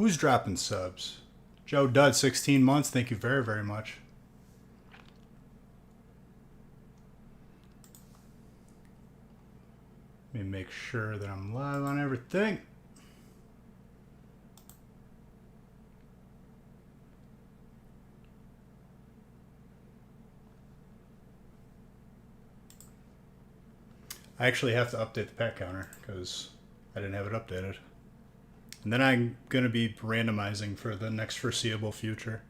Who's dropping subs? Joe Dud, 16 months. Thank you very, very much. Let me make sure that I'm live on everything. I actually have to update the pet counter because I didn't have it updated. And then I'm going to be randomizing for the next foreseeable future.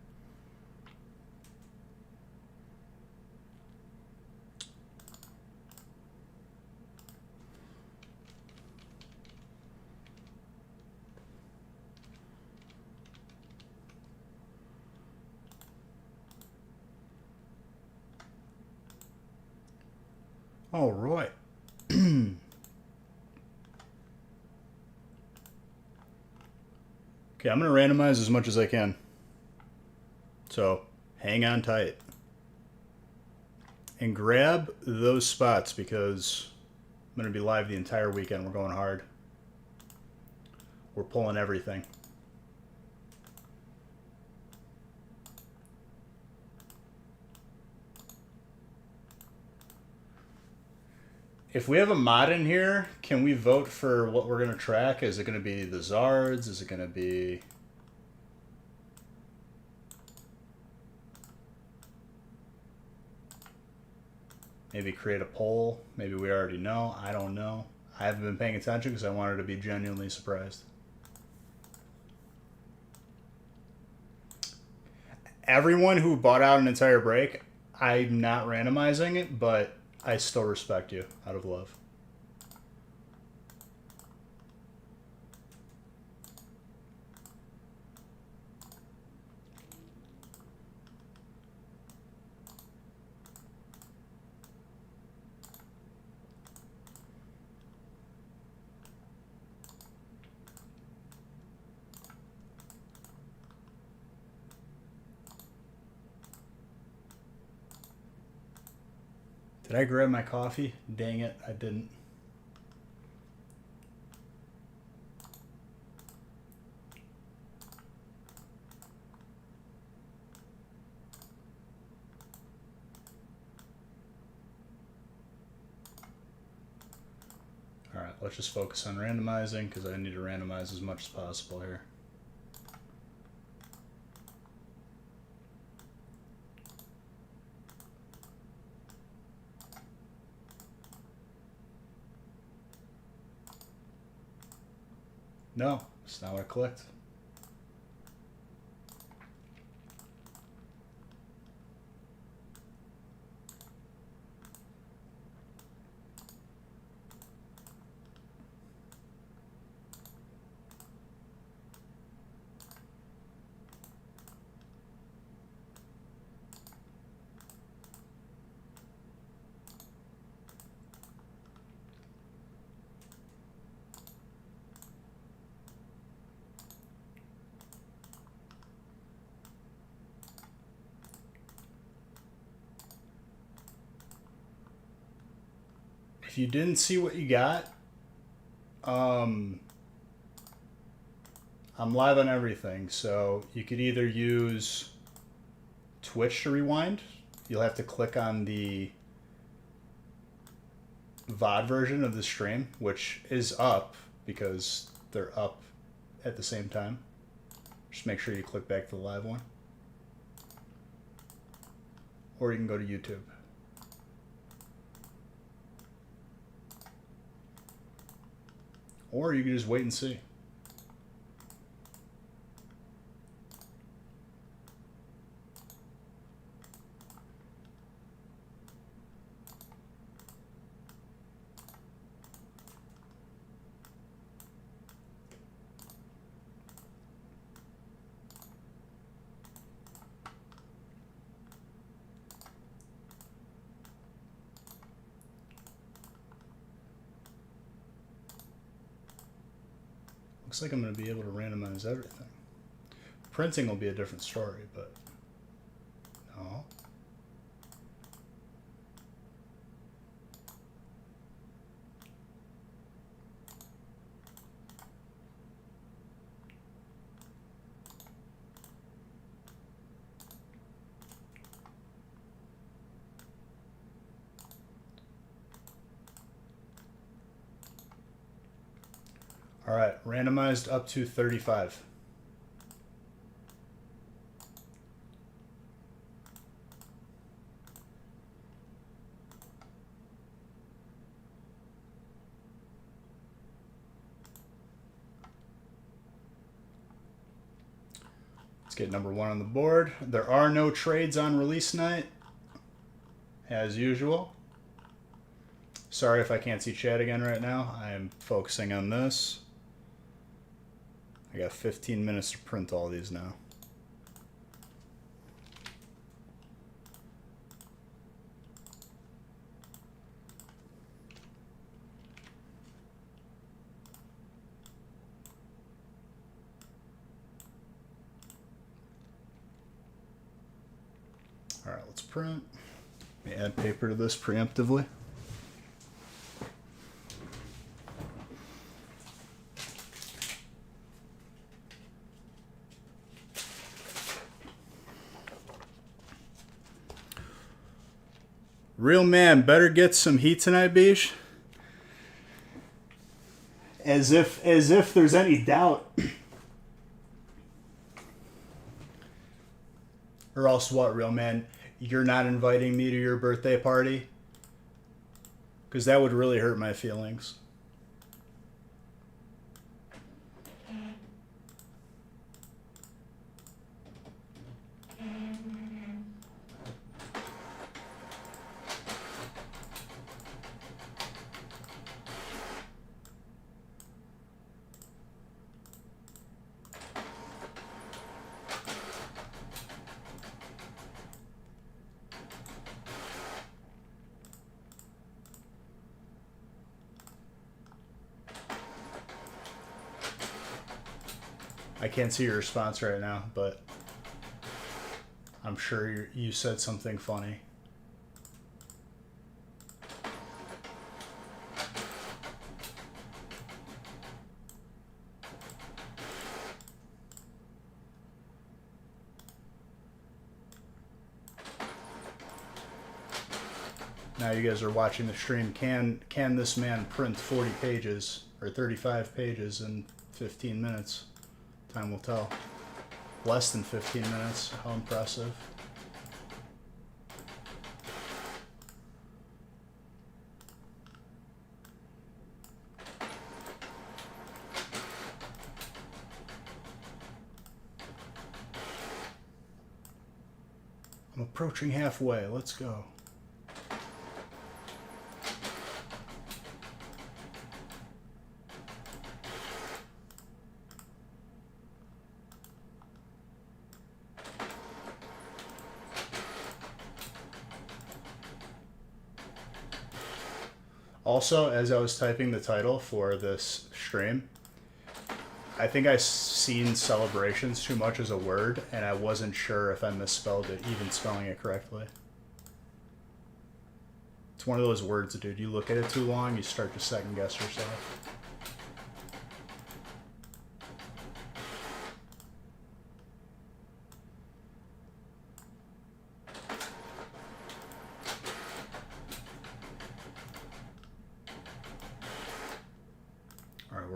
All right. Okay, I'm going to randomize as much as I can. So hang on tight. And grab those spots because I'm going to be live the entire weekend. We're going hard. We're pulling everything. If we have a mod in here, can we vote for what we're going to track? Is it going to be the Zards? Is it going to be... maybe create a poll? Maybe we already know. I don't know. I haven't been paying attention because I wanted to be genuinely surprised. Everyone who bought out an entire break, I'm not randomizing it, but I still respect you out of love. Did I grab my coffee? Dang it, I didn't. Alright, let's just focus on randomizing because I need to randomize as much as possible here. No, that's not what I clicked. If you didn't see what you got, I'm live on everything, so you could either use Twitch to rewind. You'll have to click on the VOD version of the stream, which is up because they're up at the same time. Just make sure you click back to the live one. Or you can go to YouTube. Or you can just wait and see. Looks like I'm going to be able to randomize everything. Printing will be a different story, but no. All right, randomized up to 35. Let's get number 1 on the board. There are no trades on release night, as usual. Sorry if I can't see chat again right now. I am focusing on this. I got 15 minutes to print all these now. All right, let's print. Let me add paper to this preemptively. Real man, better get some heat tonight, Beach. As if there's any doubt. Or else what, real man? You're not inviting me to your birthday party? Because that would really hurt my feelings. I can't see your response right now, but I'm sure you said something funny. Now you guys are watching the stream. Can this man print 40 pages or 35 pages in 15 minutes? Time will tell. Less than 15 minutes. How impressive. I'm approaching halfway. Let's go. Also, as I was typing the title for this stream, I think I seen celebrations too much as a word, and I wasn't sure if I misspelled it, even spelling it correctly. It's one of those words, dude. You look at it too long, you start to second guess yourself.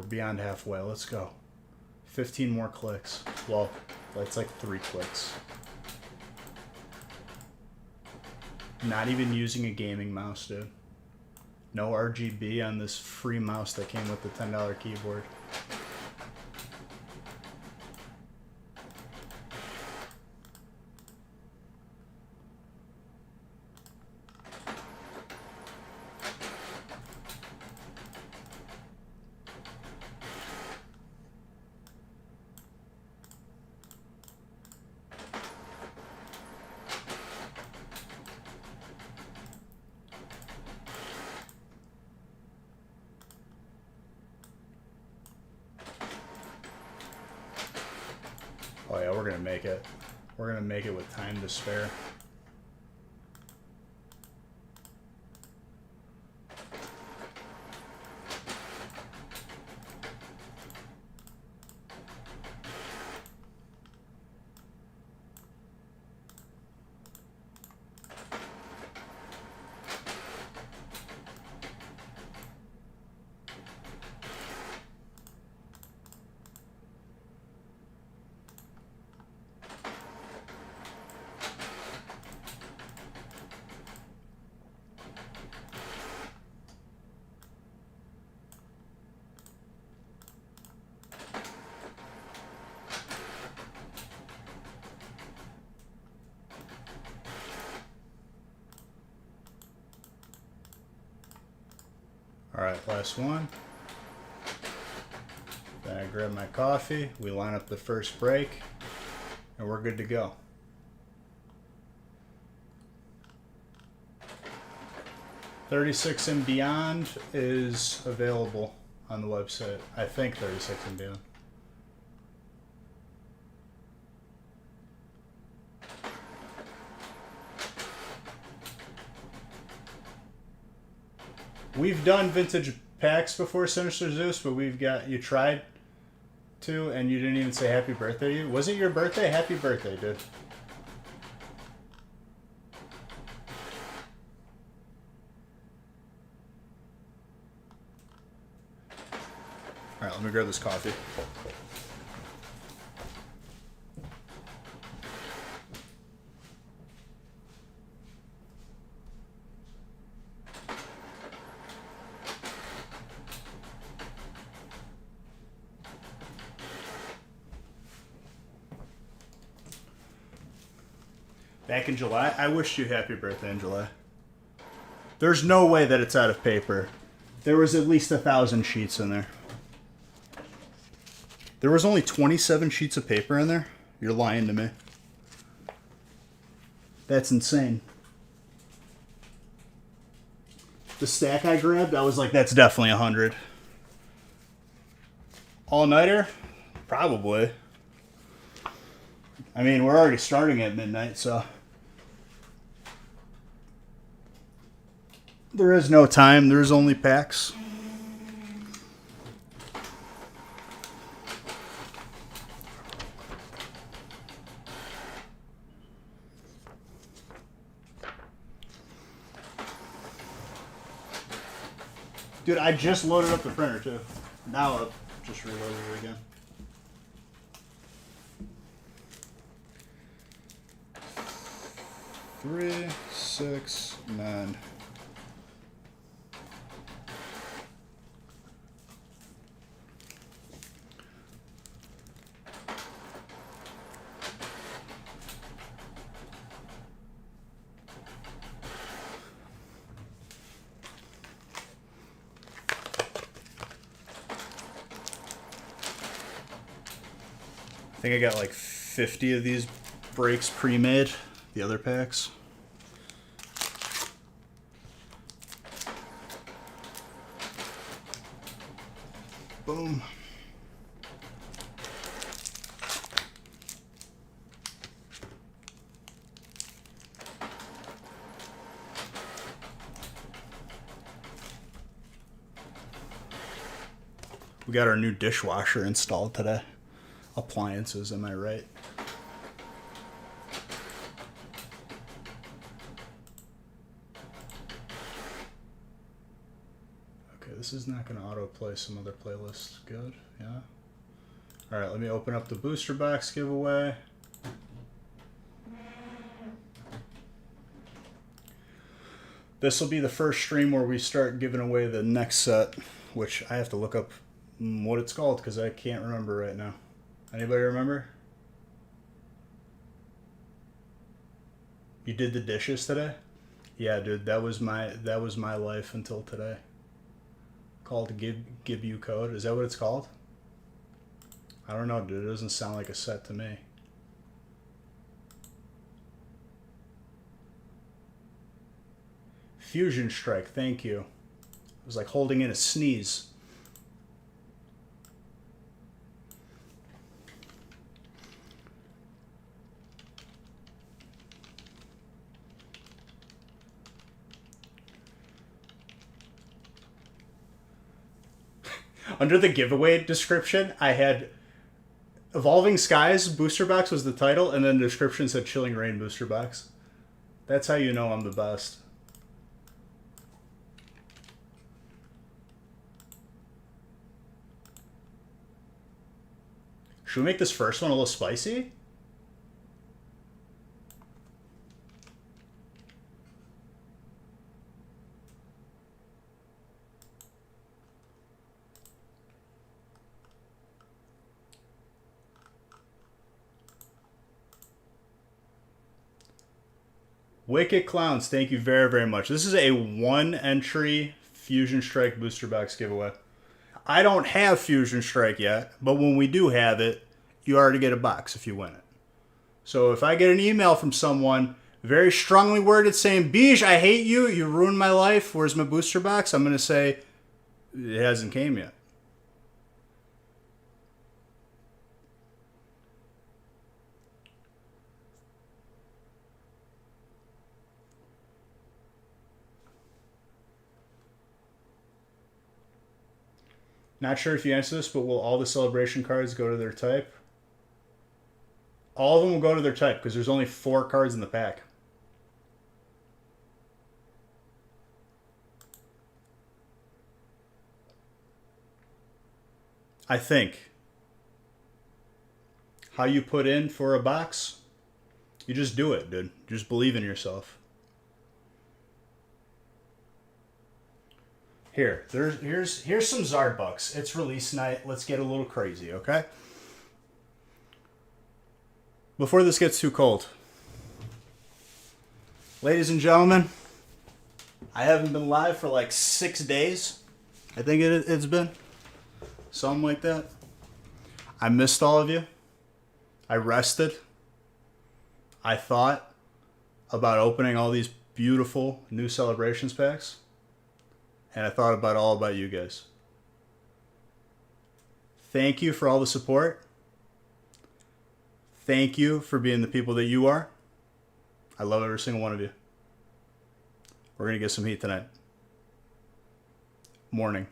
Beyond halfway. Let's go. 15 more clicks. Well, that's like 3 clicks. Not even using a gaming mouse, dude. No RGB on this free mouse that came with the $10 keyboard. Oh yeah, we're gonna make it. We're gonna make it with time to spare. All right, last one. Then I grab my coffee. We line up the first break, and we're good to go. $36 and beyond is available on the website. I think 36 and beyond. We've done vintage packs before, Sinister Zeus, but you tried to, and you didn't even say happy birthday to you. Was it your birthday? Happy birthday, dude. All right, let me grab this coffee. Back in July? I wished you happy birthday in July. There's no way that it's out of paper. There was at least 1,000 sheets in there. There was only 27 sheets of paper in there? You're lying to me. That's insane. The stack I grabbed, I was like, that's definitely 100. All-nighter? Probably. I mean, we're already starting at midnight, so... There is no time. There's only packs. Dude, I just loaded up the printer, too. Now I'll just reload it again. Three, 6, 9. I think I got like 50 of these breaks pre-made, the other packs. Boom. We got our new dishwasher installed today. Appliances, am I right? Okay, this is not going to autoplay some other playlists. Good, yeah. All right, let me open up the booster box giveaway. This will be the first stream where we start giving away the next set, which I have to look up what it's called because I can't remember right now. Anybody remember? You did the dishes today? Yeah, dude, that was my life until today. Called Give You Code. Is that what it's called? I don't know, dude. It doesn't sound like a set to me. Fusion Strike, thank you. It was like holding in a sneeze. Under the giveaway description, I had Evolving Skies booster box was the title, and then the description said Chilling Reign booster box. That's how you know I'm the best. Should we make this first one a little spicy? Wicked Clowns, thank you very, very much. This is a one entry Fusion Strike booster box giveaway. I don't have Fusion Strike yet, but when we do have it, you already get a box if you win it. So if I get an email from someone very strongly worded saying, Beej, I hate you, you ruined my life, where's my booster box? I'm going to say, it hasn't came yet. Not sure if you answer this, but will all the celebration cards go to their type? All of them will go to their type because there's only 4 cards in the pack. I think. How you put in for a box, you just do it, dude. Just believe in yourself. Here, here's some Zard bucks. It's release night. Let's get a little crazy, okay? Before this gets too cold. Ladies and gentlemen, I haven't been live for like 6 days. I think it's been. Something like that. I missed all of you. I rested. I thought about opening all these beautiful new celebrations packs. And I thought all about you guys. Thank you for all the support. Thank you for being the people that you are. I love every single one of you. We're going to get some heat tonight. Morning.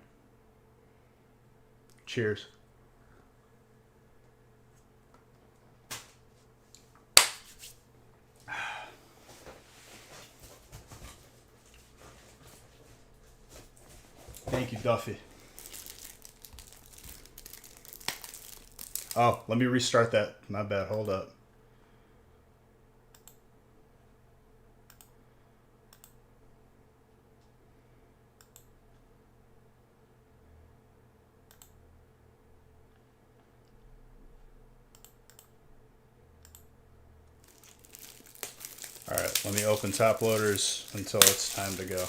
Cheers. Thank you, Duffy. Oh, let me restart that. My bad. Hold up. All right, let me open top loaders until it's time to go.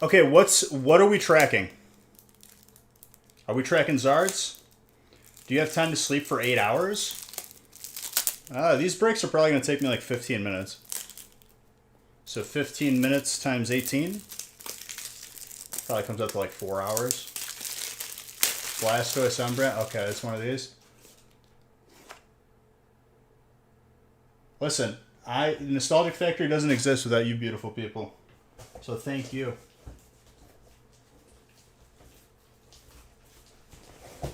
Okay, what are we tracking? Are we tracking Zards? Do you have time to sleep for 8 hours? These breaks are probably going to take me like 15 minutes. So 15 minutes times 18? Probably comes up to like 4 hours. Blastoise Umbreon. Okay, that's one of these. Listen, Nostalgic Factory doesn't exist without you beautiful people. So thank you.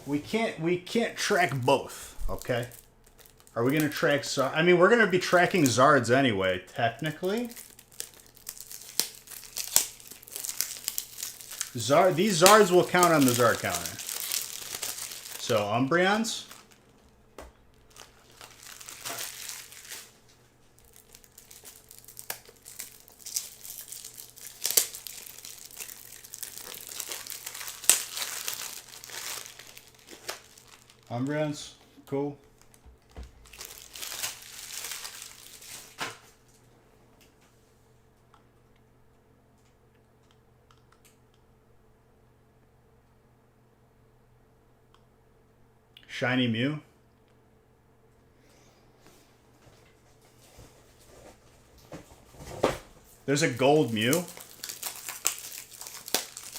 We can't track both, okay? Are we gonna track Zard? I mean, we're gonna be tracking Zards anyway, technically. These Zards will count on the Zard counter. So Umbreons. Umbreons, cool. Shiny Mew. There's a gold Mew.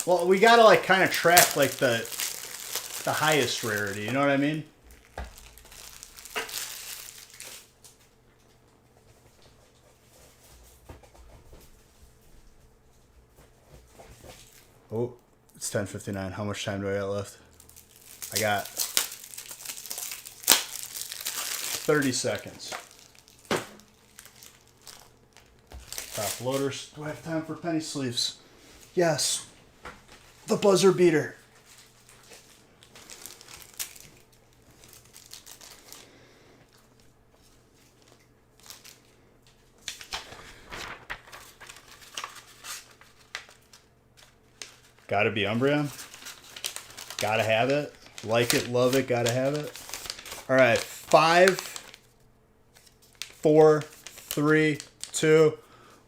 Well, we gotta like kind of track like the highest rarity, you know what I mean? Oh, it's 10:59. How much time do I got left? I got 30 seconds. Top loaders. Do I have time for penny sleeves? Yes. The buzzer beater. Gotta be Umbreon. Gotta have it. Like it, love it, gotta have it. All right, 5 4, 3, 2,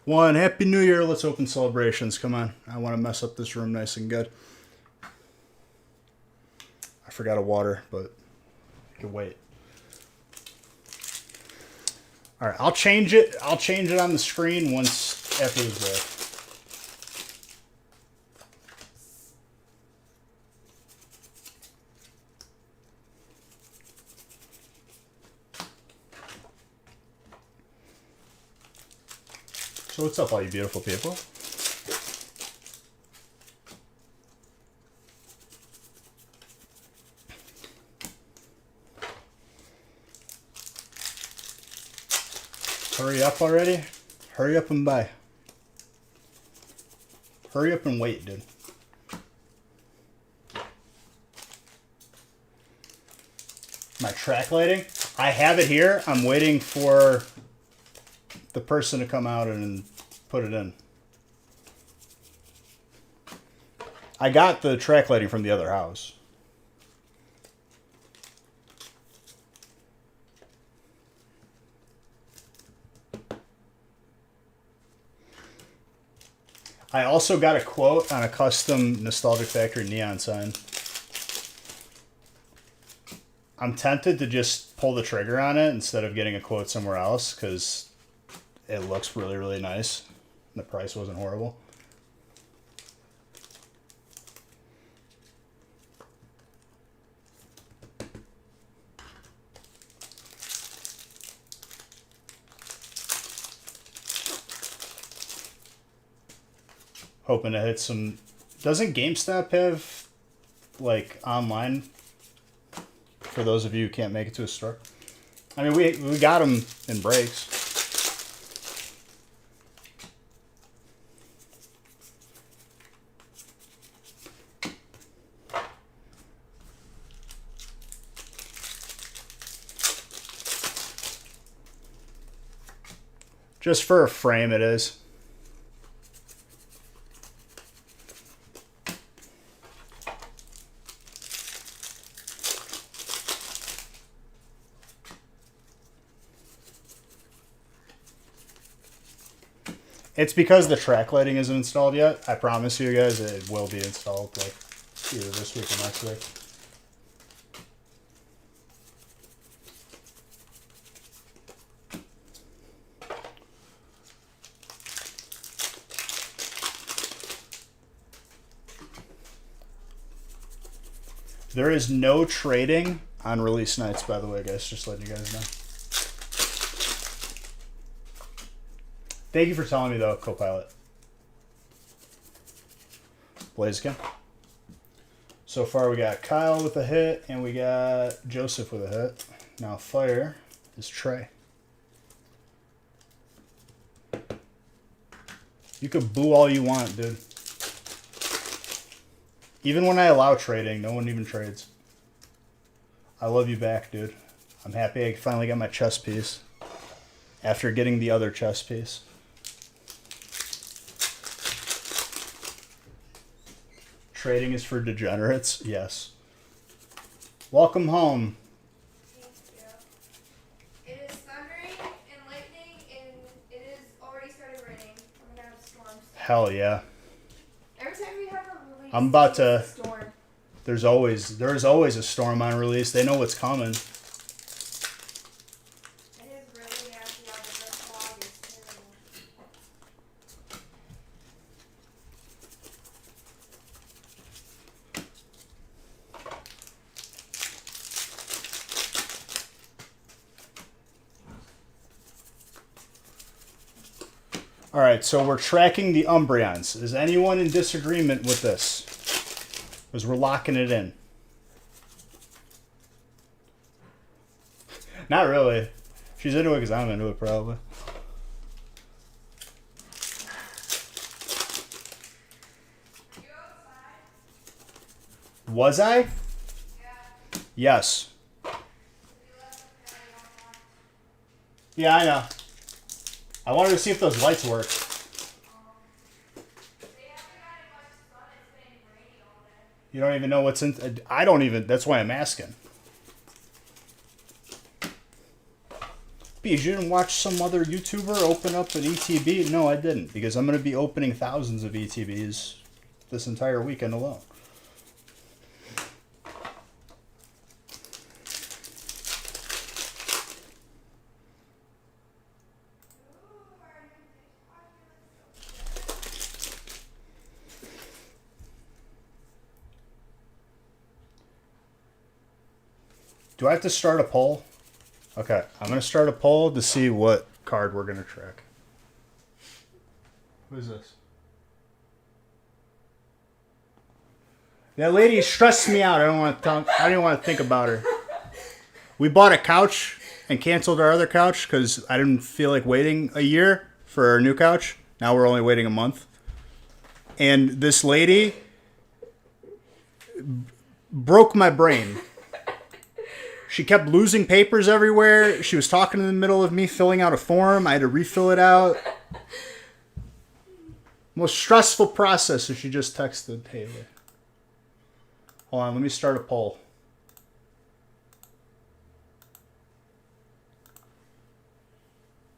1. Happy New Year. Let's open celebrations. Come on. I want to mess up this room nice and good. I forgot a water, but I can wait. All right, I'll change it. I'll change it on the screen once after the break. So what's up, all you beautiful people? Hurry up already. Hurry up and buy. Hurry up and wait, dude. My track lighting? I have it here. I'm waiting for the person to come out and put it in. I got the track lighting from the other house. I also got a quote on a custom Nostalgic Factory neon sign. I'm tempted to just pull the trigger on it instead of getting a quote somewhere else because it looks really, really nice. And the price wasn't horrible. Hoping to hit some... Doesn't GameStop have, like, online for those of you who can't make it to a store? I mean, we got them in breaks. Just for a frame, it is. It's because the track lighting isn't installed yet. I promise you guys it will be installed like either this week or next week. There is no trading on release nights, by the way, guys. Just letting you guys know. Thank you for telling me, though, Copilot. Blaziken. So far, we got Kyle with a hit, and we got Joseph with a hit. Now, fire is Trey. You could boo all you want, dude. Even when I allow trading, no one even trades. I love you back, dude. I'm happy I finally got my chess piece after getting the other chess piece. Trading is for degenerates? Yes. Welcome home. Thank you. It is thundering and lightning, and it has already started raining. I'm gonna have storms. Hell yeah. Every time we have a release, I'm about to... it's a storm. There's always a storm on release. They know what's coming. It is really nasty out, but the fog is terrible. All right, so we're tracking the Umbreons. Is anyone in disagreement with this? Because we're locking it in. Not really. She's into it because I'm into it, probably. You outside? Was I? Yeah. Yes. You left the carry on. Yeah, I know. I wanted to see if those lights work. They haven't gotten much sun. It's been rainy all day. You don't even know what's in... I don't even... That's why I'm asking. Bees, you didn't watch some other YouTuber open up an ETB? No, I didn't, because I'm going to be opening thousands of ETBs this entire weekend alone. Do I have to start a poll? Okay, I'm going to start a poll to see what card we're going to track. Who is this? That lady stressed me out. I don't want to think about her. We bought a couch and canceled our other couch because I didn't feel like waiting a year for our new couch. Now we're only waiting a month. And this lady broke my brain. She kept losing papers everywhere. She was talking in the middle of me filling out a form. I had to refill it out. Most stressful process. So she just texted Haley. Hold on, let me start a poll.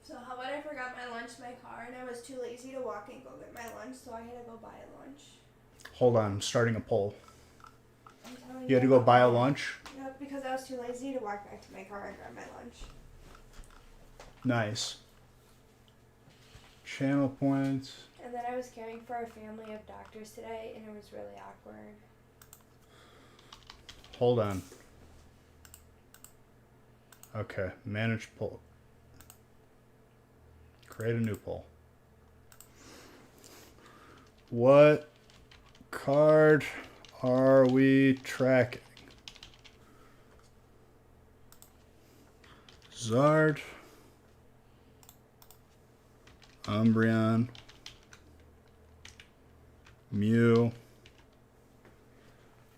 So how about I forgot my lunch in my car and I was too lazy to walk and go get my lunch, so I had to go buy a lunch. Hold on, I'm starting a poll. I'm telling You had to go buy a lunch? Yep, because I was too lazy to walk back to my car and grab my lunch. Nice. Channel points. And then I was caring for a family of doctors today, and it was really awkward. Hold on. Okay, manage poll. Create a new poll. What card are we tracking? Zard. Umbreon. Mew.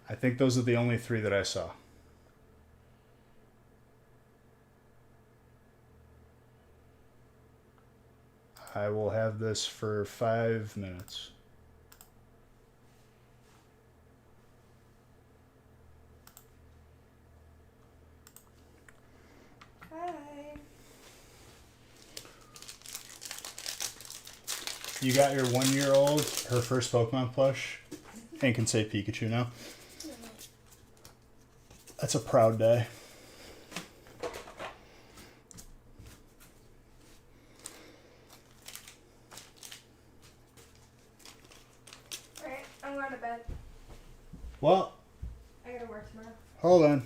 I think those are the only three that I saw. I will have this for 5 minutes. Hi. You got your 1-year-old, her first Pokemon plush, and can say Pikachu now. That's a proud day. Alright, I'm going to bed. Well, I gotta work tomorrow. hold on.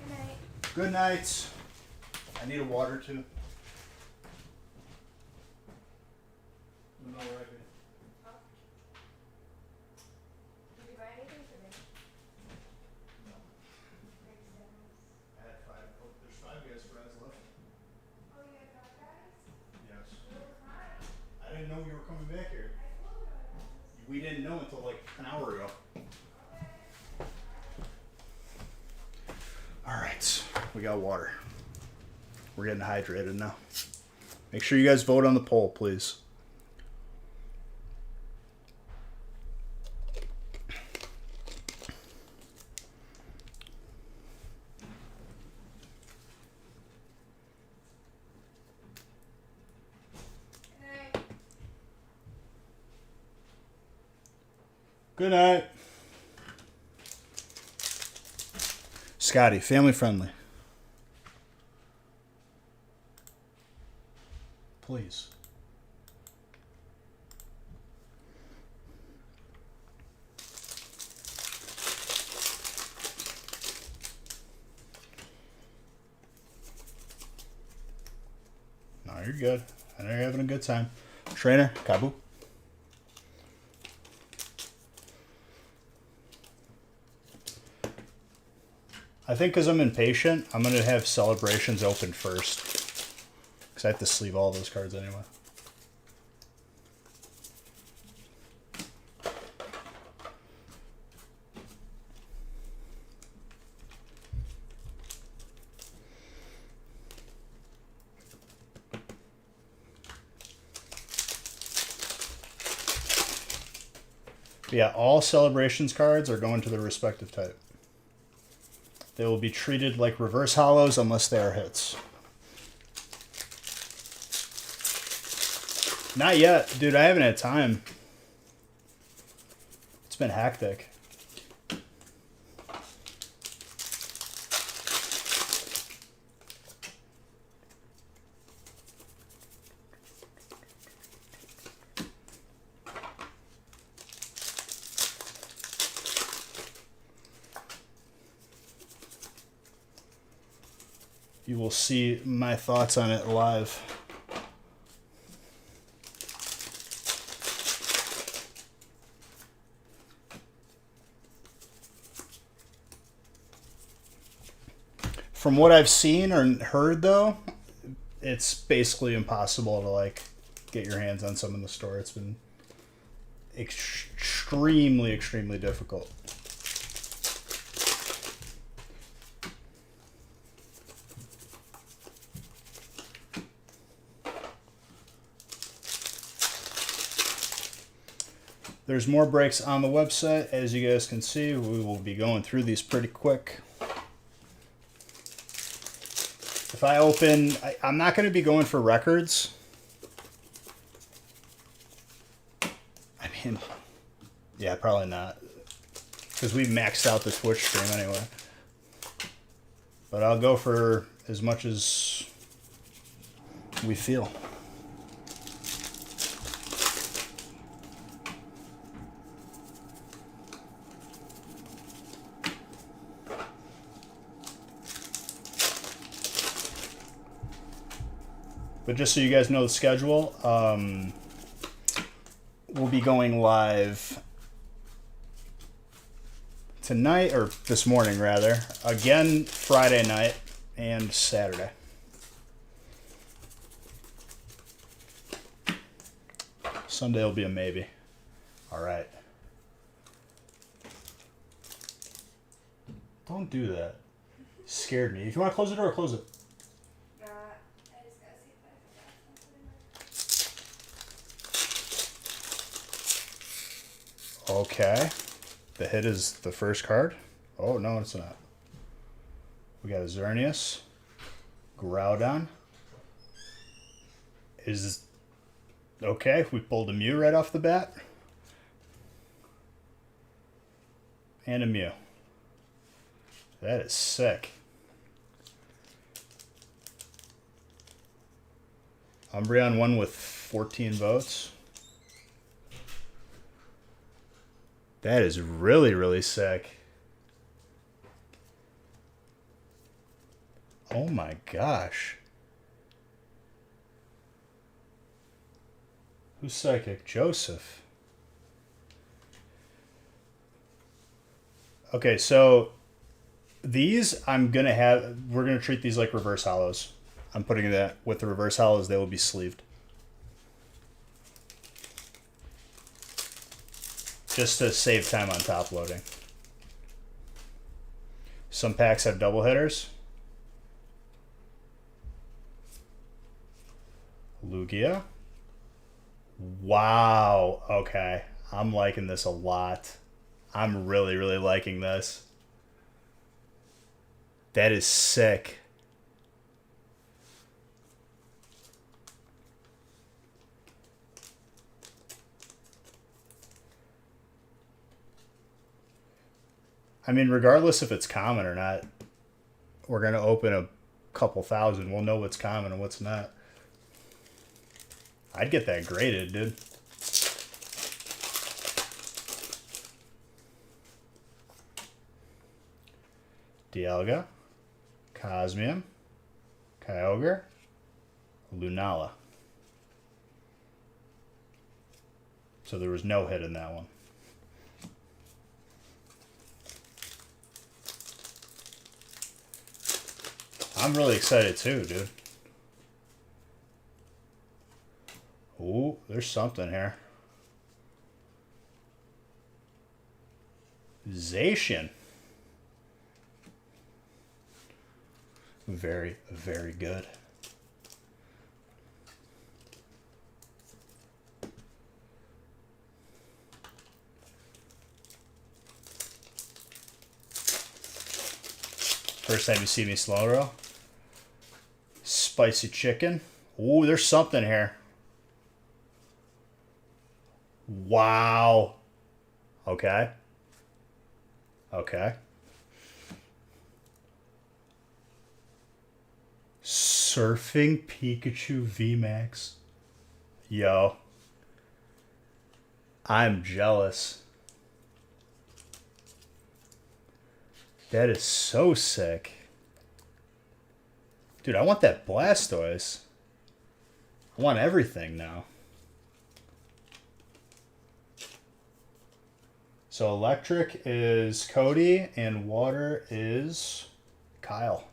Good night. Good night. I need a water too. No, right here. Did you buy anything for me? I had 5. Oh, there's 5 guys fries left. Oh, you had 5 guys? Yes. It was mine. I didn't know you were coming back here. I told you I was. We didn't know until like an hour ago. All right, we got water. We're getting hydrated now. Make sure you guys vote on the poll, please. Good night. Good night. Scotty, family friendly. Please. No, you're good. I know you're having a good time. Trainer, Kabu. I think because I'm impatient, I'm going to have celebrations open first. Because I have to sleeve all those cards anyway. But yeah, all celebrations cards are going to their respective type. They will be treated like reverse hollows unless they are hits. Not yet, dude. I haven't had time. It's been hectic. You will see my thoughts on it live. From what I've seen or heard, though, it's basically impossible to like get your hands on some in the store. It's been extremely difficult. There's more breaks on the website. As you guys can see, we will be going through these pretty quick. If I open, I'm not going to be going for records. I mean, yeah, probably not. Because we maxed out the Twitch stream anyway. But I'll go for as much as we feel. But just so you guys know the schedule, we'll be going live tonight, or this morning rather, again Friday night and Saturday. Sunday will be a maybe. All right. Don't do that. Scared me. If you want to close the door, close it. Okay. The hit is the first card. Oh, no, it's not. We got a Xerneas. Groudon. Is... Okay, we pulled a Mew right off the bat. And a Mew. That is sick. Umbreon won with 14 votes. That is really sick. Oh my gosh. Who's psychic? Joseph. Okay, so these we're gonna treat these like reverse hollows. I'm putting that with the reverse hollows, they will be sleeved. Just to save time on top loading. Some packs have double hitters. Lugia. Wow. Okay. I'm liking this a lot. I'm really liking this. That is sick. I mean, regardless if it's common or not, we're going to open a couple thousand. We'll know what's common and what's not. I'd get that graded, dude. Dialga, Cosmium, Kyogre, Lunala. So there was no hit in that one. I'm really excited too, dude. Ooh, there's something here. Zacian. Very good. First time you see me slow roll. Spicy chicken. Ooh, there's something here. Wow. Okay. Okay. Surfing Pikachu VMAX. Yo. I'm jealous. That is so sick. Dude, I want that Blastoise. I want everything now. So electric is Cody and water is Kyle.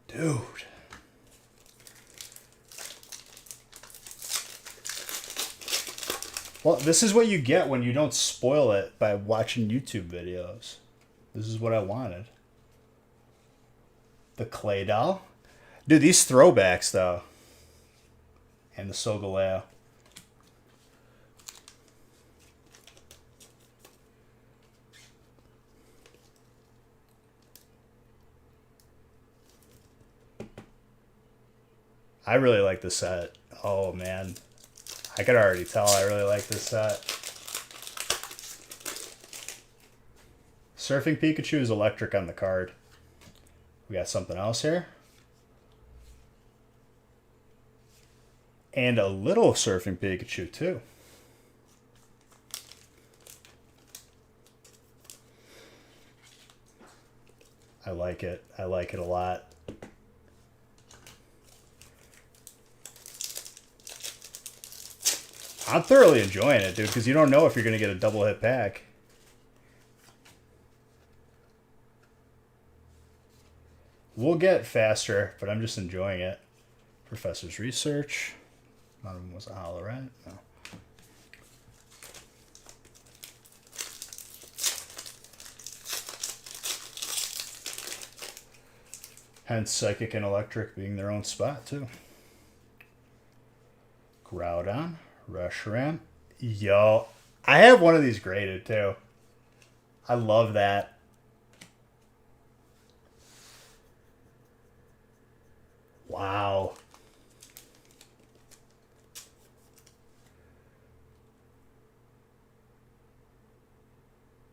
Dude. Well, this is what you get when you don't spoil it by watching YouTube videos. This is what I wanted. The Clay Doll. Dude, these throwbacks, though. And the Solgaleo. I really like this set. Oh, man. I could already tell I really like this set. Surfing Pikachu is electric on the card. We got something else here. And a little Surfing Pikachu, too. I like it. I like it a lot. I'm thoroughly enjoying it, dude, because you don't know if you're going to get a double hit pack. We'll get faster, but I'm just enjoying it. Professor's Research. None of them was a holo, right? No. Hence Psychic and Electric being their own spot, too. Groudon. Reshiram. Yo. I have one of these graded, too. I love that. Wow.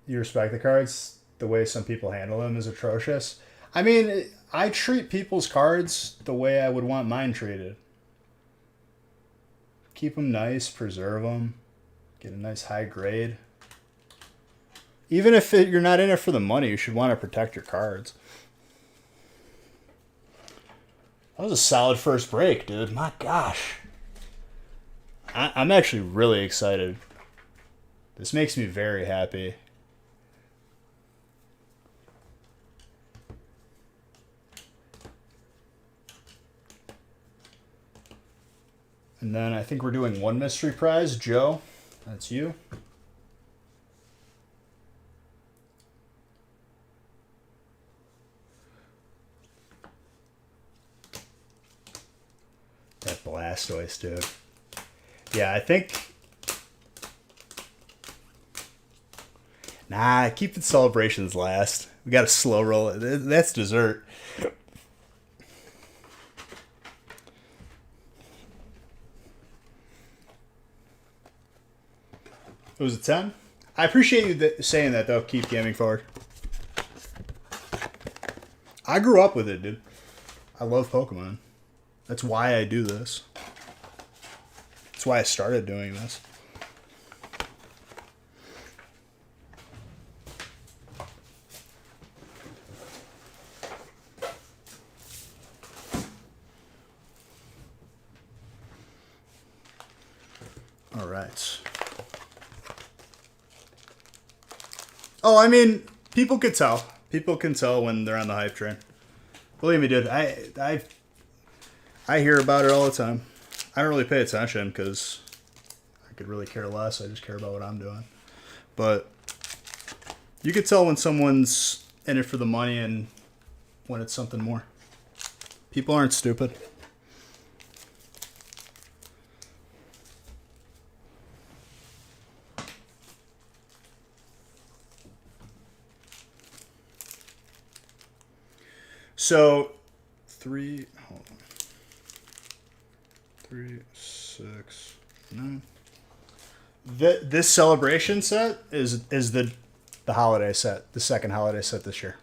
You respect the cards? The way some people handle them is atrocious. I mean, I treat people's cards the way I would want mine treated. Keep them nice, preserve them, get a nice high grade. Even if you're not in it for the money, you should want to protect your cards. That was a solid first break, dude. My gosh. I'm actually really excited. This makes me very happy. And then I think we're doing one mystery prize. Joe, that's you. That Blastoise, dude. Yeah, I think... Nah, keep the celebrations last. We got to slow roll it. That's dessert. It was a 10? I appreciate you saying that, though. Keep gaming forward. I grew up with it, dude. I love Pokemon. That's why I do this. That's why I started doing this. All right. Oh, I mean, people could tell. People can tell when they're on the hype train. Believe me, dude. I hear about it all the time. I don't really pay attention because I could really care less. I just care about what I'm doing. But you could tell when someone's in it for the money and when it's something more. People aren't stupid. So, 3, hold on. 3, 6, 9. This celebration set is the holiday set, the second holiday set this year.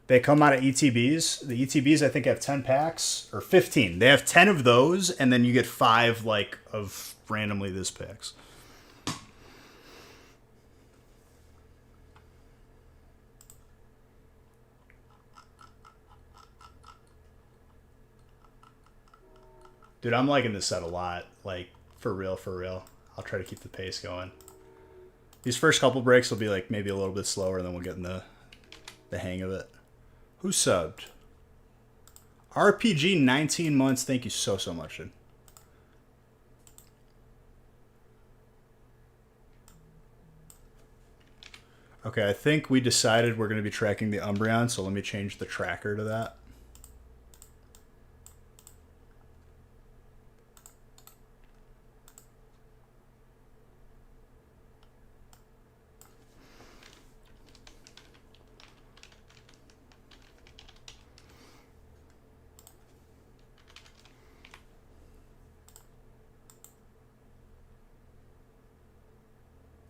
They come out of ETBs. The ETBs I think have 10 packs or 15. They have 10 of those, and then you get 5 like of randomly this packs. Dude, I'm liking this set a lot. Like, for real, for real. I'll try to keep the pace going. These first couple breaks will be like maybe a little bit slower, and then we'll get in the hang of it. Who subbed? RPG 19 months. Thank you so much, dude. Okay, I think we decided we're going to be tracking the Umbreon, so let me change the tracker to that.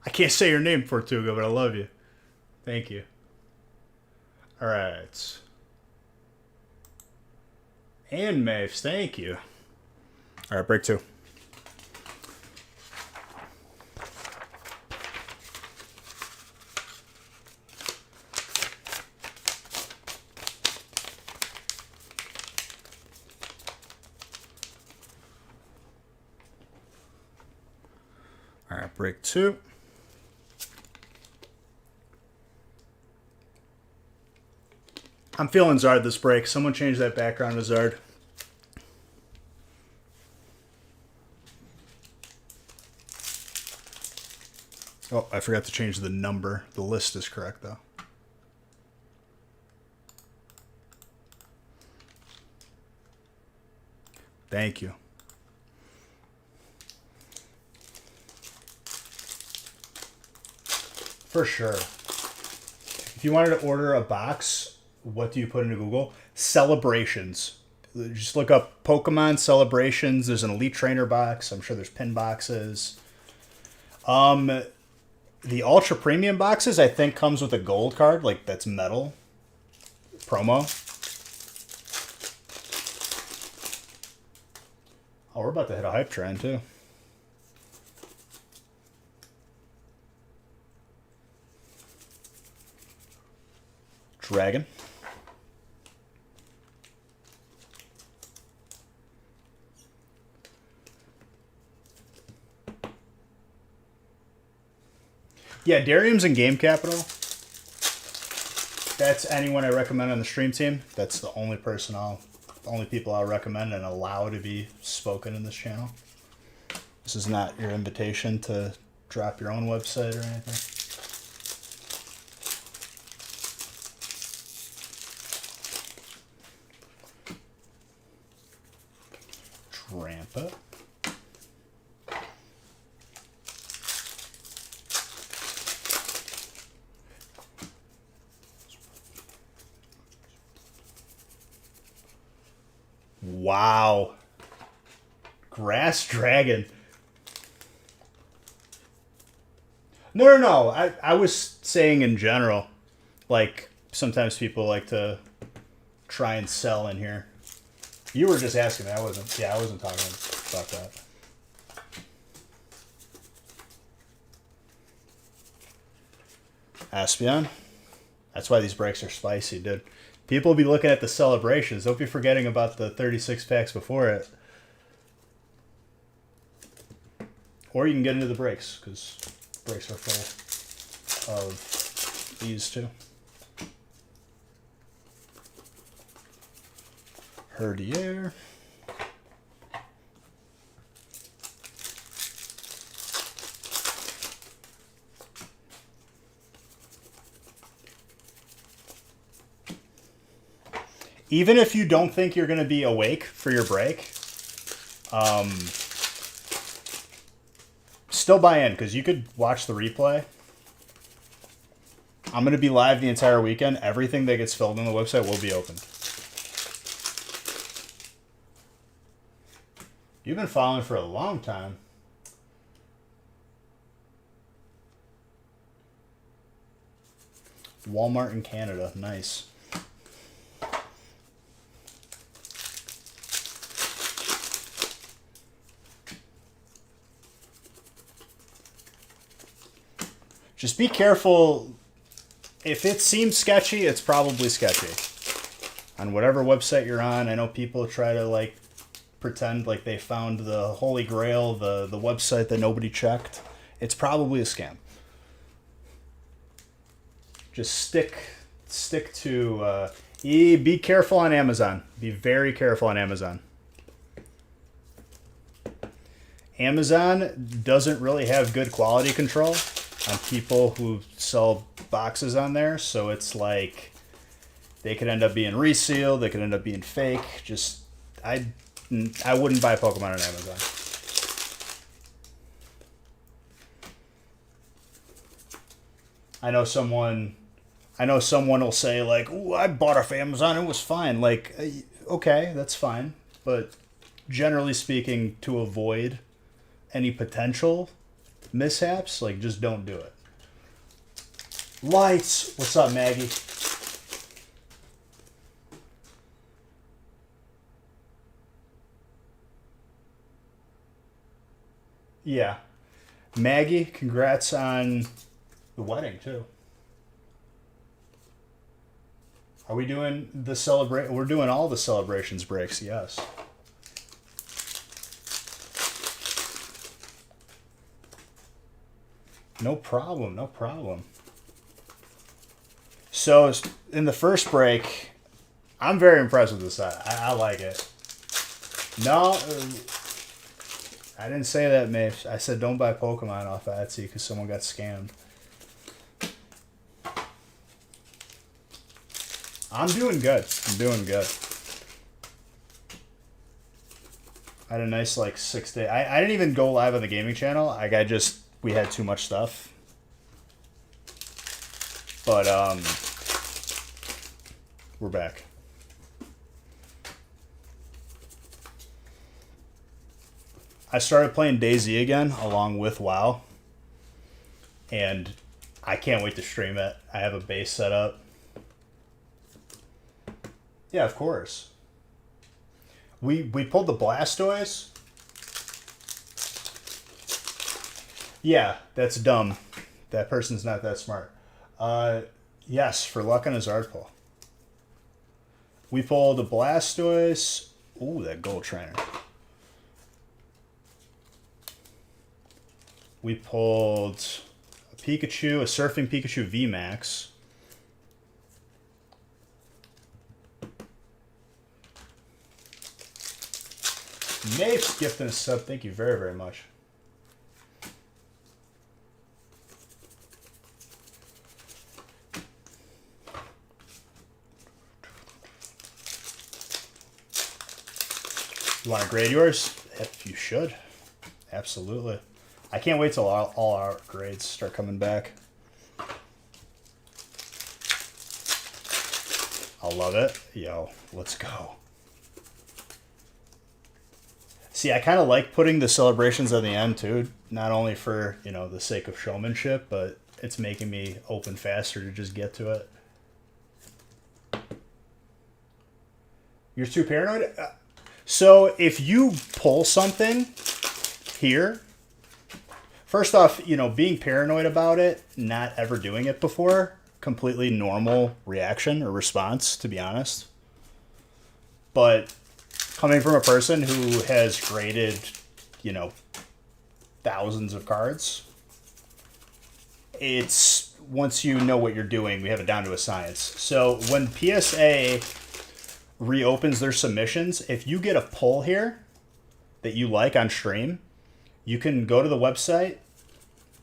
I can't say your name, Tortuga, but I love you. Thank you. All right. And Maves, thank you. All right, break 2. All right, break 2. I'm feeling Zard this break. Someone change that background to Zard. Oh, I forgot to change the number. The list is correct, though. Thank you. For sure. If you wanted to order a box, what do you put into Google? Celebrations. Just look up Pokemon Celebrations. There's an Elite Trainer box. I'm sure there's pin boxes. The Ultra Premium boxes, I think, comes with a gold card. Like, that's metal. Promo. Oh, we're about to hit a hype trend, too. Dragon. Yeah, Darium's in Game Capital. That's anyone I recommend on the stream team. That's the only people I'll recommend and allow to be spoken in this channel. This is not your invitation to drop your own website or anything. Trampa. Wow. Grass Dragon. No. I was saying in general, like, sometimes people like to try and sell in here. You were just asking me. I wasn't talking about that. Aspeon. That's why these breaks are spicy, dude. People will be looking at the celebrations. Don't be forgetting about the 36 packs before it. Or you can get into the breaks, because breaks are full of these too. Herdier. Even if you don't think you're going to be awake for your break, still buy in, because you could watch the replay. I'm going to be live the entire weekend. Everything that gets filled on the website will be open. You've been following for a long time. Walmart in Canada. Nice. Just be careful. If it seems sketchy, it's probably sketchy. On whatever website you're on, I know people try to like pretend like they found the holy grail, the website that nobody checked. It's probably a scam. Just stick to be careful on Amazon. Be very careful on Amazon. Amazon doesn't really have good quality control on people who sell boxes on there, so it's like they could end up being resealed, they could end up being fake. Just I wouldn't buy Pokemon on Amazon. I know someone will say like, "Ooh, I bought off Amazon, it was fine." Like, okay, that's fine, but generally speaking, to avoid any potential mishaps, like, just don't do it. Lights. What's up, Maggie? Yeah. Maggie, congrats on the wedding, too. Are we doing the celebrate? We're doing all the celebrations breaks, yes. No problem, no problem. So, in the first break, I'm very impressed with this set. I like it. No, I didn't say that, Maeve. I said don't buy Pokemon off Etsy because someone got scammed. I'm doing good. I'm doing good. I had a nice, like, 6 day. I didn't even go live on the gaming channel. Like, we had too much stuff. But, we're back. I started playing DayZ again along with WoW. And I can't wait to stream it. I have a base set up. Yeah, of course. We pulled the Blastoise. Yeah, that's dumb. That person's not that smart. Yes, for luck on his art pull. We pulled a Blastoise. Ooh, that gold trainer. We pulled a Pikachu, a Surfing Pikachu VMAX. Nate's gifting a sub. Thank you very, very much. You want to grade yours? If you should. Absolutely. I can't wait till all our grades start coming back. I'll love it. Yo, let's go. See, I kind of like putting the celebrations at the end, too. Not only for, the sake of showmanship, but it's making me open faster to just get to it. You're too paranoid? So, if you pull something here, first off, being paranoid about it, not ever doing it before, completely normal reaction or response, to be honest. But coming from a person who has graded, thousands of cards, it's, once you know what you're doing, we have it down to a science. So when PSA reopens their submissions, if you get a pull here that you like on stream, you can go to the website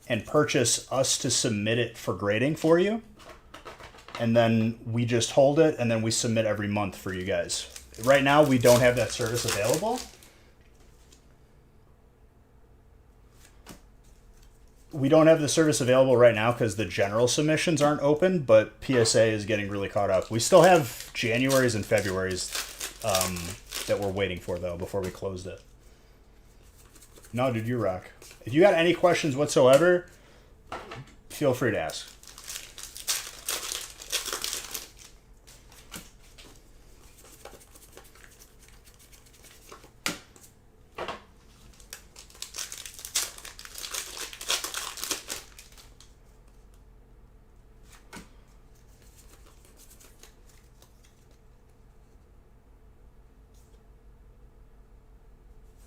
and purchase us to submit it for grading for you. And then we just hold it, and then we submit every month for you guys. Right now, we don't have that service available. We don't have the service available right now because the general submissions aren't open, but PSA is getting really caught up. We still have January's and February's that we're waiting for, though, before we closed it. No, dude, you rock. If you got any questions whatsoever, feel free to ask.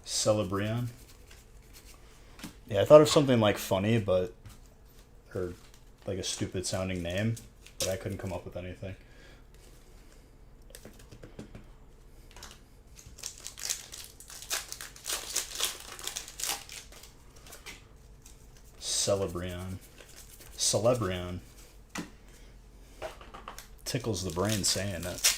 Celebrion. Yeah, I thought of something like funny, or like a stupid sounding name, but I couldn't come up with anything. Celebrion. Celebrion. Tickles the brain saying it.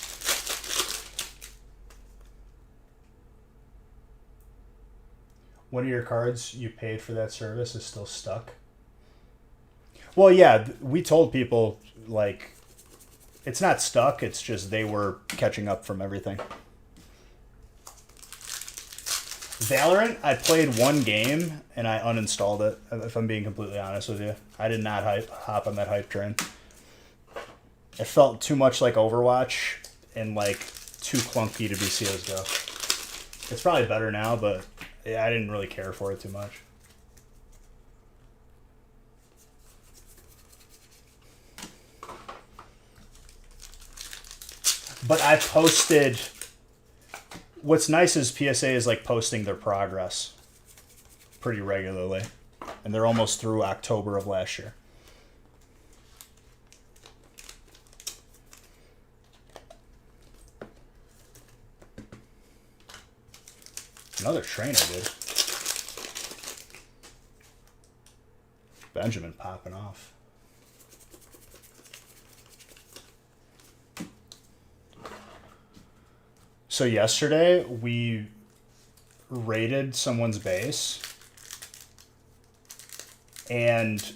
One of your cards you paid for that service is still stuck. Well, yeah, we told people, like, it's not stuck, it's just they were catching up from everything. Valorant, I played one game and I uninstalled it, if I'm being completely honest with you. I did not hop on that hype train. It felt too much like Overwatch and, like, too clunky to be CSGO. It's probably better now, but yeah, I didn't really care for it too much. But I posted... What's nice is PSA is like posting their progress pretty regularly. And they're almost through October of last year. Another trainer, dude. Benjamin popping off. So yesterday we raided someone's base and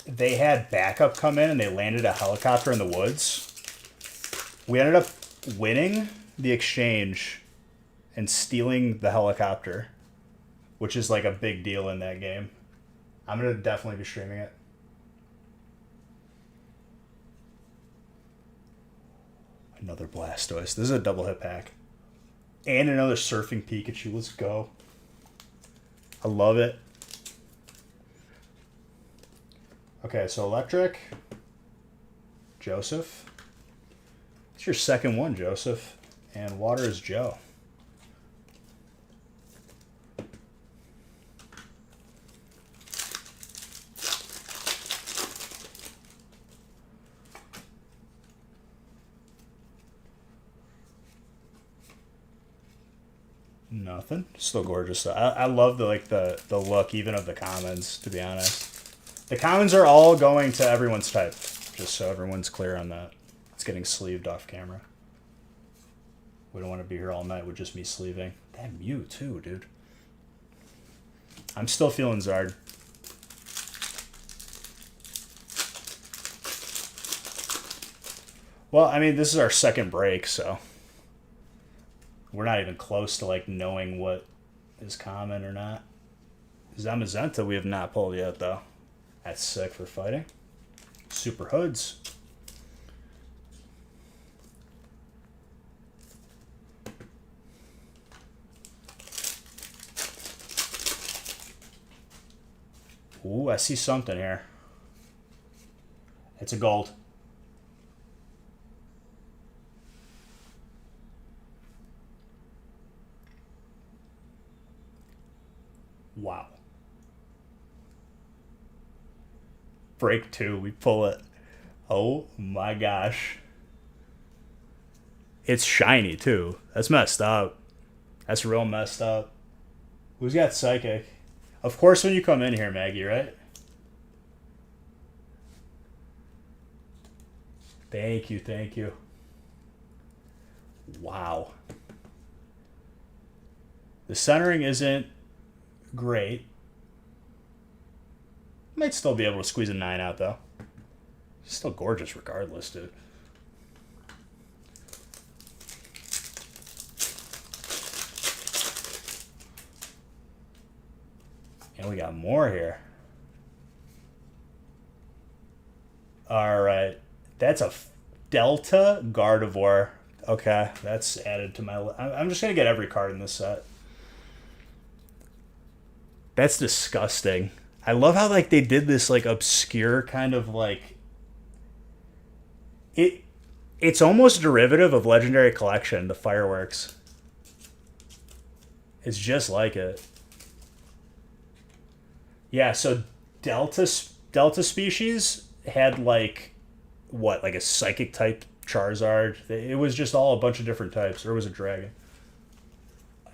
they had backup come in and they landed a helicopter in the woods. We ended up winning the exchange and stealing the helicopter, which is like a big deal in that game. I'm going to definitely be streaming it. Another Blastoise. This is a double hit pack. And another Surfing Pikachu. Let's go. I love it. Okay, so Electric. Joseph. It's your second one, Joseph. And Water is Joe. Nothing. Still gorgeous. I love the look even of the commons, to be honest. The commons are all going to everyone's type, just so everyone's clear on that. It's getting sleeved off camera. We don't want to be here all night with just me sleeving. That Mew too, dude. I'm still feeling Zard. Well, I mean, this is our second break, so we're not even close to like knowing what is common or not. Zamazenta we have not pulled yet, though. That's sick for fighting. Super Hoods. Ooh, I see something here. It's a gold. Wow. Break 2, we pull it. Oh my gosh. It's shiny too. That's messed up. That's real messed up. Who's got Psychic? Of course when you come in here, Maggie, right? Thank you, thank you. Wow. The centering isn't great. Might still be able to squeeze a 9 out, though. Still gorgeous regardless, dude. Oh, we got more here. All right. That's a Delta Gardevoir. Okay, that's added to my list. I'm just going to get every card in this set. That's disgusting. I love how like they did this like obscure kind of like it's almost derivative of Legendary Collection, the fireworks. It's just like it. Yeah, so Delta species had like what, like a psychic type Charizard. It was just all a bunch of different types. Or was a dragon.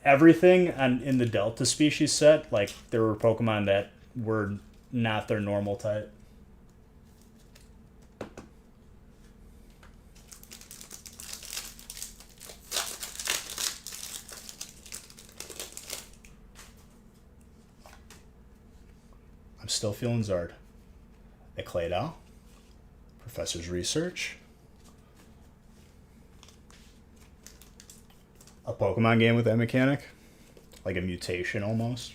Everything in the Delta species set, like there were Pokemon that were not their normal type. I'm still feeling Zard. A Claydol. Professor's Research. A Pokemon game with that mechanic. Like a mutation almost.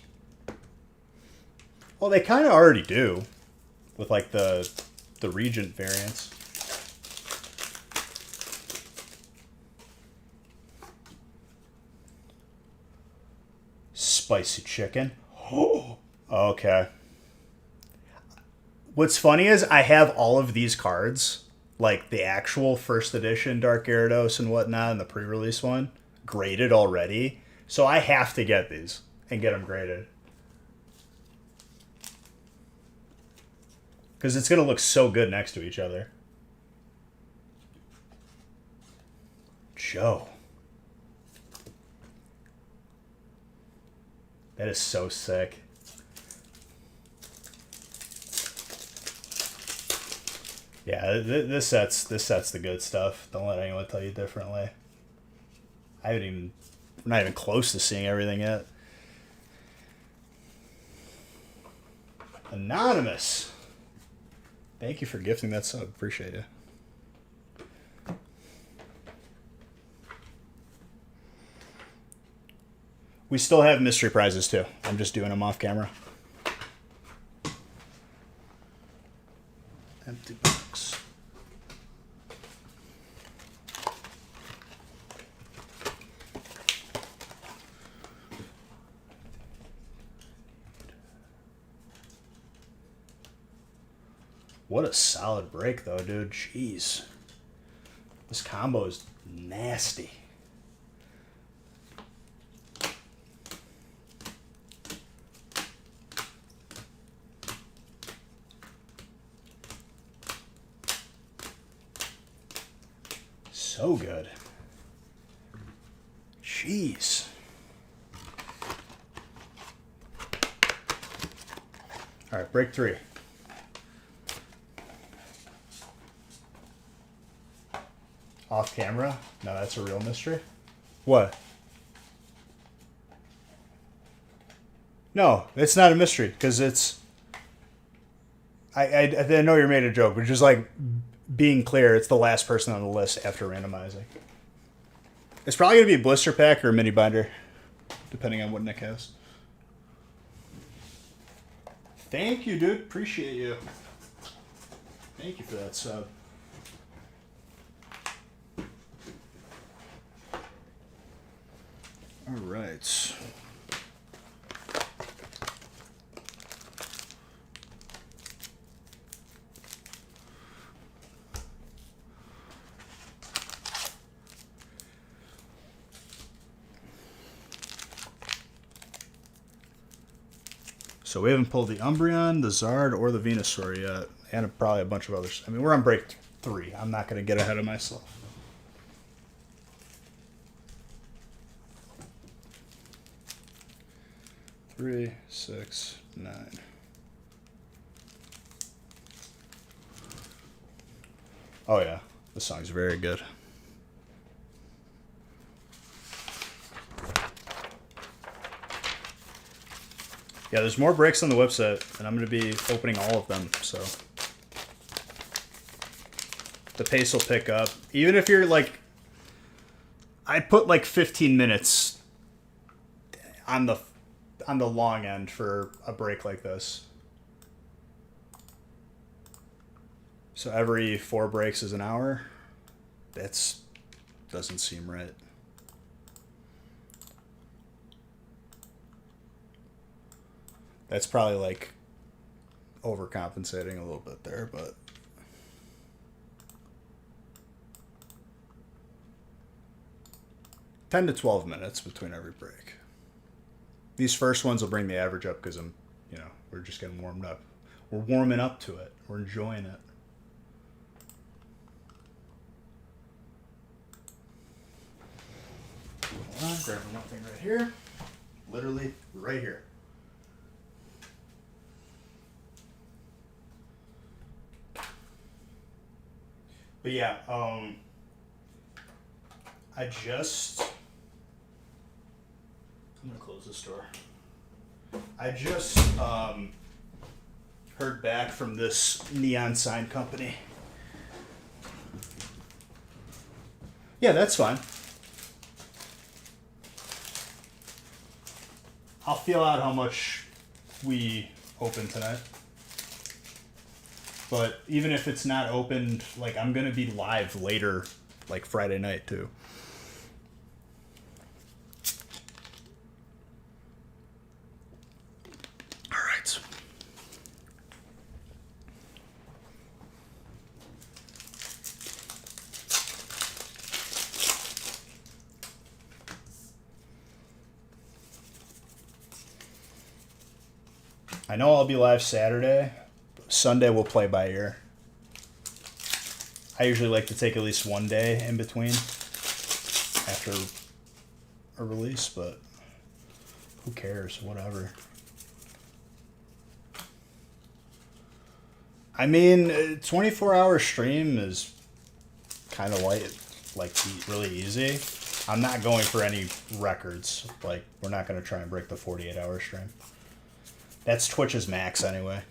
Well, they kind of already do. With like the Regent variants. Spicy chicken. Oh, okay. What's funny is I have all of these cards, like the actual first edition Dark Gyarados and whatnot, and the pre-release one, graded already. So I have to get these and get them graded. Because it's going to look so good next to each other. Joe. That is so sick. Yeah, this set's the good stuff. Don't let anyone tell you differently. We're not even close to seeing everything yet. Anonymous. Thank you for gifting that sub. Appreciate it. We still have mystery prizes too. I'm just doing them off camera. Empty box. What a solid break though, dude. Jeez. This combo is nasty. So good. Jeez. All right, break 3. Off camera? No, that's a real mystery. What? No, it's not a mystery because it's. I know you made a joke, but just like being clear, it's the last person on the list after randomizing. It's probably gonna be a blister pack or a mini binder, depending on what Nick has. Thank you, dude. Appreciate you. Thank you for that sub. All right. So we haven't pulled the Umbreon, the Zard, or the Venusaur yet, and probably a bunch of others. I mean, we're on break 3. I'm not going to get ahead of myself. Three, 6, 9. Oh yeah, this song's very good. Yeah, there's more breaks on the website, and I'm going to be opening all of them, so the pace will pick up. Even if you're like, I put like 15 minutes on on the long end for a break like this. So every 4 breaks is an hour. That's doesn't seem right. That's probably like overcompensating a little bit there, but 10 to 12 minutes between every break. These first ones will bring the average up because we're just getting warmed up. We're warming up to it. We're enjoying it. Hold on, grabbing one thing right here. Literally right here. But yeah, I'm gonna close this door. I just heard back from this neon sign company. Yeah, that's fine. I'll feel out how much we open tonight. But even if it's not opened, like I'm gonna be live later, like Friday night too. All right. I know I'll be live Saturday. Sunday we'll play by ear. I usually like to take at least one day in between after a release, but who cares? Whatever. I mean, a 24-hour stream is kind of light, like really easy. I'm not going for any records. Like, we're not going to try and break the 48-hour stream. That's Twitch's max anyway.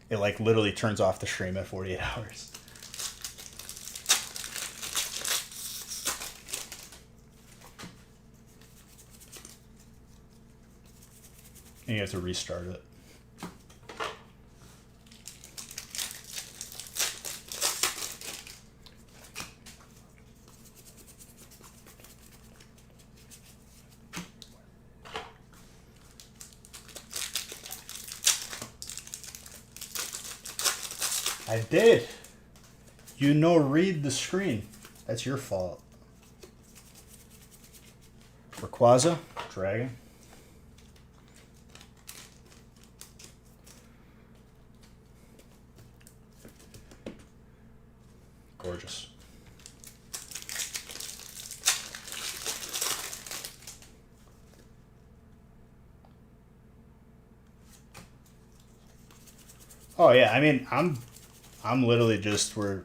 It like literally turns off the stream at 48 hours. And you have to restart it. I did. Read the screen. That's your fault. Rayquaza, Dragon. Gorgeous. Oh yeah, I mean, I'm literally just we're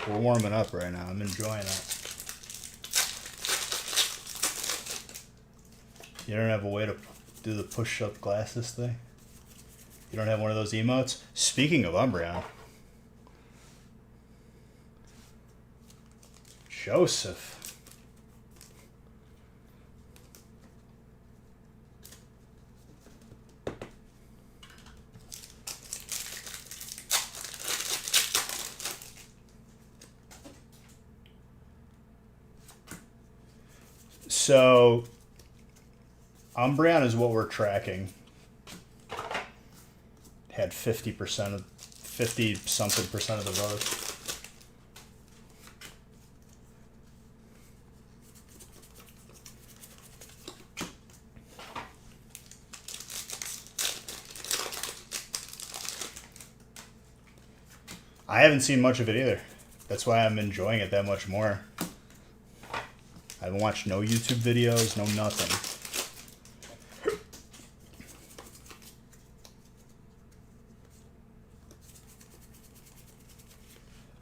warming up right now. I'm enjoying it. You don't have a way to do the push-up glasses thing? You don't have one of those emotes? Speaking of Umbreon. Joseph. So, Umbreon is what we're tracking. Had 50% of 50-something% of the vote. I haven't seen much of it either. That's why I'm enjoying it that much more. I haven't watched no YouTube videos, no nothing.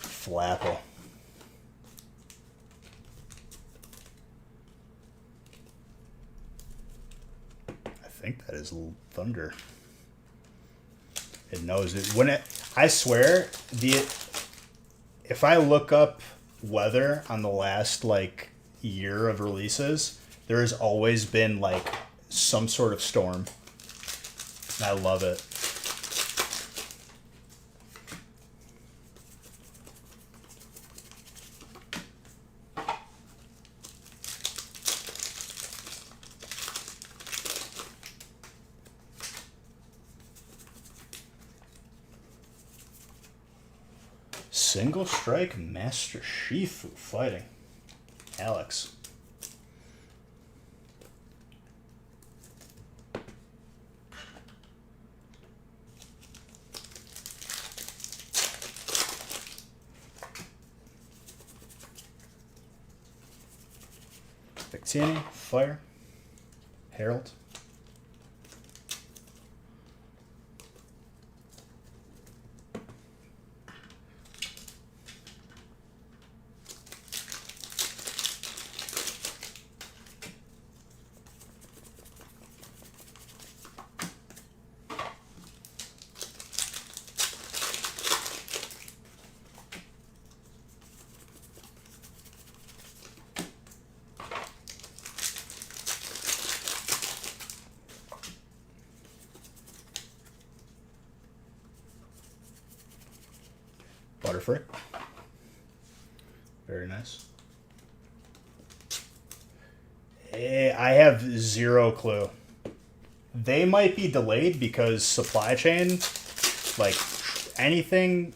Flapple. I think that is Thunder. It knows it. I swear, if I look up weather on the last year of releases, there has always been some sort of storm. And I love it. Single Strike Master Shifu fighting Alex. Victini, Fire, Harold. Butterfree. Very nice. I have zero clue. They might be delayed because supply chain, like anything,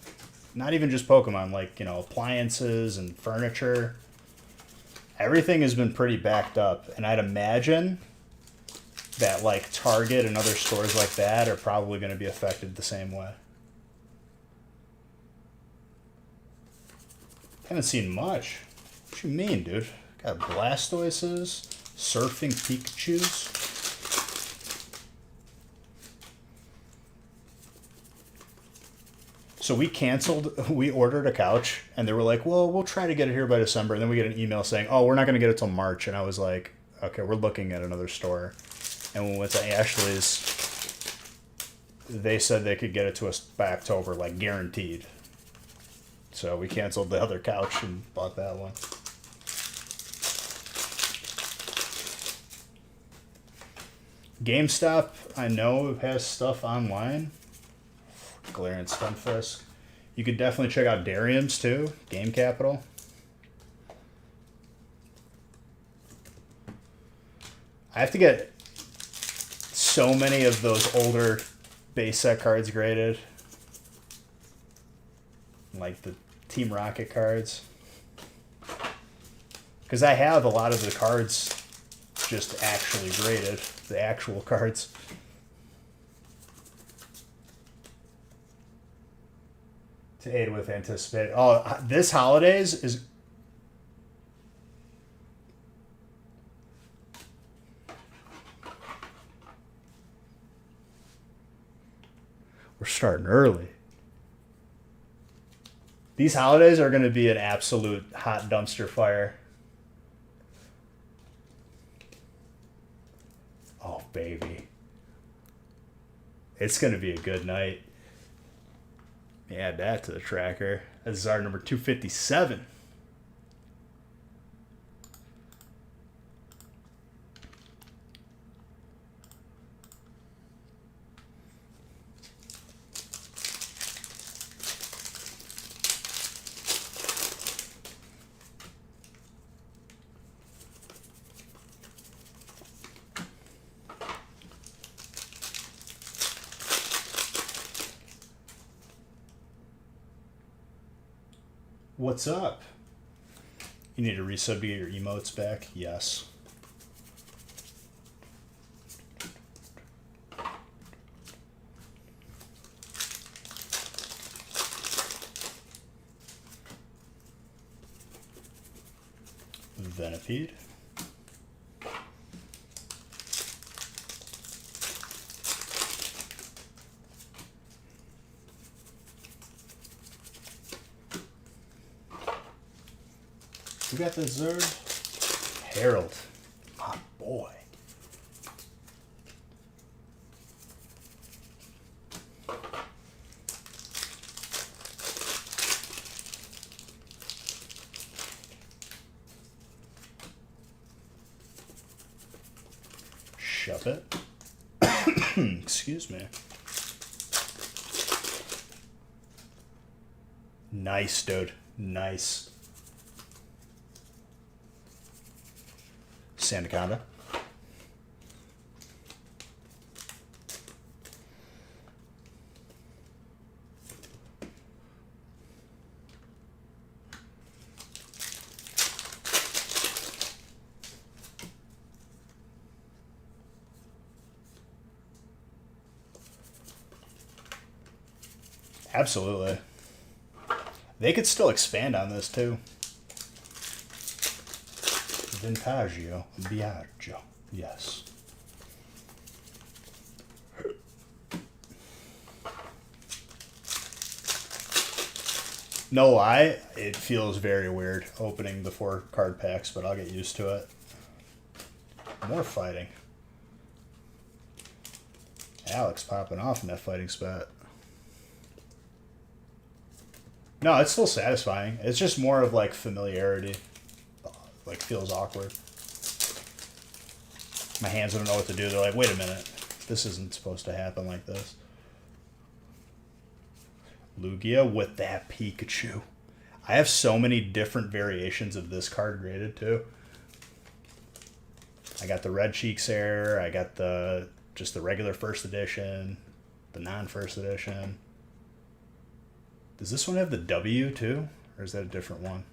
not even just Pokemon, like, you know, appliances and furniture, everything has been pretty backed up. And I'd imagine that like Target and other stores like that are probably going to be affected the same way. Haven't seen much. What you mean, dude? Got Blastoises, Surfing Pikachus. So we ordered a couch, and they were like, well, we'll try to get it here by December. And then we get an email saying, oh, we're not going to get it till March. And I was like, okay, we're looking at another store. And when we went to Ashley's, they said they could get it to us by October, like guaranteed. So we canceled the other couch and bought that one. GameStop, I know, has stuff online. Galarian Stunfisk. You could definitely check out Darium's too. Game Capital. I have to get so many of those older base set cards graded. Like the Team Rocket cards. Because I have a lot of the cards just actually graded. The actual cards. To aid with anticipated. Oh, this holidays is... We're starting early. These holidays are going to be an absolute hot dumpster fire. Oh, baby. It's going to be a good night. Add that to the tracker. This is our number 257. What's up? You need to resub to get your emotes back? Yes. Venipede. Who got the Zerd? Harold. My boy. Shove it. Excuse me. Nice, dude. Nice. Sandaconda. Absolutely. They could still expand on this too. Vantaggio Viaggio. Yes. No lie, it feels very weird opening the 4 card packs, but I'll get used to it. More fighting. Alex popping off in that fighting spot. No, it's still satisfying. It's just more of like familiarity. Like feels awkward. My hands don't know what to do. They're like, wait a minute. This isn't supposed to happen like this. Lugia with that Pikachu. I have so many different variations of this card graded too. I got the Red Cheeks Air. I got the just the regular first edition. The non-first edition. Does this one have the W too? Or is that a different one?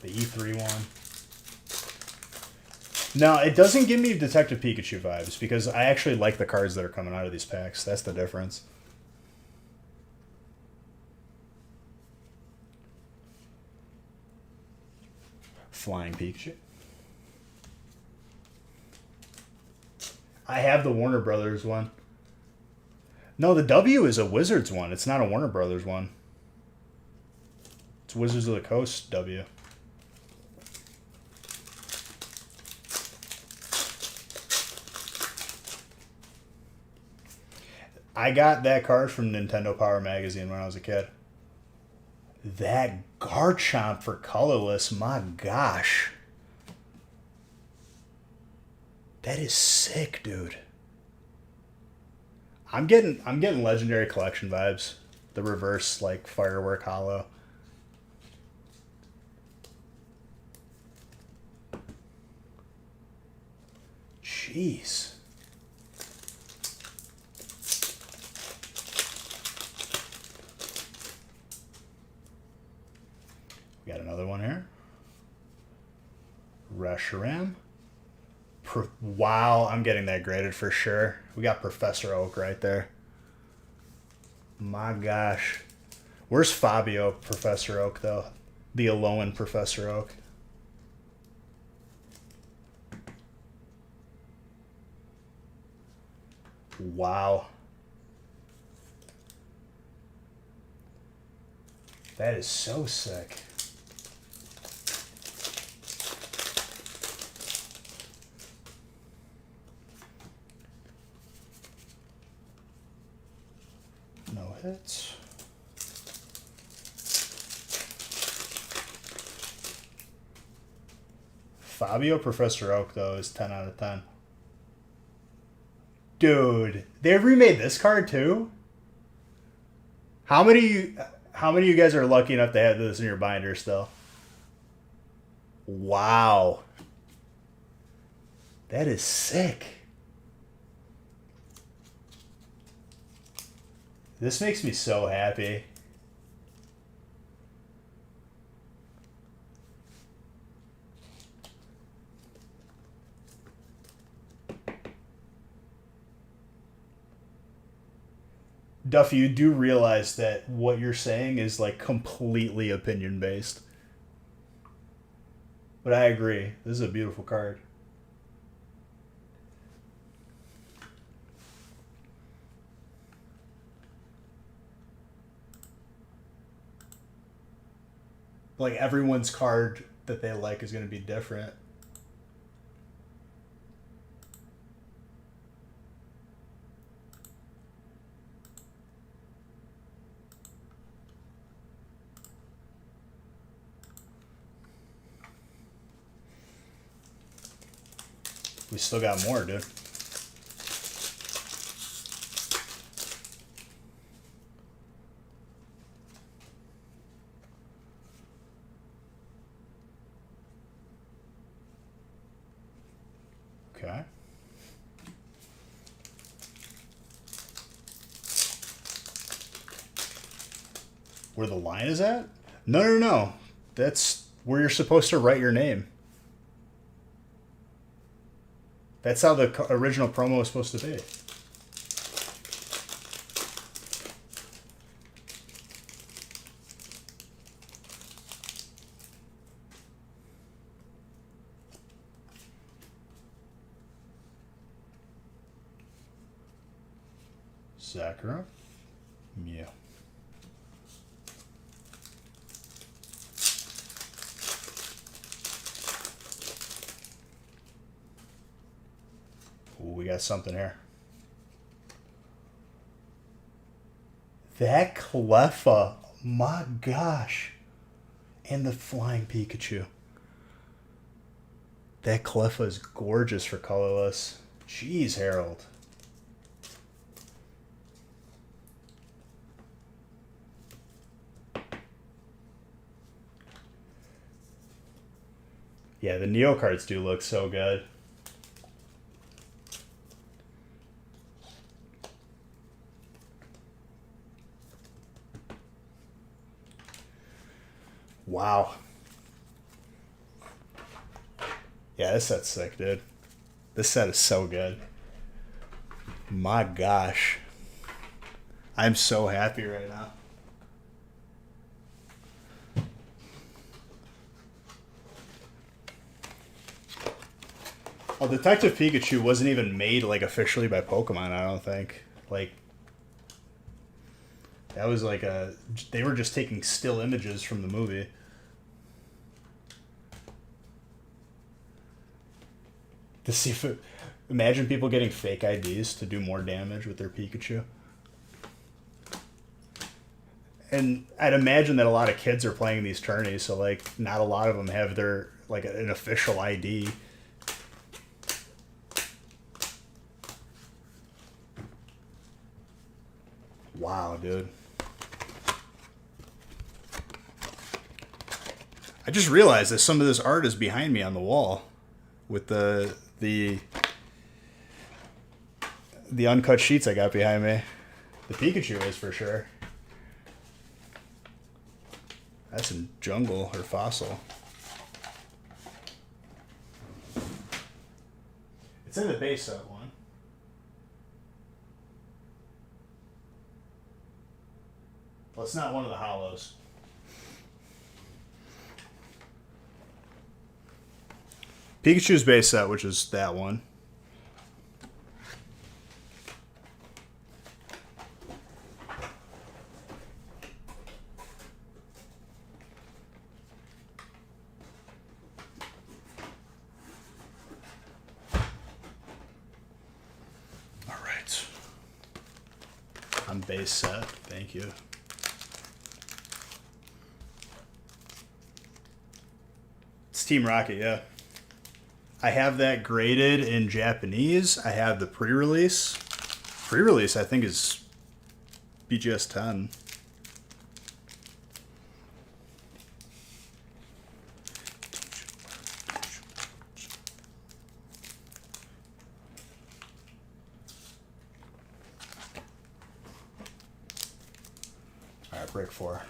The E3 one? No, it doesn't give me Detective Pikachu vibes because I actually like the cards that are coming out of these packs. That's the difference. Flying Pikachu. I have the Warner Brothers one. No, the W is a Wizards one. It's not a Warner Brothers one. It's Wizards of the Coast W. I got that card from Nintendo Power Magazine when I was a kid. That Garchomp for colorless, my gosh. That is sick, dude. I'm getting Legendary Collection vibes. The reverse, like, Firework Hollow. Jeez. We got another one here. Reshiram. Wow, I'm getting that graded for sure. We got Professor Oak right there. My gosh. Where's Fabio Professor Oak, though? The Alolan Professor Oak. Wow. That is so sick. No hits. Fabio Professor Oak, though, is 10 out of 10. Dude, they remade this card too? How many of you guys are lucky enough to have this in your binder still? Wow. That is sick. This makes me so happy. Duffy, you do realize that what you're saying is like completely opinion based. But I agree. This is a beautiful card. Like everyone's card that they like is going to be different. We still got more, dude. Okay. Where the line is at? No, no, no. That's where you're supposed to write your name. That's how the original promo was supposed to be. Sakura. Mew. Ooh, we got something here. That Cleffa. My gosh. And the flying Pikachu. That Cleffa is gorgeous for colorless. Jeez, Harold. Yeah, the Neo cards do look so good. Wow. Yeah, this set's sick, dude. This set is so good. My gosh. I'm so happy right now. Oh, Detective Pikachu wasn't even made, like, officially by Pokemon, I don't think. Like, that was like a... They were just taking still images from the movie. To see if it... Imagine people getting fake IDs to do more damage with their Pikachu. And I'd imagine that a lot of kids are playing these tourneys, so, like, not a lot of them have their, like, an official ID. Wow, dude. I just realized that some of this art is behind me on the wall with the uncut sheets I got behind me. The Pikachu is for sure. That's in Jungle or Fossil. It's in the base set one. Well, it's not one of the hollows. Pikachu's base set, which is that one. All right. I'm base set. Thank you. It's Team Rocket, yeah. I have that graded in Japanese. I have the pre-release. Pre-release, I think, is BGS 10. All right, break 4.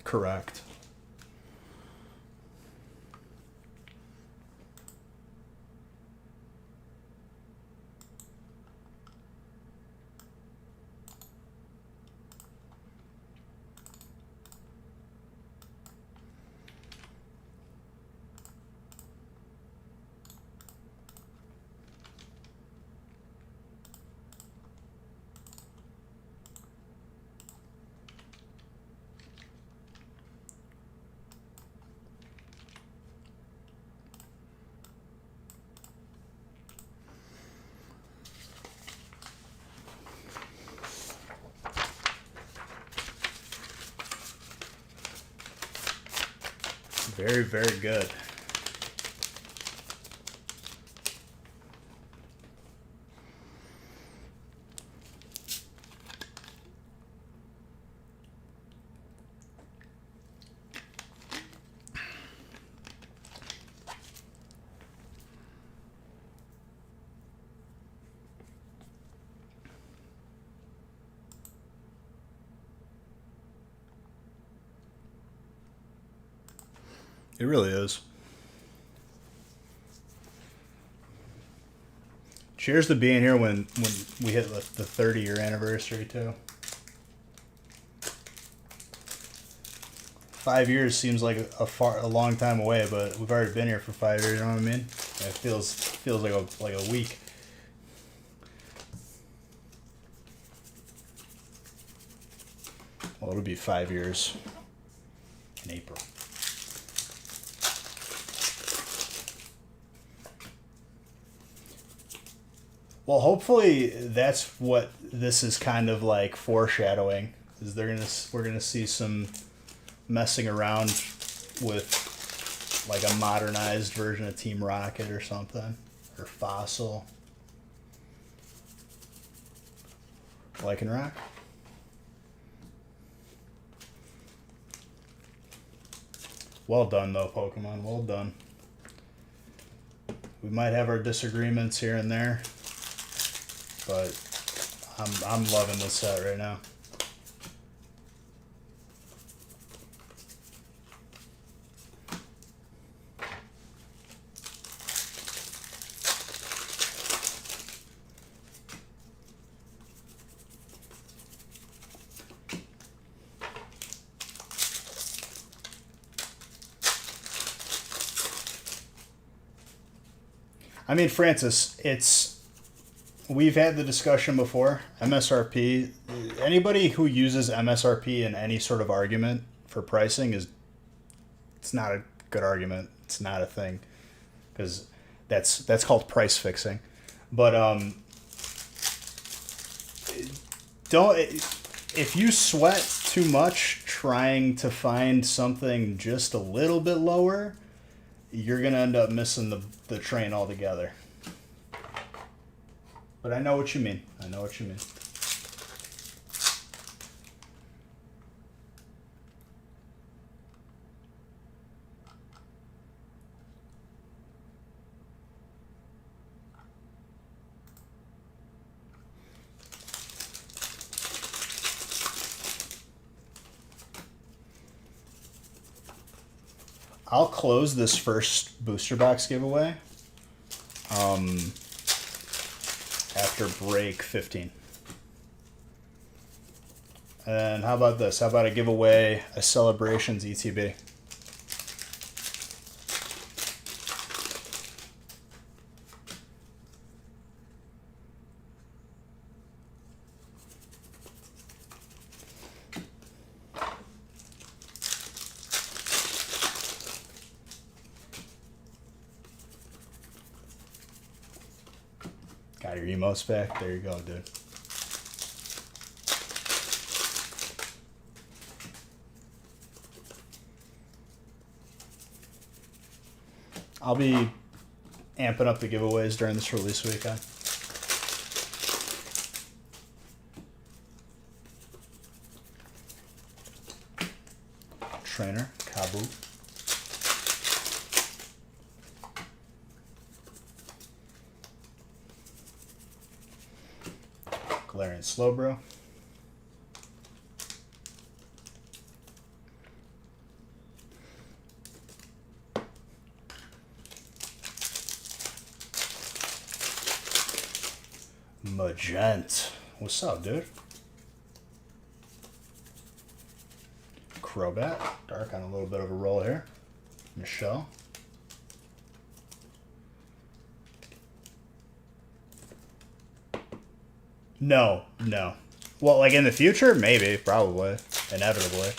Correct. Very, very good. It really is. Cheers to being here when we hit the 30-year anniversary too. 5 years seems like a long time away, but we've already been here for 5 years. You know what I mean? It feels like a week. Well, it'll be 5 years in April. Well, hopefully that's what this is kind of like foreshadowing. Is we're gonna see some messing around with like a modernized version of Team Rocket or something, or Fossil. Lycanroc. Well done though, Pokemon. Well done. We might have our disagreements here and there, but I'm loving this set right now. I mean, Francis, we've had the discussion before. MSRP, anybody who uses MSRP in any sort of argument for pricing it's not a good argument. It's not a thing, because that's called price fixing. But don't, if you sweat too much trying to find something just a little bit lower, you're gonna end up missing the train altogether. But I know what you mean. I know what you mean. I'll close this first booster box giveaway after break 15. And how about this? How about I give away a Celebrations ETB? Got your emotes back. There you go, dude. I'll be amping up the giveaways during this release weekend. Trainer, Kabu. Galarian Slowbro. Magent. What's up, dude? Crobat. Dark on a little bit of a roll here. Michelle. No. Well, like in the future, maybe, probably, inevitably,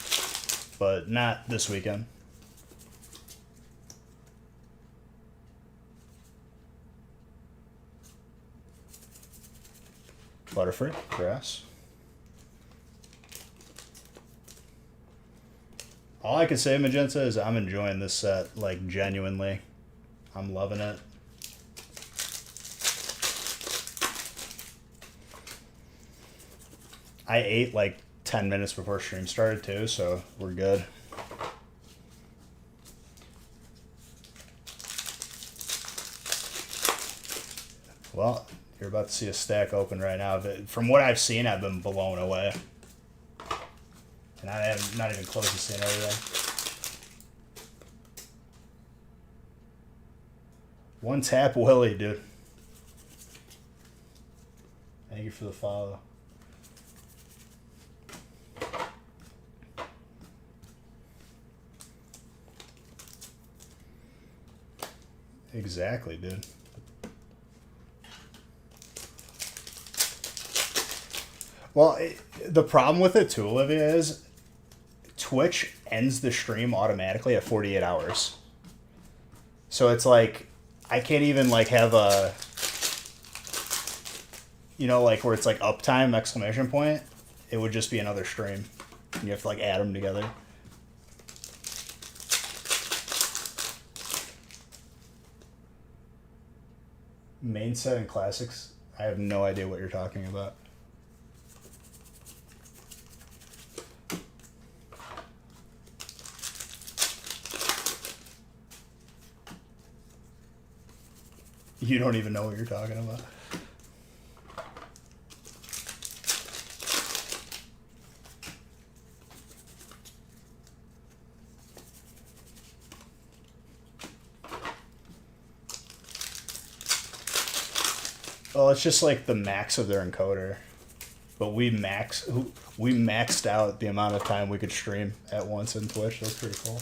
but not this weekend. Butterfree, grass. All I can say, Magenta, is I'm enjoying this set, like, genuinely. I'm loving it. I ate like 10 minutes before stream started too, so we're good. Well, you're about to see a stack open right now. From what I've seen, I've been blown away. And I have not even close to seeing everything. One tap Willie, dude. Thank you for the follow. Exactly, dude. Well, the problem with it too, Olivia, is Twitch ends the stream automatically at 48 hours. So it's like, I can't even like have a, you know, like where it's like uptime exclamation point. It would just be another stream. You have to like add them together. Main set and classics. I have no idea what you're talking about. You don't even know what you're talking about. Well, it's just like the max of their encoder, but we maxed out the amount of time we could stream at once in Twitch. That's pretty cool.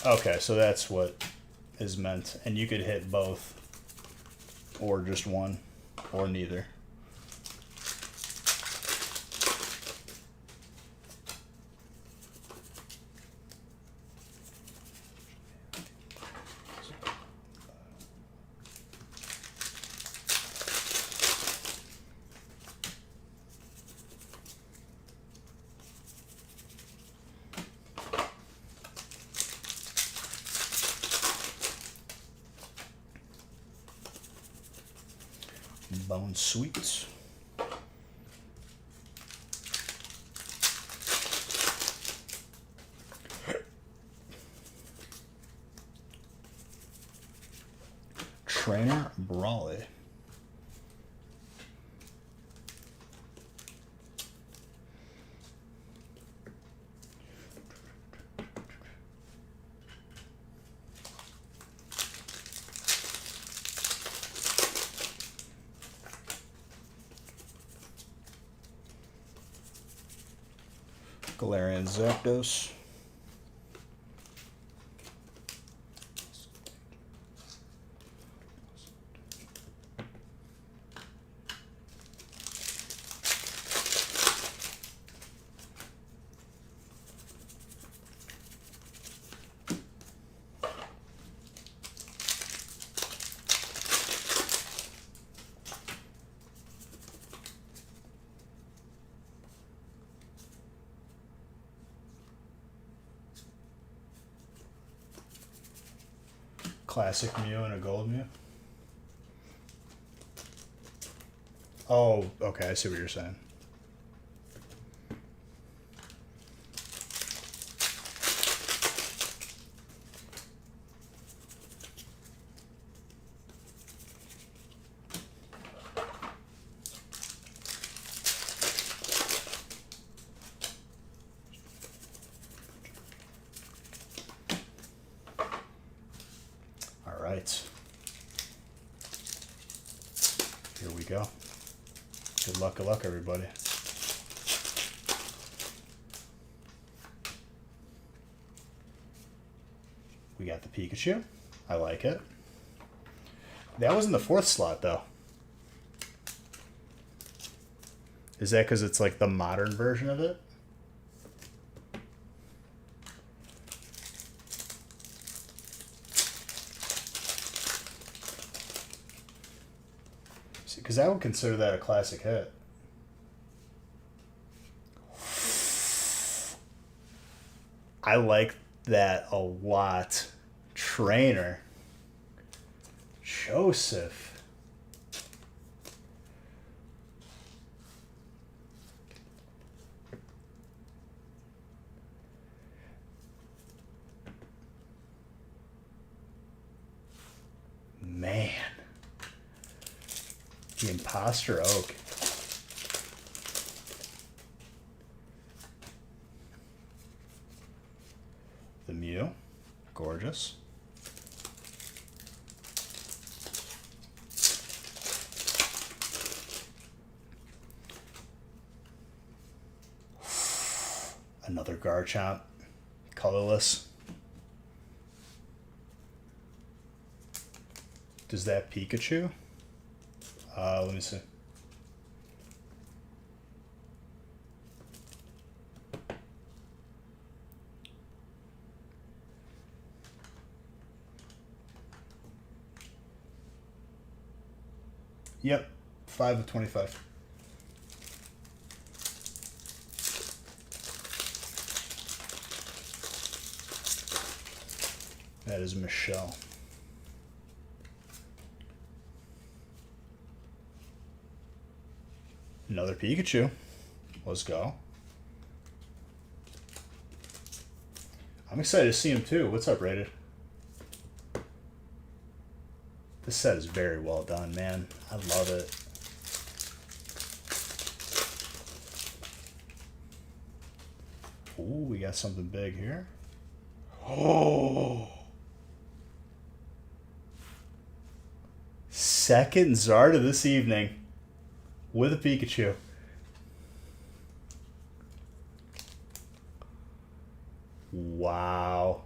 Okay, so that's what is meant, and you could hit both, or just one, or neither. Bone sweets. Trainer Brawley. Galarian Zapdos. Classic Mew and a Gold Mew. Oh, okay, I see what you're saying. All right. Here we go. Good luck, everybody. We got the Pikachu. I like it. That was in the 4th slot, though. Is that because it's like the modern version of it? Because I would consider that a classic hit. I like that a lot. Trainer. Joseph. Man. The Imposter Oak. The Mew. Gorgeous. Another Garchomp. Colorless. Does that Pikachu? Let me see. Yep, 5 of 25. That is Michelle. Another Pikachu. Let's go. I'm excited to see him too. What's up, Rated? This set is very well done, man. I love it. Ooh, we got something big here. Oh! Second Zard of this evening with a Pikachu. Wow.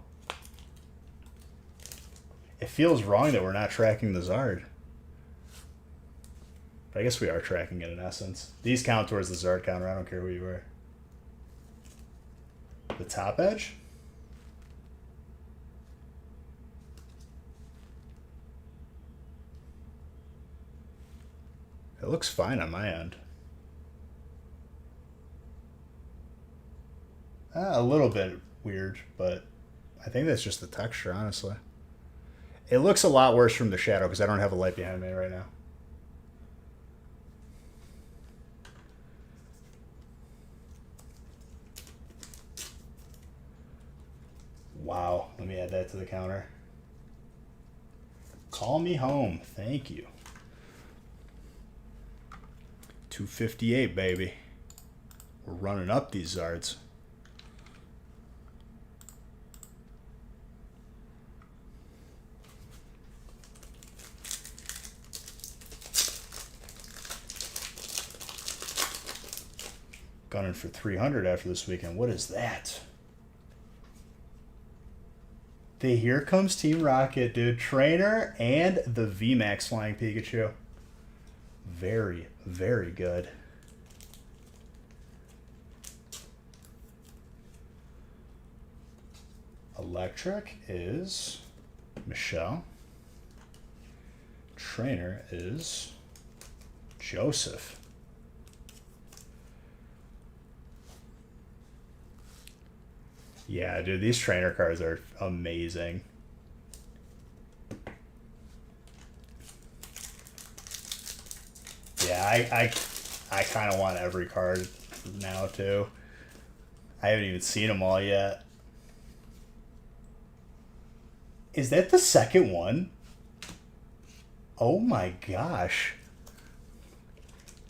It feels wrong that we're not tracking the Zard. But I guess we are tracking it in essence. These count towards the Zard counter. I don't care who you are. The top edge? It looks fine on my end. A little bit weird, but I think that's just the texture, honestly. It looks a lot worse from the shadow because I don't have a light behind me right now. Wow, let me add that to the counter. Call me home. Thank you. 258, baby. We're running up these Zards. Gunning for 300 after this weekend. What is that? The Here Comes Team Rocket, dude. Trainer and the VMAX Flying Pikachu. Very, very good. Electric is Michelle. Trainer is Joseph. Yeah, dude, these trainer cards are amazing. Yeah, I kind of want every card now, too. I haven't even seen them all yet. Is that the second one? Oh my gosh.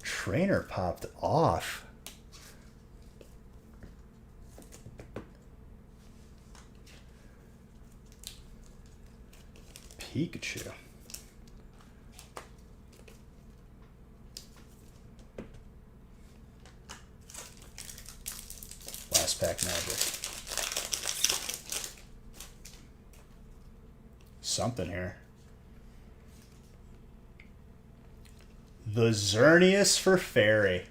Trainer popped off. Pikachu. Last pack magic. Something here. The Xerneas for Fairy.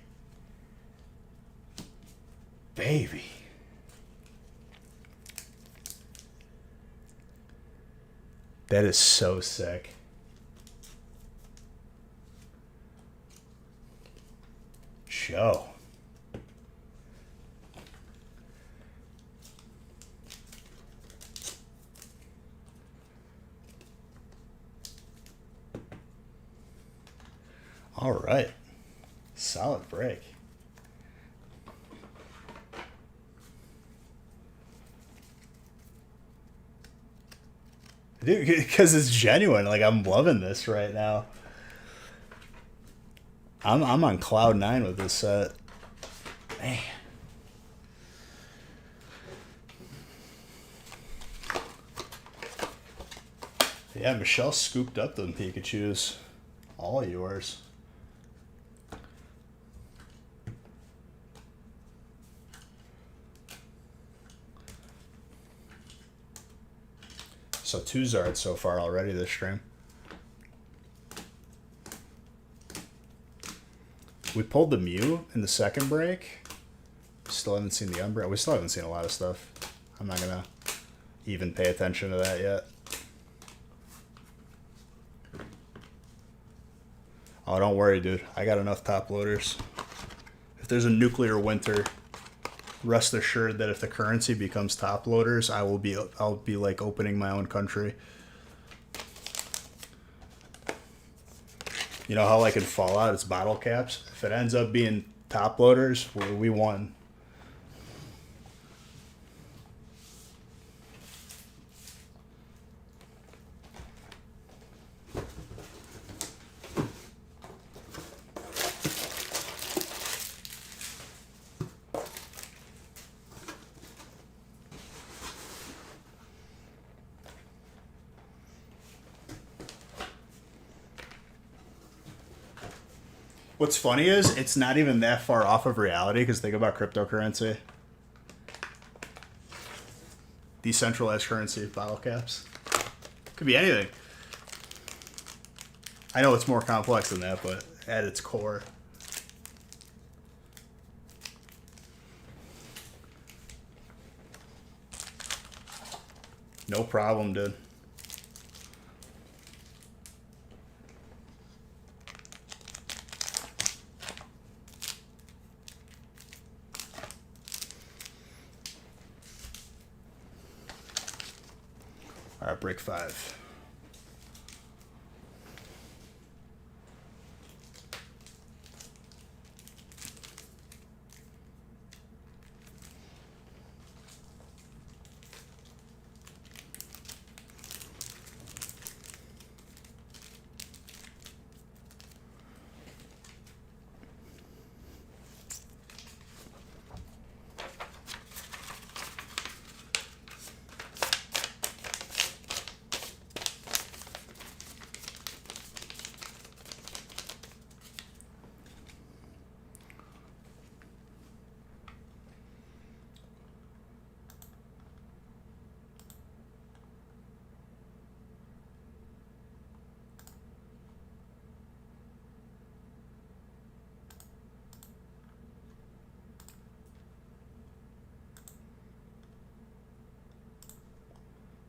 Baby. That is so sick. Joe. All right. Solid break. Dude, because it's genuine. Like, I'm loving this right now. I'm on cloud 9 with this set. Man. Yeah, Michelle scooped up them Pikachus. All yours. So 2 Zards so far already this stream. We pulled the Mew in the second break. Still haven't seen the Umbra. We still haven't seen a lot of stuff. I'm not going to even pay attention to that yet. Oh, don't worry, dude. I got enough top loaders. If there's a nuclear winter, rest assured that if the currency becomes top loaders, I'll be like opening my own country. You know how like in Fallout it's bottle caps? If it ends up being top loaders, we won. What's funny is it's not even that far off of reality because think about cryptocurrency. Decentralized currency, bottle caps. Could be anything. I know it's more complex than that, but at its core. No problem, dude. All right, break 5.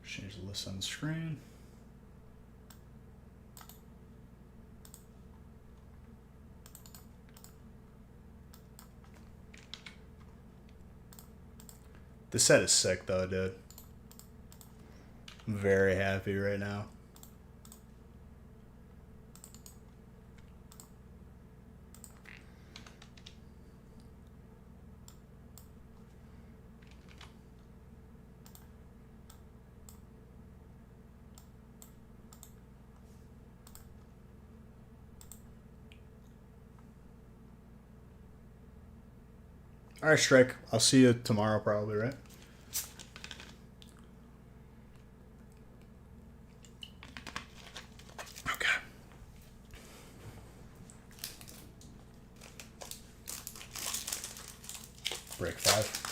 Change the list on the screen. This set is sick though, dude. I'm very happy right now. All right, Strike. I'll see you tomorrow probably, right? Okay. Break 5.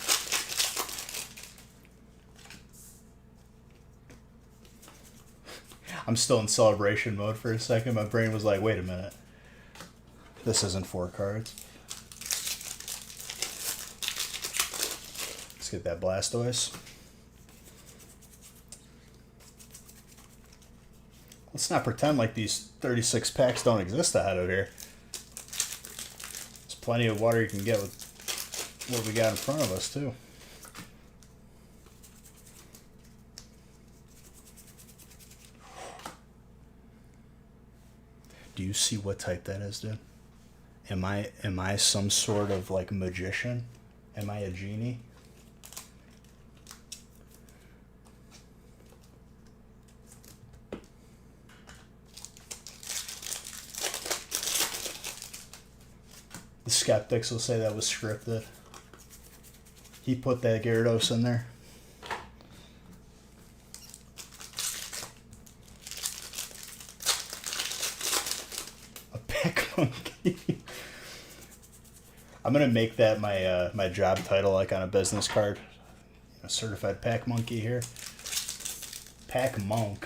I'm still in celebration mode for a second. My brain was like, wait a minute. This isn't 4 cards. Let's get that Blastoise. Let's not pretend like these 36 packs don't exist ahead of here. There's plenty of water you can get with what we got in front of us, too. Do you see what type that is, dude? Am I some sort of like magician? Am I a genie? The skeptics will say that was scripted. He put that Gyarados in there. A pack monkey. I'm gonna make that my my job title, like on a business card. A certified pack monkey here. Pack monk.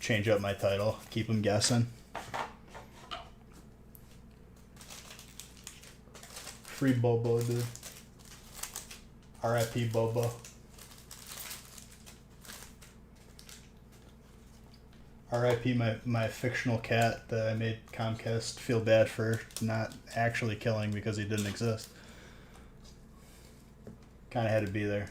Change up my title. Keep them guessing. Free Bobo, dude. R.I.P. Bobo. R.I.P. my fictional cat that I made Comcast feel bad for not actually killing because he didn't exist. Kind of had to be there.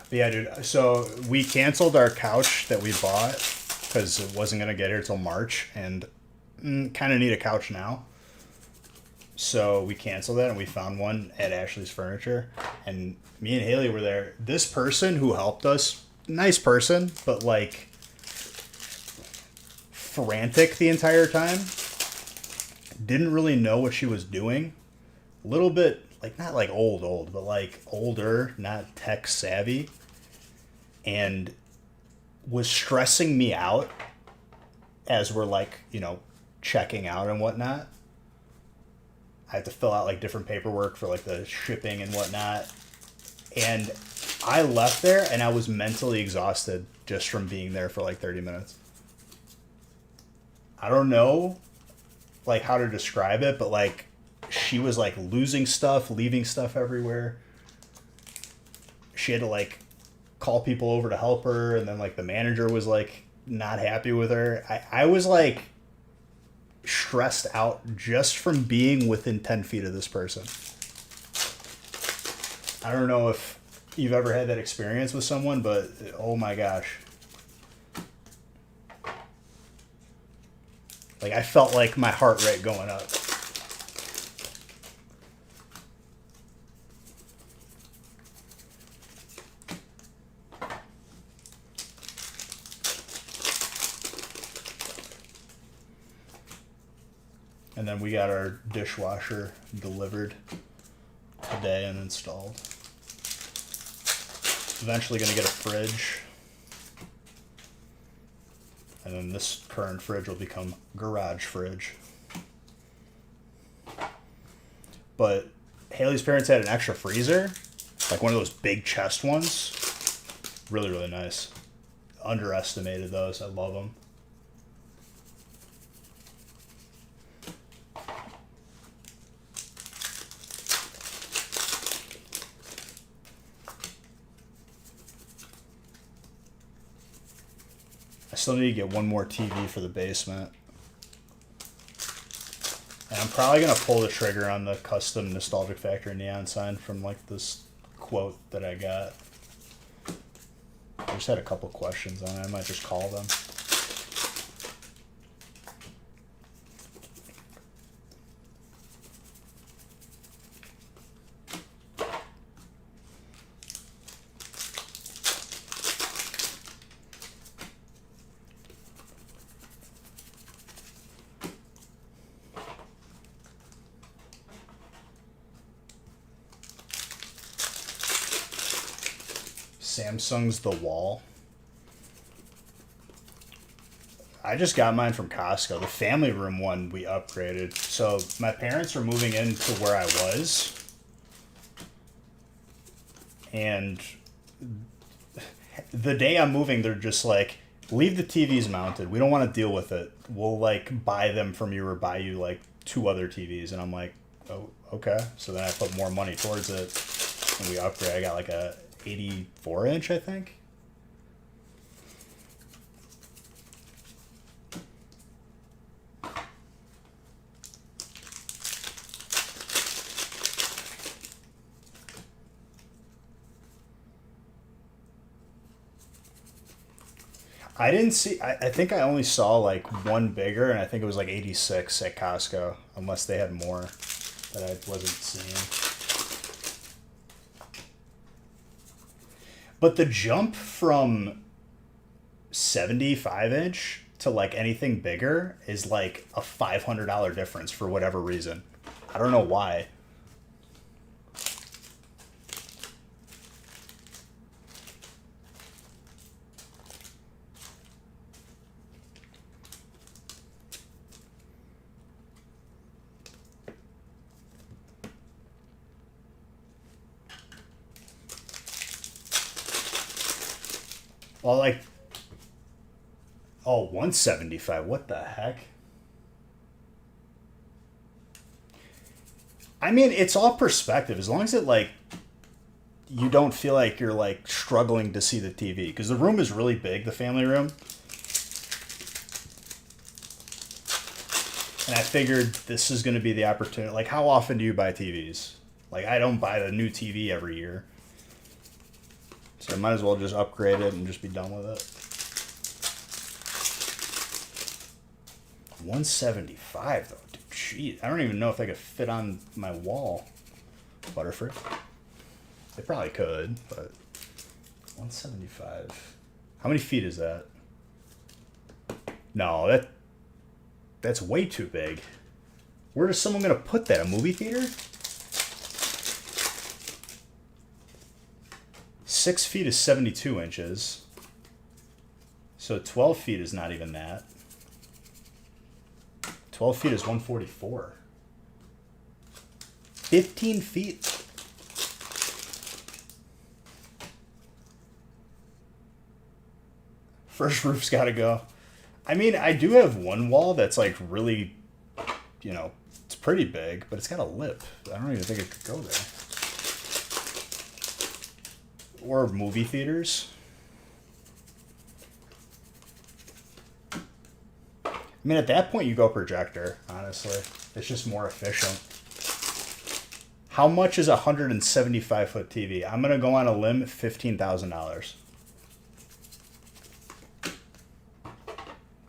But yeah, dude. So we canceled our couch that we bought because it wasn't gonna get here till March, and kind of need a couch now. So we canceled that and we found one at Ashley's Furniture, and me and Haley were there. This person who helped us, nice person, but like frantic the entire time. Didn't really know what she was doing. A little bit like, not like old, but like older, not tech savvy, and was stressing me out as we're like, you know, checking out and whatnot. I had to fill out like different paperwork for like the shipping and whatnot. And I left there and I was mentally exhausted just from being there for like 30 minutes. I don't know like how to describe it, but like she was like losing stuff, leaving stuff everywhere. She had to like call people over to help her, and then like the manager was like not happy with her. I was like stressed out just from being within 10 feet of this person. I don't know if you've ever had that experience with someone, but oh my gosh. Like I felt like my heart rate going up. And then we got our dishwasher delivered today and installed. Eventually going to get a fridge. And then this current fridge will become garage fridge. But Haley's parents had an extra freezer, like one of those big chest ones. Really, really nice. Underestimated those. I love them. I still need to get one more TV for the basement. And I'm probably going to pull the trigger on the custom Nostalgic Factory neon sign from like this quote that I got. I just had a couple questions on it. I might just call them. Samsung's The Wall. I just got mine from Costco. The family room one we upgraded. So my parents are moving into where I was. And the day I'm moving, they're just like, leave the TVs mounted. We don't want to deal with it. We'll like buy them from you or buy you like 2 other TVs. And I'm like, oh, okay. So then I put more money towards it and we upgrade. I got like a 84-inch, I think. I didn't see, I think I only saw like one bigger, and I think it was like 86 at Costco, unless they had more that I wasn't seeing. But the jump from 75 inch to like anything bigger is like a $500 difference for whatever reason. I don't know why. Well, like, oh, 175. What the heck? I mean, it's all perspective. As long as it, like, you don't feel like you're, like, struggling to see the TV. Because the room is really big, the family room. And I figured this is going to be the opportunity. Like, how often do you buy TVs? Like, I don't buy the new TV every year. So I might as well just upgrade it and just be done with it. 175 though. Dude, jeez, I don't even know if they could fit on my wall. Butterfree. They probably could, but 175. How many feet is that? No, that's way too big. Where is someone gonna put that? A movie theater? 6 feet is 72 inches. So 12 feet is not even that. 12 feet is 144. 15 feet. First roof's got to go. I mean, I do have one wall that's like really, you know, it's pretty big, but it's got a lip. I don't even think it could go there. Or movie theaters. I mean, at that point, you go projector, honestly. It's just more efficient. How much is a 175-foot TV? I'm going to go on a limb, $15,000.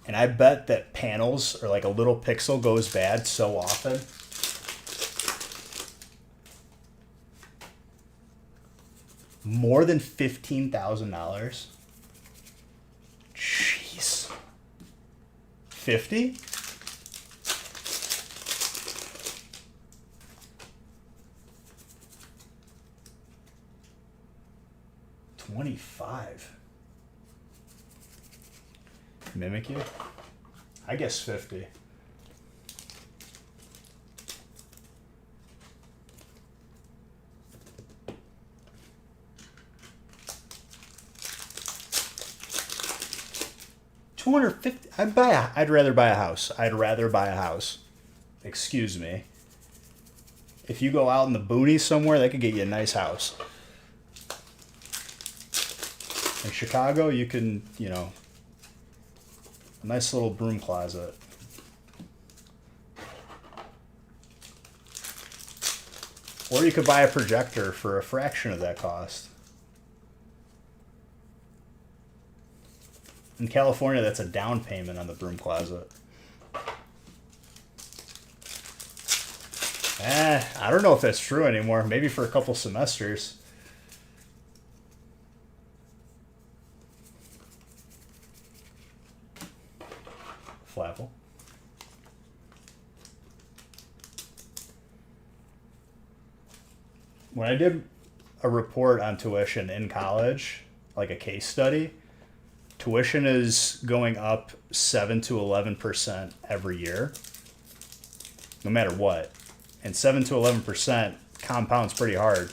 And I bet that panels or like a little pixel goes bad so often. More than $15,000? Jeez. 50? $25. Mimic you? I guess 50. $250. I'd rather buy a house. I'd rather buy a house. Excuse me. If you go out in the boonies somewhere, they could get you a nice house. In Chicago, you can, you know, a nice little broom closet. Or you could buy a projector for a fraction of that cost. In California, that's a down payment on the broom closet. I don't know if that's true anymore. Maybe for a couple semesters. Flapple. When I did a report on tuition in college, like a case study, tuition is going up 7 to 11% every year, no matter what. And 7 to 11% compounds pretty hard.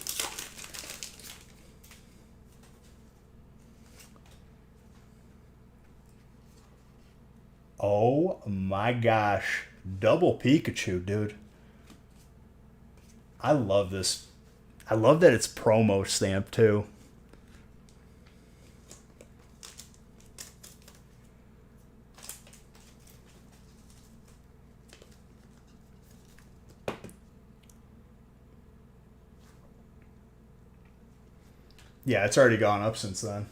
Oh my gosh. Double Pikachu, dude. I love this. I love that it's promo stamp too. Yeah, it's already gone up since then.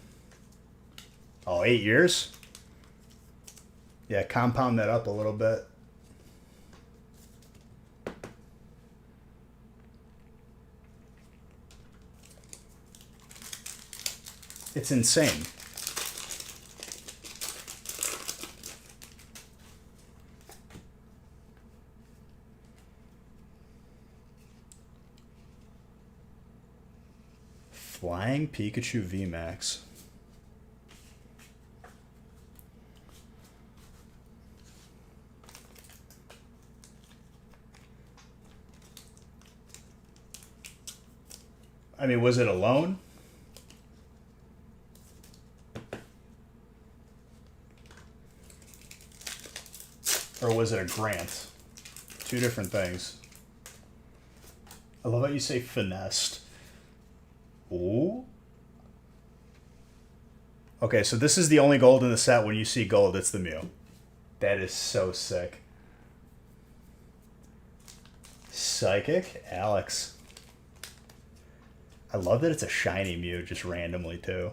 Oh, 8 years? Yeah, compound that up a little bit. It's insane. Flying Pikachu VMAX. I mean, was it a loan? Or was it a grant? Two different things. I love how you say finessed. Ooh. Okay, so this is the only gold in the set. When you see gold, it's the Mew. That is so sick. Psychic Alex. I love that it's a shiny Mew just randomly too.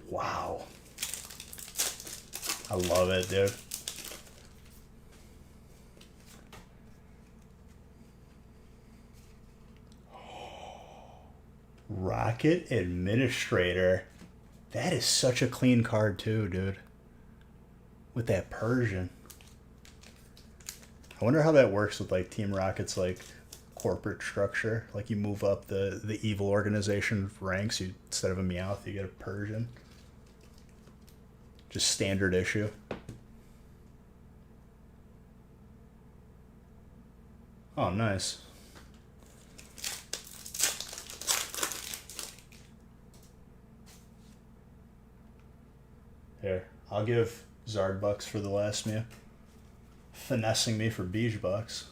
Wow. I love it, dude. Rocket Administrator. That is such a clean card too, dude. With that Persian. I wonder how that works with like Team Rocket's like corporate structure. Like you move up the evil organization ranks, you instead of a Meowth, you get a Persian. Just standard issue. Oh, nice. Here, I'll give Zard bucks for the last Mew. Finessing me for Beige bucks.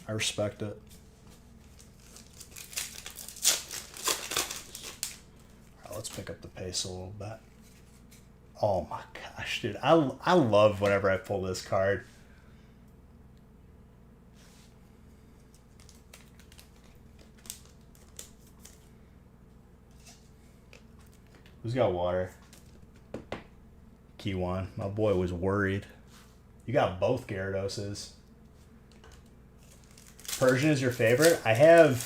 I respect it. Alright, let's pick up the pace a little bit. Oh my gosh, dude. I love whenever I pull this card. Who's got water? Kiwan. My boy was worried. You got both Gyarados. Persian is your favorite? I have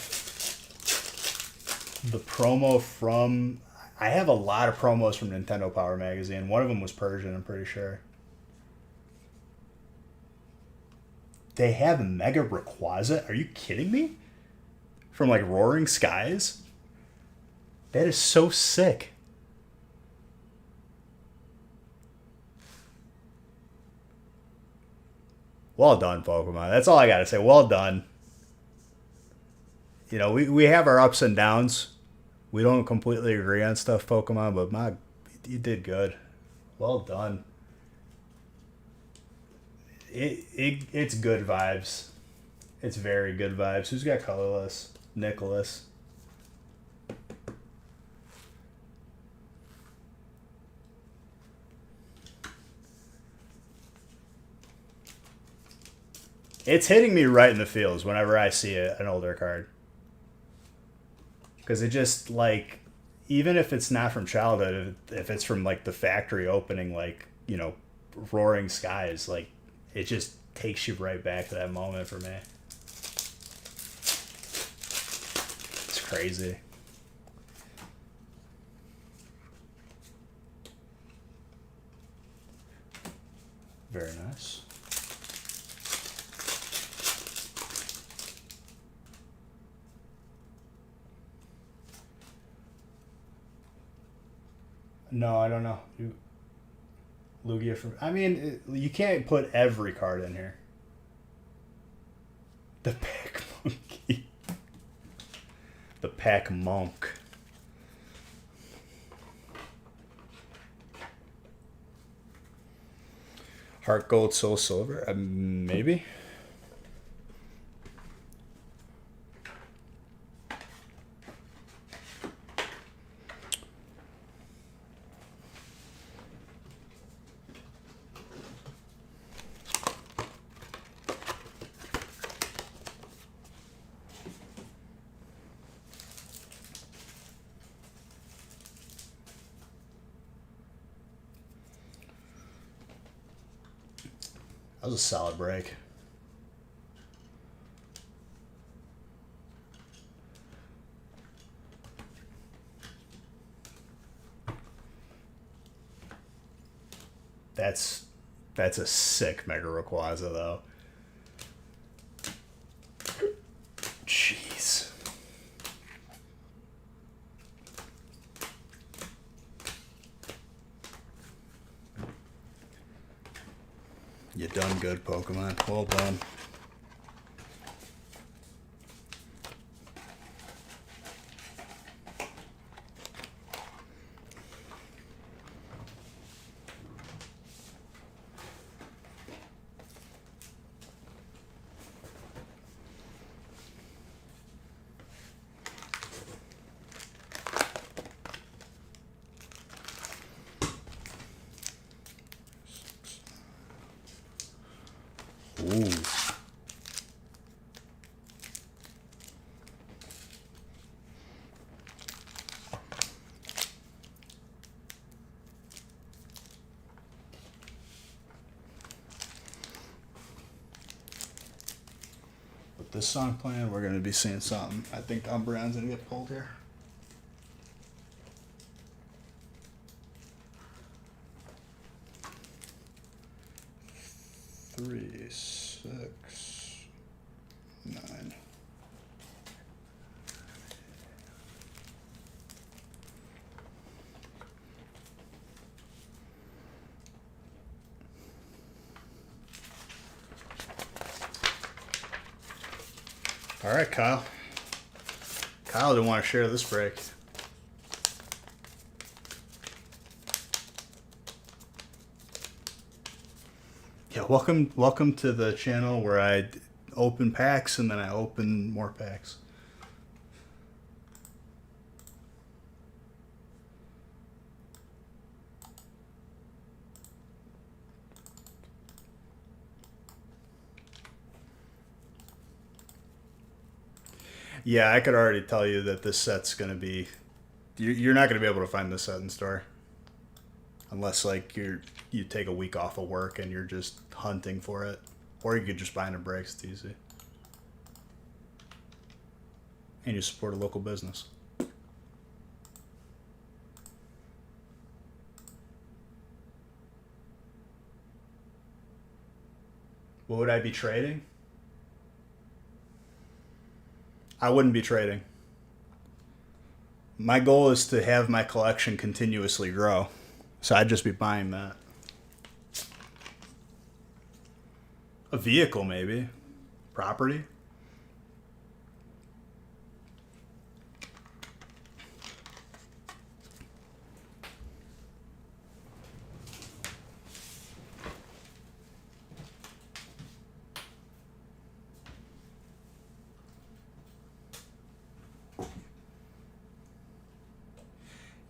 the promo from... I have a lot of promos from Nintendo Power Magazine. One of them was Persian, I'm pretty sure. They have Mega Rayquaza? Are you kidding me? From like Roaring Skies? That is so sick. Well done, Pokemon. That's all I gotta say. Well done. You know, we have our ups and downs. We don't completely agree on stuff, Pokemon, but you did good. Well done. It's good vibes. It's very good vibes. Who's got colorless? Nicholas. It's hitting me right in the feels whenever I see an older card. Because it just, like, even if it's not from childhood, if it's from, like, the factory opening, like, you know, Roaring Skies, like, it just takes you right back to that moment for me. It's crazy. Very nice. No, I don't know. Lugia from... I mean, you can't put every card in here. The Pack Monkey. The Pack Monk. Heart Gold, Soul Silver? Maybe? That was a solid break. That's a sick Mega Rayquaza though. Jeez. You done good, Pokemon. Well done. Ooh. With this song playing, we're going to be seeing something. I think Umbreon's going to get pulled here. Three, 6, 9. All right, Kyle. Kyle didn't want to share this break. Yeah, welcome to the channel where I open packs and then I open more packs. Yeah, I could already tell you that this set's going to be... You're not going to be able to find this set in store. Unless, like, you take a week off of work and you're just hunting for it. Or you could just buy it in breaks. It's easy. And you support a local business. What would I be trading? I wouldn't be trading. My goal is to have my collection continuously grow. So I'd just be buying that. A vehicle, maybe. Property.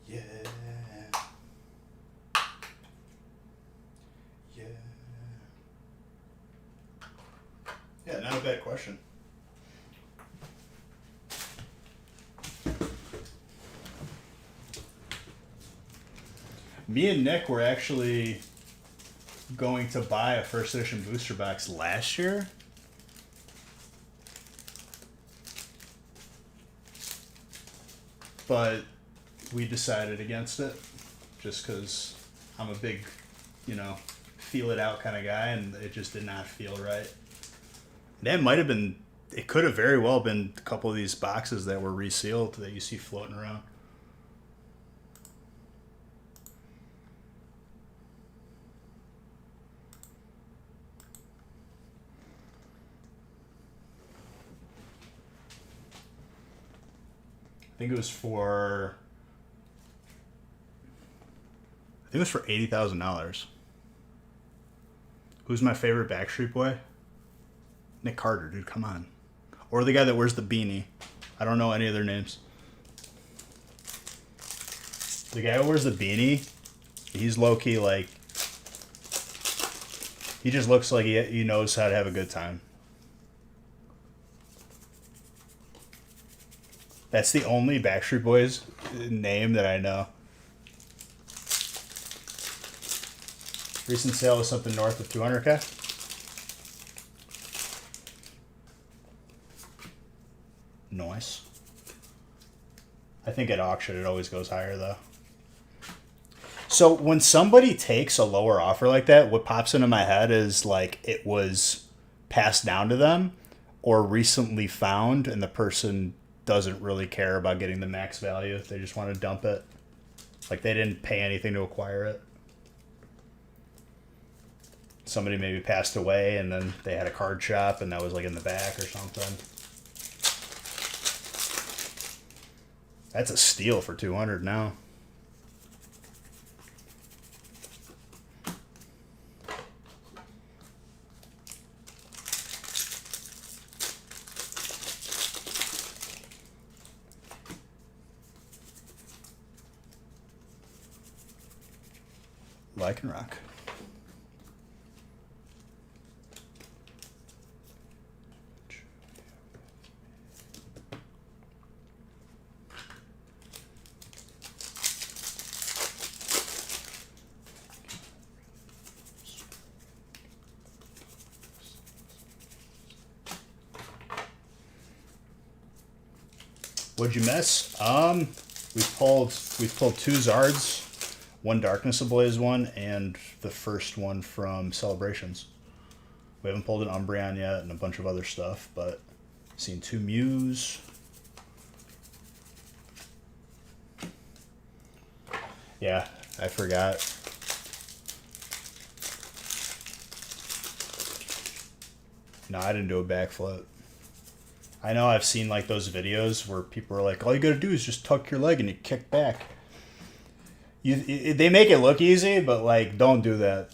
Yeah. Yeah. Yeah, not a bad question. Me and Nick were actually going to buy a first edition booster box last year. But we decided against it just because I'm a big, feel it out kind of guy, and it just did not feel right. That might have been, it could have very well been a couple of these boxes that were resealed that you see floating around. I think it was for $80,000. Who's my favorite Backstreet Boy? Nick Carter, dude, come on. Or the guy that wears the beanie. I don't know any of their names. The guy who wears the beanie, he's low-key like... He just looks like he knows how to have a good time. That's the only Backstreet Boys name that I know. Recent sale was something north of 200K. Nice. I think at auction it always goes higher though. So when somebody takes a lower offer like that, what pops into my head is like it was passed down to them or recently found, and the person doesn't really care about getting the max value. They just want to dump it. Like they didn't pay anything to acquire it. Somebody maybe passed away and then they had a card shop and that was like in the back or something. That's a steal for 200 now. Lycanroc. What'd you miss? We've pulled two Zards, one Darkness Ablaze one, and the first one from Celebrations. We haven't pulled an Umbreon yet and a bunch of other stuff, but seen two Mews. Yeah, I forgot. No, I didn't do a backflip. I know I've seen like those videos where people are like, all you gotta do is just tuck your leg and you kick back. They make it look easy, but like don't do that.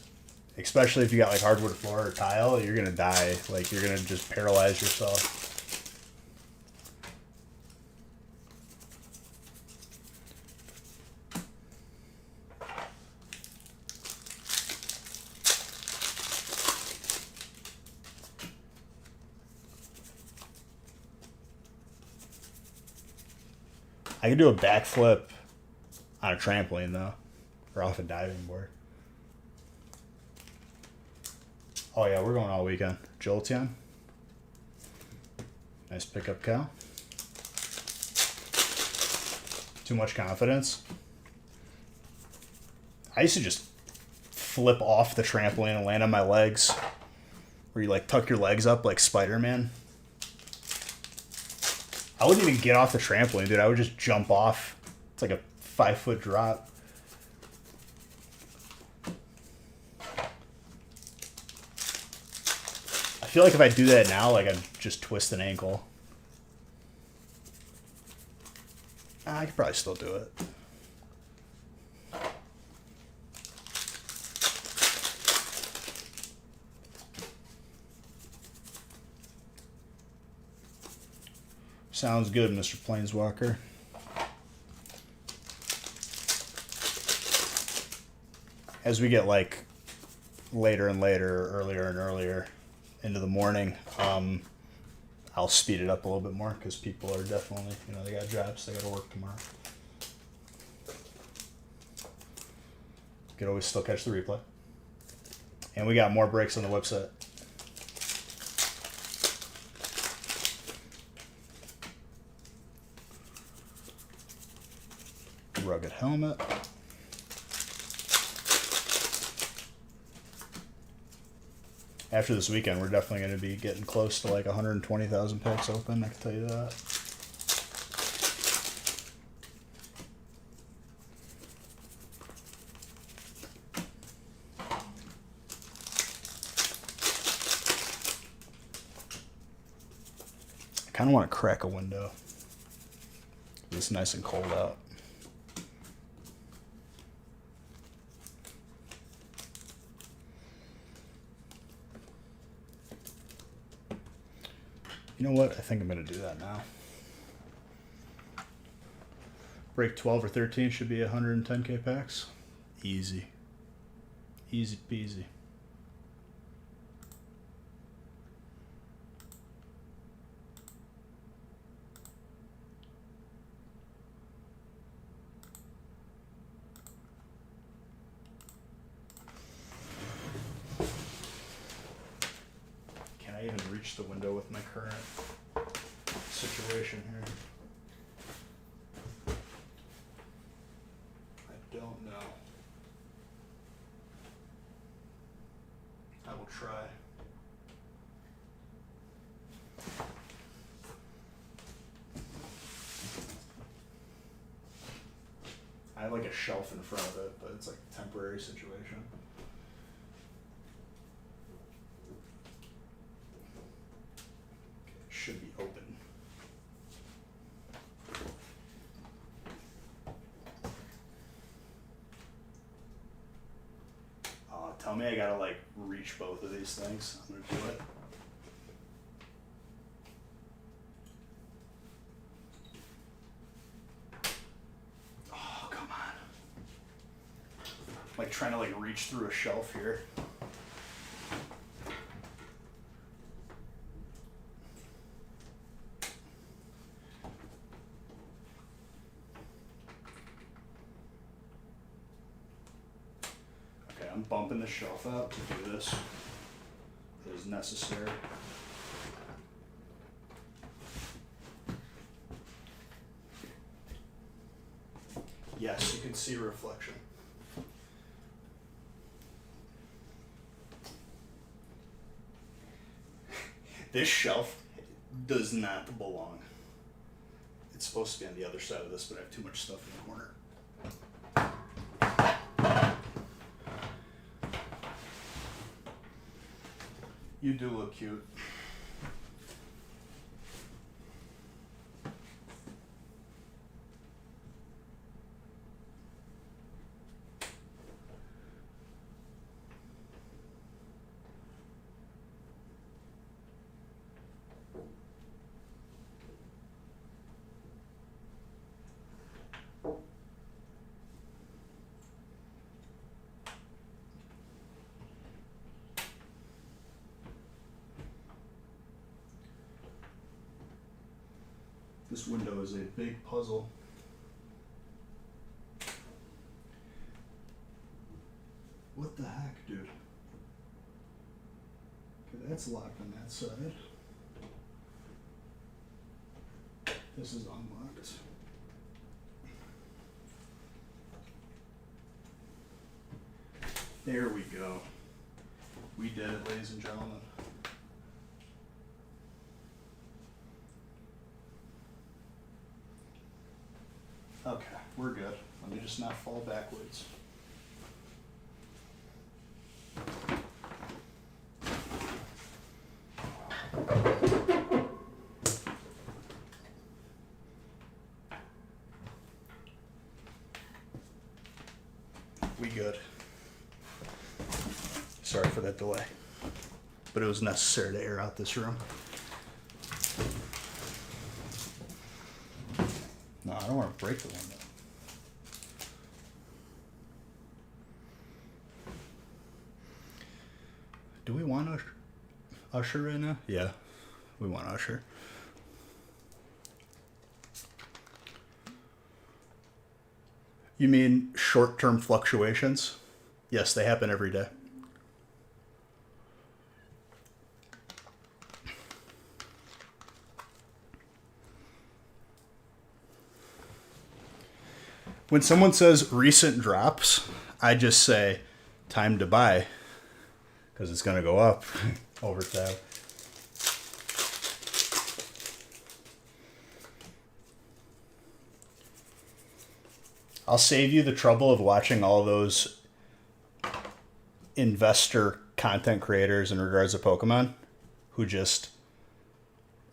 Especially if you got like hardwood floor or tile, you're gonna die. Like you're gonna just paralyze yourself. I could do a backflip on a trampoline though, or off a diving board. Oh yeah, we're going all weekend. Jolteon. Nice pickup, Cal. Too much confidence. I used to just flip off the trampoline and land on my legs, where you like tuck your legs up like Spider-Man. I wouldn't even get off the trampoline, dude. I would just jump off. It's like a 5-foot drop. I feel like if I do that now, like I'd just twist an ankle. I could probably still do it. Sounds good, Mr. Planeswalker. As we get like later and later, earlier and earlier into the morning, I'll speed it up a little bit more because people are definitely, you know, they got jobs, they got to work tomorrow. You can always still catch the replay. And we got more breaks on the website. Rugged helmet. After this weekend, we're definitely going to be getting close to like 120,000 packs open, I can tell you that. I kind of want to crack a window. It's nice and cold out. You know what? I think I'm going to do that now. Break 12 or 13 should be 110k packs. Easy. Easy peasy. Can I even reach the window with my current situation here. I don't know. I will try. I have like a shelf in front of it, but it's like a temporary situation. It should be open. Tell me I gotta like reach both of these things. I'm gonna do it. Oh, come on. Like trying to like reach through a shelf here. Okay, I'm bumping the shelf out to do this. It is necessary. Yes, you can see reflection. This shelf does not belong. It's supposed to be on the other side of this, but I have too much stuff in the corner. You do look cute. This window is a big puzzle. What the heck, dude? Okay, that's locked on that side. This is unlocked. There we go. We did it, ladies and gentlemen. Okay, we're good. Let me just not fall backwards. We good. Sorry for that delay, but it was necessary to air out this room. No, I don't want to break the window. Do we want Usher right now? Yeah, we want Usher. You mean short-term fluctuations? Yes, they happen every day. When someone says recent drops, I just say time to buy because it's going to go up over time. I'll save you the trouble of watching all those investor content creators in regards to Pokemon who just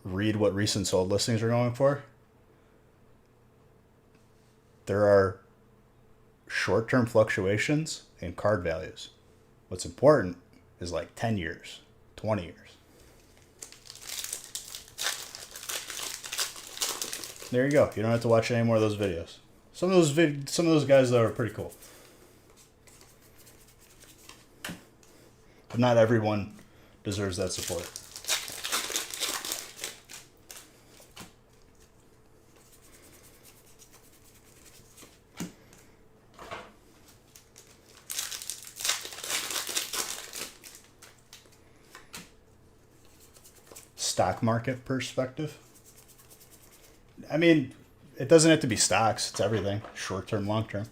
read what recent sold listings are going for. There are short-term fluctuations in card values. What's important is like 10 years, 20 years. There you go. You don't have to watch any more of those videos. Some of those guys though are pretty cool. But not everyone deserves that support. Stock market perspective. I mean, it doesn't have to be stocks. It's everything. Short term, long term.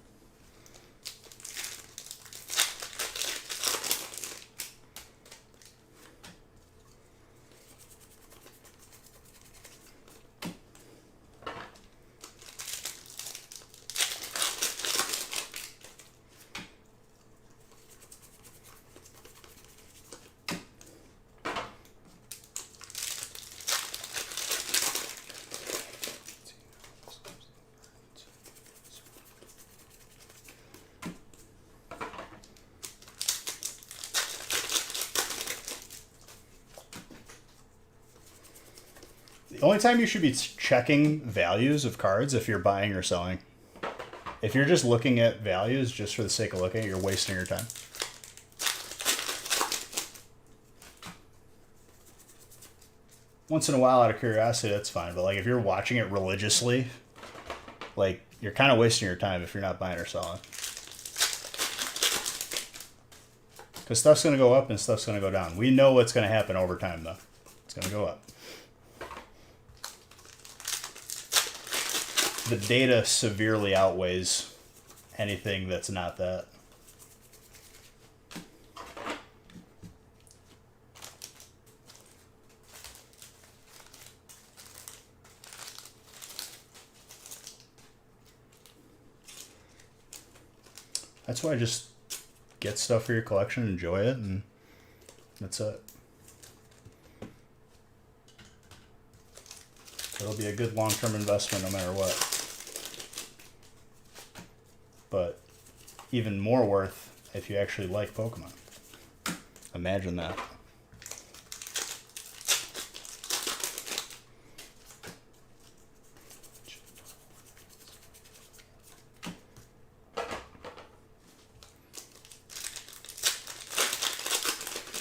The only time you should be checking values of cards if you're buying or selling. If you're just looking at values just for the sake of looking, you're wasting your time. Once in a while, out of curiosity, that's fine. But like if you're watching it religiously, like you're kind of wasting your time if you're not buying or selling. Because stuff's going to go up and stuff's going to go down. We know what's going to happen over time, though. It's going to go up. The data severely outweighs anything that's not that. That's why I just get stuff for your collection, enjoy it, and that's it. It'll be a good long-term investment no matter what. But even more worth if you actually like Pokemon. Imagine that.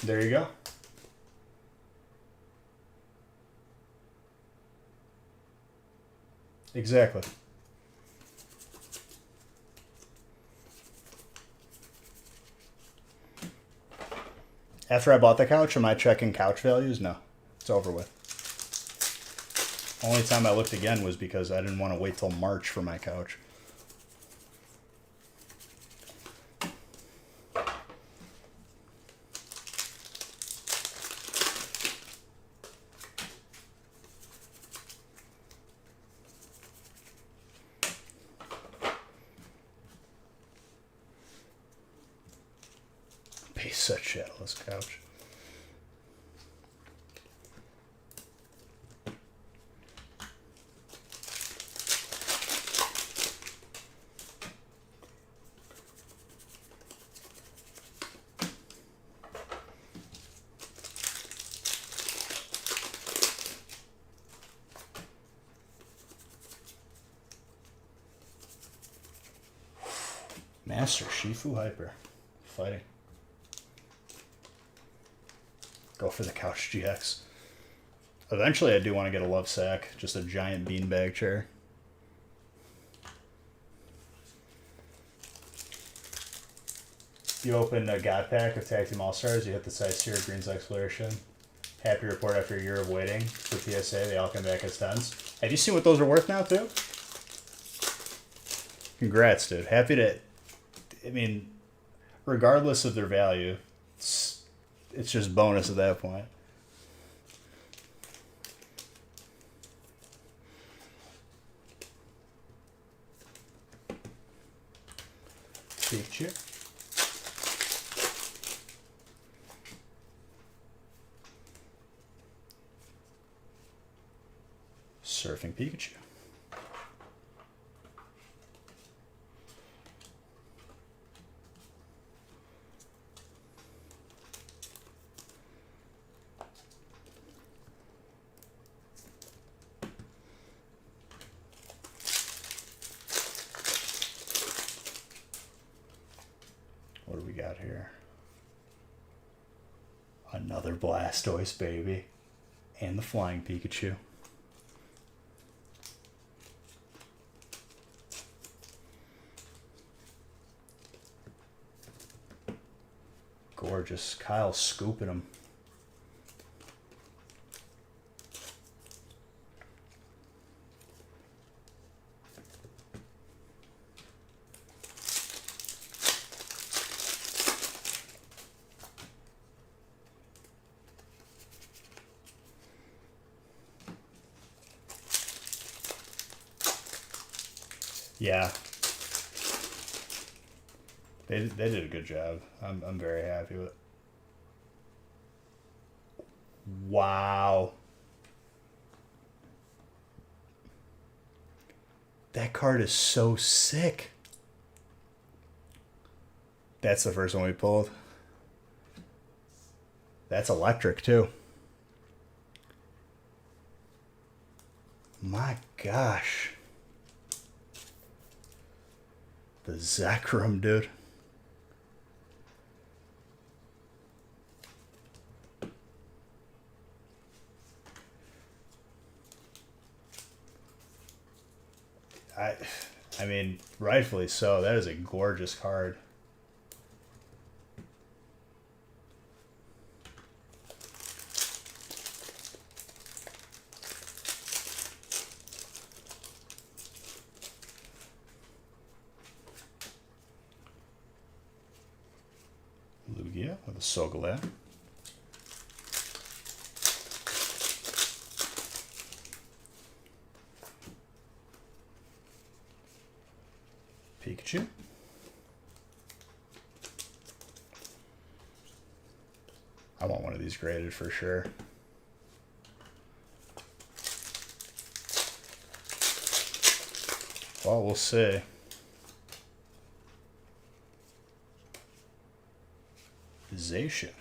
There you go. Exactly. After I bought the couch, am I checking couch values? No. It's over with. Only time I looked again was because I didn't want to wait till March for my couch. Piece of shitless couch. Master Shifu Hyper. Fighting. Go for the Couch GX. Eventually I do want to get a Love Sack. Just a giant beanbag chair. You open a God Pack of Tag Team All-Stars, you hit the size here, Green's Exploration. Happy report after a year of waiting for PSA, they all come back as 10s. Have you seen what those are worth now, too? Congrats, dude. Happy to... I mean, regardless of their value, it's just bonus at that point. Pikachu. Surfing Pikachu. What do we got here? Another Blastoise, baby. And the Flying Pikachu. Gorgeous. Kyle scooping them. Yeah. They did a good job. I'm very happy with it. Wow. That card is so sick. That's the first one we pulled. That's electric too. My gosh. The Zekrom, dude. I mean, rightfully so. That is a gorgeous card. Lugia with a Sogalad. Pikachu. I want one of these graded for sure. Well, we'll see. Zacian.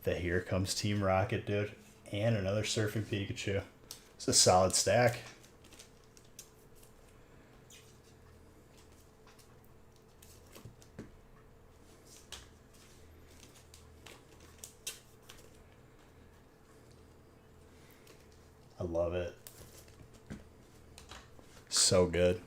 The Here Comes Team Rocket, dude. And another Surfing Pikachu. It's a solid stack. I love it. So good.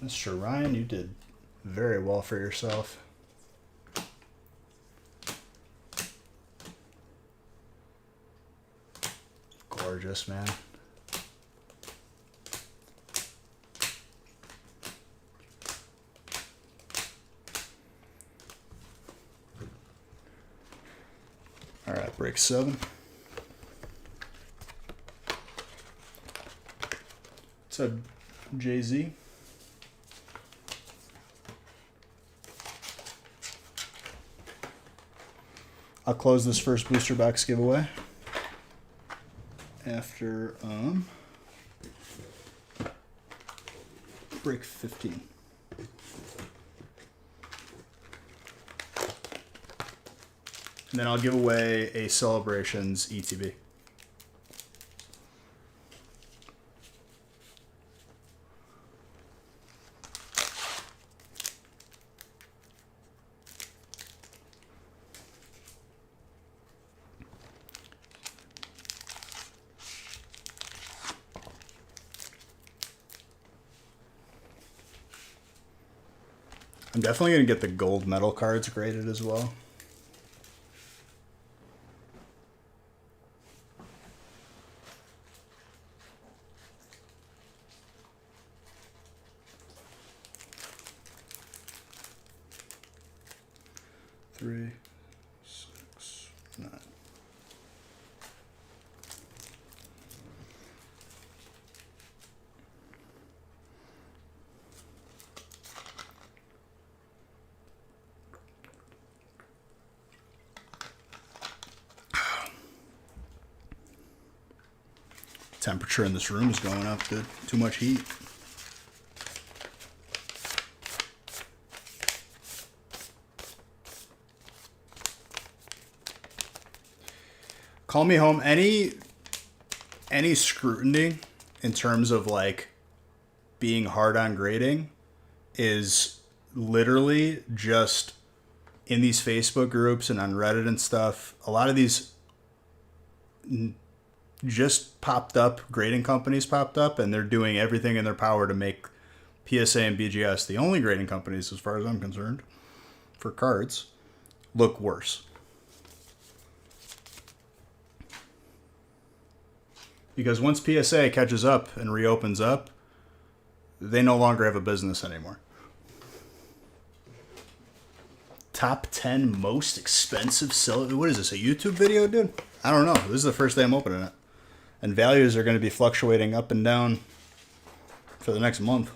Mr. Ryan, you did very well for yourself. Gorgeous, man. All right, break 7. What's up, Jay-Z? I'll close this first booster box giveaway after break 15. And then I'll give away a Celebrations ETB. I'm definitely going to get the gold medal cards graded as well. Three, 6, 9. Temperature in this room is going up, dude. Too much heat. Call me home. Any scrutiny in terms of like being hard on grading is literally just in these Facebook groups and on Reddit and stuff. A lot of these just popped up, grading companies popped up, and they're doing everything in their power to make PSA and BGS, the only grading companies as far as I'm concerned, for cards, look worse. Because once PSA catches up and reopens up, they no longer have a business anymore. Top 10 most expensive what is this, a YouTube video, dude? I don't know. This is the first day I'm opening it. And values are going to be fluctuating up and down for the next month.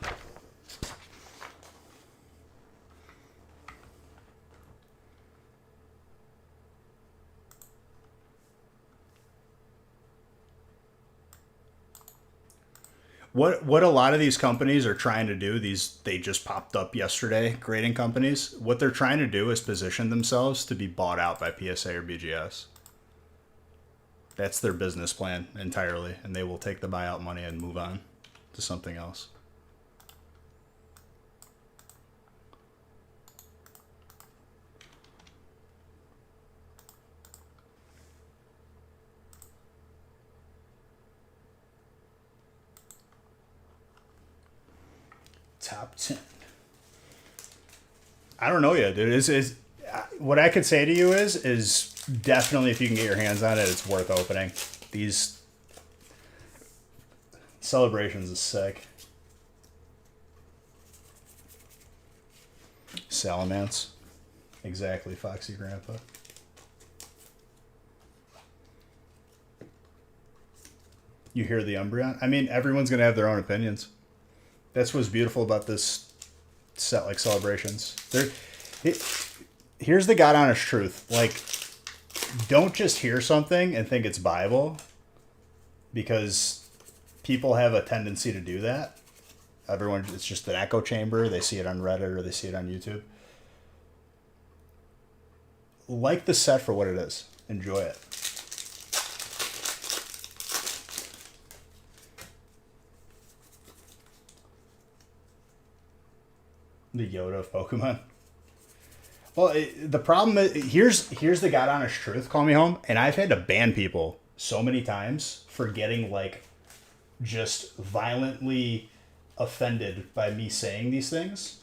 What a lot of these companies are trying to do, they just popped up yesterday, grading companies, what they're trying to do is position themselves to be bought out by PSA or BGS. That's their business plan entirely, and they will take the buyout money and move on to something else. Top 10. I don't know yet, dude. Is what I could say to you is definitely if you can get your hands on it, it's worth opening. These celebrations is sick. Salamence. Exactly, Foxy Grandpa. You hear the Umbreon? I mean, everyone's going to have their own opinions. That's what's beautiful about this set, like Celebrations. Here's the God honest truth. Like, don't just hear something and think it's Bible, because people have a tendency to do that. It's just an echo chamber. They see it on Reddit or they see it on YouTube. Like the set for what it is. Enjoy it. The Yoda of Pokemon. Well, the problem is, here's the God honest truth. Call me home, and I've had to ban people so many times for getting like just violently offended by me saying these things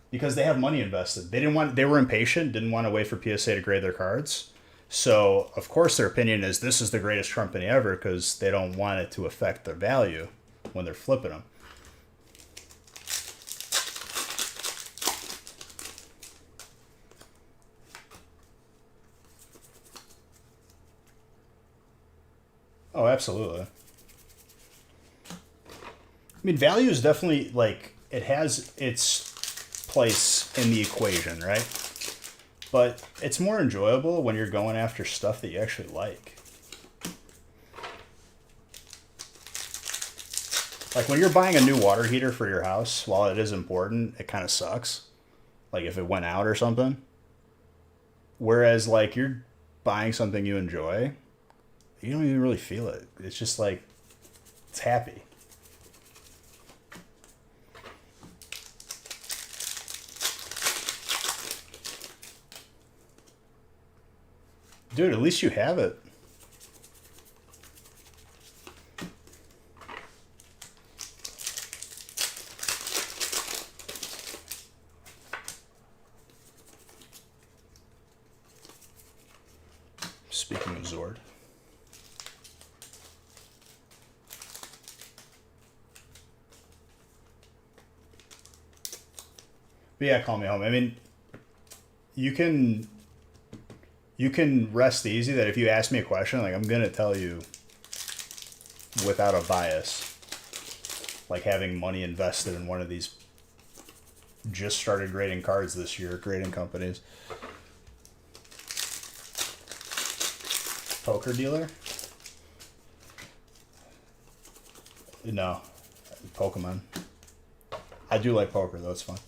because they have money invested. They were impatient, didn't want to wait for PSA to grade their cards. So of course their opinion is this is the greatest company ever because they don't want it to affect their value when they're flipping them. Oh, absolutely. I mean, value is definitely, like, it has its place in the equation, right? But it's more enjoyable when you're going after stuff that you actually like. Like, when you're buying a new water heater for your house, while it is important, it kind of sucks. Like, if it went out or something. Whereas, like, you're buying something you enjoy, you don't even really feel it. It's just like, it's happy. Dude, at least you have it. Speaking of Zord. But yeah, call me home. I mean, you can rest easy that if you ask me a question, like, I'm going to tell you without a bias. Like having money invested in one of these just started grading cards this year, grading companies. Poker dealer? No. Pokemon. I do like poker, though. It's fun.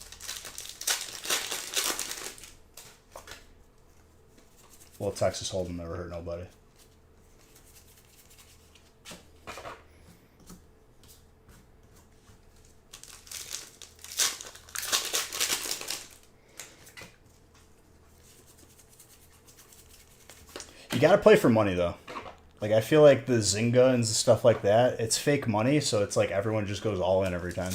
Well, Texas Hold'em never hurt nobody. gotta play for money though. Like I feel like the Zynga and stuff like that, it's fake money, so it's like everyone just goes all in every time.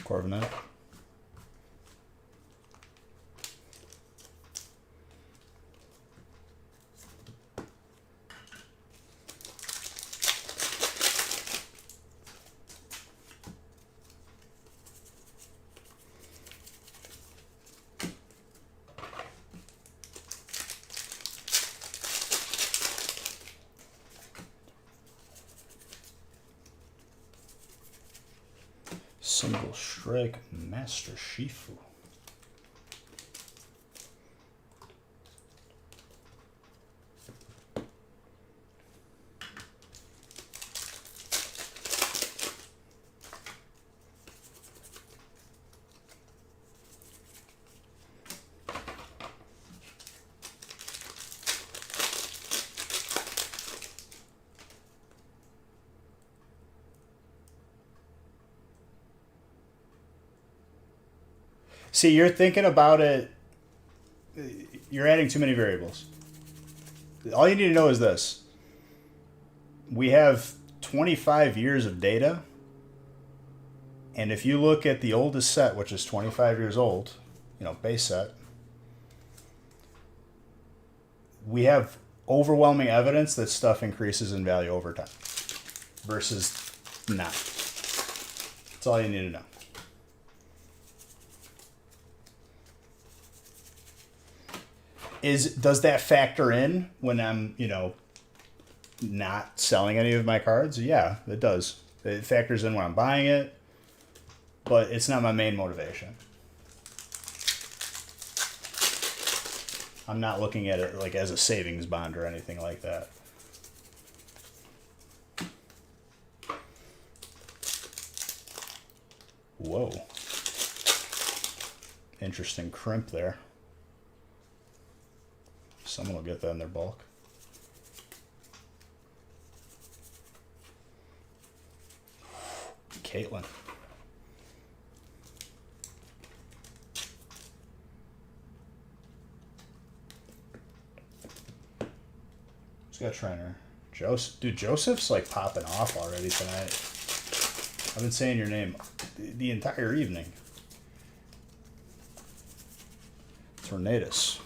Corviknight. Single Strike Master Shifu. See, you're thinking about it. You're adding too many variables. All you need to know is this. We have 25 years of data. And if you look at the oldest set, which is 25 years old, base set, we have overwhelming evidence that stuff increases in value over time versus not. That's all you need to know. Does that factor in when I'm, not selling any of my cards? Yeah, it does. It factors in when I'm buying it, but it's not my main motivation. I'm not looking at it like as a savings bond or anything like that. Whoa. Interesting crimp there. Someone will get that in their bulk. Caitlin. Who's got trainer? Joseph. Dude, Joseph's like popping off already tonight. I've been saying your name the entire evening. Tornadus.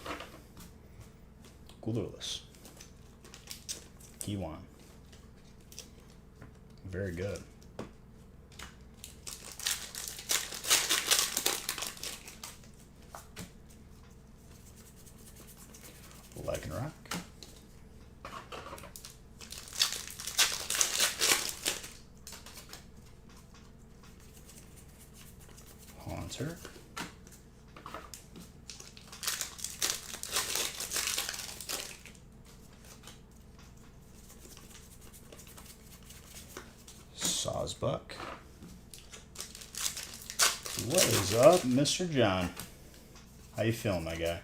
Gulurless. Kiwan. Very good. Lycanroc. Haunter. Sawsbuck. What is up, Mr. John? How you feeling, my guy?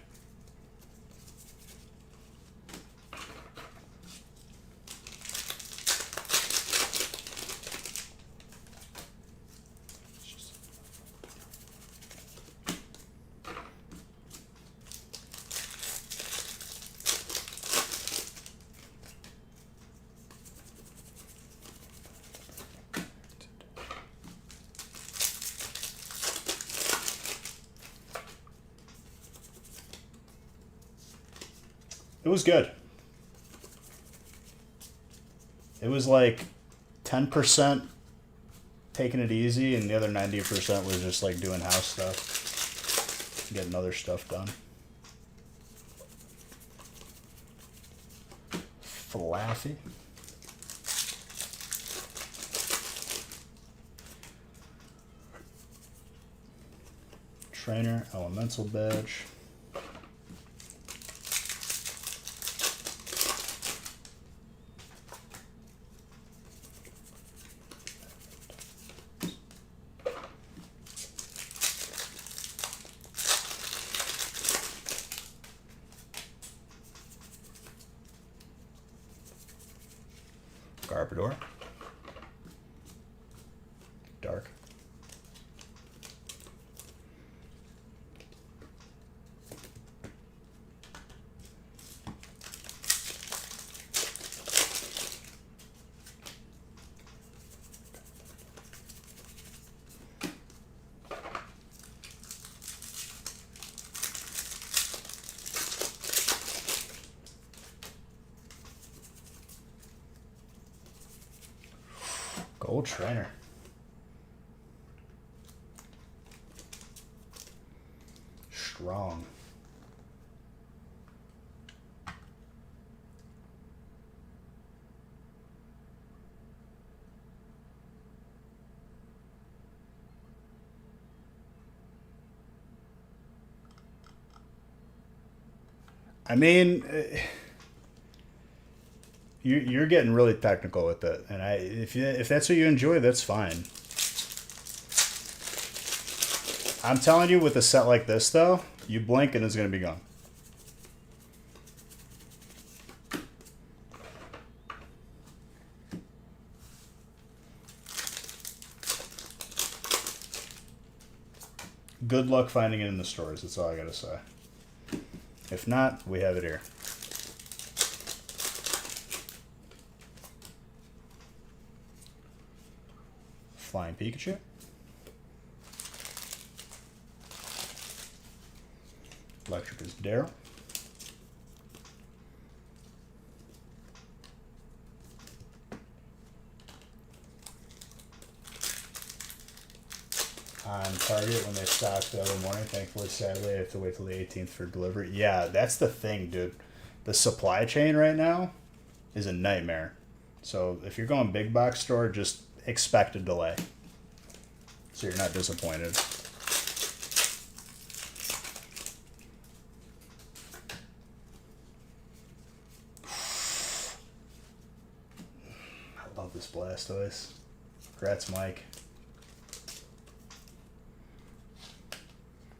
It was good. It was like 10% taking it easy, and the other 90% was just like doing house stuff, getting other stuff done. Flaffy. Trainer, Elemental Badge. Garbodor. Dark. Gold trainer. Strong. I mean, you're getting really technical with it, and if that's what you enjoy, that's fine. I'm telling you, with a set like this, though, you blink and it's gonna be gone. Good luck finding it in the stores. That's all I gotta say. If not, we have it here. Flying Pikachu. Electric is Daryl. On Target when they stocked the other morning. Thankfully, sadly, I have to wait till the 18th for delivery. Yeah, that's the thing, dude. The supply chain right now is a nightmare. So if you're going big box store, just expect a delay, so you're not disappointed. I love this Blastoise. Congrats, Mike.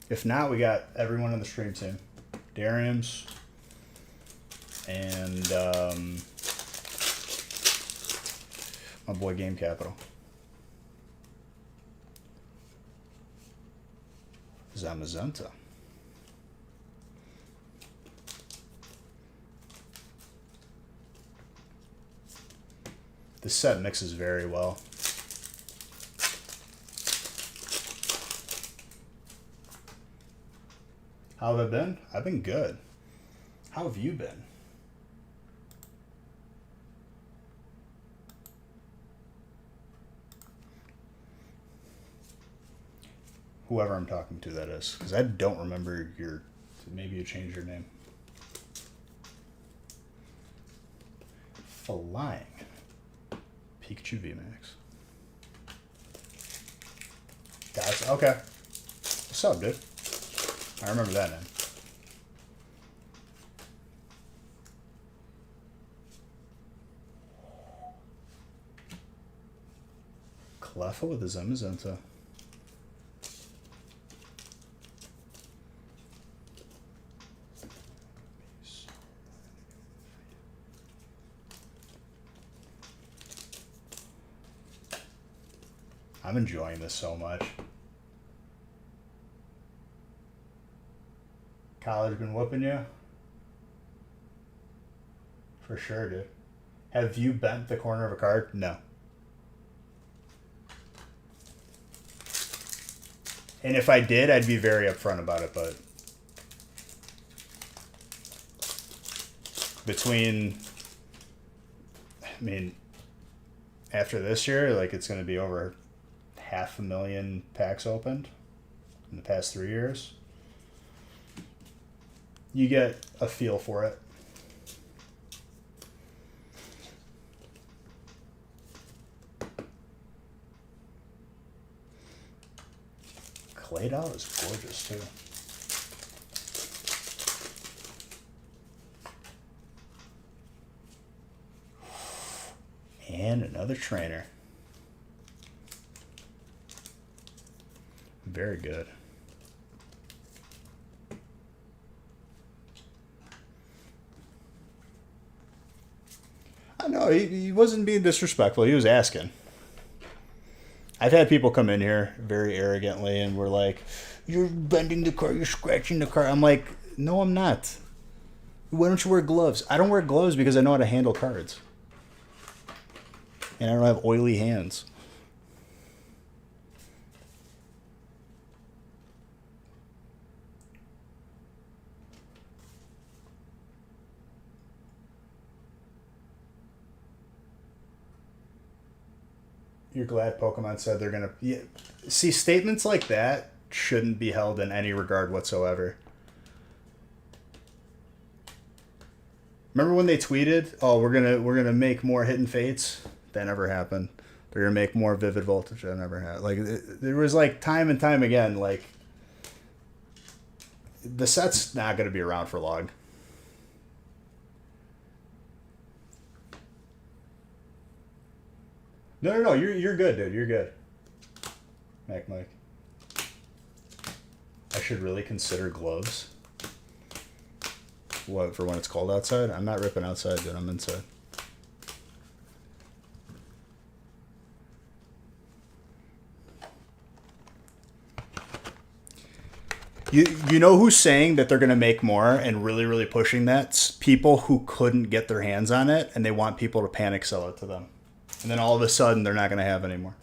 If not, we got everyone on the stream team. Dariums and my boy Game Capital. Zamazenta. This set mixes very well. How have I been? I've been good. How have you been? Whoever I'm talking to, that is. Because I don't remember your... Maybe you changed your name. Flying. Pikachu VMAX. That's... Okay. What's up, dude? I remember that name. Cleffa with a Zamazenta. I'm enjoying this so much. College been whooping you? For sure, dude. Have you bent the corner of a card? No. And if I did, I'd be very upfront about it, but between, I mean, after this year, like, it's going to be over 500,000 packs opened in the past 3 years. You get a feel for it. Claydol is gorgeous too. And another trainer. Very good. No, he wasn't being disrespectful. He was asking. I've had people come in here very arrogantly and were like, "You're bending the car, you're scratching the car." I'm like, "No, I'm not. Why don't you wear gloves?" I don't wear gloves because I know how to handle cards. And I don't have oily hands. You're glad Pokemon said they're gonna. Yeah. See, statements like that shouldn't be held in any regard whatsoever. Remember when they tweeted, "Oh, we're gonna make more Hidden Fates"? That never happened. They're gonna make more Vivid Voltage. That never happened. Like there was like time and time again. Like the set's not gonna be around for long. No. You're good, dude. You're good. Mac Mike. I should really consider gloves. What, for when it's cold outside? I'm not ripping outside, dude. I'm inside. You know who's saying that they're going to make more and really pushing that? It's people who couldn't get their hands on it and they want people to panic sell it to them. And then all of a sudden they're not going to have any more.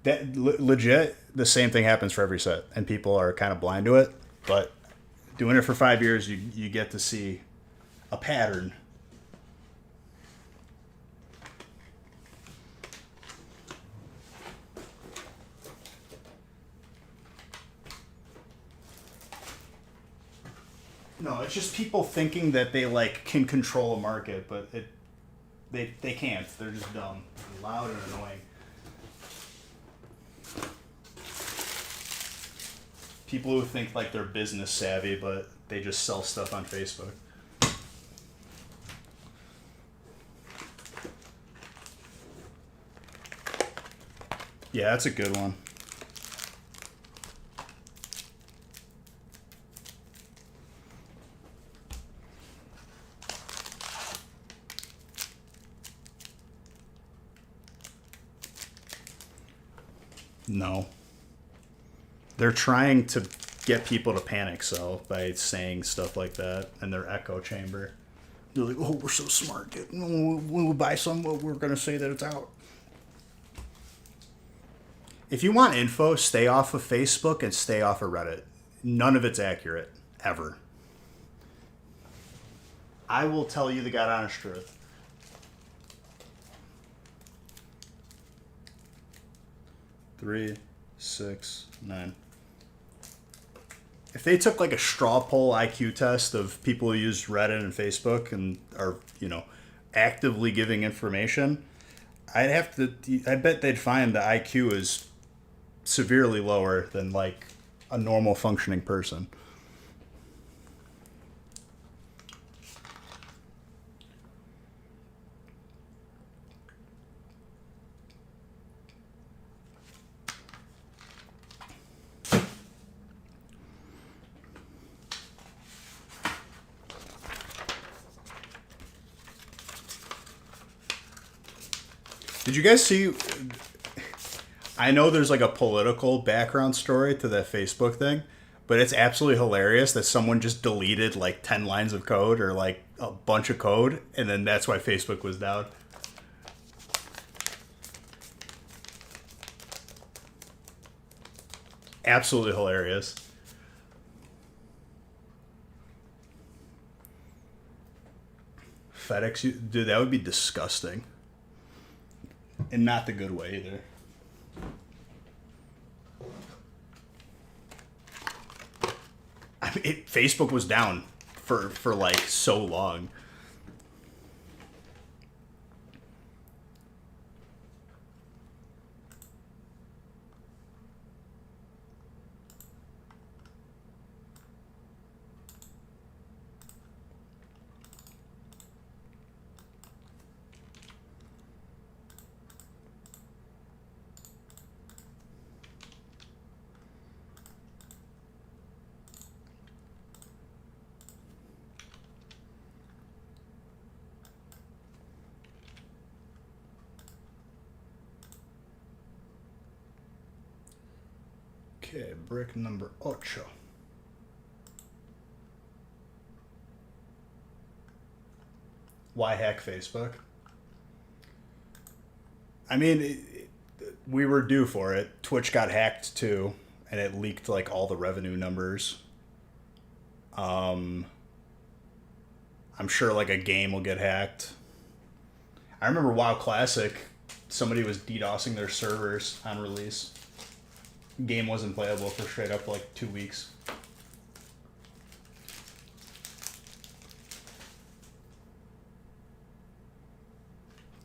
That legit, the same thing happens for every set, and people are kind of blind to it. But doing it for 5 years, you get to see a pattern. No, it's just people thinking that they like can control a market, but they can't. They're just dumb, and loud, and annoying. People who think like they're business savvy, but they just sell stuff on Facebook. Yeah, that's a good one. No. They're trying to get people to panic sell by saying stuff like that in their echo chamber. They're like, "Oh, we're so smart. When we buy some, we're going to say that it's out." If you want info, stay off of Facebook and stay off of Reddit. None of it's accurate, ever. I will tell you the God honest truth. Three, 6, 9. If they took like a straw poll IQ test of people who use Reddit and Facebook and are, actively giving information, I bet they'd find the IQ is severely lower than like a normal functioning person. Did you guys see? I know there's like a political background story to that Facebook thing, but it's absolutely hilarious that someone just deleted like 10 lines of code or like a bunch of code, and then that's why Facebook was down. Absolutely hilarious. FedEx, dude, that would be disgusting. And not the good way either. I mean, Facebook was down for like so long. Okay, brick number 8. Why hack Facebook? I mean, we were due for it. Twitch got hacked too, and it leaked like all the revenue numbers. I'm sure like a game will get hacked. I remember WoW Classic, somebody was DDoSing their servers on release. Game wasn't playable for straight up like 2 weeks.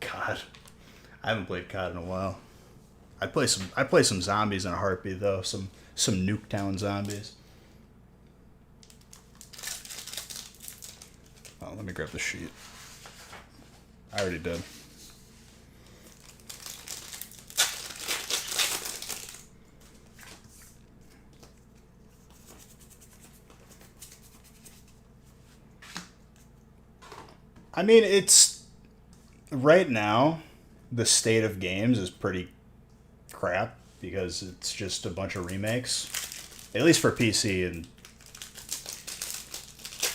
COD. I haven't played COD in a while. I play some zombies in a heartbeat though. Some Nuketown zombies. Oh, let me grab the sheet. I already did. I mean, it's right now the state of games is pretty crap because it's just a bunch of remakes, at least for PC and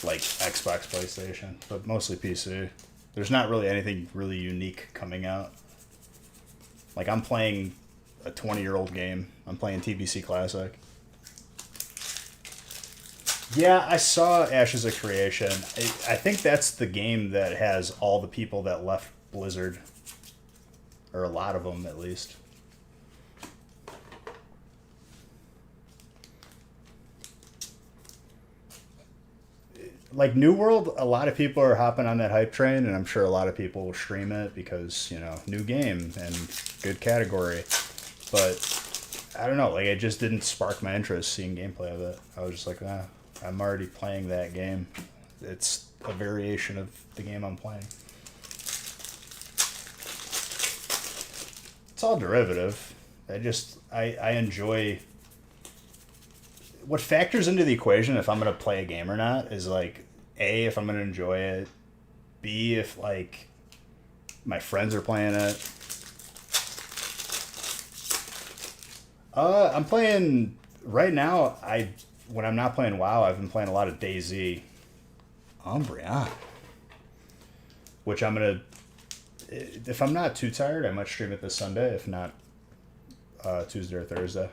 like Xbox, PlayStation, but mostly PC. There's not really anything really unique coming out. Like I'm playing a 20-year-old game. I'm playing TBC Classic. Yeah, I saw Ashes of Creation. I think that's the game that has all the people that left Blizzard. Or a lot of them, at least. Like New World, a lot of people are hopping on that hype train, and I'm sure a lot of people will stream it because, you know, new game and good category. But I don't know, like it just didn't spark my interest seeing gameplay of it. I was just like, I'm already playing that game. It's a variation of the game I'm playing. It's all derivative. I enjoy what factors into the equation if I'm going to play a game or not is like A, if I'm going to enjoy it, B, if like my friends are playing it. I'm playing right now. When I'm not playing WoW, I've been playing a lot of DayZ. Umbreon. Which I'm gonna, if I'm not too tired, I might stream it this Sunday. If not, Tuesday or Thursday.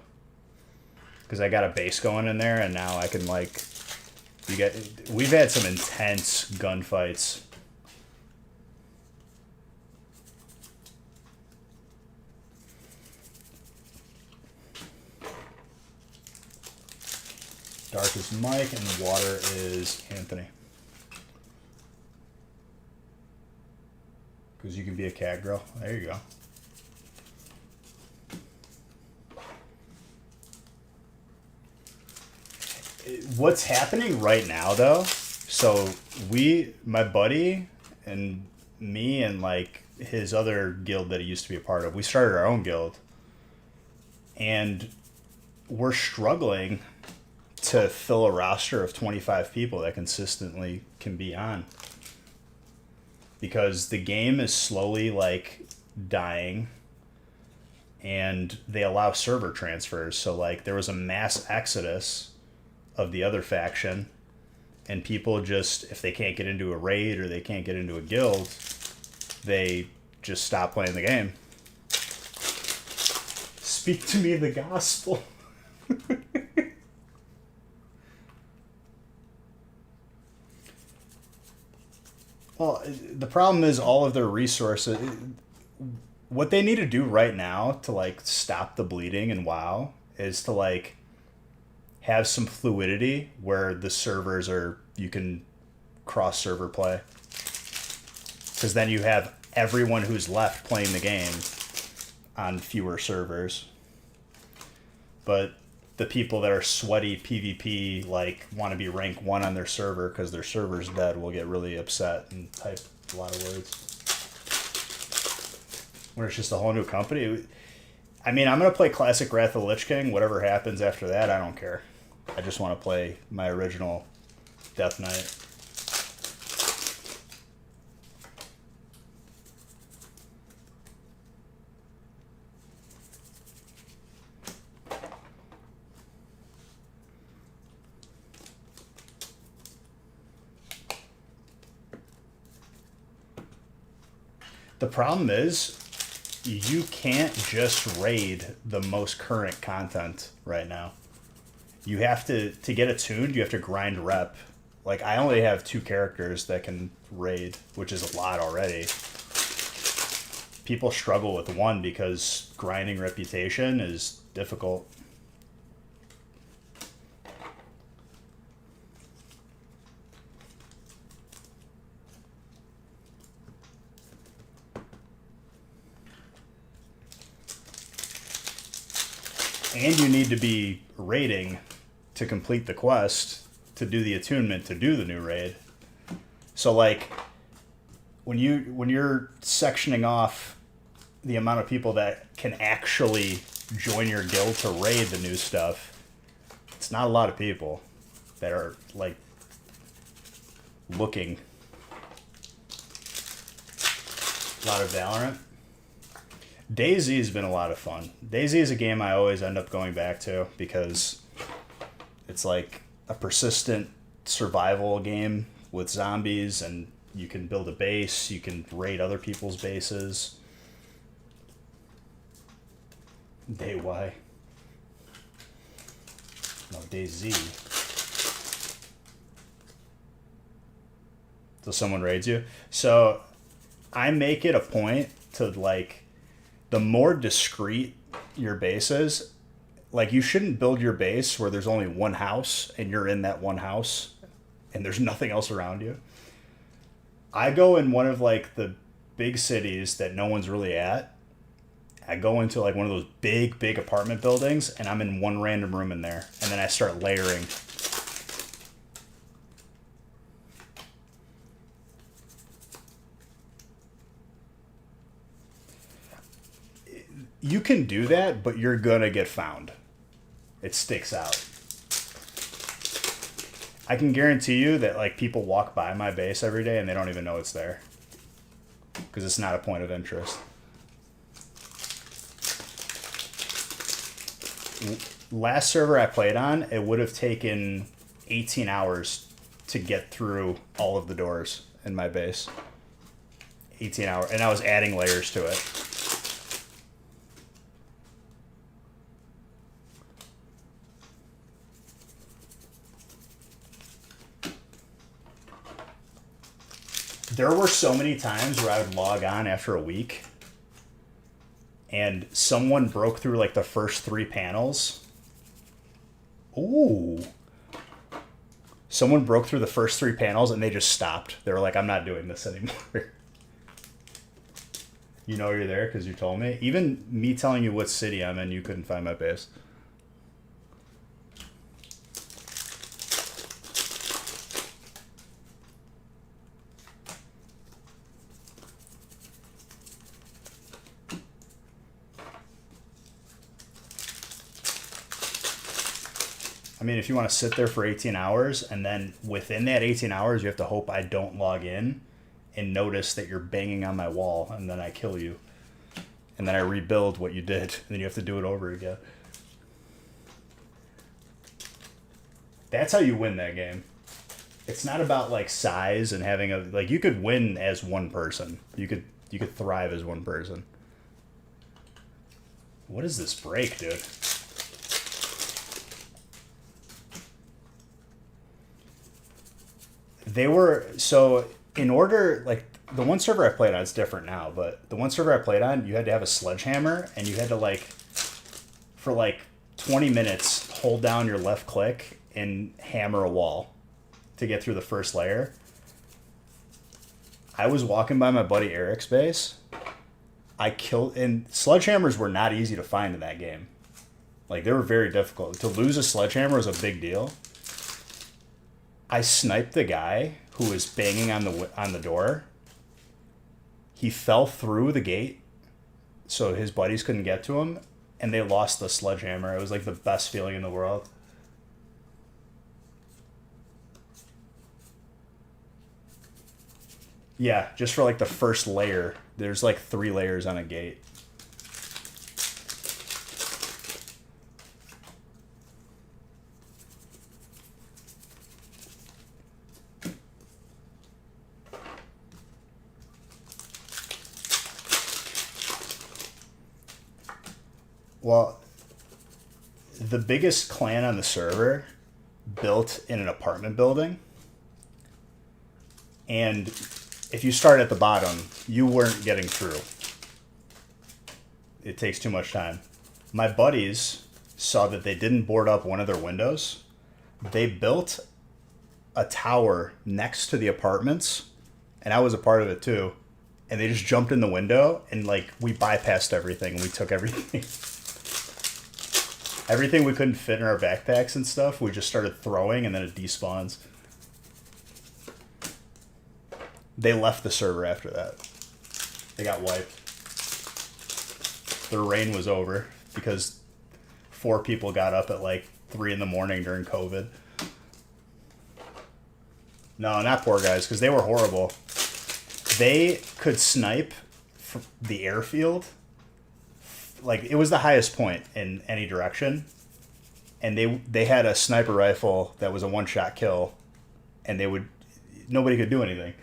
Because I got a base going in there, and now I can like, we've had some intense gunfights. Dark is Mike, and water is Anthony. Because you can be a cat girl. There you go. What's happening right now, though? So my buddy and me and like his other guild that he used to be a part of, we started our own guild. And we're struggling to fill a roster of 25 people that consistently can be on. Because the game is slowly like dying and they allow server transfers. So like there was a mass exodus of the other faction and people just, if they can't get into a raid or they can't get into a guild, they just stop playing the game. Speak to me the gospel. Well, the problem is all of their resources. What they need to do right now to like stop the bleeding in WoW is to like have some fluidity where the servers you can cross server play. Because then you have everyone who's left playing the game on fewer servers. But the people that are sweaty PvP, like, want to be rank 1 on their server because their server's dead will get really upset and type a lot of words. When it's just a whole new company. I mean, I'm going to play Classic Wrath of the Lich King. Whatever happens after that, I don't care. I just want to play my original Death Knight. The problem is, you can't just raid the most current content right now. You have to get attuned, you have to grind rep. Like, I only have 2 characters that can raid, which is a lot already. People struggle with 1 because grinding reputation is difficult. And you need to be raiding to complete the quest, to do the attunement, to do the new raid. So like when you're sectioning off the amount of people that can actually join your guild to raid the new stuff, it's not a lot of people that are like looking. A lot of Valorant. DayZ has been a lot of fun. DayZ is a game I always end up going back to because it's like a persistent survival game with zombies, and you can build a base, you can raid other people's bases. DayY. No, DayZ. So someone raids you. So I make it a point to, like, the more discreet your base is, like, you shouldn't build your base where there's only one house and you're in that one house and there's nothing else around you. I go in one of, like, the big cities that no one's really at. I go into, like, one of those big apartment buildings, and I'm in one random room in there, and then I start layering. You can do that, but you're gonna get found. It sticks out. I can guarantee you that, like, people walk by my base every day and they don't even know it's there, because it's not a point of interest. Last server I played on, it would have taken 18 hours to get through all of the doors in my base. 18 hours, and I was adding layers to it. There were so many times where I would log on after a week and someone broke through, like, the first 3 panels. Ooh. Someone broke through the first 3 panels and they just stopped. They were like, I'm not doing this anymore. You know you're there because you told me. Even me telling you what city I'm in, you couldn't find my base. I mean, if you want to sit there for 18 hours, and then within that 18 hours, you have to hope I don't log in and notice that you're banging on my wall, and then I kill you. And then I rebuild what you did, and then you have to do it over again. That's how you win that game. It's not about, like, size and having a, like, you could win as one person. You could thrive as one person. What is this break, dude? They were, so in order, like, the one server I played on, it's different now, but the one server I played on, you had to have a sledgehammer, and you had to, like, for like 20 minutes, hold down your left click and hammer a wall to get through the first layer. I was walking by my buddy Eric's base. I killed, and sledgehammers were not easy to find in that game. Like, they were very difficult. To lose a sledgehammer was a big deal. I sniped the guy who was banging on the door. He fell through the gate, so his buddies couldn't get to him, and they lost the sledgehammer. It was like the best feeling in the world. Yeah, just for, like, the first layer. There's, like, 3 layers on a gate. Well, the biggest clan on the server built in an apartment building. And if you start at the bottom, you weren't getting through. It takes too much time. My buddies saw that they didn't board up one of their windows. They built a tower next to the apartments, and I was a part of it too. And they just jumped in the window, and like we bypassed everything, and we took everything. Everything we couldn't fit in our backpacks and stuff, we just started throwing, and then it despawns. They left the server after that. They got wiped. Their reign was over because 4 people got up at like 3 in the morning during COVID. No, not poor guys, because they were horrible. They could snipe from the airfield. Like, it was the highest point in any direction. And they had a sniper rifle that was a one-shot kill. And nobody could do anything.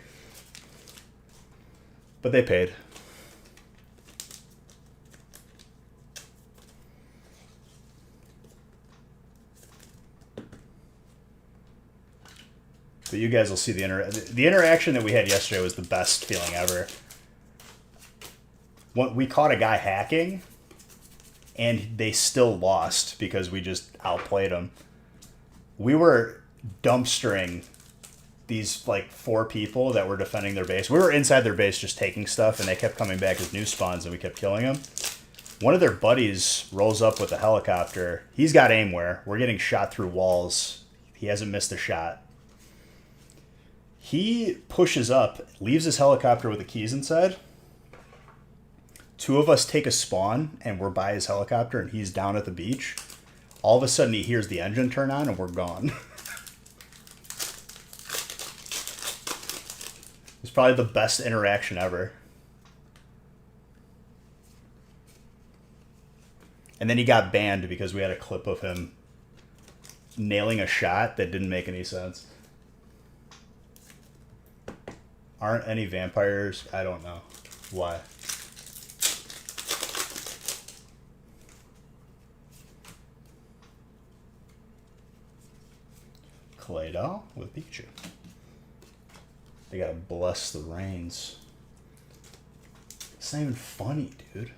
But they paid. But you guys will see the interaction that we had yesterday was the best feeling ever. We caught a guy hacking, and they still lost because we just outplayed them. We were dumpstering these like 4 people that were defending their base. We were inside their base just taking stuff, and they kept coming back as new spawns, and we kept killing them. One of their buddies rolls up with a helicopter. He's got aimware. We're getting shot through walls. He hasn't missed a shot. He pushes up, leaves his helicopter with the keys inside. 2 of us take a spawn, and we're by his helicopter, and he's down at the beach. All of a sudden, he hears the engine turn on, and we're gone. It's probably the best interaction ever. And then he got banned because we had a clip of him nailing a shot that didn't make any sense. Aren't any vampires? I don't know. Why? Clay doll with Pikachu. They gotta bless the rains. It's not even funny, dude.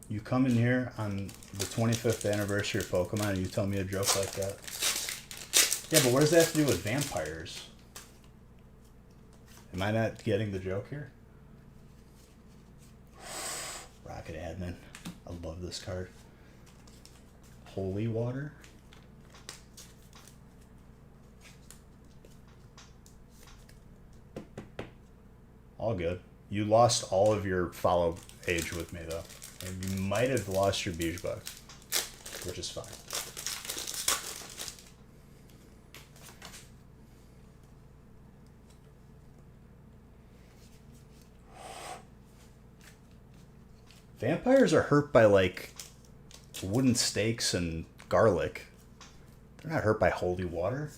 You come in here on the 25th anniversary of Pokemon and you tell me a joke like that. Yeah, but what does that have to do with vampires? Am I not getting the joke here? Rocket Admin. I love this card. Holy Water. All good. You lost all of your follow age with me, though. And you might have lost your Beige Bug, which is fine. Vampires are hurt by, like, wooden stakes and garlic. They're not hurt by holy water.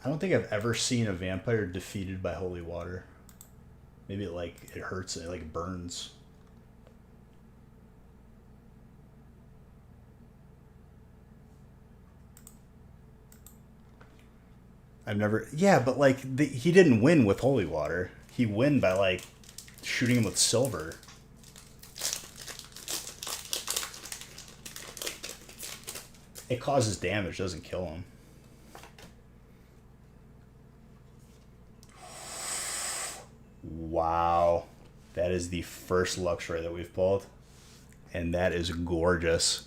I don't think I've ever seen a vampire defeated by holy water. Maybe it hurts, it like burns. I've never... Yeah, but like, he didn't win with holy water. He win by like shooting him with silver. It causes damage, doesn't kill him. Wow. That is the first Luxray that we've pulled. And that is gorgeous.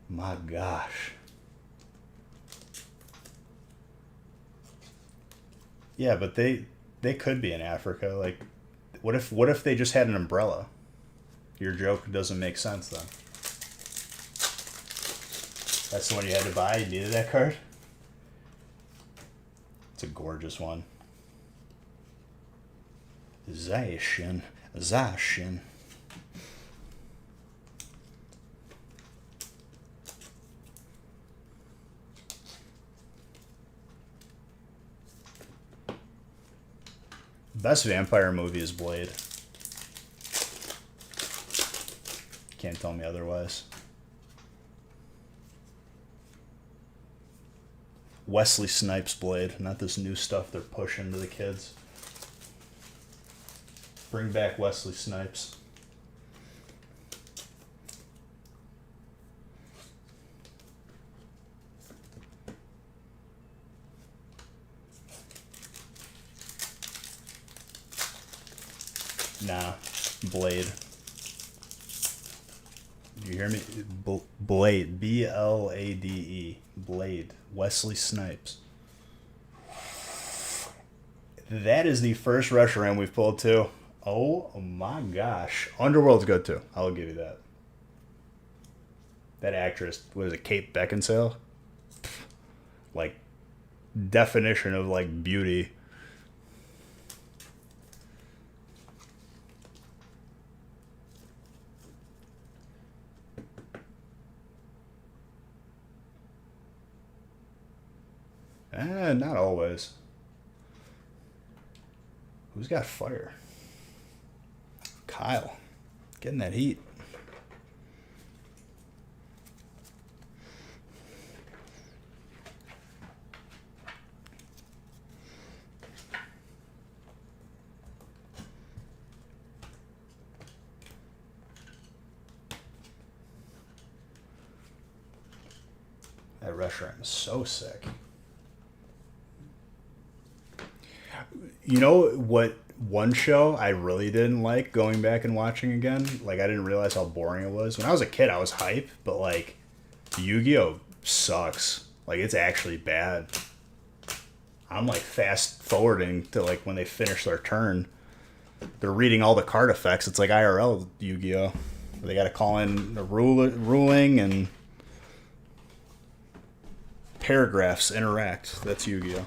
My gosh. Yeah, but they could be in Africa. Like, what if they just had an umbrella? Your joke doesn't make sense then. That's the one you had to buy? You needed that card? It's a gorgeous one. Zacian. Zacian. Best vampire movie is Blade. Can't tell me otherwise. Wesley Snipes Blade, not this new stuff they're pushing to the kids. Bring back Wesley Snipes. Nah, Blade. Do you hear me? Blade. B-L-A-D-E. Blade. Wesley Snipes. That is the first Reshiram we've pulled too. Oh my gosh. Underworld's good too. I'll give you that. That actress, what is it, Kate Beckinsale? Like, definition of like beauty. Not always. Who's got fire? Kyle. Getting that heat. That Reshiram is so sick. You know what? One show I really didn't like going back and watching again. Like, I didn't realize how boring it was. When I was a kid, I was hype, but like, Yu-Gi-Oh sucks. Like, it's actually bad. I'm like fast forwarding to like when they finish their turn. They're reading all the card effects. It's like IRL Yu-Gi-Oh. They got to call in the ruling and paragraphs interact. That's Yu-Gi-Oh.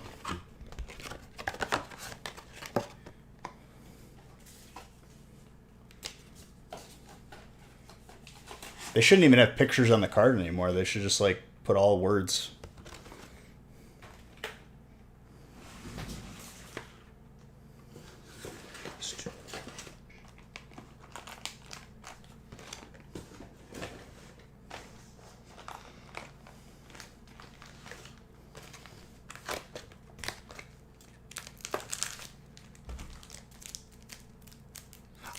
They shouldn't even have pictures on the card anymore. They should just like put all words.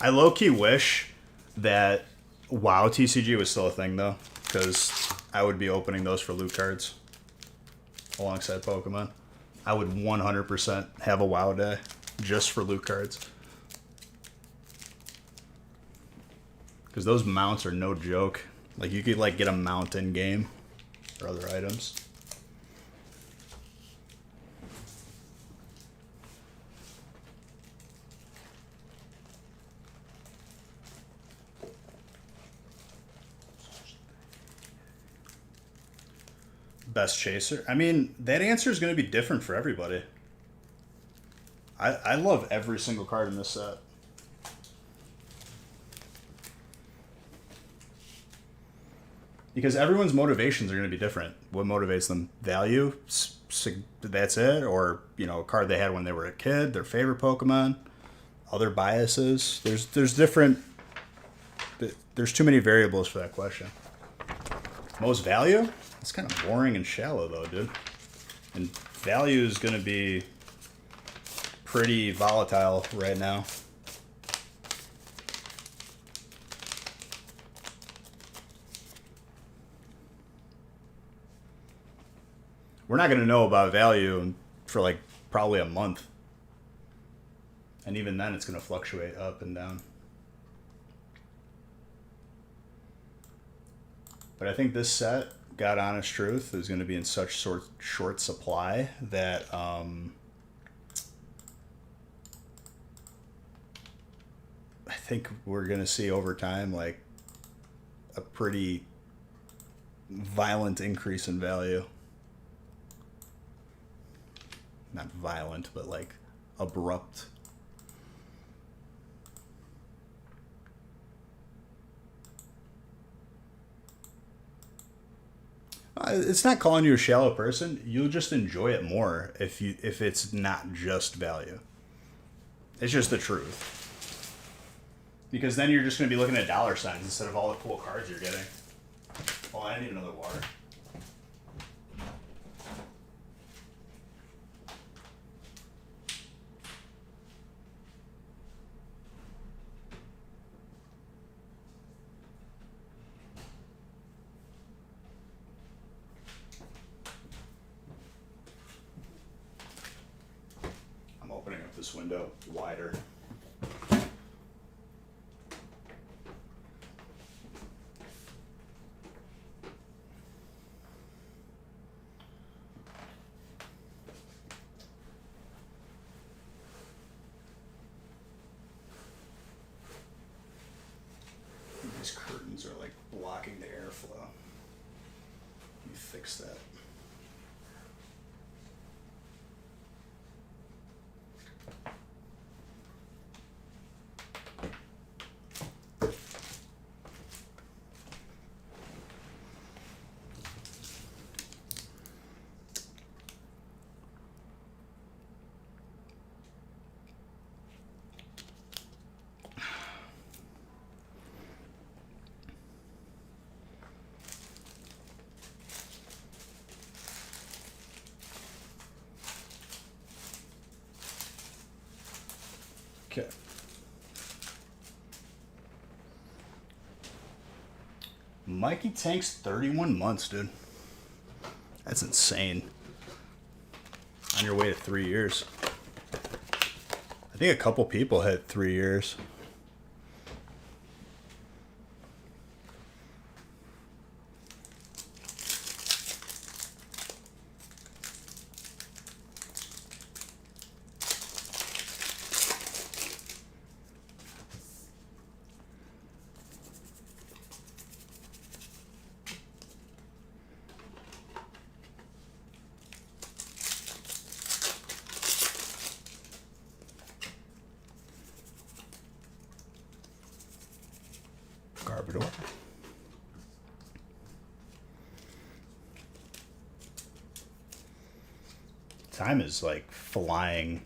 I low-key wish that WoW TCG was still a thing, though, because I would be opening those for loot cards alongside Pokemon. I would 100% have a WoW day just for loot cards. Because those mounts are no joke. Like, you could, like, get a mount in-game or other items. Best chaser? I mean, that answer is going to be different for everybody. I love every single card in this set. Because everyone's motivations are going to be different. What motivates them? Value? That's it? Or, you know, a card they had when they were a kid, their favorite Pokemon, other biases. There's different... There's too many variables for that question. Most value? It's kind of boring and shallow, though, dude. And value is going to be pretty volatile right now. We're not going to know about value for, like, probably a month. And even then, it's going to fluctuate up and down. But I think this set, God Honest Truth, is going to be in such short supply that I think we're going to see over time like a pretty violent increase in value. Not violent, but like abrupt. It's not calling you a shallow person. You'll just enjoy it more if it's not just value. It's just the truth. Because then you're just going to be looking at dollar signs instead of all the cool cards you're getting. Oh, I need another water. I'm opening up this window wider. These curtains are like blocking the airflow. Let me fix that. Okay. Mikey Tank's 31 months, dude. That's insane. On your way to 3 years. I think a couple people hit 3 years. Garbodor. Time is like flying.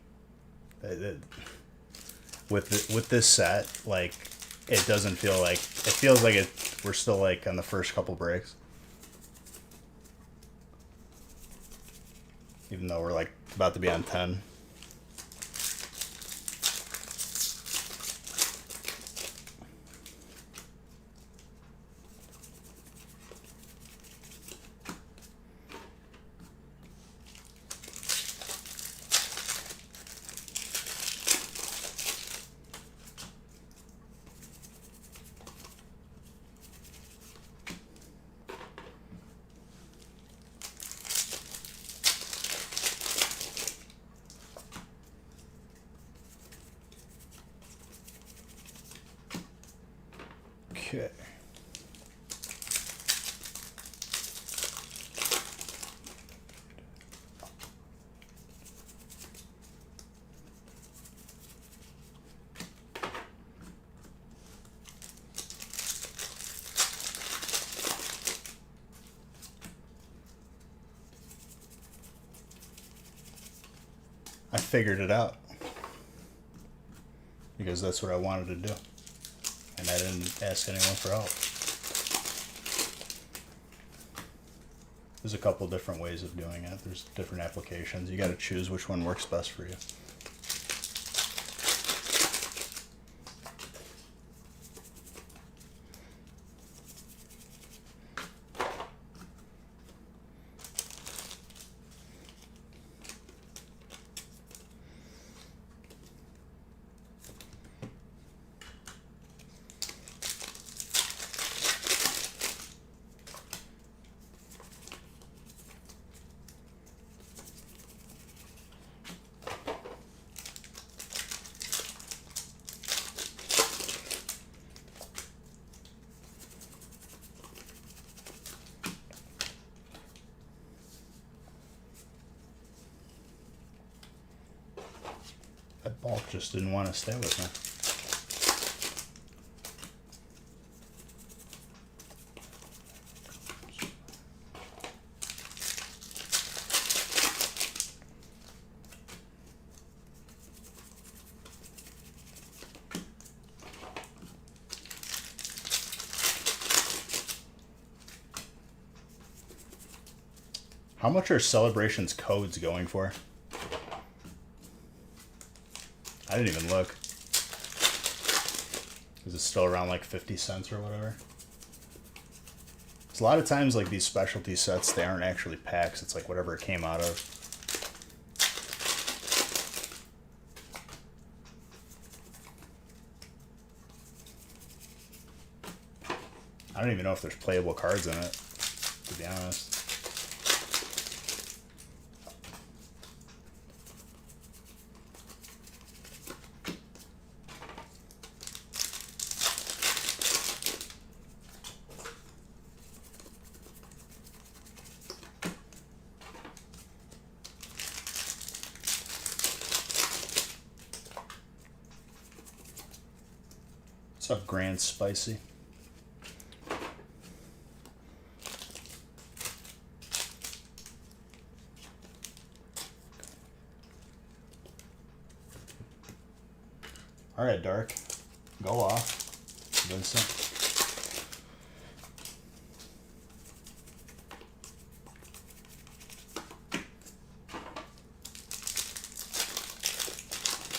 With this set, like it doesn't feel like it feels like we're still like on the first couple breaks, even though we're like about to be on 10. Okay. I figured it out because that's what I wanted to do. And I didn't ask anyone for help. There's a couple different ways of doing it. There's different applications. You got to choose which one works best for you. That bulk just didn't want to stay with me. How much are Celebrations codes going for? I didn't even look. Is it still around like 50 cents or whatever? Because a lot of times, like these specialty sets, they aren't actually packs. It's like whatever it came out of. I don't even know if there's playable cards in it, to be honest. What's up, Grand Spicy? All right, Dark. Go off, Vincent.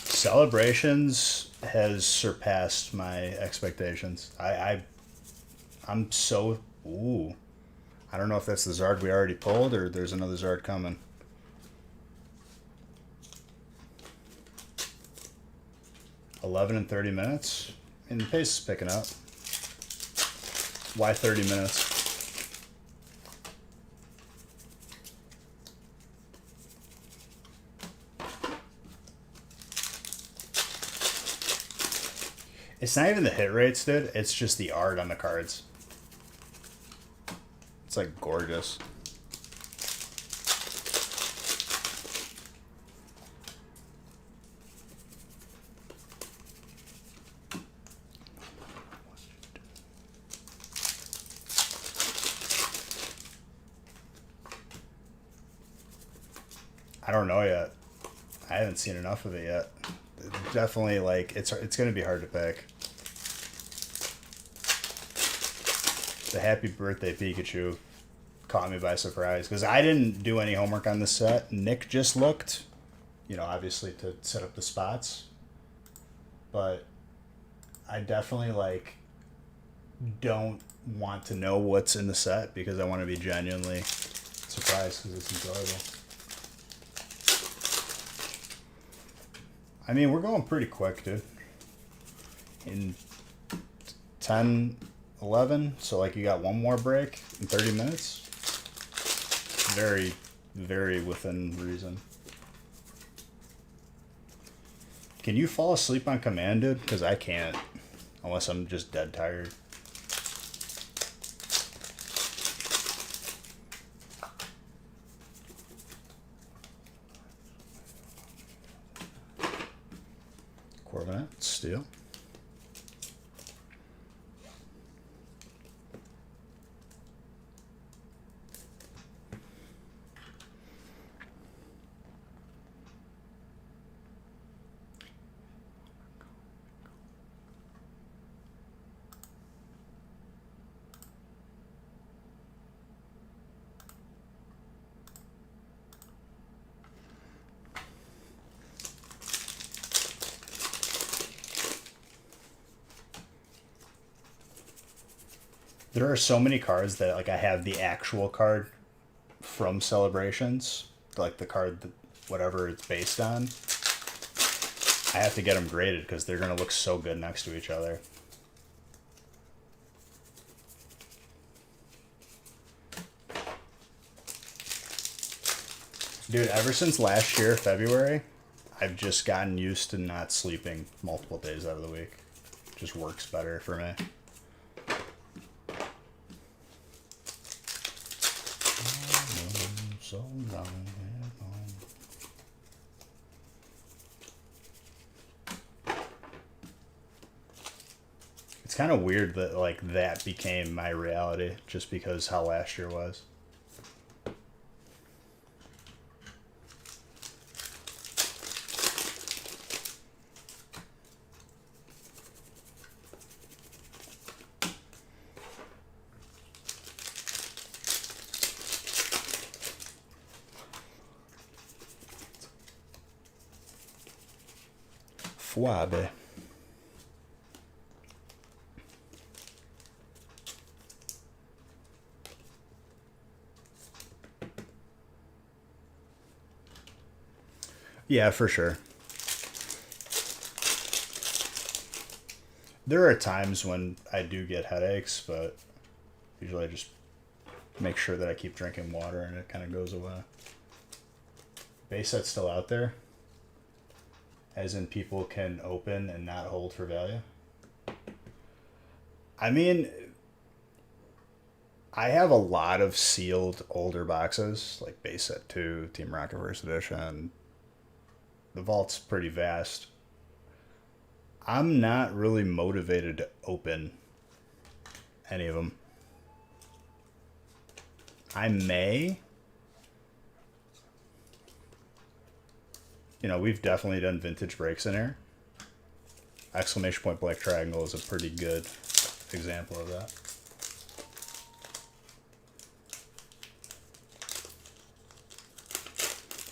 Celebrations has surpassed my expectations. I'm so ooh. I don't know if that's the Zard we already pulled or there's another Zard coming. $11 and 30 minutes. And the pace is picking up. Why 30 minutes? It's not even the hit rates, dude. It's just the art on the cards. It's like gorgeous. I don't know yet. I haven't seen enough of it yet. Definitely, like, it's going to be hard to pick. The Happy Birthday Pikachu caught me by surprise because I didn't do any homework on this set. Nick just looked, you know, obviously to set up the spots. But I definitely, like, don't want to know what's in the set because I want to be genuinely surprised because it's enjoyable. I mean, we're going pretty quick, dude. In 10, 11, so like you got one more break in 30 minutes. Very, very within reason. Can you fall asleep on command, dude? Because I can't, unless I'm just dead tired. Corviknight, Steel. There are so many cards that, like, I have the actual card from Celebrations, like the card that whatever it's based on. I have to get them graded because they're going to look so good next to each other. Dude, ever since last year, February, I've just gotten used to not sleeping multiple days out of the week. It just works better for me. So long. It's kind of weird that, like, that became my reality just because how last year was. Fwabe. Yeah, for sure. There are times when I do get headaches, but usually I just make sure that I keep drinking water and it kind of goes away. Base set's still out there, as in people can open and not hold for value. I mean, I have a lot of sealed older boxes, like Base Set 2, Team Rocket First Edition. The vault's pretty vast. I'm not really motivated to open any of them. I may. You know, we've definitely done vintage breaks in here. Exclamation Point Black Triangle is a pretty good example of that.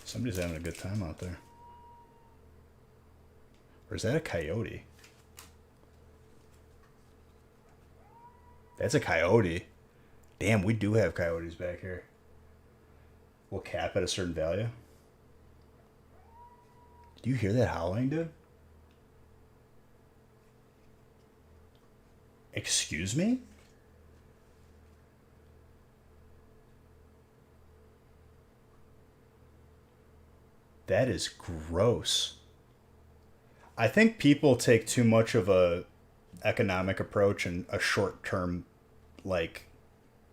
Somebody's having a good time out there. Or is that a coyote? That's a coyote. Damn, we do have coyotes back here. We'll cap at a certain value. Do you hear that howling, dude? Excuse me? That is gross. I think people take too much of a economic approach and a short-term like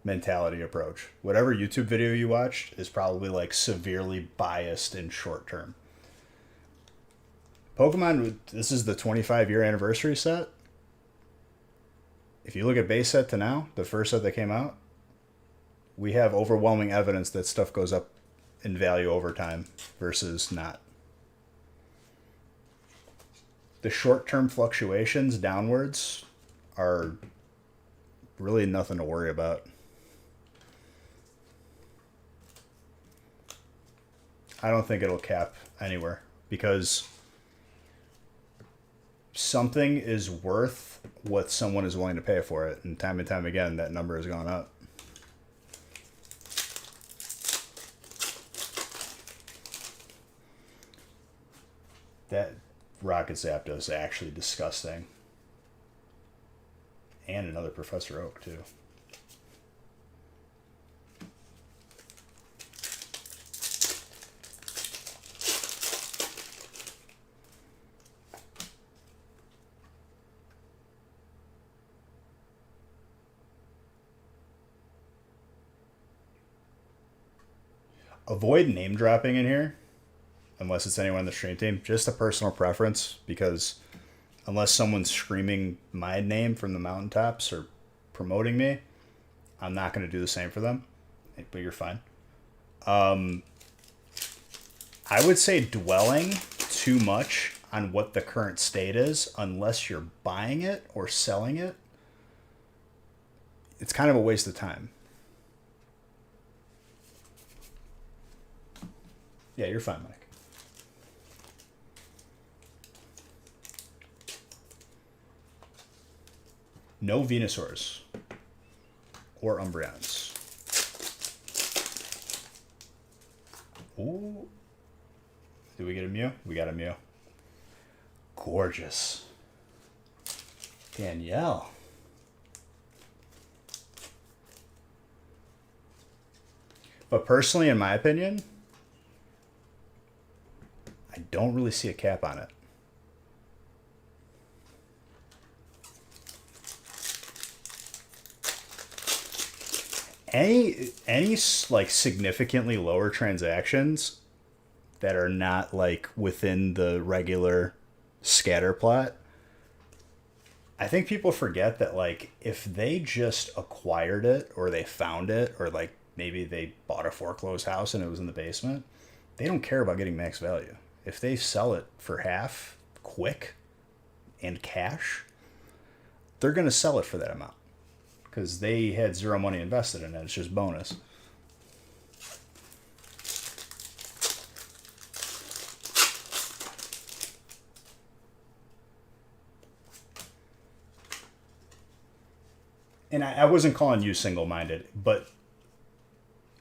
mentality approach. Whatever YouTube video you watched is probably like severely biased in short term. Pokemon, this is the 25-year anniversary set. If you look at base set to now, the first set that came out, we have overwhelming evidence that stuff goes up in value over time versus not. The short-term fluctuations downwards are really nothing to worry about. I don't think it'll cap anywhere because something is worth what someone is willing to pay for it. And time again, that number has gone up. That Rocket Zapdos is actually disgusting. And another Professor Oak, too. Avoid name dropping in here, unless it's anyone on the stream team. Just a personal preference, because unless someone's screaming my name from the mountaintops or promoting me, I'm not going to do the same for them. But you're fine. I would say dwelling too much on what the current state is, unless you're buying it or selling it, it's kind of a waste of time. Yeah, you're fine, Mike. No Venusaurs or Umbreons. Ooh. Did we get a Mew? We got a Mew. Gorgeous. Danielle. But personally, in my opinion, I don't really see a cap on it. Any like significantly lower transactions that are not like within the regular scatter plot, I think people forget that like if they just acquired it or they found it or like maybe they bought a foreclosed house and it was in the basement, they don't care about getting max value. If they sell it for half quick and cash, they're going to sell it for that amount because they had zero money invested in it. It's just bonus. and I wasn't calling you single-minded, but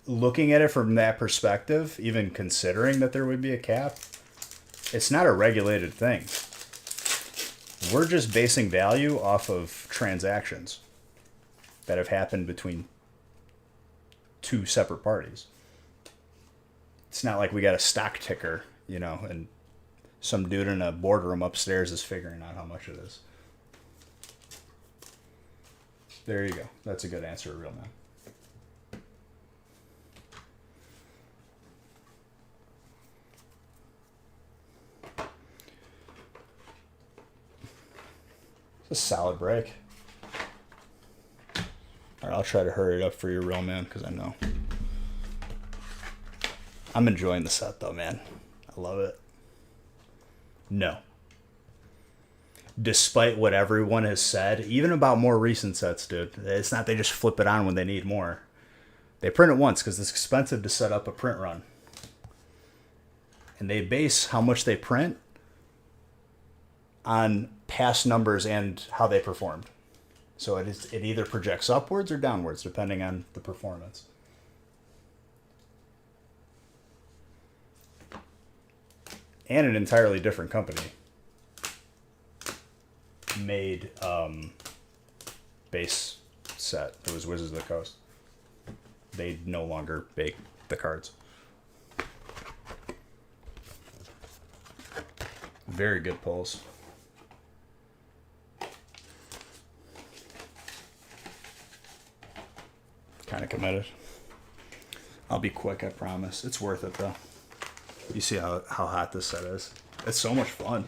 looking at it from that perspective, even considering that there would be a cap, it's not a regulated thing. We're just basing value off of transactions that have happened between two separate parties. It's not like we got a stock ticker, you know, and some dude in a boardroom upstairs is figuring out how much it is. There you go. That's a good answer, real man. It's a solid break. All right, I'll try to hurry it up for you, real man, because I know. I'm enjoying the set, though, man. I love it. No. Despite what everyone has said, even about more recent sets, dude, it's not they just flip it on when they need more. They print it once because it's expensive to set up a print run. And they base how much they print on past numbers and how they performed. So it either projects upwards or downwards, depending on the performance. And an entirely different company made base set. It was Wizards of the Coast. They no longer bake the cards. Very good pulls. Kind of committed. I'll be quick, I promise. It's worth it, though. You see how hot this set is? It's so much fun.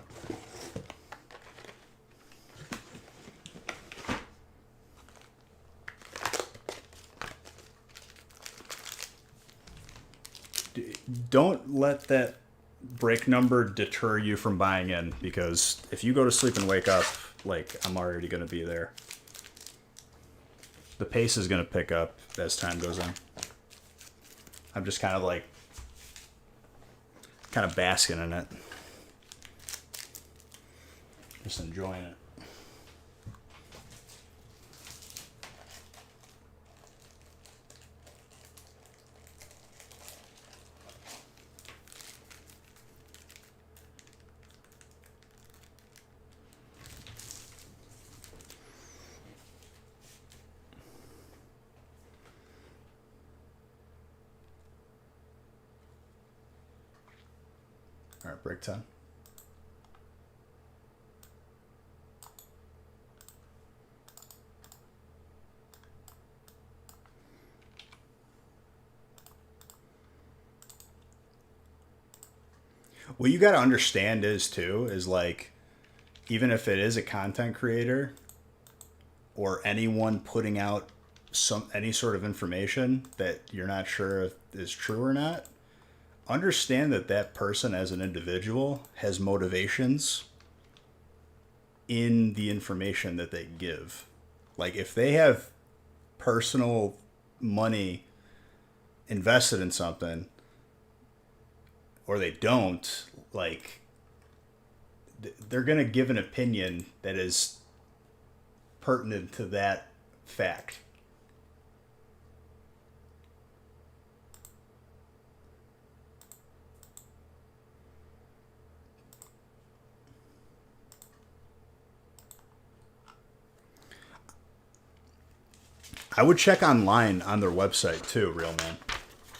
Don't let that break number deter you from buying in, because if you go to sleep and wake up, like, I'm already going to be there. The pace is going to pick up as time goes on. I'm just kind of basking in it. Just enjoying it. All right, break 10. What you got to understand is like, even if it is a content creator or anyone putting out any sort of information that you're not sure if is true or not, understand that person as an individual has motivations in the information that they give. Like, if they have personal money invested in something, or they don't, like, they're going to give an opinion that is pertinent to that fact. I would check online on their website too, real man,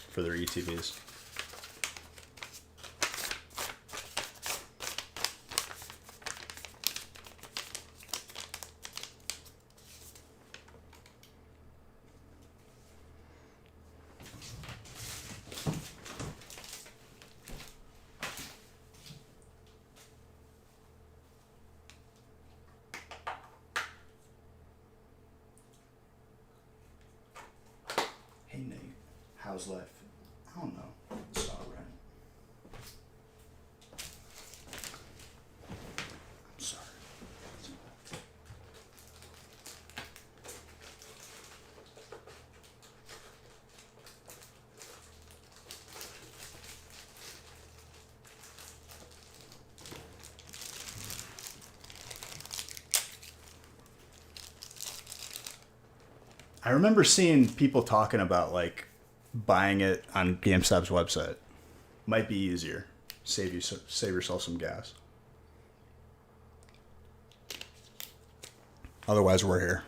for their ETBs. Hey Nate, how's life? I don't know. It's all right. I'm sorry. I remember seeing people talking about like buying it on GameStop's website. Might be easier. Save yourself some gas. Otherwise, we're here.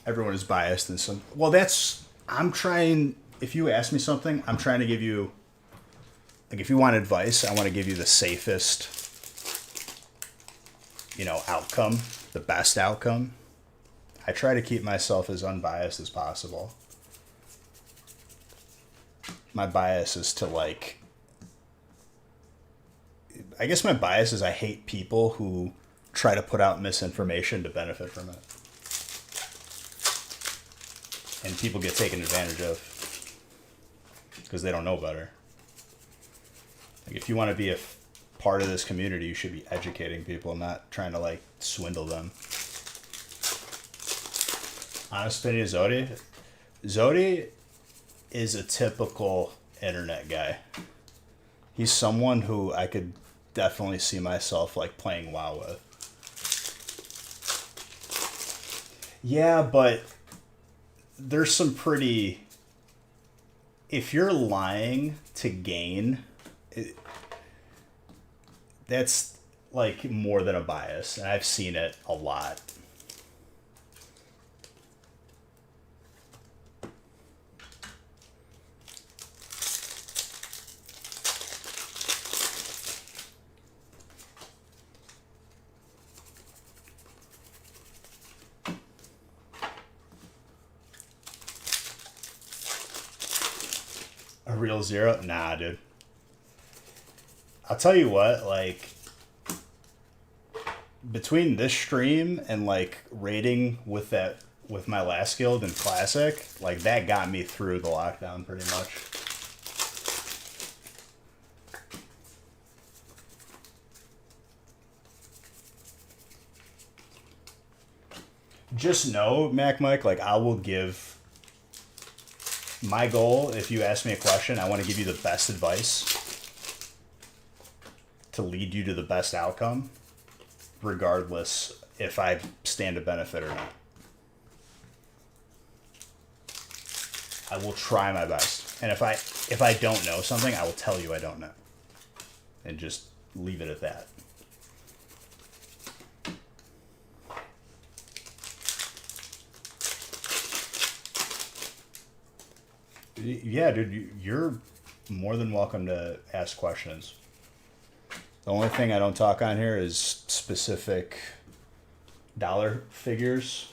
Everyone is biased in some. Well, that's. I'm trying. If you ask me something, I'm trying to give you. Like, if you want advice, I want to give you the safest, outcome, the best outcome. I try to keep myself as unbiased as possible. My bias is to, like, I guess my bias is I hate people who try to put out misinformation to benefit from it. And people get taken advantage of because they don't know better. Like, if you want to be a part of this community, you should be educating people, not trying to, like, swindle them. Honest opinion, Zodi is a typical internet guy. He's someone who I could definitely see myself, like, playing WoW with. Yeah, but there's some pretty... If you're lying to gain, that's, like, more than a bias. And I've seen it a lot. A real zero? Nah, dude. I'll tell you what, like, between this stream and, like, raiding with my last guild in Classic, like, that got me through the lockdown pretty much. Just know, Mac Mike, like, I will give... My goal, if you ask me a question, I want to give you the best advice to lead you to the best outcome, regardless if I stand to benefit or not. I will try my best. And if I don't know something, I will tell you I don't know. And just leave it at that. Yeah, dude, you're more than welcome to ask questions. The only thing I don't talk on here is specific dollar figures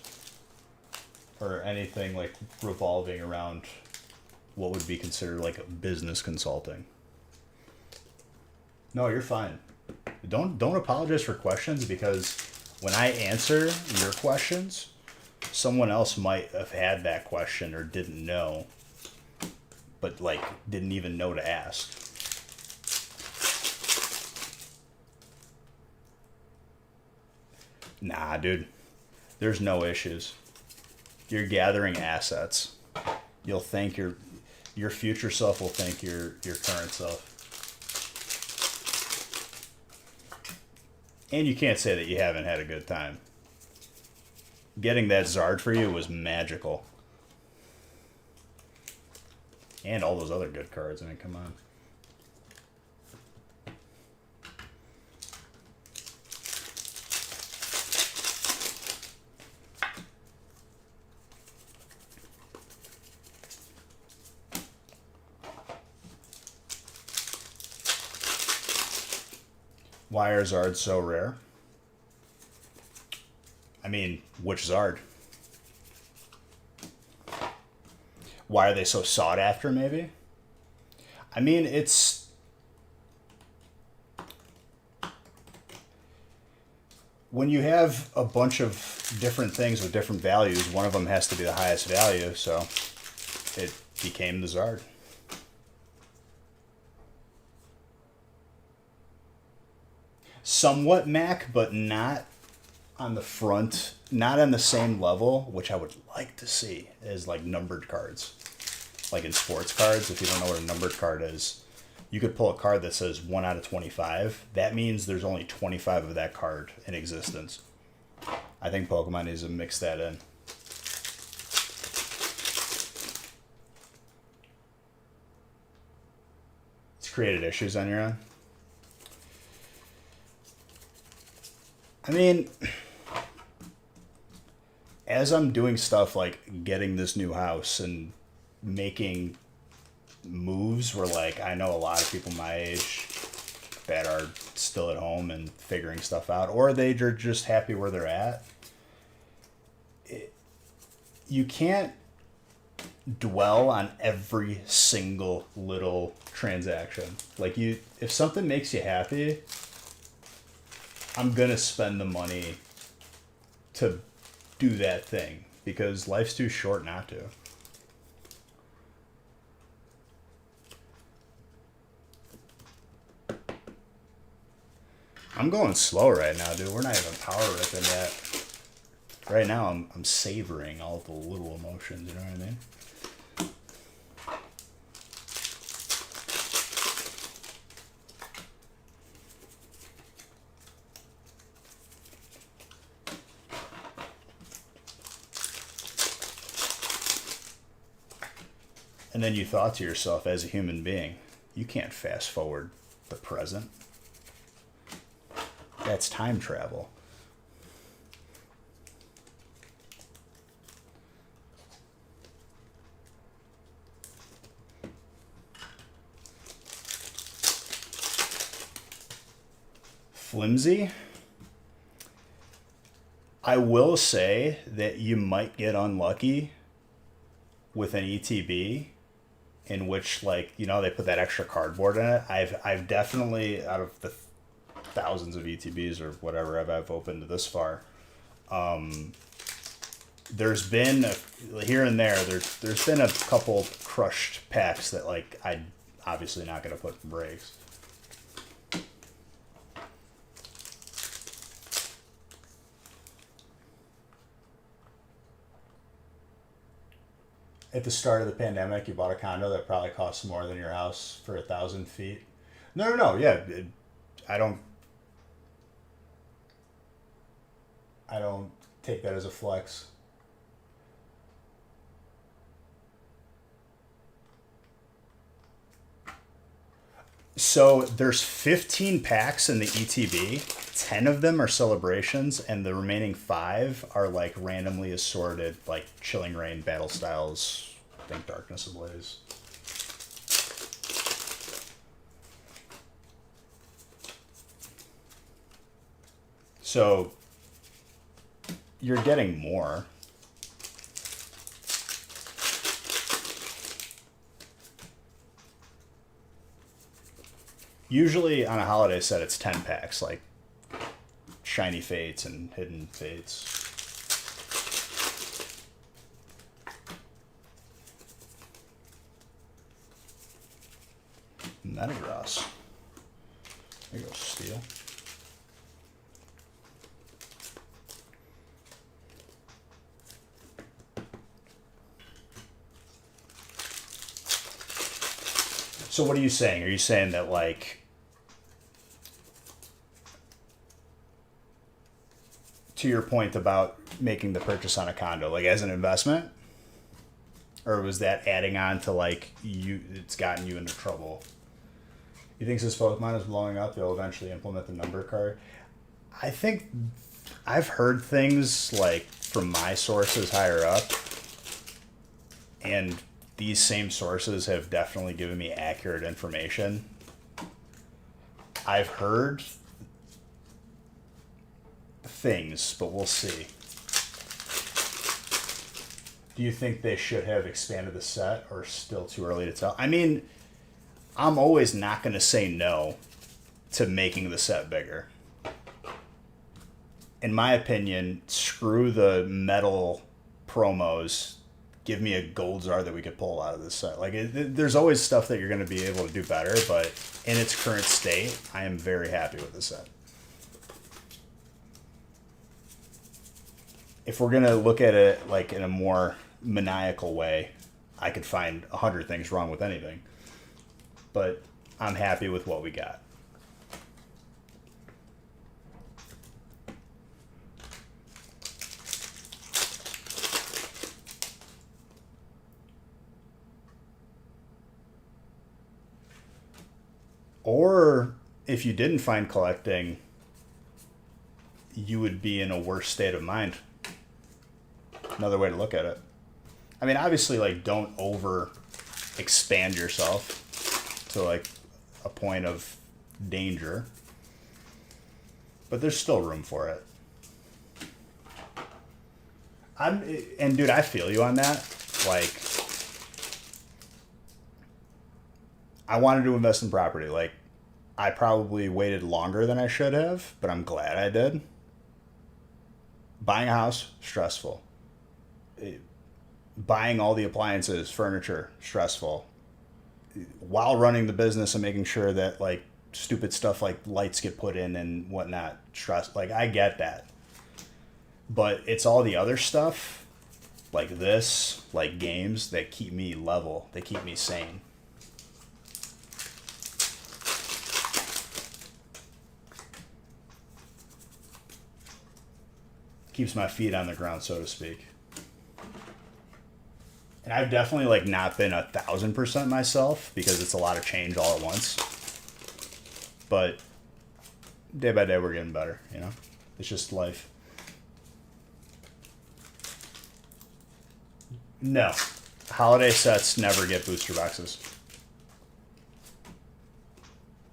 or anything like revolving around what would be considered like a business consulting. No, you're fine. Don't apologize for questions, because when I answer your questions, someone else might have had that question or didn't know, but, like, didn't even know to ask. Nah, dude. There's no issues. You're gathering assets. You'll thank your future self will thank your current self. And you can't say that you haven't had a good time. Getting that Zard for you was magical. And all those other good cards. I mean, come on. Why are Zards so rare? I mean, which Zard? Why are they so sought after, maybe? I mean, it's... When you have a bunch of different things with different values, one of them has to be the highest value, so it became the Zard. Somewhat Mac, but not on the front, not on the same level, which I would like to see, as like numbered cards. Like in sports cards, if you don't know what a numbered card is, you could pull a card that says 1 out of 25. That means there's only 25 of that card in existence. I think Pokemon needs to mix that in. It's created issues on your end. I mean, as I'm doing stuff like getting this new house and making moves where, like, I know a lot of people my age that are still at home and figuring stuff out, or they're just happy where they're at. You can't dwell on every single little transaction. Like, if something makes you happy, I'm gonna spend the money to do that thing because life's too short not to. I'm going slow right now, dude. We're not even power ripping yet. Right now, I'm savoring all the little emotions. You know what I mean? And then you thought to yourself, as a human being, you can't fast forward the present. That's time travel. Flimsy. I will say that you might get unlucky with an ETB in which, like, you know, they put that extra cardboard in it. I've definitely, out of the thousands of ETBs or whatever I've opened this far, there's been here and there's been a couple crushed packs that, like, I obviously not going to put in breaks. At the start of the pandemic, you bought a condo that probably costs more than your house for 1,000 feet. No. Yeah, I don't take that as a flex. So there's 15 packs in the ETB. 10 of them are celebrations, and the remaining 5 are like randomly assorted, like Chilling Reign, Battle Styles, I think Darkness Ablaze. So you're getting more. Usually on a holiday set, it's 10 packs, like Shiny Fates and Hidden Fates. Metagross. There you go, Steel. So what are you saying? Are you saying that, like, to your point about making the purchase on a condo, like as an investment? Or was that adding on to, like, it's gotten you into trouble? You think since Pokemon is blowing up, they'll eventually implement the number card? I think I've heard things, like, from my sources higher up, and these same sources have definitely given me accurate information. I've heard things, but we'll see. Do you think they should have expanded the set, or still too early to tell? I mean, I'm always not going to say no to making the set bigger. In my opinion, screw the metal promos. Give me a gold Zard that we could pull out of this set. Like, there's always stuff that you're going to be able to do better, but in its current state, I am very happy with the set. If we're going to look at it, like, in a more maniacal way, I could find 100 things wrong with anything. But I'm happy with what we got. Or if you didn't find collecting, you would be in a worse state of mind. Another way to look at it. I mean, obviously, like, don't over expand yourself to like a point of danger, but there's still room for it. And dude, I feel you on that. Like, I wanted to invest in property. Like, I probably waited longer than I should have, but I'm glad I did. Buying a house, stressful. Buying all the appliances, furniture, stressful. While running the business and making sure that like stupid stuff like lights get put in and whatnot, stress. Like, I get that. But it's all the other stuff, like this, like games, that keep me level. They keep me sane. Keeps my feet on the ground, so to speak. And I've definitely like not been 1,000% myself because it's a lot of change all at once. But day by day we're getting better, you know? It's just life. No. Holiday sets never get booster boxes.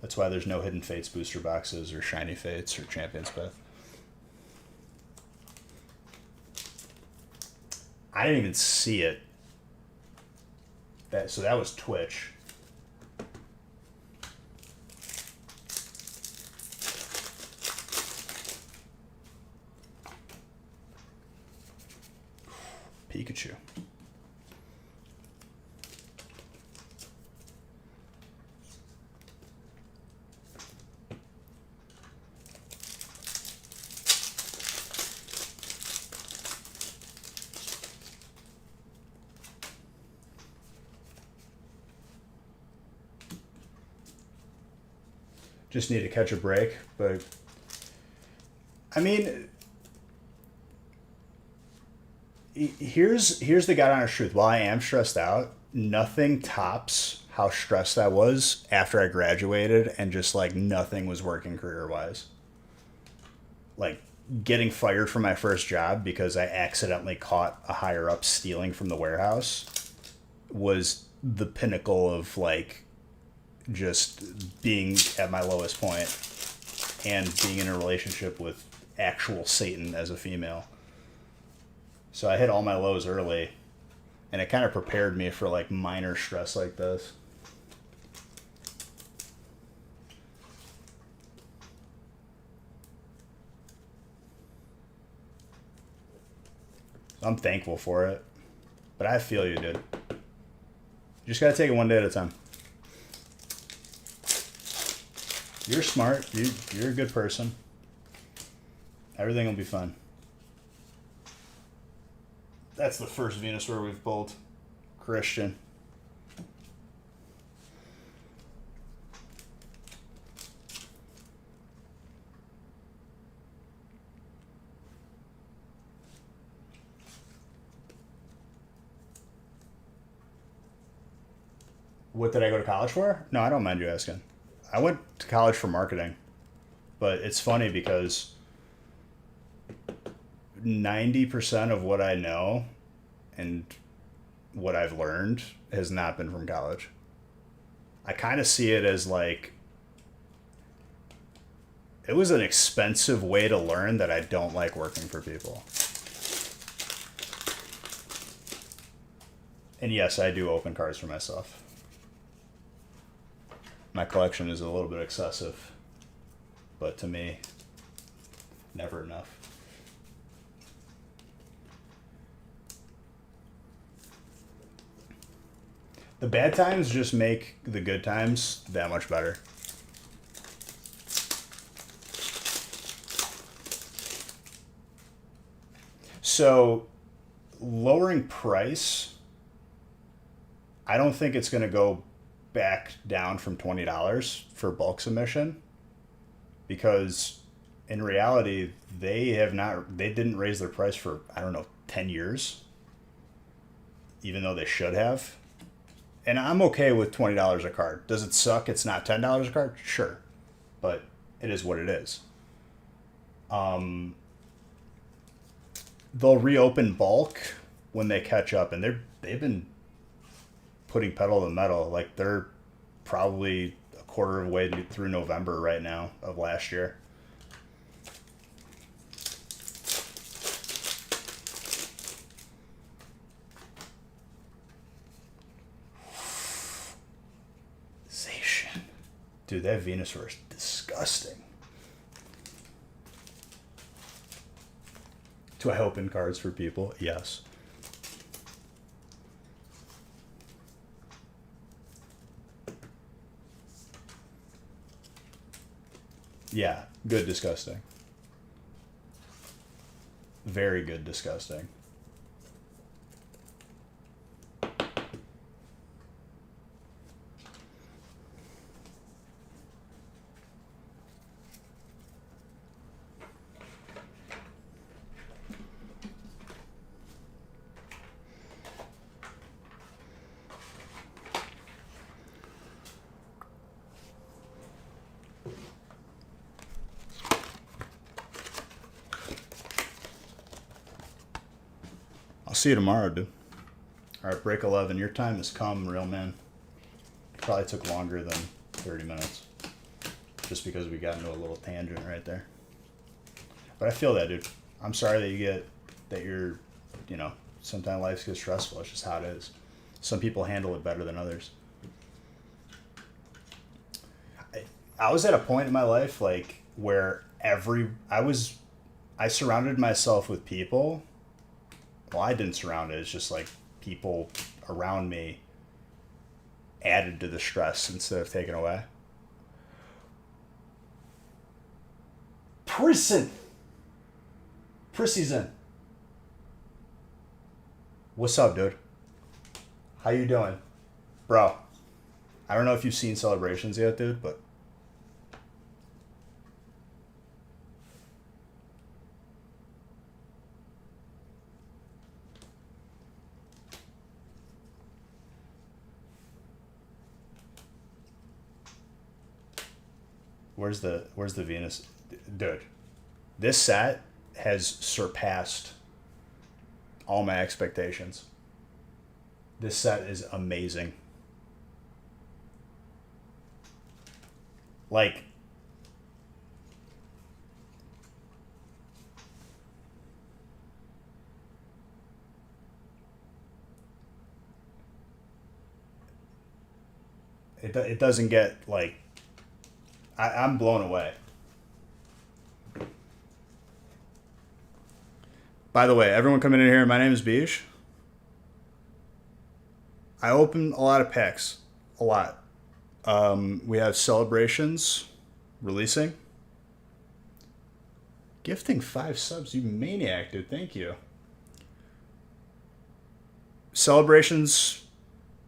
That's why there's no Hidden Fates booster boxes or Shiny Fates or Champion's Path. I didn't even see it. So that was Twitch. Pikachu. Just need to catch a break, but I mean, here's the God honest truth. While I am stressed out, nothing tops how stressed I was after I graduated and just like nothing was working career wise. Like getting fired from my first job because I accidentally caught a higher up stealing from the warehouse was the pinnacle of like just being at my lowest point and being in a relationship with actual Satan as a female. So I hit all my lows early, and it kind of prepared me for like minor stress like this. So I'm thankful for it, but I feel you, dude. You just gotta take it one day at a time. You're smart. You're a good person. Everything will be fine. That's the first Venusaur we've pulled. Christian. What did I go to college for? No, I don't mind you asking. I went to college for marketing, but it's funny because 90% of what I know and what I've learned has not been from college. I kind of see it as like, it was an expensive way to learn that I don't like working for people. And yes, I do open cards for myself. My collection is a little bit excessive, but to me, never enough. The bad times just make the good times that much better. So, lowering price, I don't think it's going to go back down from $20 for bulk submission, because in reality they didn't raise their price for, I don't know, 10 years, even though they should have. And I'm okay with $20 a card. Does it suck it's not $10 a card? Sure, but it is what it is. They'll reopen bulk when they catch up, and they've been putting pedal to the metal. Like, they're probably a quarter of the way through November right now of last year. Zation. Dude, that Venusaur is disgusting. Do I open cards for people? Yes. Yeah, good disgusting. Very good disgusting. I'll see you tomorrow, dude. All right, break 11. Your time has come, real man. Probably took longer than 30 minutes. Just because we got into a little tangent right there. But I feel that, dude. I'm sorry that you're, sometimes life gets stressful. It's just how it is. Some people handle it better than others. I was at a point in my life, like, where I surrounded myself with people. Well, I didn't surround it. It's just like people around me added to the stress instead of taking away. Prison. What's up, dude? How you doing? Bro, I don't know if you've seen Celebrations yet, dude, but where's the Venus? Dude, this set has surpassed all my expectations. This set is amazing. Like, it doesn't get, like, I'm blown away. By the way, everyone coming in here, my name is Beej. I open a lot of packs. A lot. We have Celebrations releasing. Gifting 5 subs, you maniac, dude. Thank you. Celebrations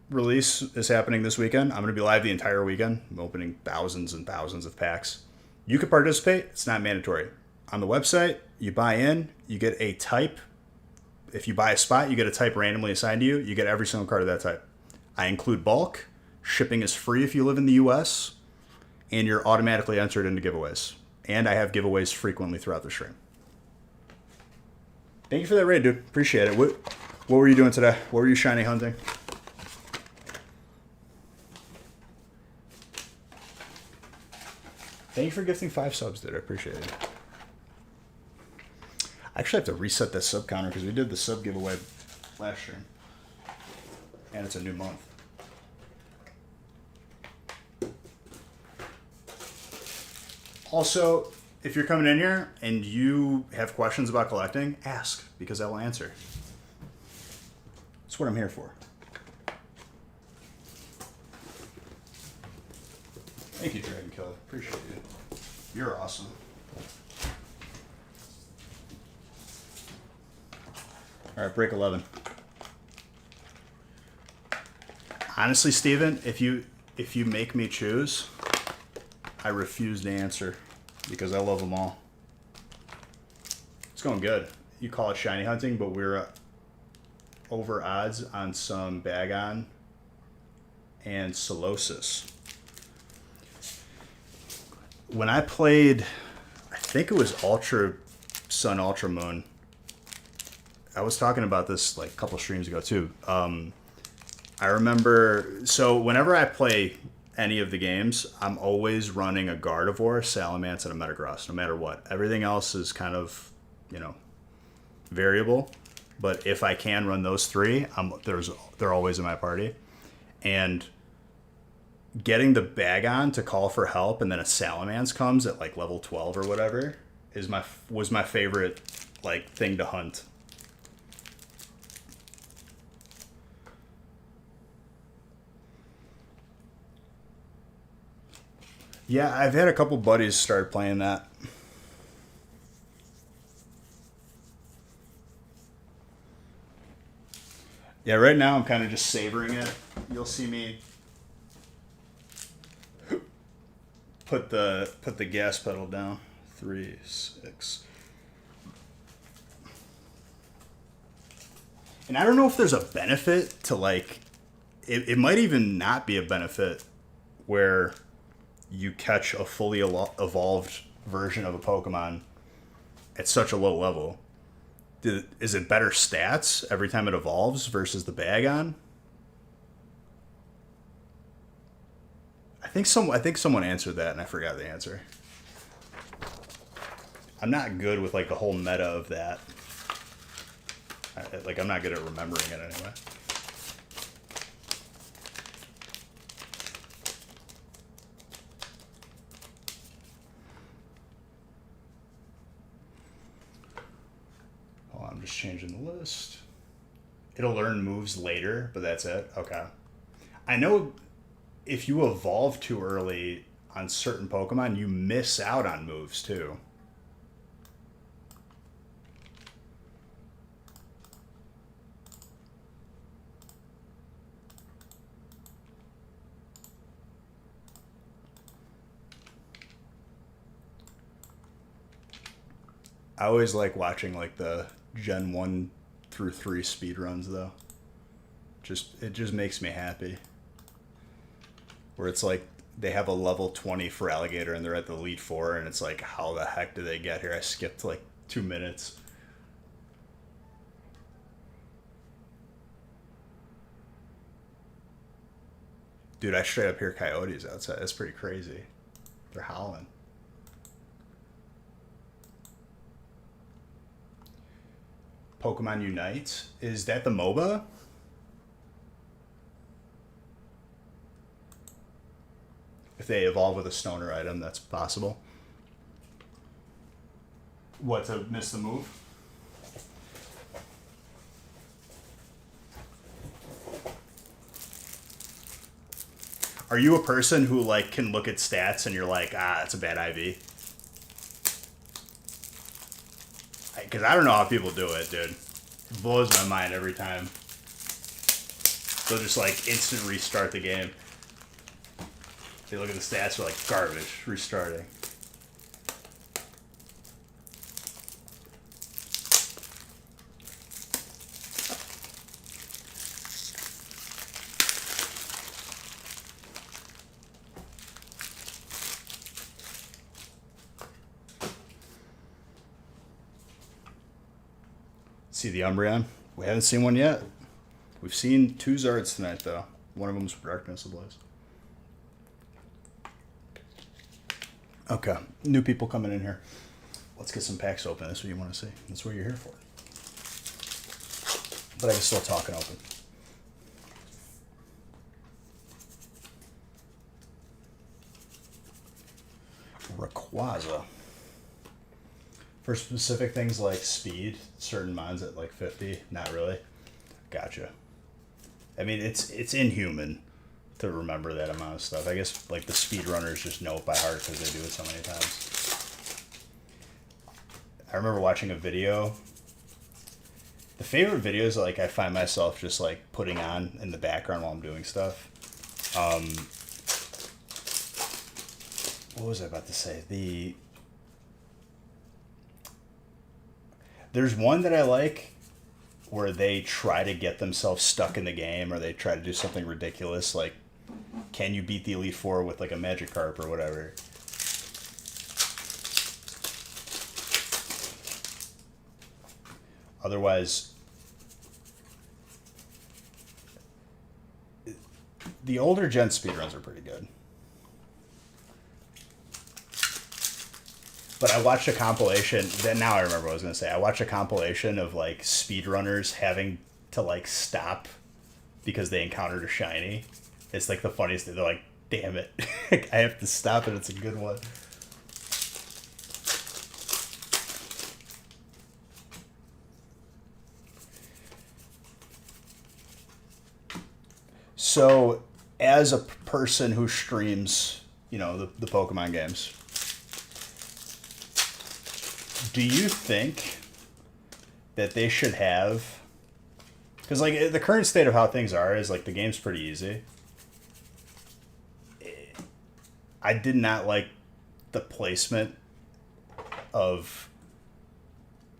release is happening this weekend. I'm going to be live the entire weekend. I'm opening thousands and thousands of packs. You can participate. It's not mandatory. On the website, you buy in, you get a type. If you buy a spot, you get a type randomly assigned to you. You get every single card of that type. I include bulk. Shipping is free if you live in the U.S. And you're automatically entered into giveaways. And I have giveaways frequently throughout the stream. Thank you for that raid, dude. Appreciate it. What were you doing today? What were you shiny hunting? Thank you for gifting 5 subs, dude. I appreciate it. I actually have to reset that sub counter because we did the sub giveaway last stream. And it's a new month. Also, if you're coming in here and you have questions about collecting, ask, because I will answer. That's what I'm here for. Thank you, Dragon Killer. Appreciate you. You're awesome. All right, break 11. Honestly, Steven, if you if you make me choose, I refuse to answer because I love them all. It's going good. You call it shiny hunting, but we're over odds on some Bagon and Solosis. When I played, I think it was Ultra Sun, Ultra Moon. I was talking about this like a couple streams ago too. I remember, so whenever I play any of the games, I'm always running a Gardevoir, Salamence, and a Metagross, no matter what. Everything else is kind of, variable. But if I can run those three, they're always in my party. And getting the Bagon to call for help and then a Salamence comes at like level 12 or whatever was my favorite like thing to hunt. Yeah, I've had a couple buddies start playing that. Yeah, right now I'm kind of just savoring it. You'll see me put the gas pedal down. 3, 6. And I don't know if there's a benefit to like it might even not be a benefit where you catch a fully evolved version of a Pokemon at such a low level. Is it better stats every time it evolves versus the Bagon? I think someone answered that and I forgot the answer. I'm not good with like the whole meta of that. I'm not good at remembering it anyway. Hold on, I'm just changing the list. It'll learn moves later, but that's it? Okay. I know if you evolve too early on certain Pokemon, you miss out on moves too. I always like watching like the Gen 1 through 3 speedruns though. It just makes me happy. Where it's like they have a level 20 for Alligator and they're at the Elite Four and it's like, how the heck did they get here? I skipped like 2 minutes. Dude, I straight up hear coyotes outside. That's pretty crazy. They're howling. Pokemon Unite. Is that the MOBA? If they evolve with a stoner item, that's possible. What, to miss the move? Are you a person who like can look at stats and you're like, it's a bad IV? Because I don't know how people do it, dude. It blows my mind every time. They'll just like instant restart the game. They look at the stats, they're like, garbage, restarting. See the Umbreon? We haven't seen one yet. We've seen 2 Zards tonight, though. One of them's Darkness Ablaze. Okay, new people coming in here. Let's get some packs open. That's what you want to see. That's what you're here for. But I can still talk and open. Rayquaza. For specific things like speed, certain mons at like 50, not really. Gotcha. I mean, it's inhuman to remember that amount of stuff. I guess like the speedrunners just know it by heart because they do it so many times. I remember watching a video. The favorite videos like I find myself just like putting on in the background while I'm doing stuff. what was I about to say? There's one that I like where they try to get themselves stuck in the game, or they try to do something ridiculous, like can you beat the Elite Four with like a Magikarp or whatever. Otherwise, the older gen speedruns are pretty good. But I watched a compilation. Then now I remember what I was gonna say. I watched a compilation of like speedrunners having to like stop because they encountered a shiny. It's like the funniest thing. They're like, "Damn it, I have to stop it." It's a good one. So, as a person who streams, the Pokemon games, do you think that they should have? Because like the current state of how things are is like the game's pretty easy. I did not like the placement of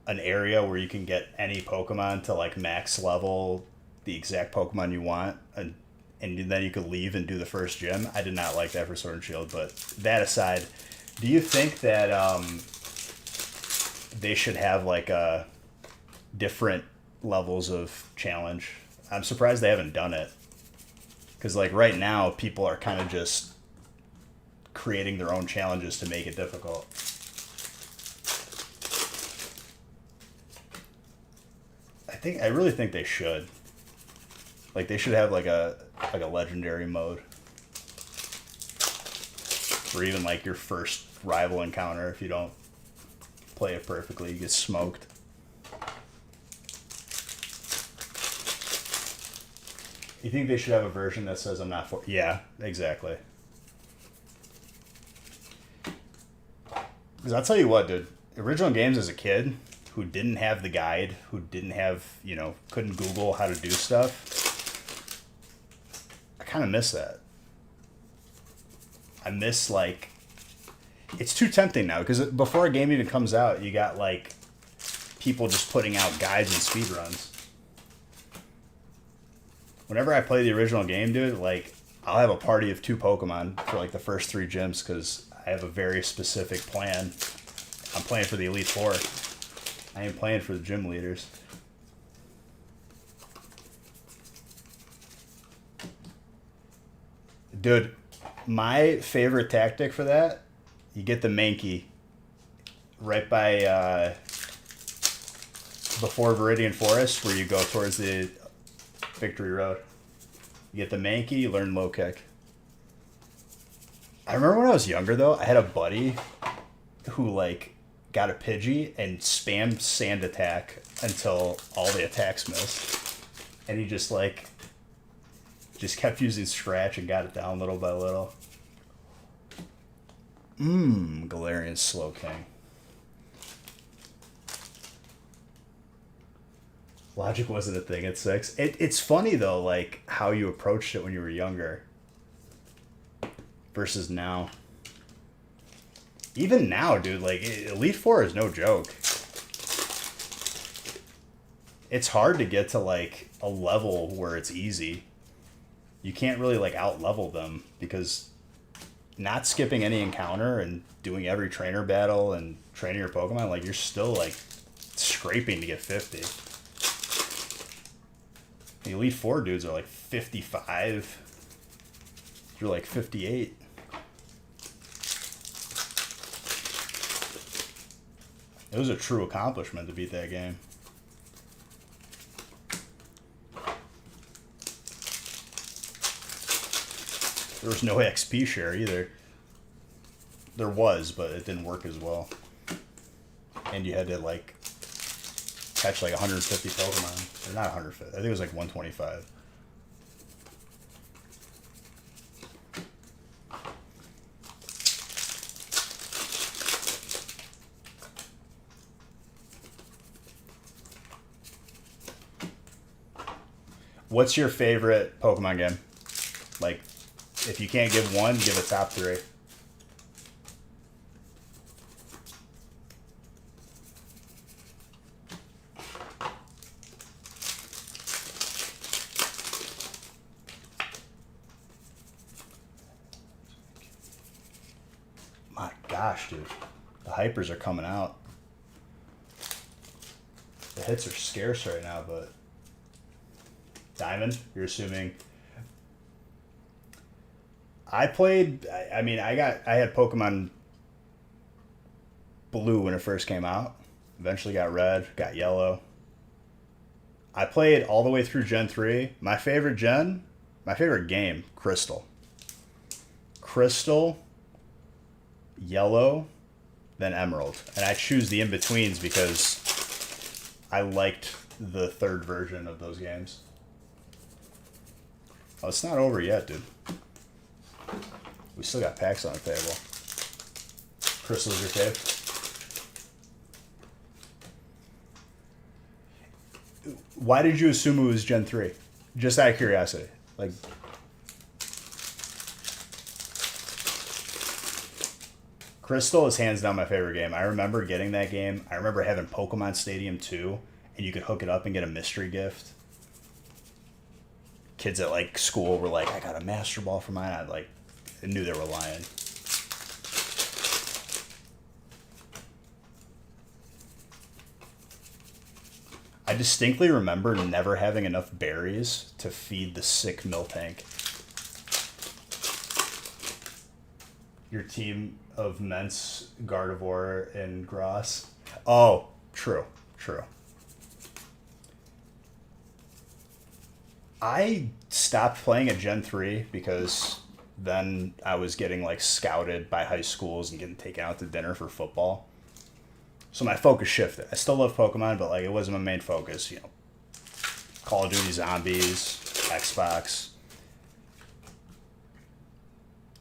an area where you can get any Pokemon to like max level the exact Pokemon you want, and then you could leave and do the first gym. I did not like that for Sword and Shield. But that aside, do you think that they should have like different levels of challenge? I'm surprised they haven't done it, because like right now people are kind of just creating their own challenges to make it difficult. I really think they should. Like they should have like a legendary mode, or even like your first rival encounter. If you don't play it perfectly, you get smoked. You think they should have a version that says "I'm not for"? Yeah, exactly. Because I'll tell you what, dude. Original games as a kid who didn't have the guide, who didn't have, couldn't Google how to do stuff. I kind of miss that. I miss, like, it's too tempting now, because before a game even comes out, you got, like, people just putting out guides and speedruns. Whenever I play the original game, dude, like, I'll have a party of 2 Pokemon for, like, the first 3 gyms, because I have a very specific plan. I'm playing for the Elite Four. I ain't playing for the gym leaders. Dude, my favorite tactic for that, you get the Mankey right by before Viridian Forest, where you go towards the Victory Road. You get the Mankey, you learn low kick. I remember when I was younger though, I had a buddy who like got a Pidgey and spammed Sand Attack until all the attacks missed. And he just kept using Scratch and got it down little by little. Galarian Slowking. Logic wasn't a thing at 6. It's funny though, like how you approached it when you were younger versus now. Even now, dude, like Elite Four is no joke. It's hard to get to like a level where it's easy. You can't really like out level them, because not skipping any encounter and doing every trainer battle and training your Pokemon, like you're still like scraping to get 50. The Elite Four dudes are like 55. You're like 58. It was a true accomplishment to beat that game. There was no XP share either. There was, but it didn't work as well. And you had to like catch like 150 Pokemon. Or not 150. I think it was like 125. What's your favorite Pokemon game? Like, if you can't give one, give a top 3. gosh, dude. The hypers are coming out. The hits are scarce right now, but... Diamond, you're assuming... I played... I mean, I had Pokemon Blue when it first came out. Eventually got Red, got Yellow. I played all the way through Gen 3. My favorite game, Crystal. Crystal, Yellow, then Emerald. And I choose the in-betweens because I liked the third version of those games. Oh, it's not over yet, dude. We still got packs on the table. Crystal's your fave? Why did you assume it was Gen 3? Just out of curiosity. Like... Crystal is hands down my favorite game. I remember getting that game. I remember having Pokemon Stadium 2, and you could hook it up and get a mystery gift. Kids at like school were like, I got a Master Ball for mine. I knew they were lying. I distinctly remember never having enough berries to feed the sick Miltank. Your team of Mence, Gardevoir, and Gross. Oh, true. I stopped playing at Gen 3 because then I was getting like scouted by high schools and getting taken out to dinner for football. So my focus shifted. I still love Pokemon, but like it wasn't my main focus, you know. Call of Duty Zombies, Xbox.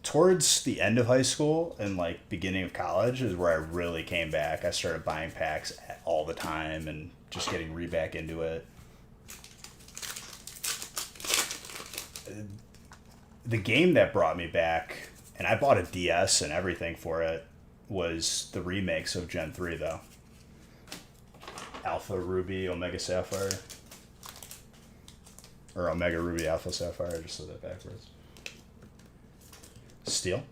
Towards the end of high school and like beginning of college is where I really came back. I started buying packs all the time and just getting back into it. The game that brought me back, and I bought a DS and everything for it, was the remakes of Gen 3 though. Alpha Ruby, Omega Sapphire. Or Omega Ruby, Alpha Sapphire. I just said that backwards. Steel.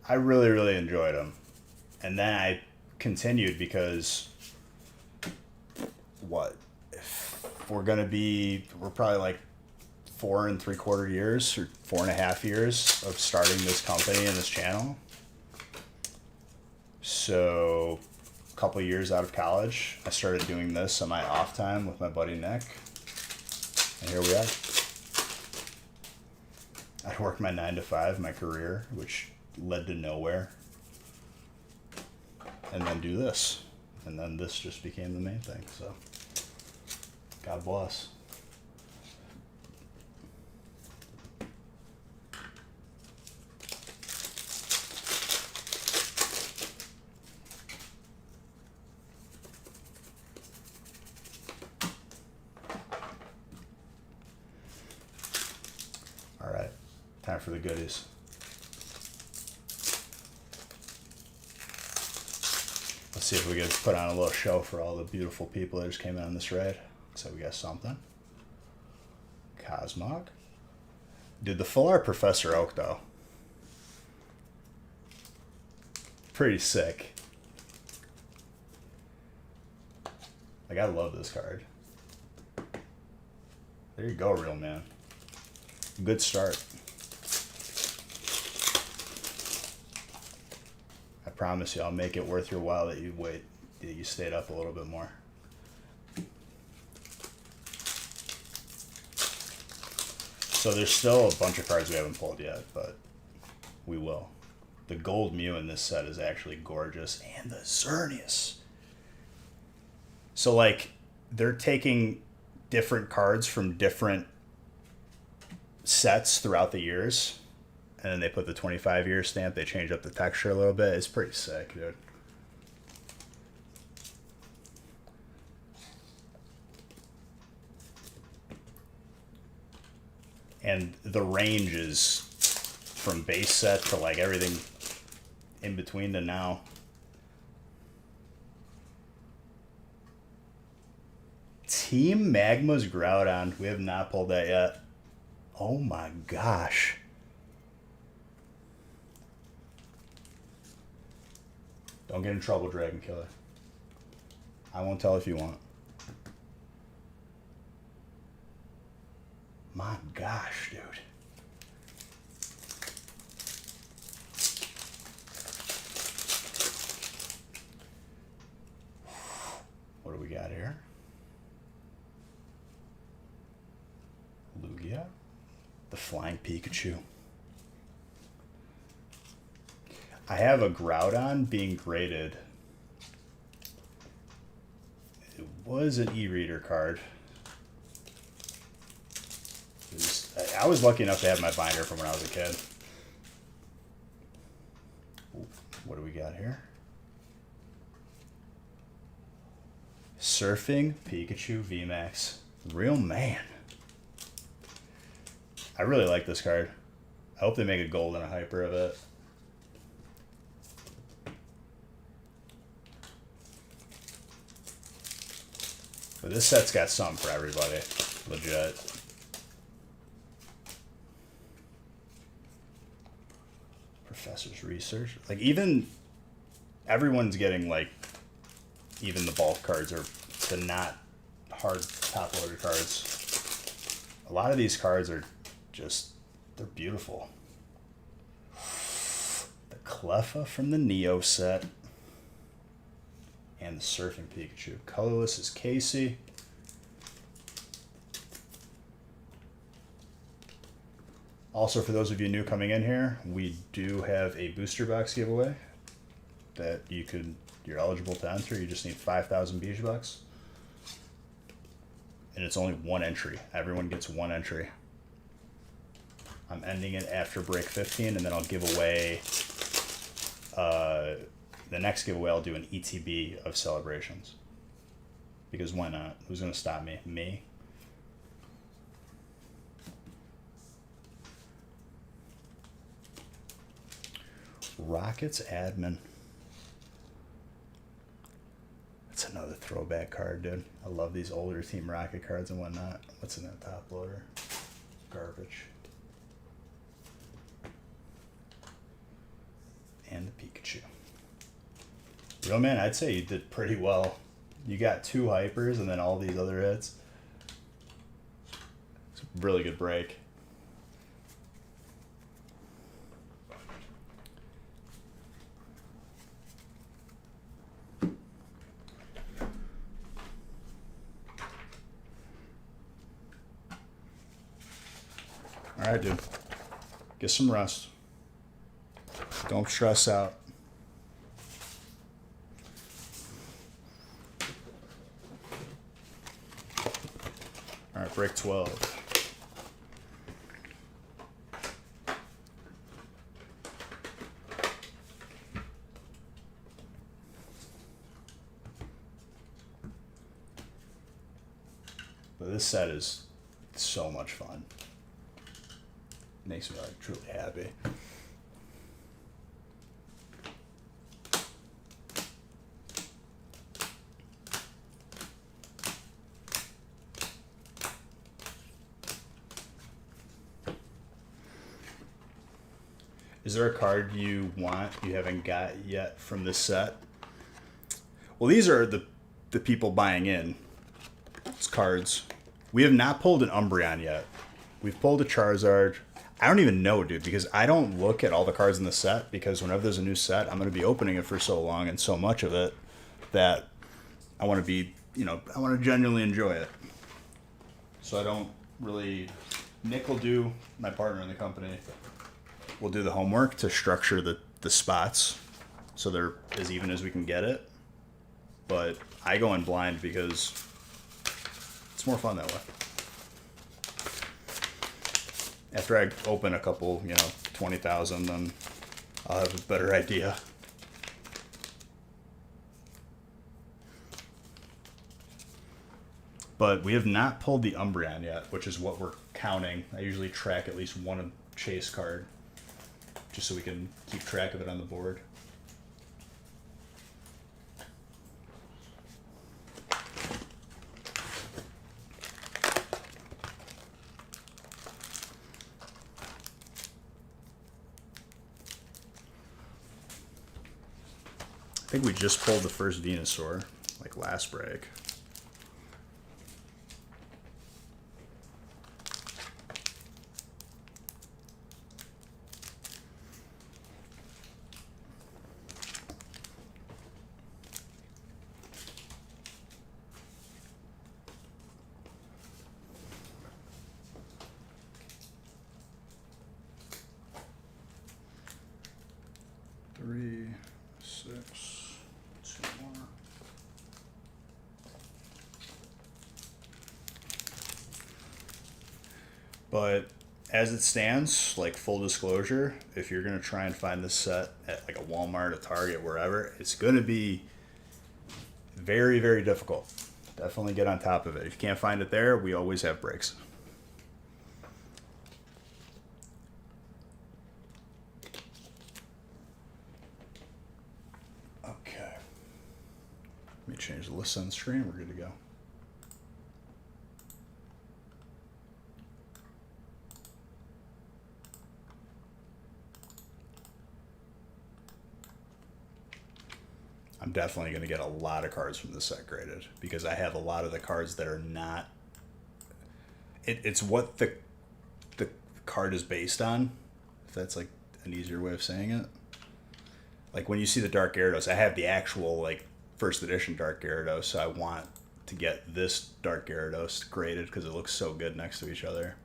I really, really enjoyed them. And then I continued because we're probably like 4 3/4 years or 4.5 years of starting this company and this channel. So a couple years out of college, I started doing this on my off time with my buddy Nick. And here we are. I'd worked my 9 to 5, my career, which led to nowhere. And then do this. And then this just became the main thing, so God bless. All right, time for the goodies. Let's see if we can put on a little show for all the beautiful people that just came in on this raid. So we got something. Cosmog. Dude, the full art Professor Oak, though. Pretty sick. Like, I love this card. There you go, real man. Good start. I promise you, I'll make it worth your while that you stayed up a little bit more. So there's still a bunch of cards we haven't pulled yet, but we will. The gold Mew in this set is actually gorgeous, and the Xerneas. So like, they're taking different cards from different sets throughout the years, and then they put the 25-year stamp. They change up the texture a little bit. It's pretty sick, dude. And the range is from base set to like everything in between to now. Team Magma's Groudon. We have not pulled that yet. Oh my gosh. Don't get in trouble, Dragon Killer. I won't tell if you want. My gosh, dude. What do we got here? Lugia. The Flying Pikachu. I have a Groudon being graded. It was an e-reader card. I was lucky enough to have my binder from when I was a kid. What do we got here? Surfing Pikachu VMAX. Real man. I really like this card. I hope they make a gold and a hyper of it. But this set's got something for everybody. Legit. Professor's Research. Like, even everyone's getting, like, even the bulk cards are the not hard top loader cards. A lot of these cards are just, they're beautiful. The Cleffa from the Neo set. And the Surfing Pikachu. Colorless is Casey. Also, for those of you new coming in here, we do have a booster box giveaway that you're eligible to enter. You just need 5,000 Bijubucks. And it's only one entry. Everyone gets one entry. I'm ending it after break 15, and then I'll give away the next giveaway. I'll do an ETB of Celebrations. Because why not? Who's going to stop me? Me? Rockets Admin. That's another throwback card, dude. I love these older Team Rocket cards and whatnot. What's in that top loader? Garbage. And the Pikachu. Real man, I'd say you did pretty well. You got 2 hypers and then all these other hits. It's a really good break. All right, dude. Get some rest. Don't stress out. All right, break 12. But this set is so much fun. Makes me like truly happy. Is there a card you want you haven't got yet from this set? Well, these are the people buying in. It's cards. We have not pulled an Umbreon yet. We've pulled a Charizard. I don't even know, dude, because I don't look at all the cards in the set, because whenever there's a new set, I'm going to be opening it for so long and so much of it that I want to be, I want to genuinely enjoy it. So I don't really... Nick will do, my partner in the company, will do the homework to structure the spots so they're as even as we can get it. But I go in blind because it's more fun that way. After I open a couple, 20,000, then I'll have a better idea. But we have not pulled the Umbreon yet, which is what we're counting. I usually track at least one chase card, just so we can keep track of it on the board. I think we just pulled the first Venusaur, like last break. Three, 6, 2 more. But as it stands, like full disclosure, if you're gonna try and find this set at like a Walmart, a Target, wherever, it's gonna be very, very difficult. Definitely get on top of it. If you can't find it there, we always have breaks. Okay. Let me change the list on screen. We're good to go. I'm definitely going to get a lot of cards from this set graded because I have a lot of the cards that are not. It's what the card is based on, if that's like an easier way of saying it. Like when you see the Dark Gyarados, I have the actual like first edition Dark Gyarados, so I want to get this Dark Gyarados graded because it looks so good next to each other.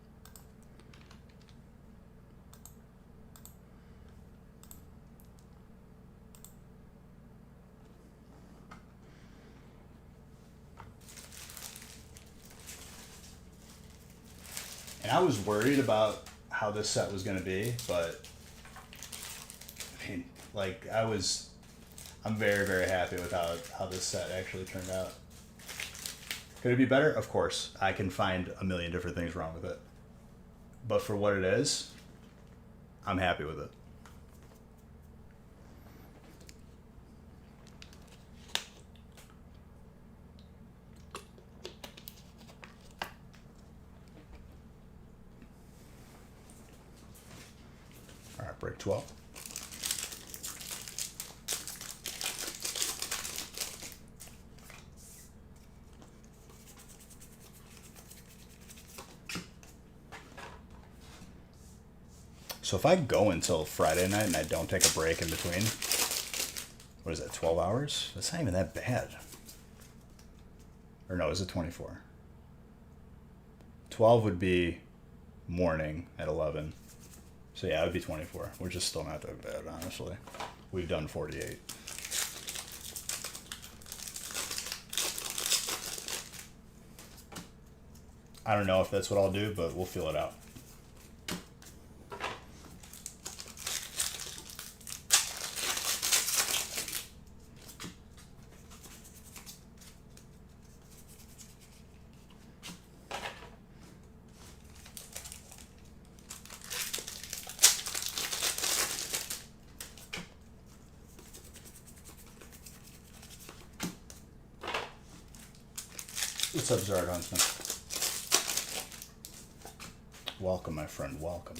And I was worried about how this set was going to be, but I mean, like I'm very, very happy with how this set actually turned out. Could it be better? Of course. I can find a million different things wrong with it. But for what it is, I'm happy with it. All right, break 12. So if I go until Friday night and I don't take a break in between, what is that, 12 hours? That's not even that bad. Or no, is it 24? 12 would be morning at 11. So yeah, it would be 24, which is still not that bad, honestly. We've done 48. I don't know if that's what I'll do, but we'll feel it out. What's up, Zard Huntsman? Welcome, my friend, welcome.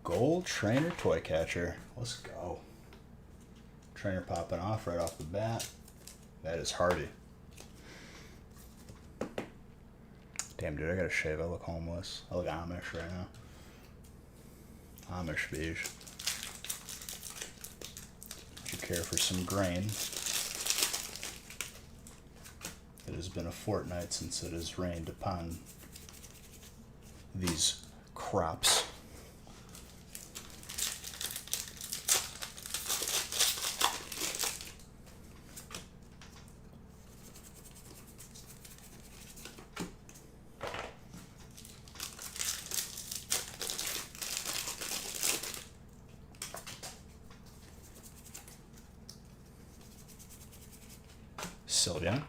Gold Trainer Toy Catcher. Let's go. Trainer popping off right off the bat. That is hardy. Damn, dude, I gotta shave. I look homeless. I look Amish right now. Amish beige. You care for some grain. It has been a fortnight since it has rained upon these crops. Sylveon.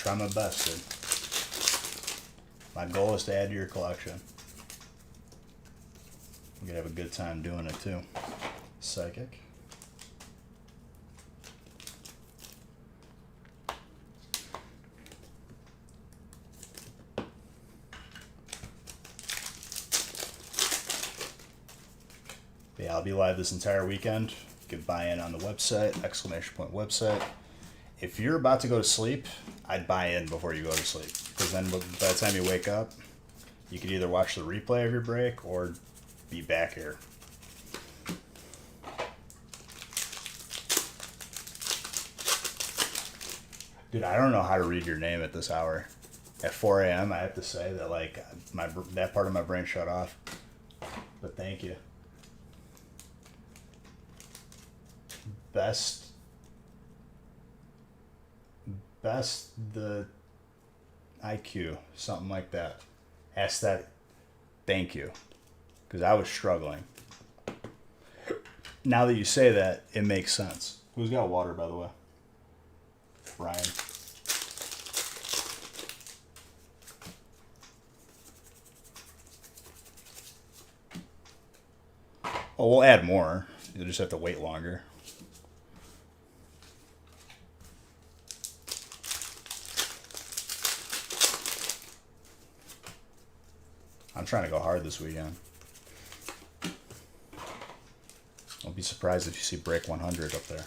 try my best, dude. My goal is to add to your collection. You're gonna have a good time doing it too. Psychic. Yeah, I'll be live this entire weekend. You can buy in on the website, ! Website. If you're about to go to sleep, I'd buy in before you go to sleep. Because then by the time you wake up, you could either watch the replay of your break or be back here. Dude, I don't know how to read your name at this hour. At 4 a.m., I have to say that like that part of my brain shut off. But thank you. Best the IQ, something like that. Ask that. Thank you, because I was struggling. Now that you say that, it makes sense. Who's got water, by the way? Ryan. Oh, we'll add more. You'll just have to wait longer. I'm trying to go hard this weekend. I'll be surprised if you see break 100 up there.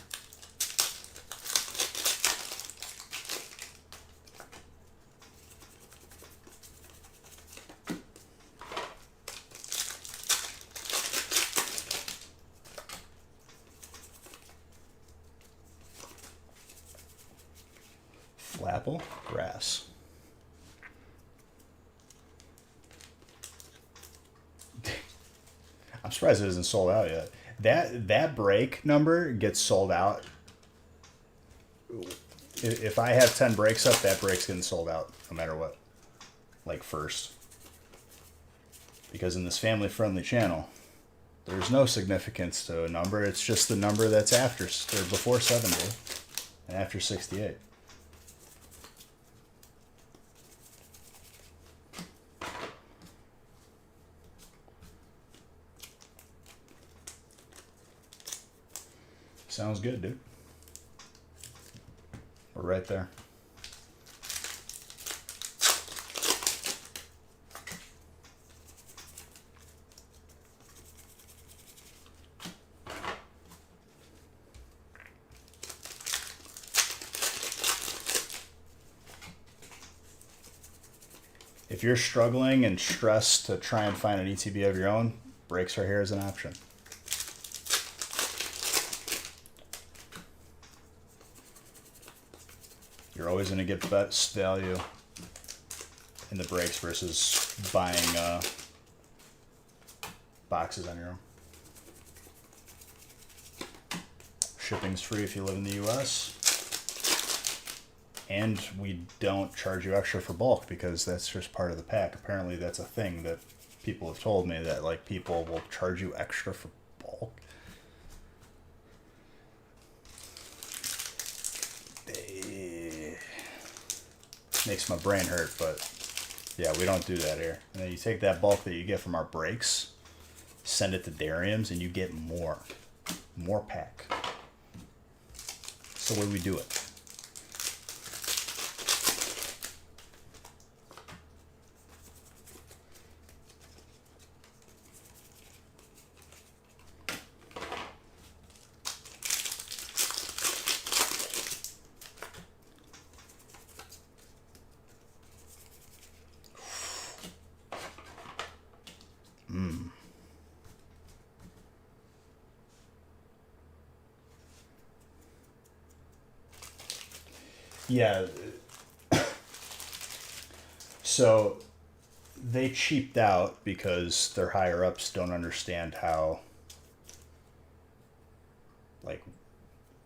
Flapple, grass. I'm surprised it isn't sold out yet. That break number gets sold out. If I have 10 breaks up, that break's getting sold out no matter what. Like first. Because in this family-friendly channel, there's no significance to a number. It's just the number that's after or before 70 and after 68. Sounds good, dude. We're right there. If you're struggling and stressed to try and find an ETB of your own, breaks right here is an option. You're always going to get best value in the breaks versus buying boxes on your own. Shipping's free if you live in the US. And we don't charge you extra for bulk because that's just part of the pack. Apparently that's a thing that people have told me, that like people will charge you extra for bulk. Makes my brain hurt, but yeah, we don't do that here. And then you take that bulk that you get from our breaks, send it to Darium's, and you get more pack. That's the way we do it. Yeah. So they cheaped out because their higher ups don't understand how like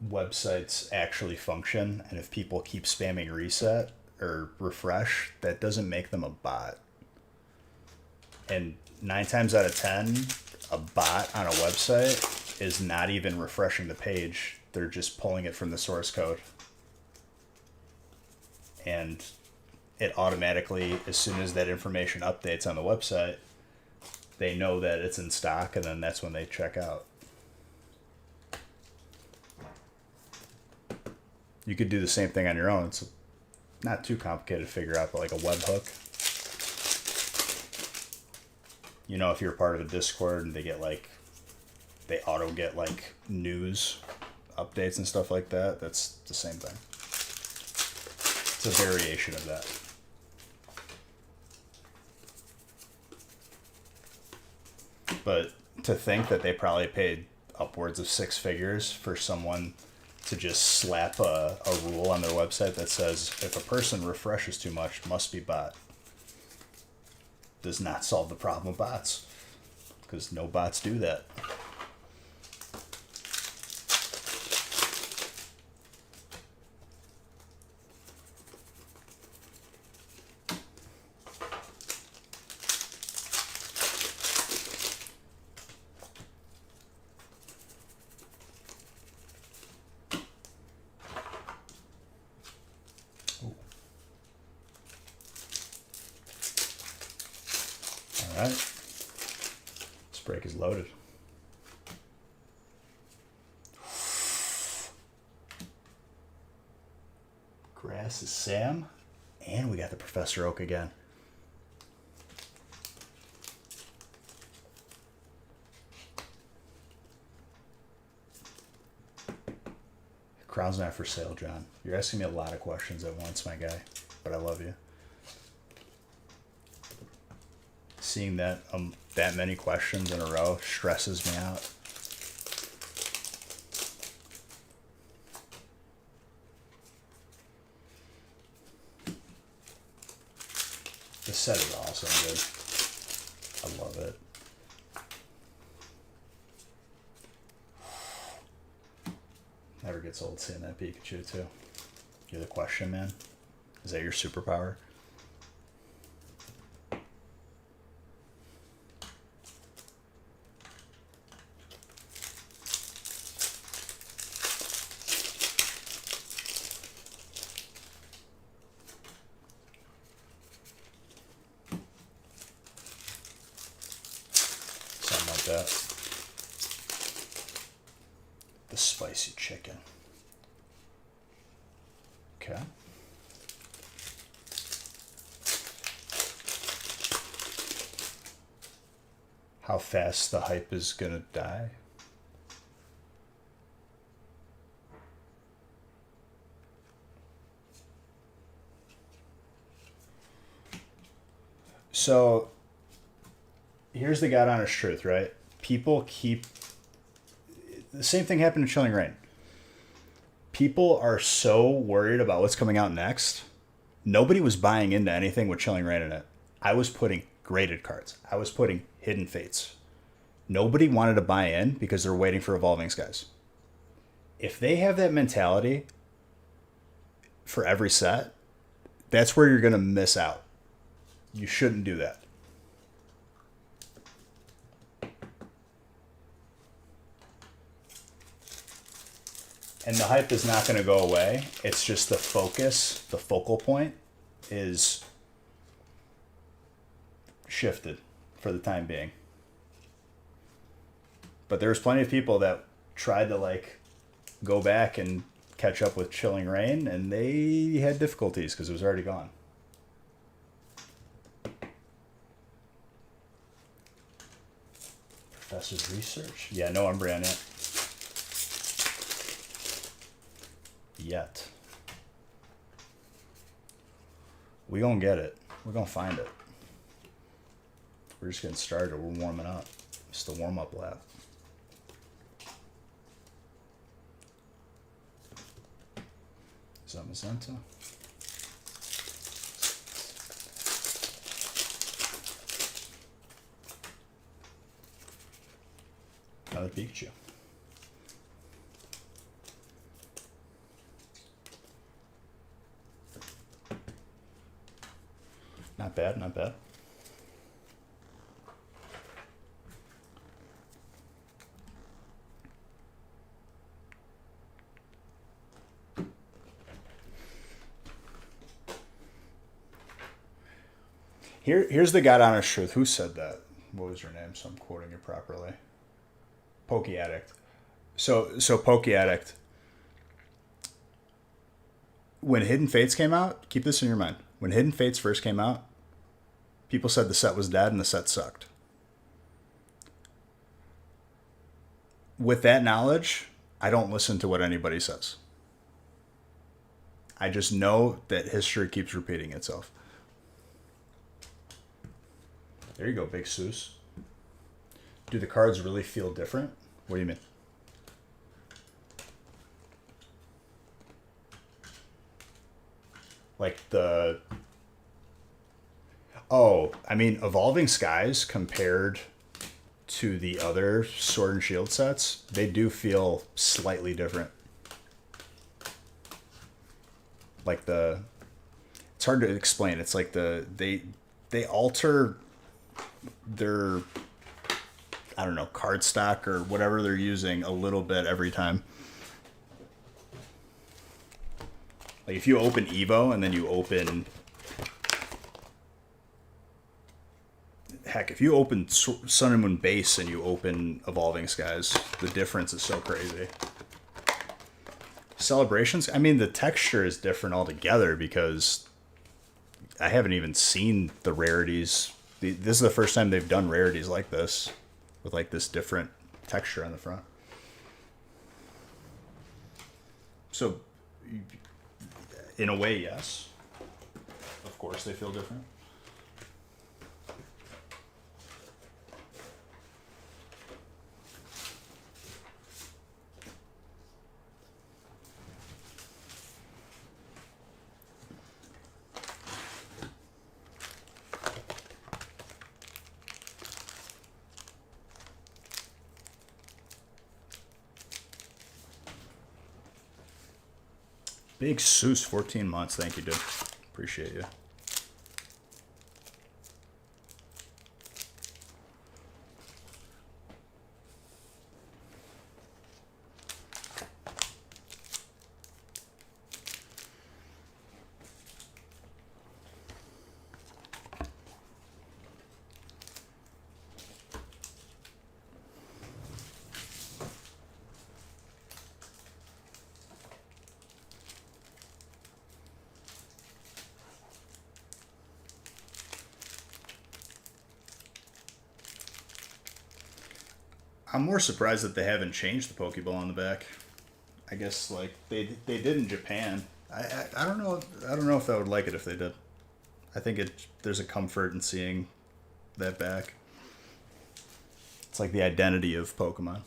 websites actually function, and if people keep spamming reset or refresh, that doesn't make them a bot. And 9 times out of 10, a bot on a website is not even refreshing the page. They're just pulling it from the source code. and it automatically, as soon as that information updates on the website, they know that it's in stock, and then that's when they check out. You could do the same thing on your own. It's not too complicated to figure out, but like a webhook. You know, if you're part of a Discord and they auto get like news updates and stuff like that, that's the same thing. It's a variation of that. But to think that they probably paid upwards of 6 figures for someone to just slap a rule on their website that says if a person refreshes too much, must be bot, does not solve the problem of bots, because no bots do that. All right, this break is loaded. Grass is Sam, and we got the Professor Oak again. Crown's not for sale, John. You're asking me a lot of questions at once, my guy, but I love you. Seeing that that many questions in a row stresses me out. The set is awesome, dude. I love it. Never gets old seeing that Pikachu too. You're the question man. Is that your superpower? Something like that. The spicy chicken. Okay. How fast the hype is gonna die? So here's the God honest truth, right? People keep the same thing happened to Chilling Reign. People are so worried about what's coming out next. Nobody was buying into anything with Chilling Reign in it. I was putting graded cards. I was putting Hidden Fates. Nobody wanted to buy in because they're waiting for Evolving Skies. If they have that mentality for every set, that's where you're going to miss out. You shouldn't do that. And the hype is not going to go away. It's just the focus, the focal point is shifted for the time being. But there's plenty of people that tried to like go back and catch up with Chilling Reign, and they had difficulties because it was already gone. Professor's research? Yeah, no Umbreon yet. Yet. We gonna get it. We're gonna find it. We're just getting started. We're warming up. It's the warm-up lap. Zamazenta. Another Pikachu. Not bad, not bad. Here's the God honest truth. Who said that? What was her name? So I'm quoting it properly. Pokey Addict. So Pokey Addict. When Hidden Fates came out, keep this in your mind. When Hidden Fates first came out, people said the set was dead and the set sucked. With that knowledge, I don't listen to what anybody says. I just know that history keeps repeating itself. There you go, Big Seuss. Do the cards really feel different? What do you mean? Like the... Oh, I mean, Evolving Skies compared to the other Sword and Shield sets, they do feel slightly different. Like the... It's hard to explain. It's like they alter their, I don't know, card stock or whatever they're using a little bit every time. Like if you open Evo and then you open, heck, if you open Sun and Moon Base and you open Evolving Skies, the difference is so crazy. Celebrations, I mean, the texture is different altogether because I haven't even seen the rarities. This is the first time they've done rarities like this, with like this different texture on the front. So, in a way, yes. Of course, they feel different. Big Seuss, 14 months. Thank you, dude. Appreciate you. I'm more surprised that they haven't changed the Pokeball on the back. I guess like they did in Japan. I don't know. I don't know if I would like it if they did. I think there's a comfort in seeing that back. It's like the identity of Pokemon.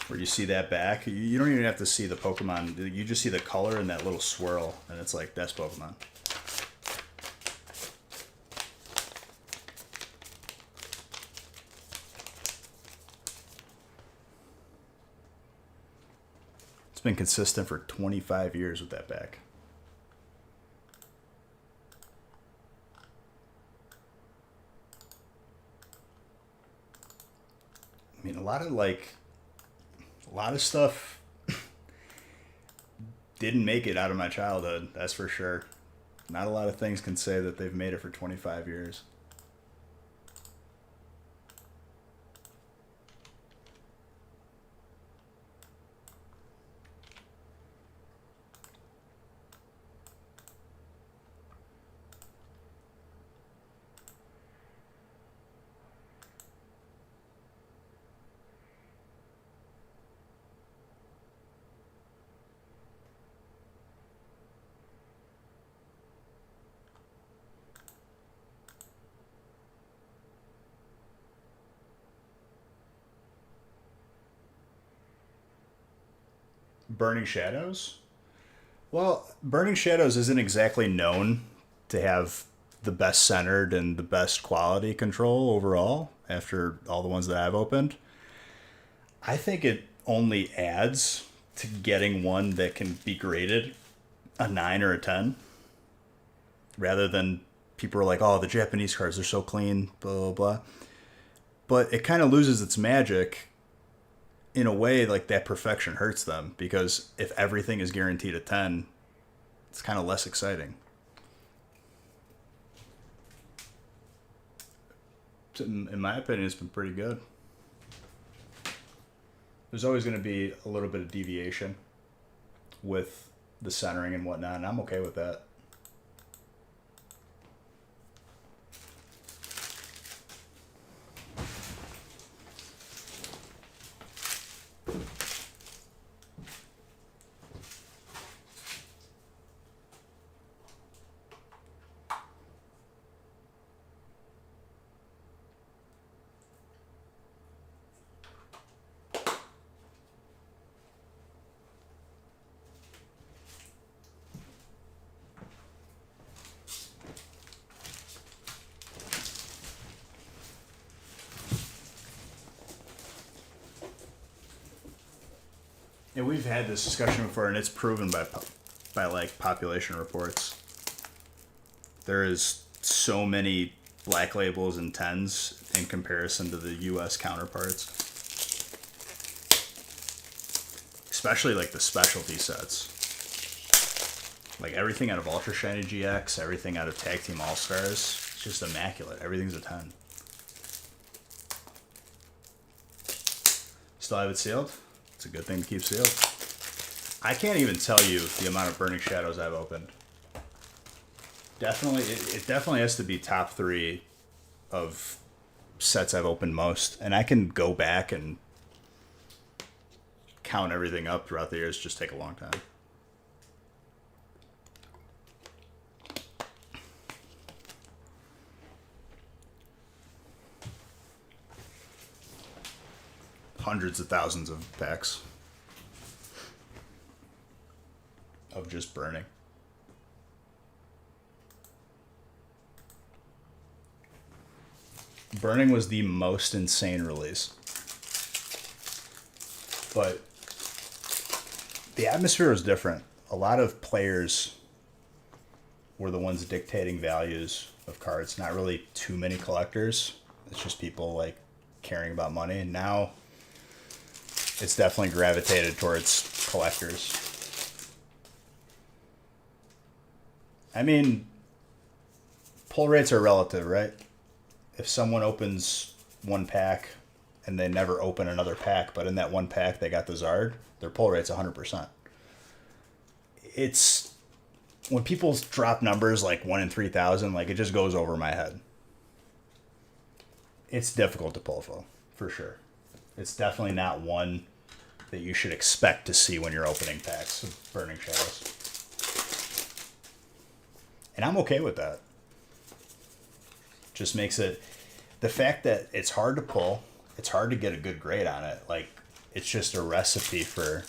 Where you see that back, you don't even have to see the Pokemon. You just see the color and that little swirl, and it's like that's Pokemon. It's been consistent for 25 years with that back. I mean, a lot of stuff didn't make it out of my childhood, that's for sure. Not a lot of things can say that they've made it for 25 years. Burning Shadows? Well, Burning Shadows isn't exactly known to have the best centered and the best quality control overall after all the ones that I've opened. I think it only adds to getting one that can be graded a 9 or a 10 rather than people are like, oh, the Japanese cards are so clean, blah, blah, blah. But it kind of loses its magic in a way. Like that perfection hurts them because if everything is guaranteed a 10, it's kind of less exciting. in my opinion, it's been pretty good. There's always going to be a little bit of deviation with the centering and whatnot, and I'm okay with that. Yeah, we've had this discussion before, and it's proven by like population reports. There is so many black labels and tens in comparison to the U.S. counterparts, especially like the specialty sets. Like everything out of Ultra Shiny GX, everything out of Tag Team All Stars, it's just immaculate. Everything's a 10. Still have it sealed? It's a good thing to keep sealed. I can't even tell you the amount of Burning Shadows I've opened. Definitely, it definitely has to be top 3 of sets I've opened most. And I can go back and count everything up throughout the years. Just take a long time. Hundreds of thousands of packs of just burning. Burning was the most insane release. But the atmosphere was different. A lot of players were the ones dictating values of cards. Not really too many collectors. It's just people like caring about money. And now it's definitely gravitated towards collectors. I mean, pull rates are relative, right? If someone opens one pack and they never open another pack, but in that one pack they got the Zard, their pull rate's 100%. It's when people drop numbers like 1 in 3,000, like it just goes over my head. It's difficult to pull for sure. It's definitely not one that you should expect to see when you're opening packs of Burning Shadows. And I'm okay with that. Just makes it, the fact that it's hard to pull, it's hard to get a good grade on it. Like, it's just a recipe for,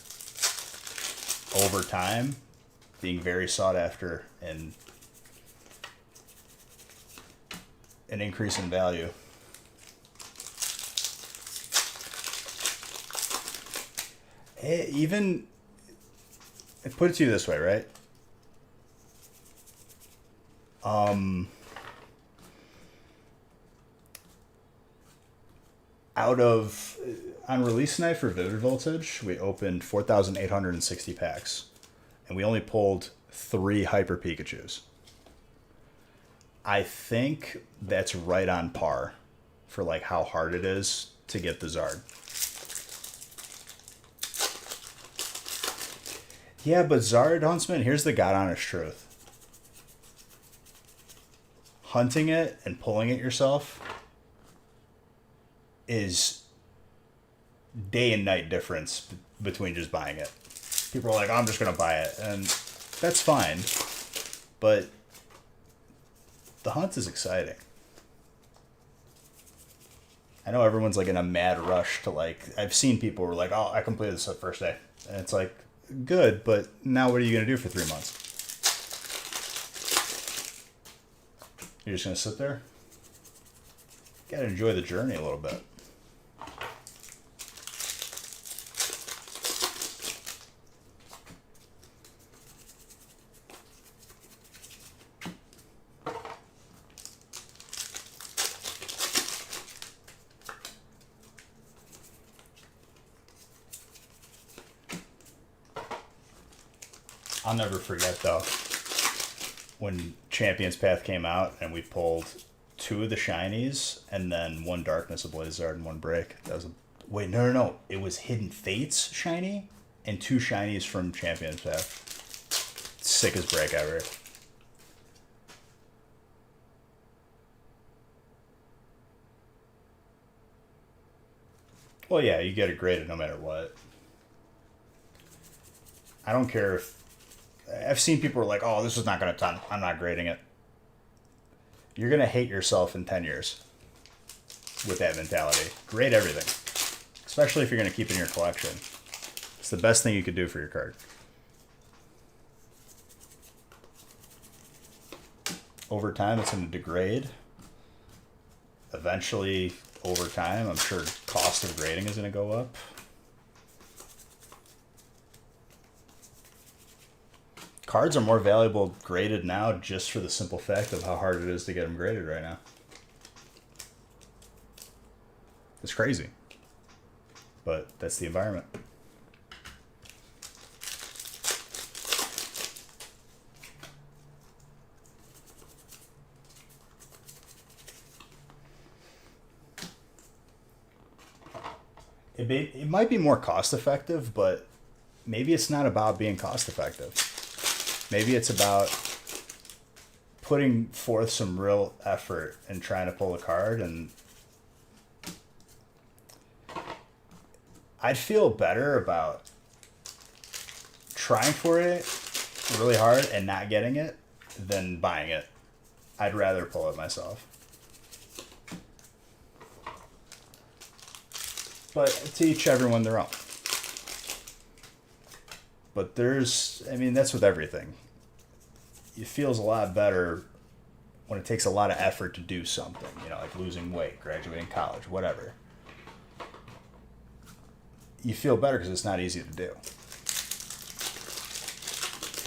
over time, being very sought after and an increase in value. Even, I put it to you this way, right? On release night for Vivid Voltage, we opened 4,860 packs, and we only pulled 3 Hyper Pikachus. I think that's right on par for like how hard it is to get the Zard. Yeah, but Zard Huntsman, here's the God honest truth. Hunting it and pulling it yourself is day and night difference between just buying it. People are like, oh, I'm just going to buy it. And that's fine. But the hunt is exciting. I know everyone's like in a mad rush to like, I've seen people who are like, oh, I completed this the first day. And it's like, good, but now what are you going to do for 3 months? You're just going to sit there? You got to enjoy the journey a little bit. I'll never forget though when Champions Path came out and we pulled 2 of the shinies and then 1 Darkness of Blizzard and 1 break. That was a wait, no. It was Hidden Fates shiny and 2 shinies from Champions Path. Sickest break ever. Well, yeah, you get it graded no matter what. I don't care if I've seen people are like, "Oh, this is not going to ton. I'm not grading it." You're going to hate yourself in 10 years with that mentality. Grade everything, especially if you're going to keep it in your collection. It's the best thing you could do for your card. Over time, it's going to degrade. Eventually, over time, I'm sure cost of grading is going to go up. Cards are more valuable graded now just for the simple fact of how hard it is to get them graded right now. It's crazy. But that's the environment. It might be more cost effective, but maybe it's not about being cost effective. Maybe it's about putting forth some real effort and trying to pull a card, and I'd feel better about trying for it really hard and not getting it than buying it. I'd rather pull it myself. But to each everyone their own. But that's with everything. It feels a lot better when it takes a lot of effort to do something, like losing weight, graduating college, whatever. You feel better because it's not easy to do.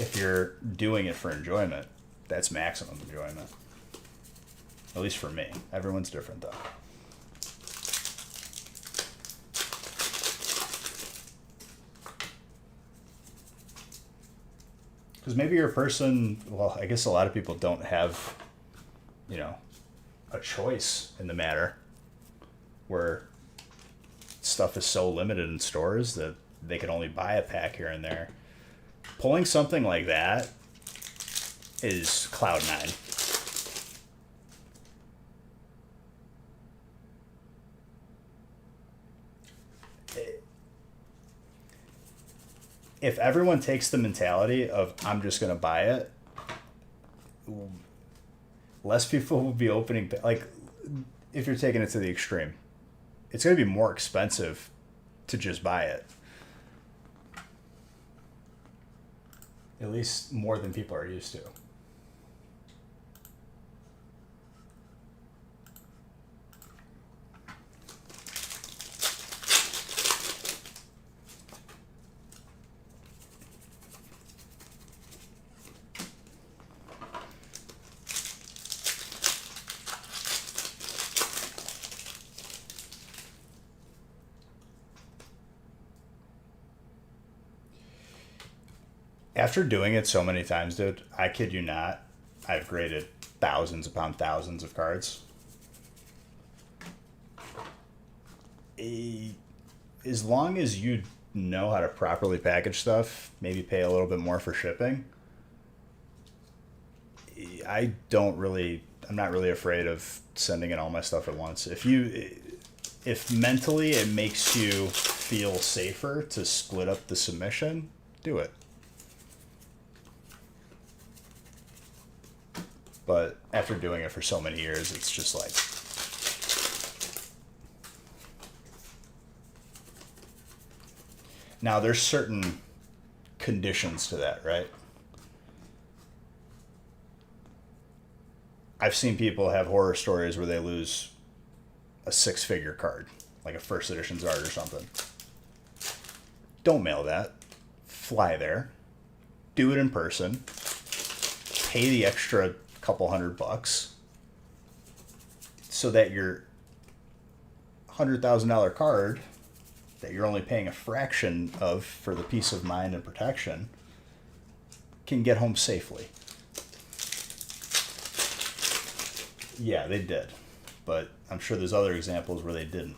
If you're doing it for enjoyment, that's maximum enjoyment. At least for me. Everyone's different though. Because maybe you're a person, well, I guess a lot of people don't have, a choice in the matter where stuff is so limited in stores that they can only buy a pack here and there. Pulling something like that is cloud nine. If everyone takes the mentality of I'm just going to buy it, less people will be opening. Like, if you're taking it to the extreme, it's going to be more expensive to just buy it. At least more than people are used to. After doing it so many times, dude, I kid you not, I've graded thousands upon thousands of cards. As long as you know how to properly package stuff, maybe pay a little bit more for shipping, I'm not really afraid of sending in all my stuff at once. If mentally it makes you feel safer to split up the submission, do it. But after doing it for so many years, it's just like... Now, there's certain conditions to that, right? I've seen people have horror stories where they lose a 6-figure card, like a first edition Zard or something. Don't mail that. Fly there. Do it in person. Pay the extra couple $100 so that your $100,000 card that you're only paying a fraction of for the peace of mind and protection can get home safely. Yeah, they did. But I'm sure there's other examples where they didn't.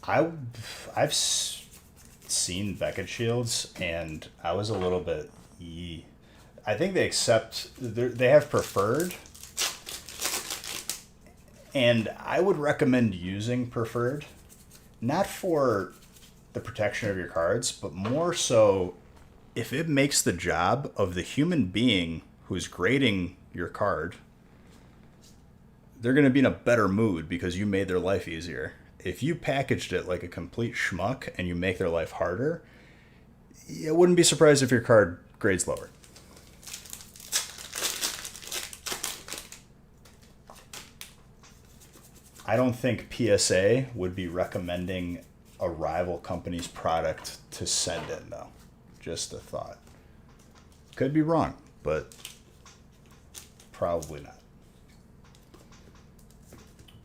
I, I've seen Beckett Shields, and I was a little bit. I think they accept. They have preferred, and I would recommend using preferred, not for the protection of your cards, but more so if it makes the job of the human being who's grading your card. They're going to be in a better mood because you made their life easier. If you packaged it like a complete schmuck and you make their life harder, I wouldn't be surprised if your card grades lower. I don't think PSA would be recommending a rival company's product to send in, though. Just a thought. Could be wrong, but probably not.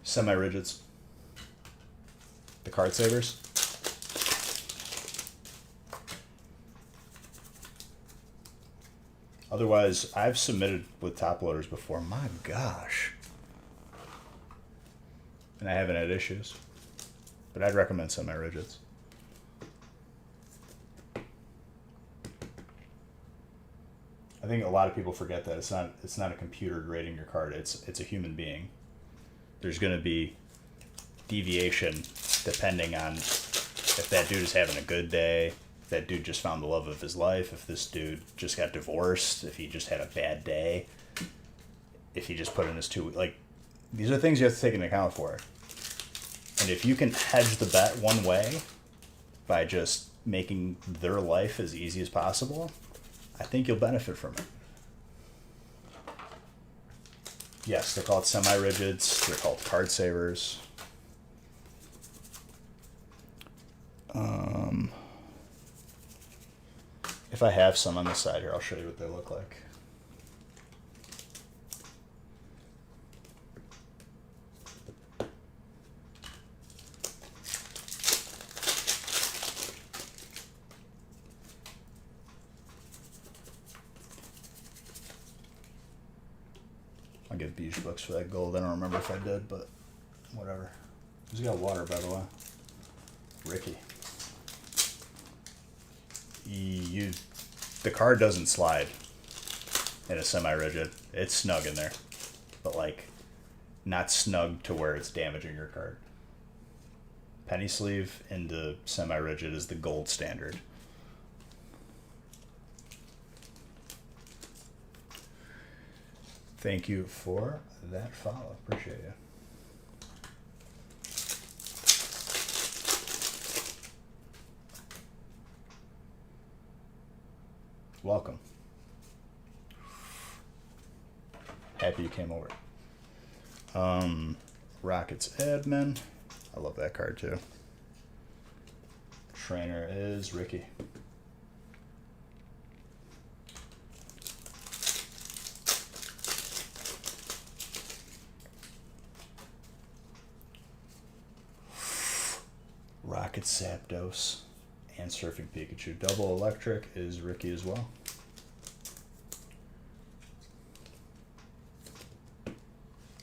Semi-rigids. The card savers. Otherwise, I've submitted with top loaders before. My gosh. And I haven't had issues. But I'd recommend semi-rigids. I think a lot of people forget that it's not a computer grading your card. It's a human being. There's going to be deviation depending on if that dude is having a good day, if that dude just found the love of his life, if this dude just got divorced, if he just had a bad day, if he just put in his 2 weeks. Like, these are things you have to take into account for. And if you can hedge the bet one way by just making their life as easy as possible, I think you'll benefit from it. Yes, they're called semi-rigids. They're called card savers. If I have some on the side here, I'll show you what they look like. I'll give Beige Books for that gold. I don't remember if I did, but whatever. Who's got water, by the way? Ricky. The card doesn't slide in a semi-rigid. It's snug in there, but like not snug to where it's damaging your card. Penny sleeve into semi-rigid is the gold standard. Thank you for that follow. Appreciate you. Welcome. Happy you came over. Rockets admin. I love that card too. Trainer is Ricky. Rocket Zapdos and Surfing Pikachu. Double Electric is Ricky as well.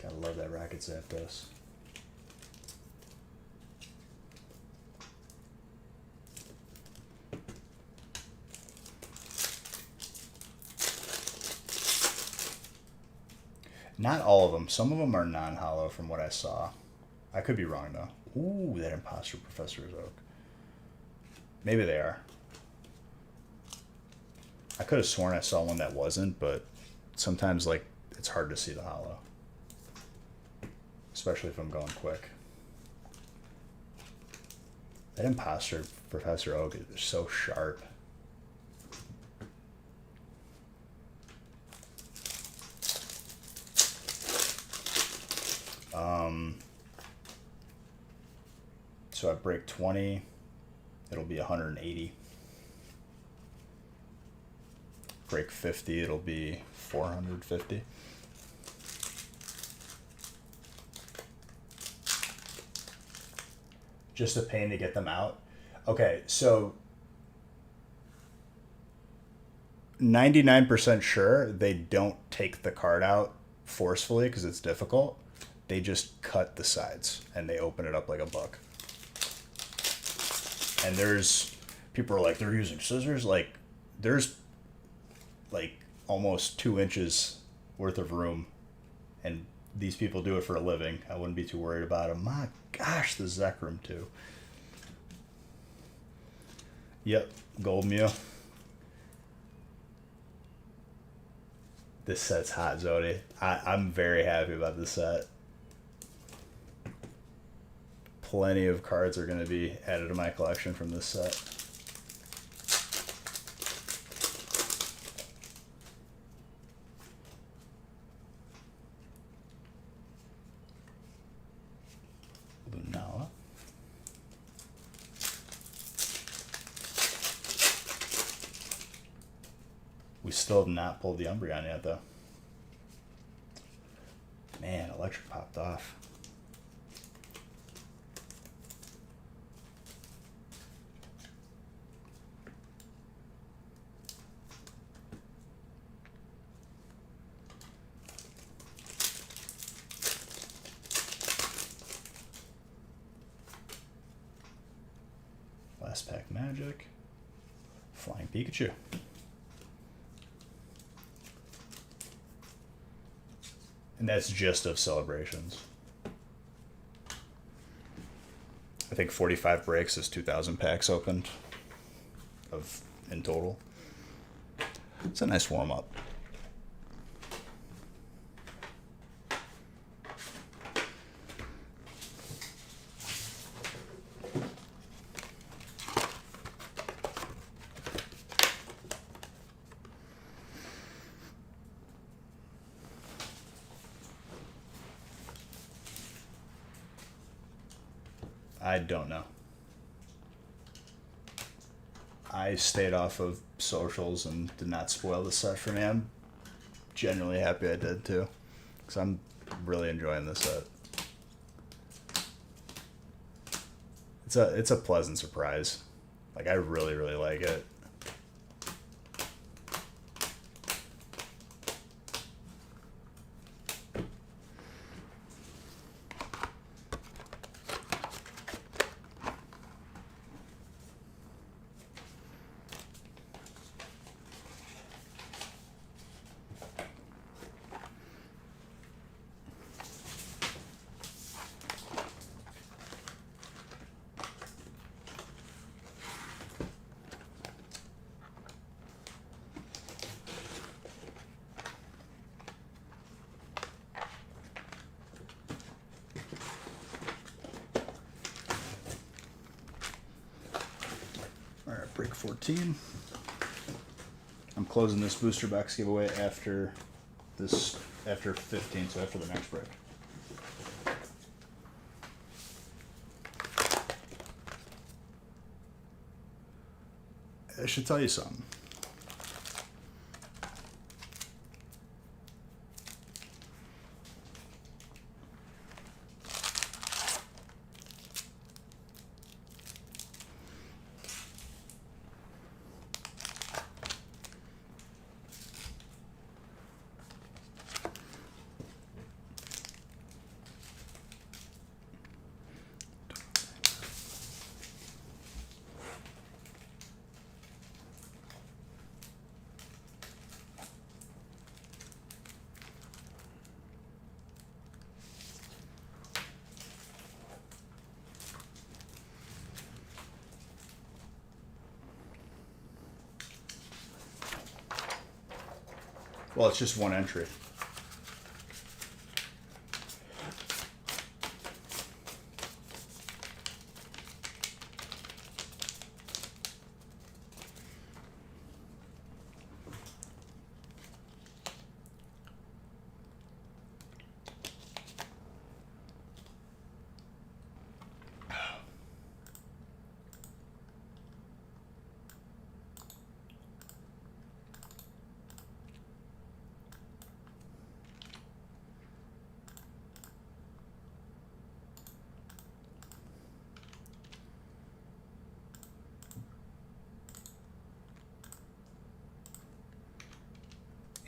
Gotta love that Rocket Zapdos. Not all of them. Some of them are non-hollow from what I saw. I could be wrong though. Ooh, that Imposter Professor's Oak. Maybe they are. I could have sworn I saw one that wasn't, but sometimes like it's hard to see the hollow. Especially if I'm going quick. That Imposter Professor Oak is so sharp. So I break 20, it'll be 180. break 50, it'll be 450. Just a pain to get them out. Okay, so 99% sure they don't take the card out forcefully because it's difficult. They just cut the sides and they open it up like a book. And there's people are like, they're using scissors. Like, there's like almost 2 inches worth of room, and these people do it for a living. I wouldn't be too worried about them. My gosh, the Zekrom too. Yep, Gold Mew. This set's hot, Zodi. I'm very happy about this set. Plenty of cards are going to be added to my collection from this set. Lunala. We still have not pulled the Umbreon yet, though. Man, Electric popped off. Last pack Magic. Flying Pikachu. And that's just of celebrations. I think 45 breaks is 2,000 packs opened of in total. It's a nice warm up. I don't know. I stayed off of socials and did not spoil the set for me. I'm genuinely happy I did too, because I'm really enjoying this set. It's a pleasant surprise. Like, I really, really like it. Alright, break 14. I'm closing this booster box giveaway after 15, so after the next break. I should tell you something. Well, it's just one entry.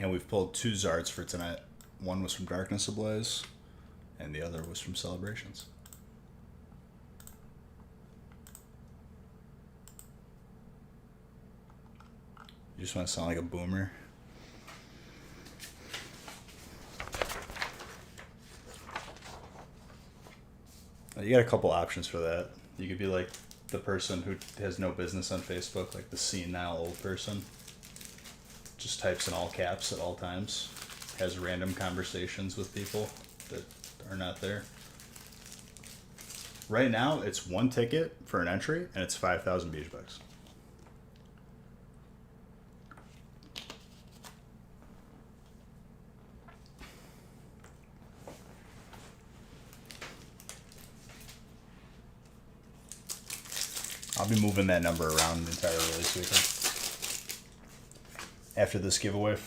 And we've pulled 2 Zards for tonight. One was from Darkness Ablaze, and the other was from Celebrations. You just want to sound like a boomer? You got a couple options for that. You could be like the person who has no business on Facebook, like the senile old person. Just types in all caps at all times. Has random conversations with people that are not there. Right now, it's 1 ticket for an entry, and it's 5,000 beach bucks. I'll be moving that number around the entire release weekend. After this giveaway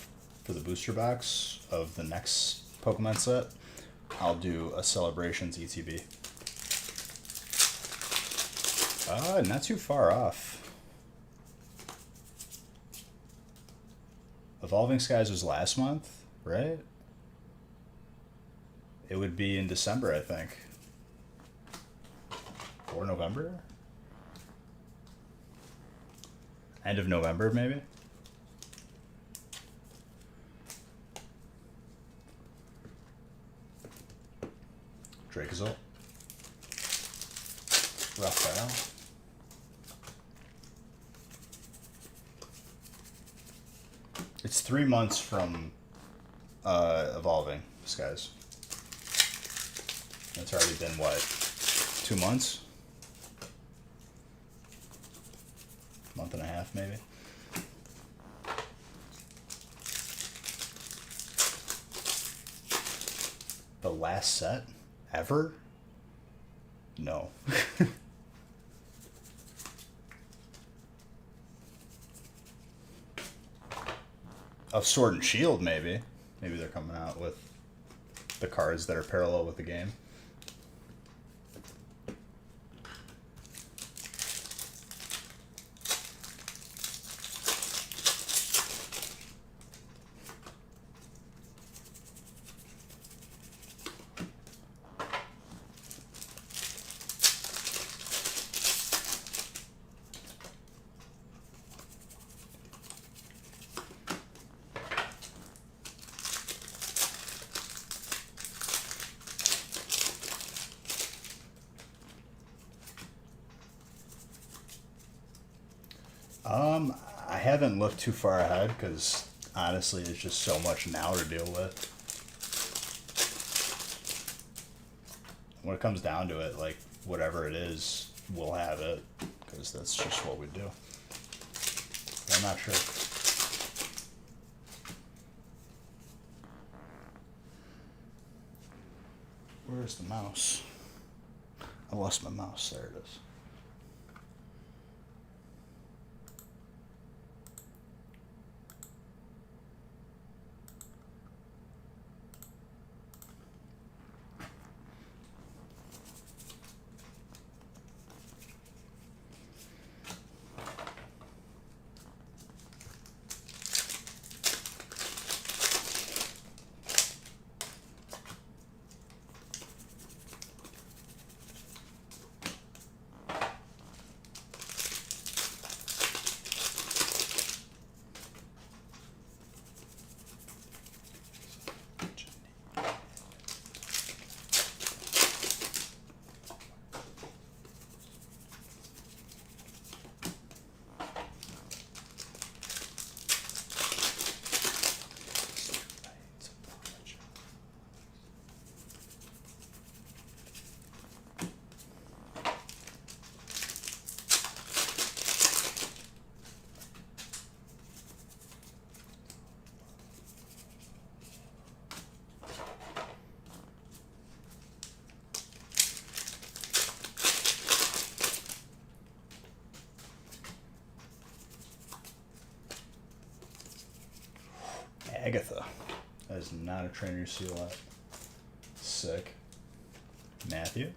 for the booster box of the next Pokemon set, I'll do a Celebrations ETB. Not too far off. Evolving Skies was last month, right? It would be in December, I think. Or November? End of November, maybe? Dracozolt. Raphael. It's 3 months from Evolving Skies. It's already been, what, 2 months? Month and a half, maybe. The last set ever? No. Of Sword and Shield, maybe. Maybe they're coming out with the cards that are parallel with the game. I haven't looked too far ahead because honestly, there's just so much now to deal with. When it comes down to it, like whatever it is, we'll have it because that's just what we do. But I'm not sure. Where's the mouse? I lost my mouse. There it is. Agatha. That is not a trainer you see a lot. Sick. Matthew.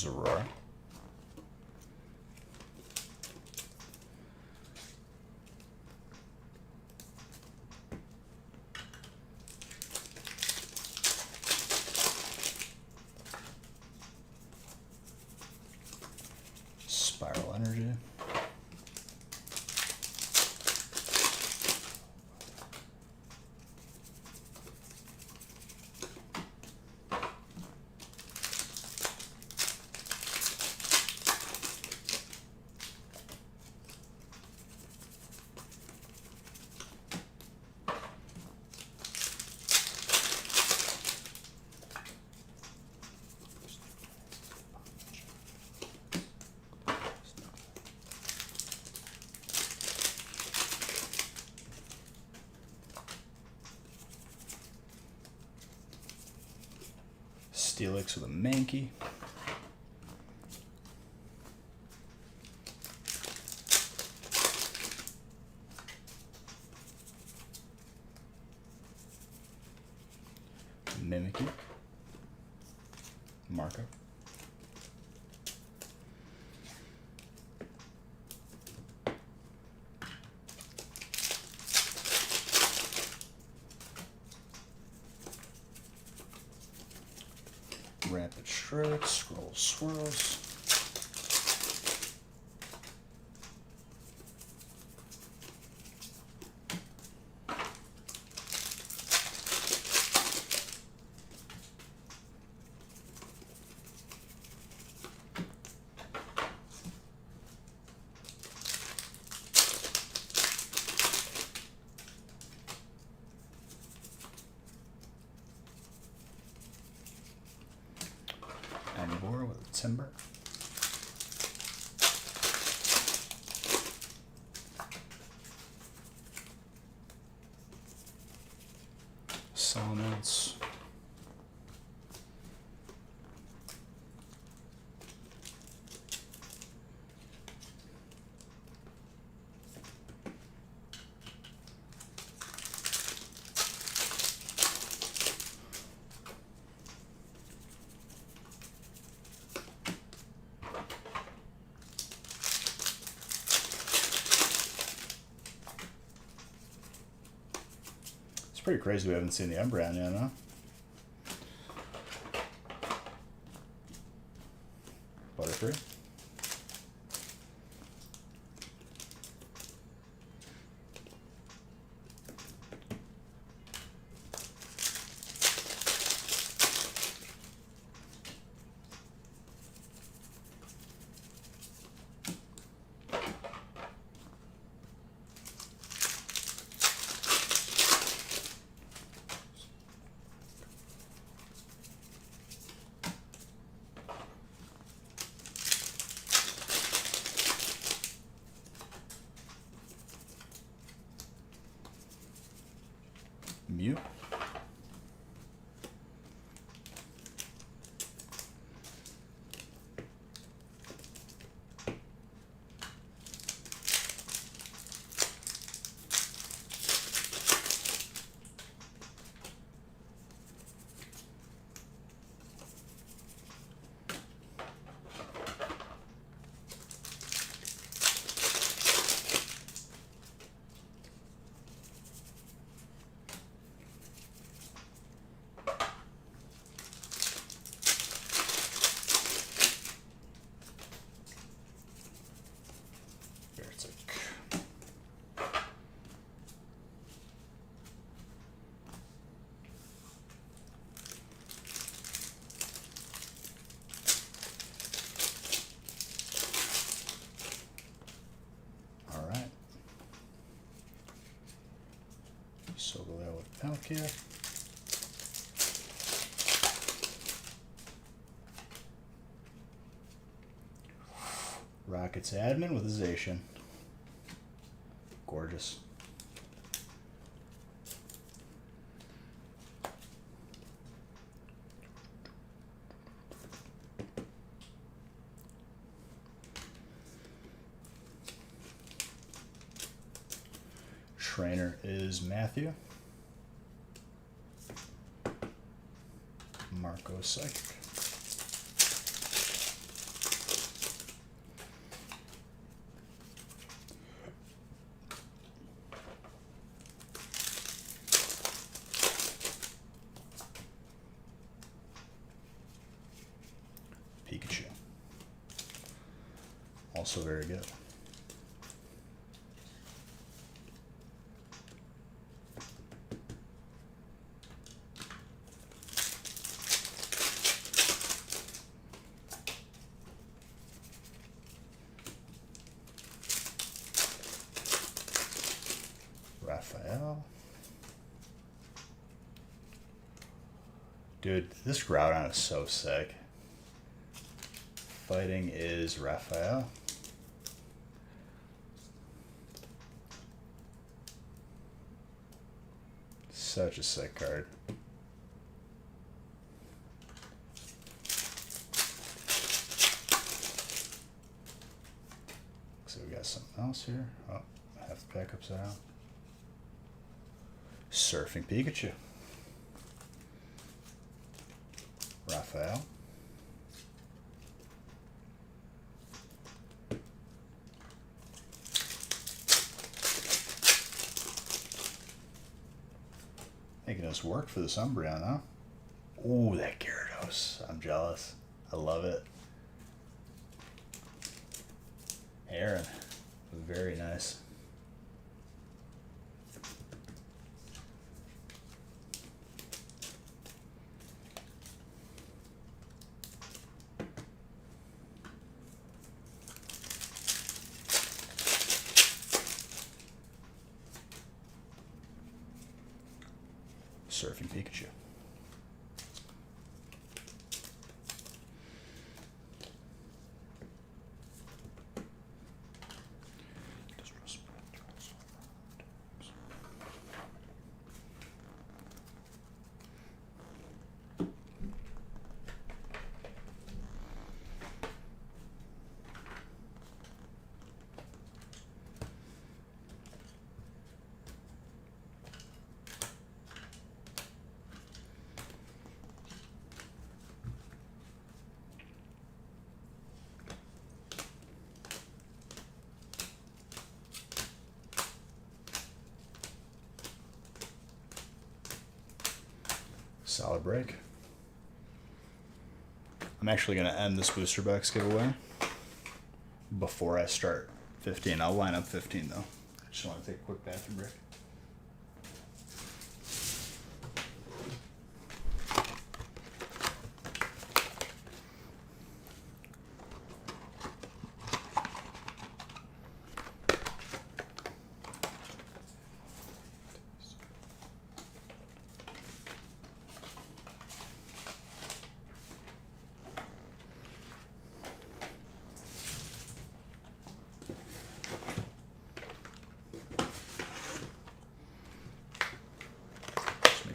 Zorora. Spiral Energy. Steelix with a Mankey. Mimikyu. Marco. Rapid Strike, Scroll Swirls. Anivore with a Timber. Salamence. It's pretty crazy we haven't seen the Umbreon yet, huh? Butterfree. Mew. Solgaleo with Palkia. Rockets Admin with a Zacian. Gorgeous. Trainer is Matthew. Marco Psychic. Also very good. Raphael. Dude, this Groudon is so sick. Fighting is Raphael. Such a sick card. So we got something else here. Oh, I have to pack upside down. Surfing Pikachu. Raphael. Making us work for this Umbreon, huh? Ooh, that Gyarados. I'm jealous. I love it. Aaron. Very nice. Surfing Pikachu. Solid break. I'm actually going to end this booster box giveaway before I start 15. I'll line up 15 though. I just want to take a quick bathroom break.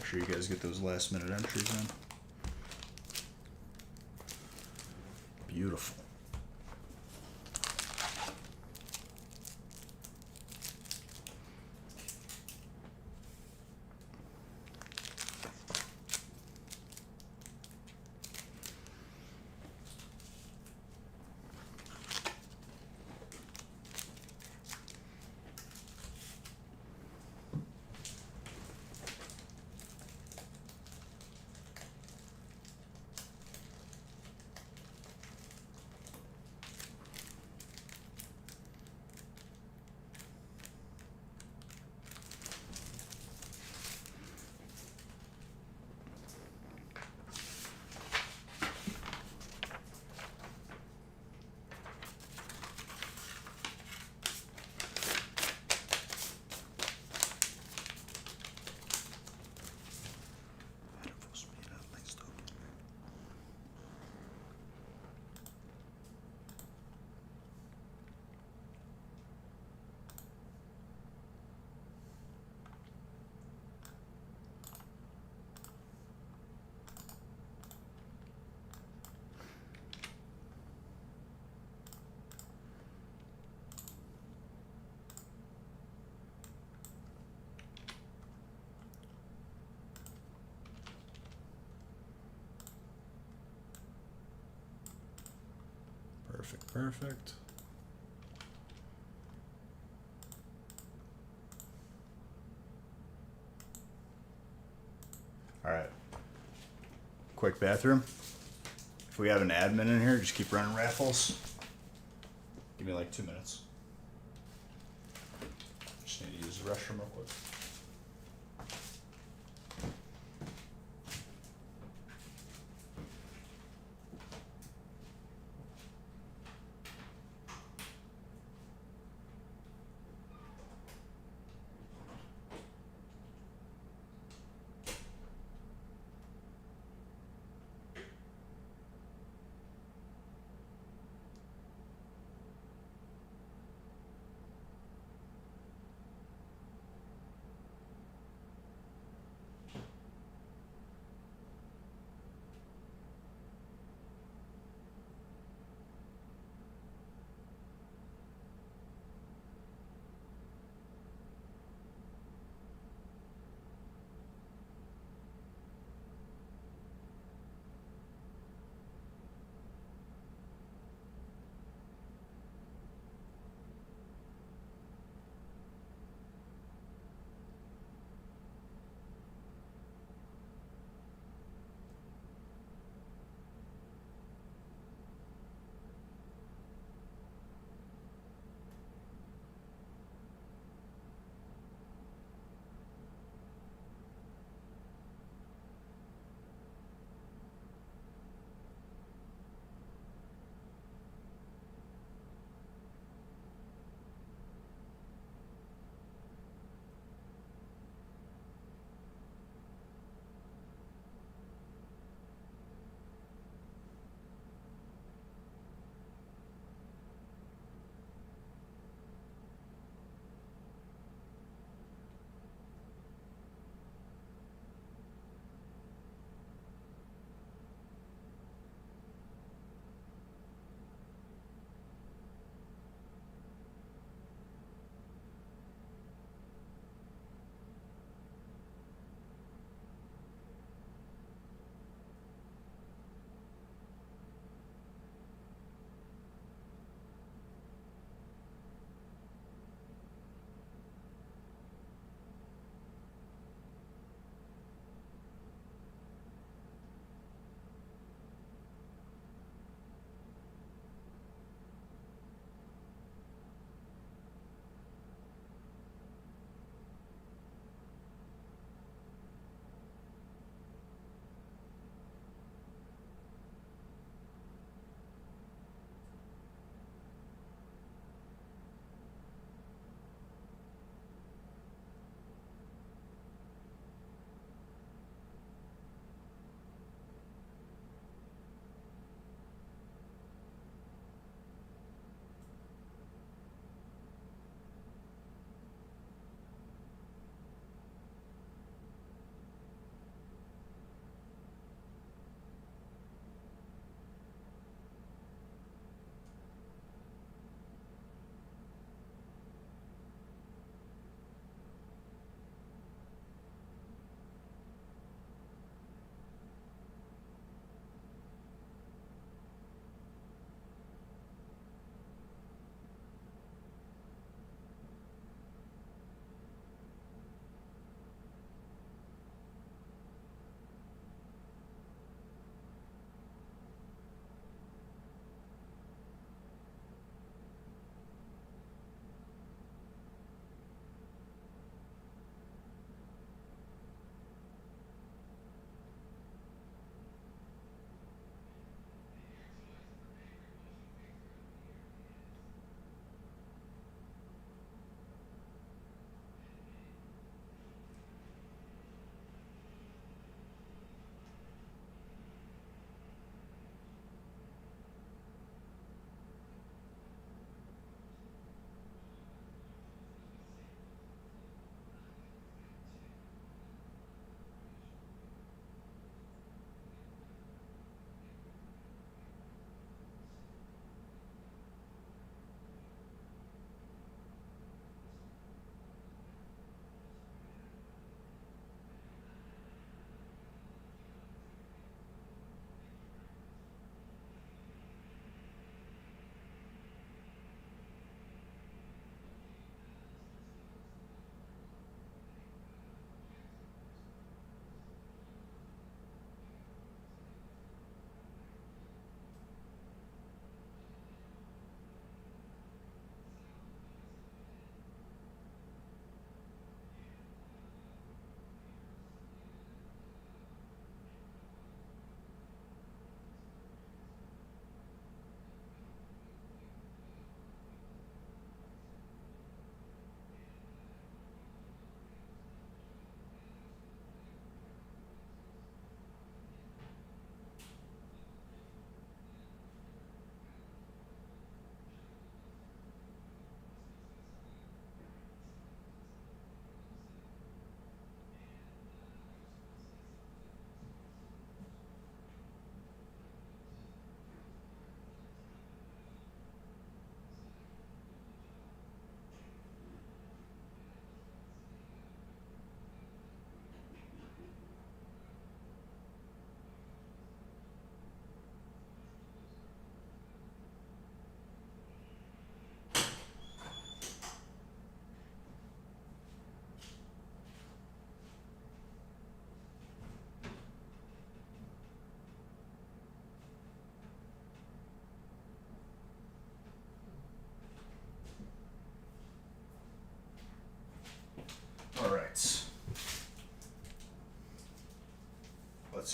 Sure you guys get those last minute entries in. Beautiful. Perfect, perfect. All right. Quick bathroom. If we have an admin in here, just keep running raffles. Give me me like 2 minutes. Just need to use the restroom real quick.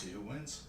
see who wins.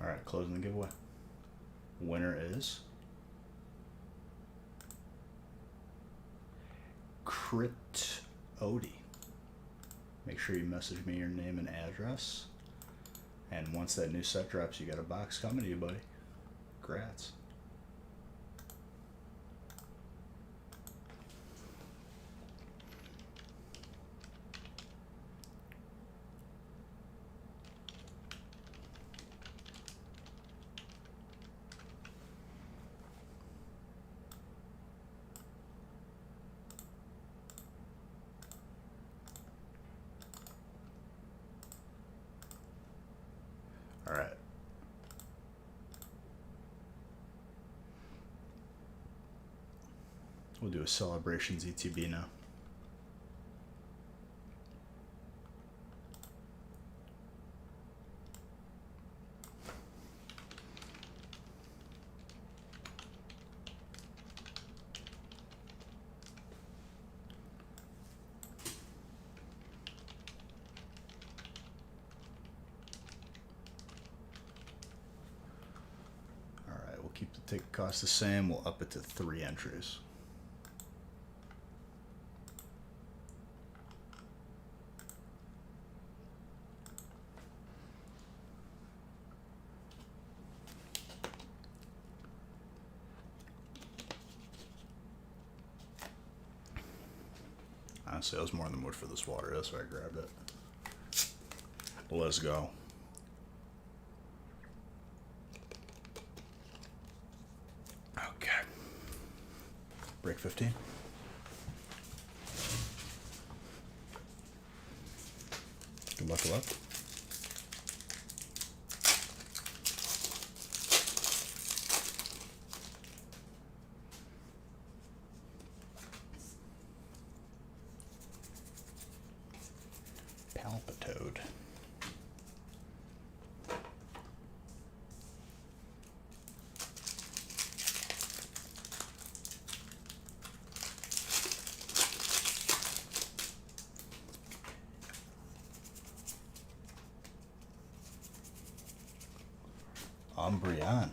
All right, closing the giveaway. Winner is Crit Odie. Make sure you message me your name and address. And once that new set drops, you got a box coming to you, buddy. Congrats. All right. We'll do a Celebrations ETB now. We'll keep the ticket cost the same. We'll up it to 3 entries. Honestly, I was more in the mood for this water. That's why I grabbed it. Let's go. Okay. Break 15. Good luck, good luck. Palpitoad. Umbreon.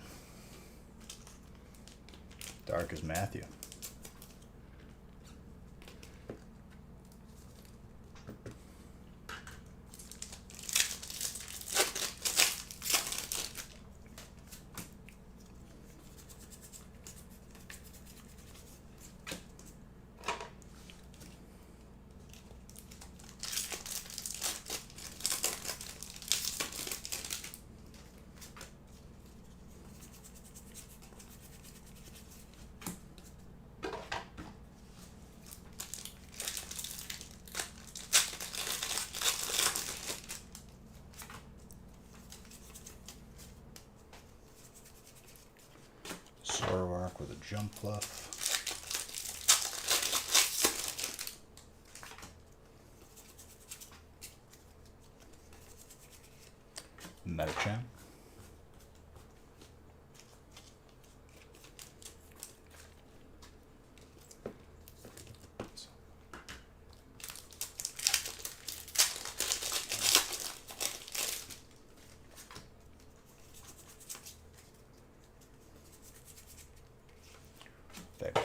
Dark as Matthew. Zoroark with a jump fluff. Metachan.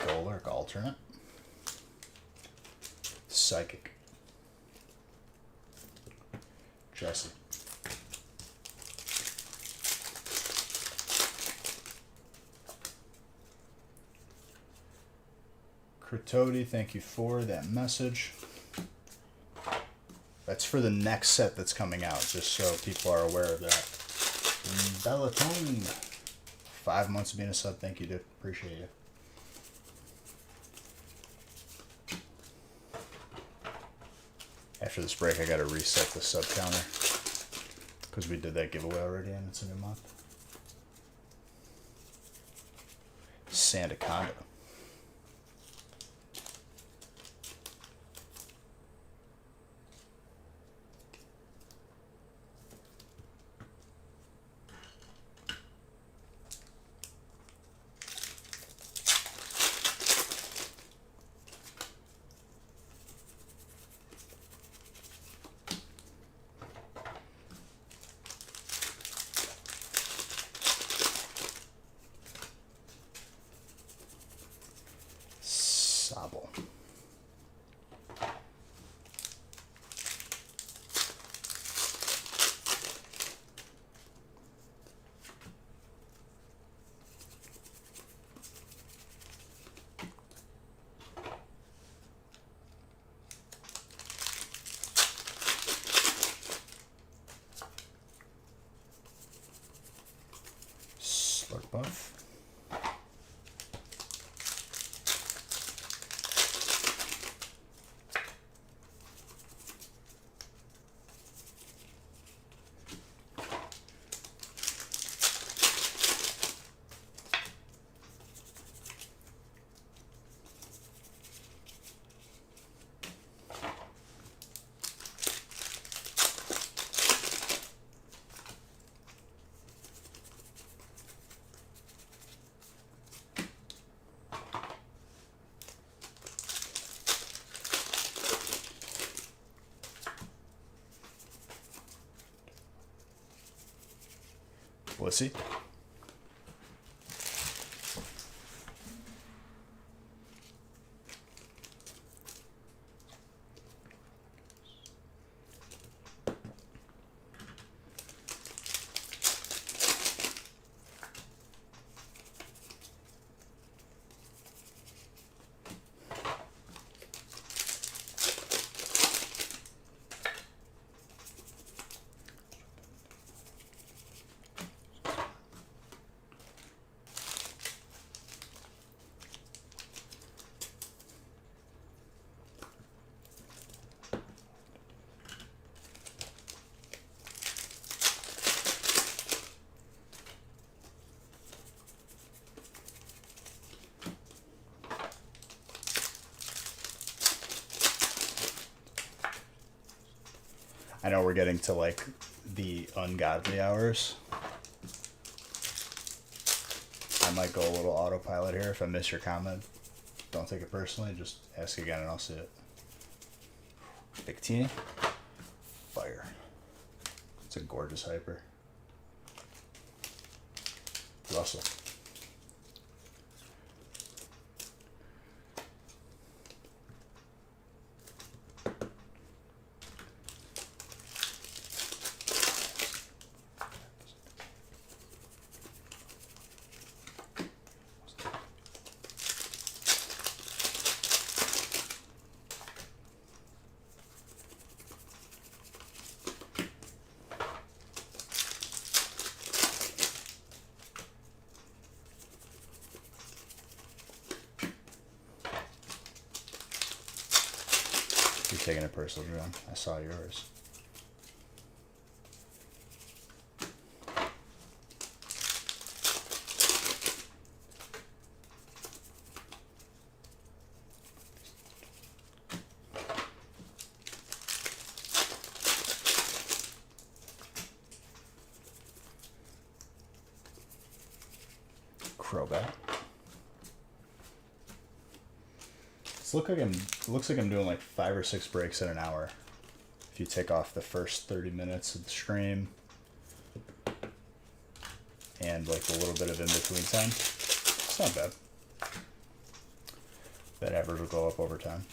Golurk alternate. Psychic. Jesse. Critody, thank you for that message. That's for the next set that's coming out, just so people are aware of that. Bellatone. 5 months of being a sub. Thank you, dude. Appreciate you. After this break, I gotta reset the sub counter because we did that giveaway already, and it's a new month. Sandaconda. Sable. Slurpuff. Wussy. I know we're getting to like the ungodly hours. I might go a little autopilot here. If I miss your comment, don't take it personally. Just ask again and I'll see it. Victini. Fire. It's a gorgeous hyper. Russell. You're taking it personal, John. I saw yours. Crobat. Looks like I'm doing like 5 or 6 breaks in an hour. If you take off the first 30 minutes of the stream and like a little bit of in between time, it's not bad. That average will go up over time.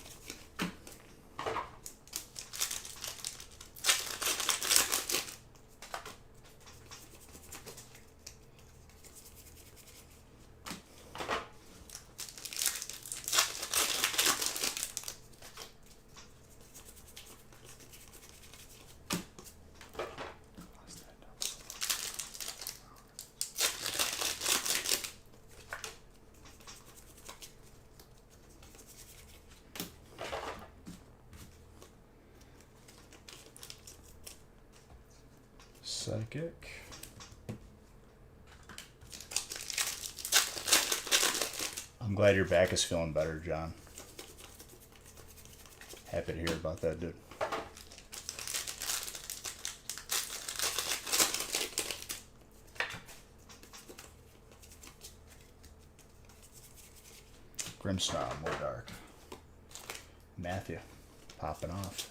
Psychic. I'm glad your back is feeling better, John. Happy to hear about that, dude. Grimmsnarl, more dark. Matthew, popping off.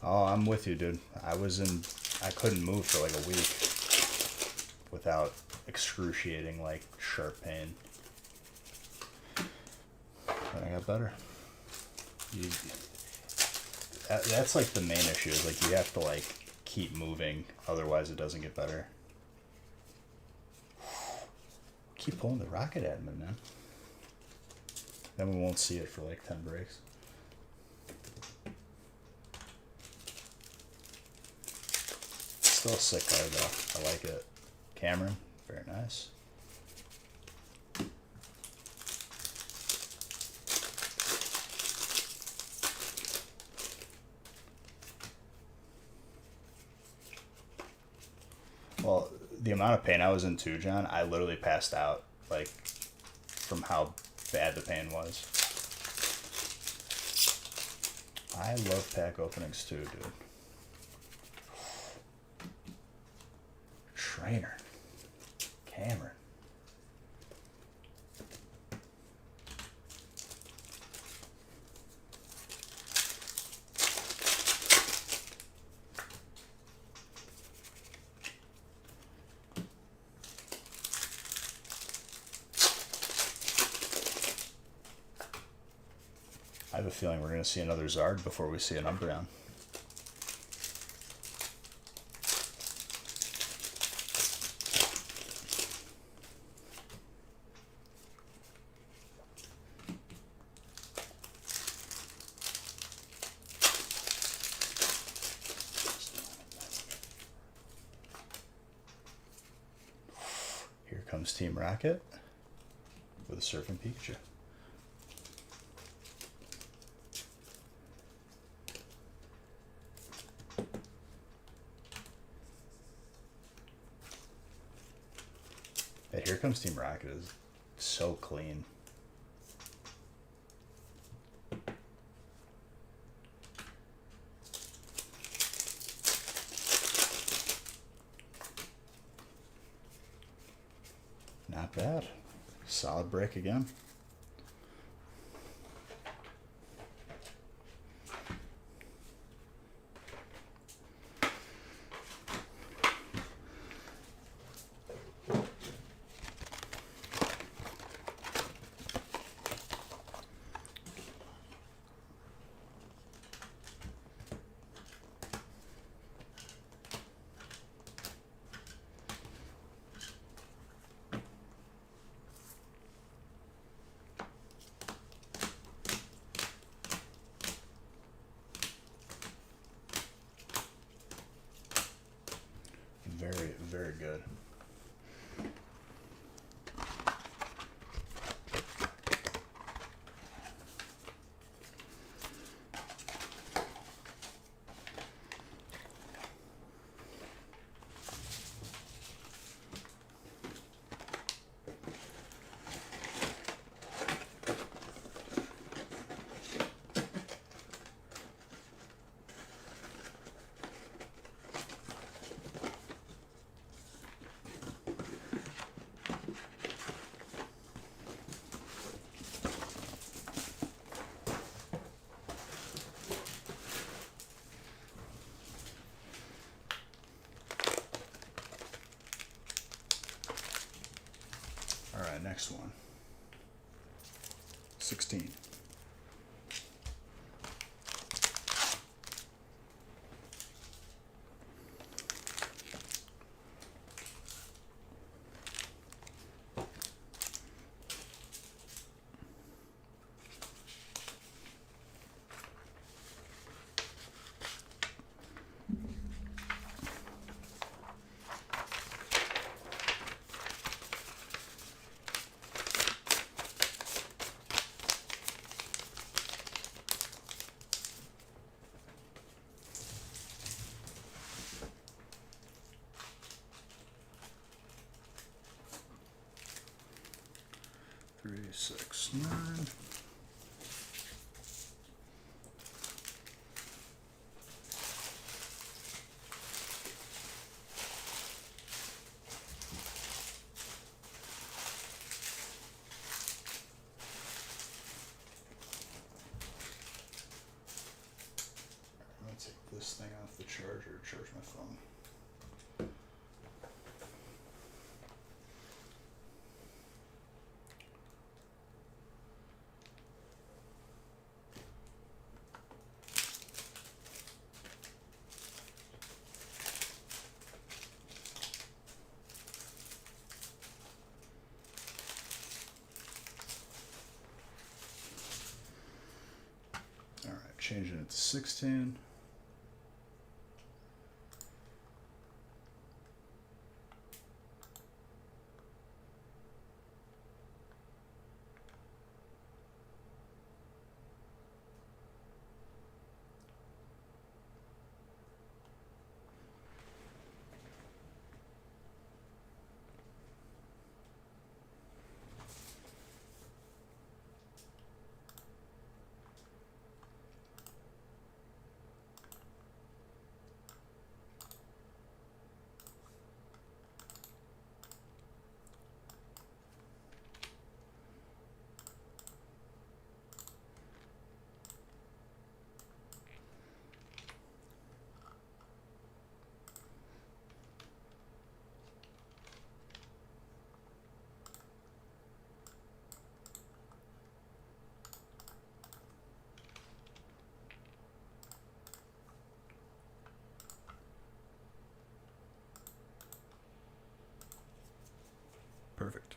Oh, I'm with you, dude. I couldn't move for like a week without excruciating, like, sharp pain. But I got better. That's like the main issue, is like you have to like keep moving, otherwise it doesn't get better. Keep pulling the rocket admin, man. Then we won't see it for like 10 breaks. Still a sick card though. I like it. Cameron, very nice. Well, the amount of pain I was in too, John, I literally passed out, like, from how bad the pain was. I love pack openings too, dude. Trainer. Cameron. I have a feeling we're going to see another Zard before we see an Umbreon. Here comes Team Rocket with a Surfing Pikachu. Here comes Team Rocket is so clean. Not bad. Solid break again. Very, very good. Alright, next one. 16. 369. I'm gonna take this thing off the charger, charge my phone. Alright, changing it to 16. Perfect.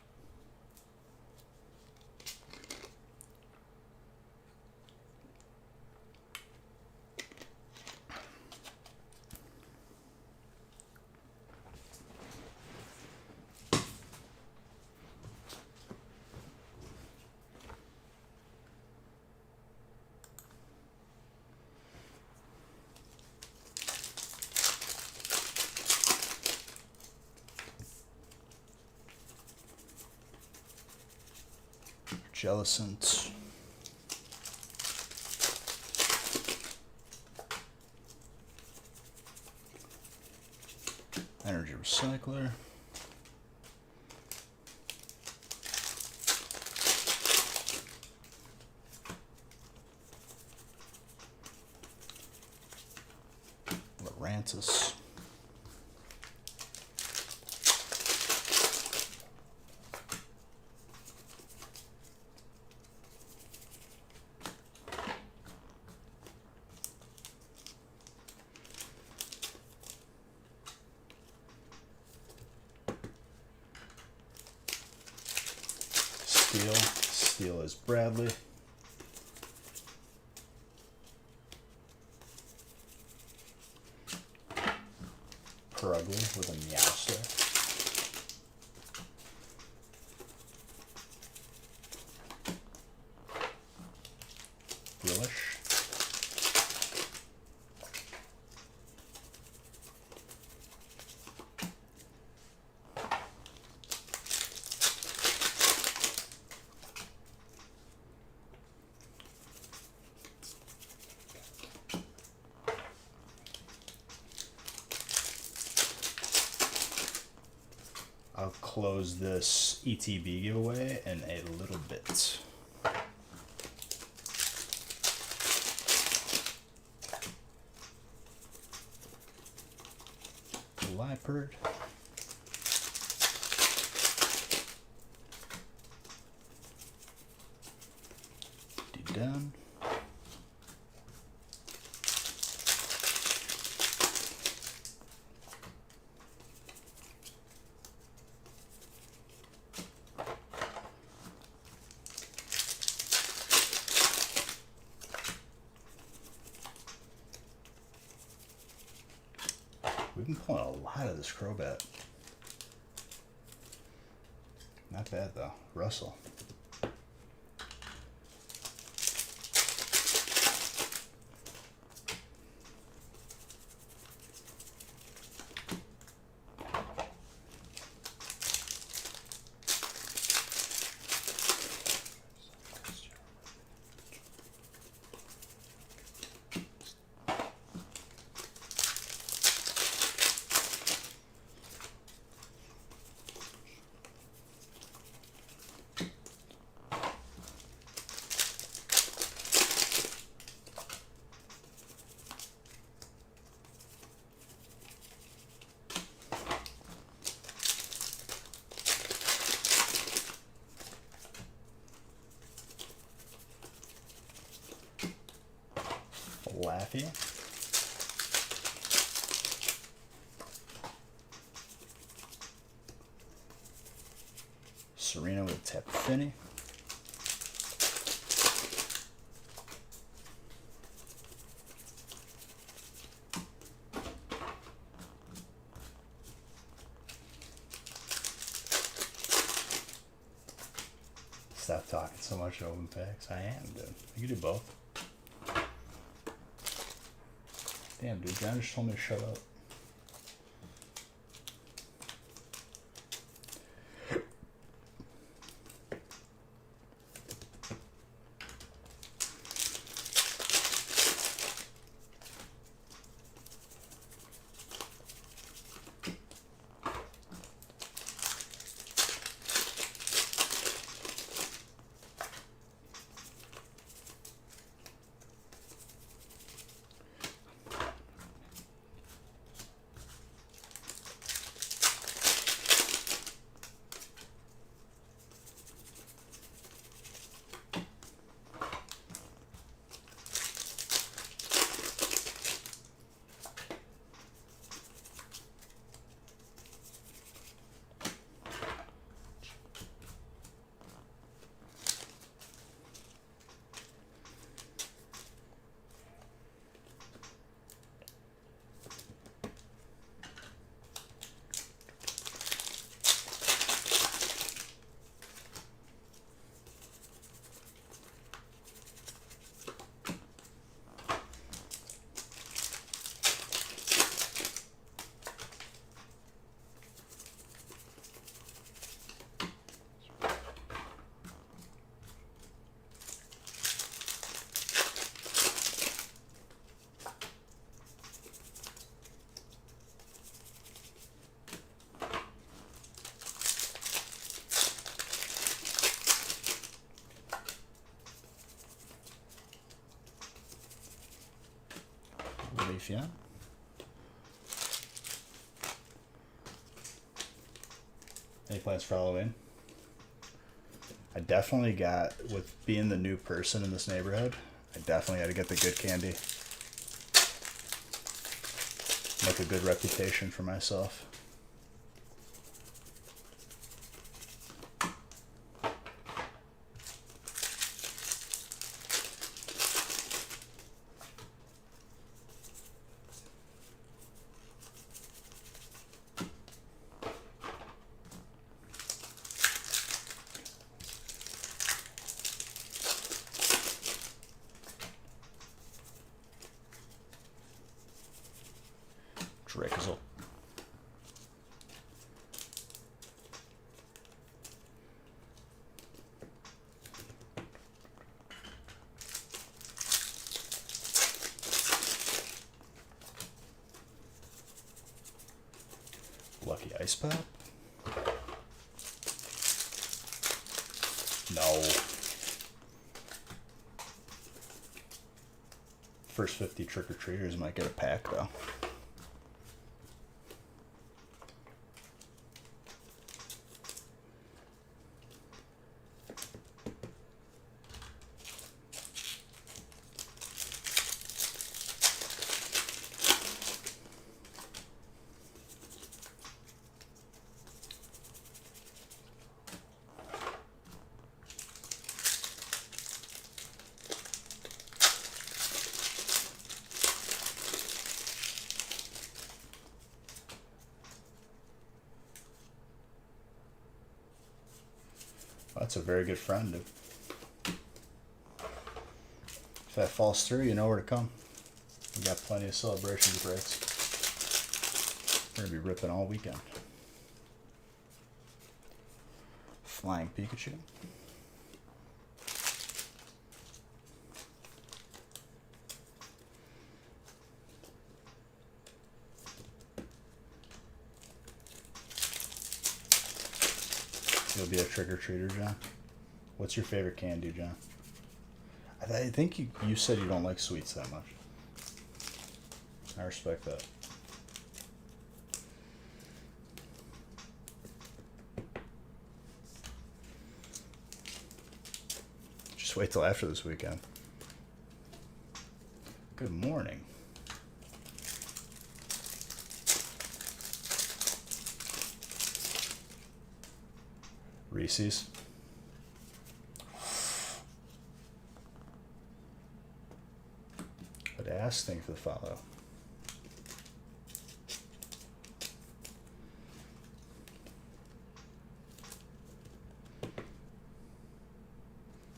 Jellicent. Energy Recycler. Lurantis. Steel. Steel is Bradley. Perugly with a Meowster. Relish. I'll close this ETB giveaway in a little bit. Liepard. Done. We've been pulling a lot of this Crobat. Not bad though. Russell. Taffy. Serena with Tappy Finney. Stop talking so much in open packs. I am, dude. You can do both. Damn, dude. John just told me to shut up. Yeah. Any plans for Halloween? I definitely got, with being the new person in this neighborhood, I definitely had to get the good candy. Make a good reputation for myself. Drizzle. Lucky Ice Pop? No. First 50 trick-or-treaters might get a pack, though. That's a very good friend, dude. If that falls through, you know where to come. We got plenty of celebrations breaks. We're gonna be ripping all weekend. Flying Pikachu. You'll be a trick-or-treater, John? What's your favorite candy, John? I think you said you don't like sweets that much. I respect that. Just wait till after this weekend. Good morning. Reese's. Good ass thing for the follow.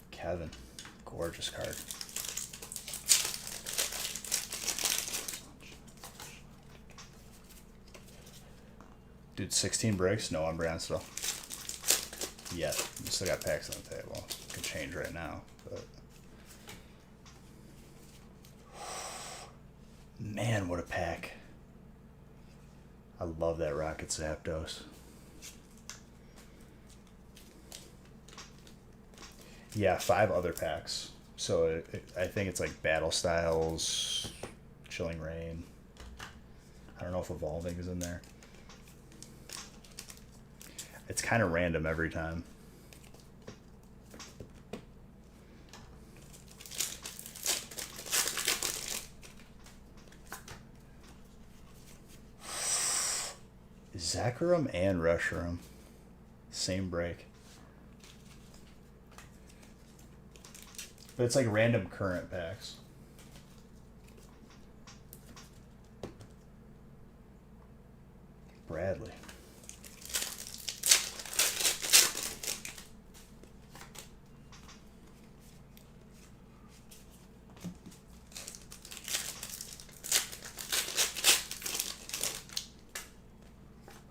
Kevin. Gorgeous card. Dude, 16 breaks, no on brand still. Yet. We still got packs on the table. Could change right now, but man, what a pack. I love that Rocket Zapdos. Yeah, 5 other packs. So I think it's like Battle Styles, Chilling Reign. I don't know if Evolving is in there. It's kind of random every time. Zekrom and Reshiram. Same break. But it's like random current packs. Bradley.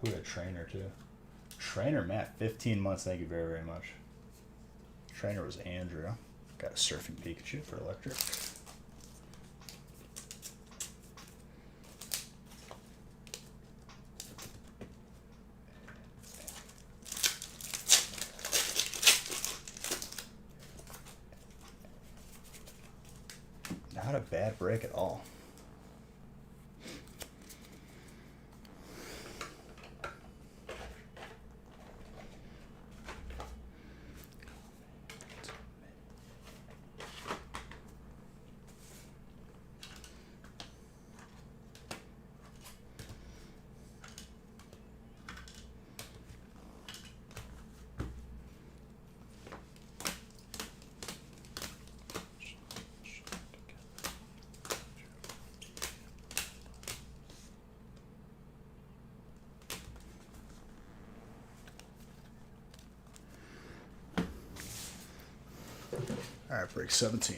Who had Trainer too? Trainer Matt, 15 months. Thank you very, very much. Trainer was Andrew. Got a Surfing Pikachu for electric. Not a bad break at all. All right, break 17.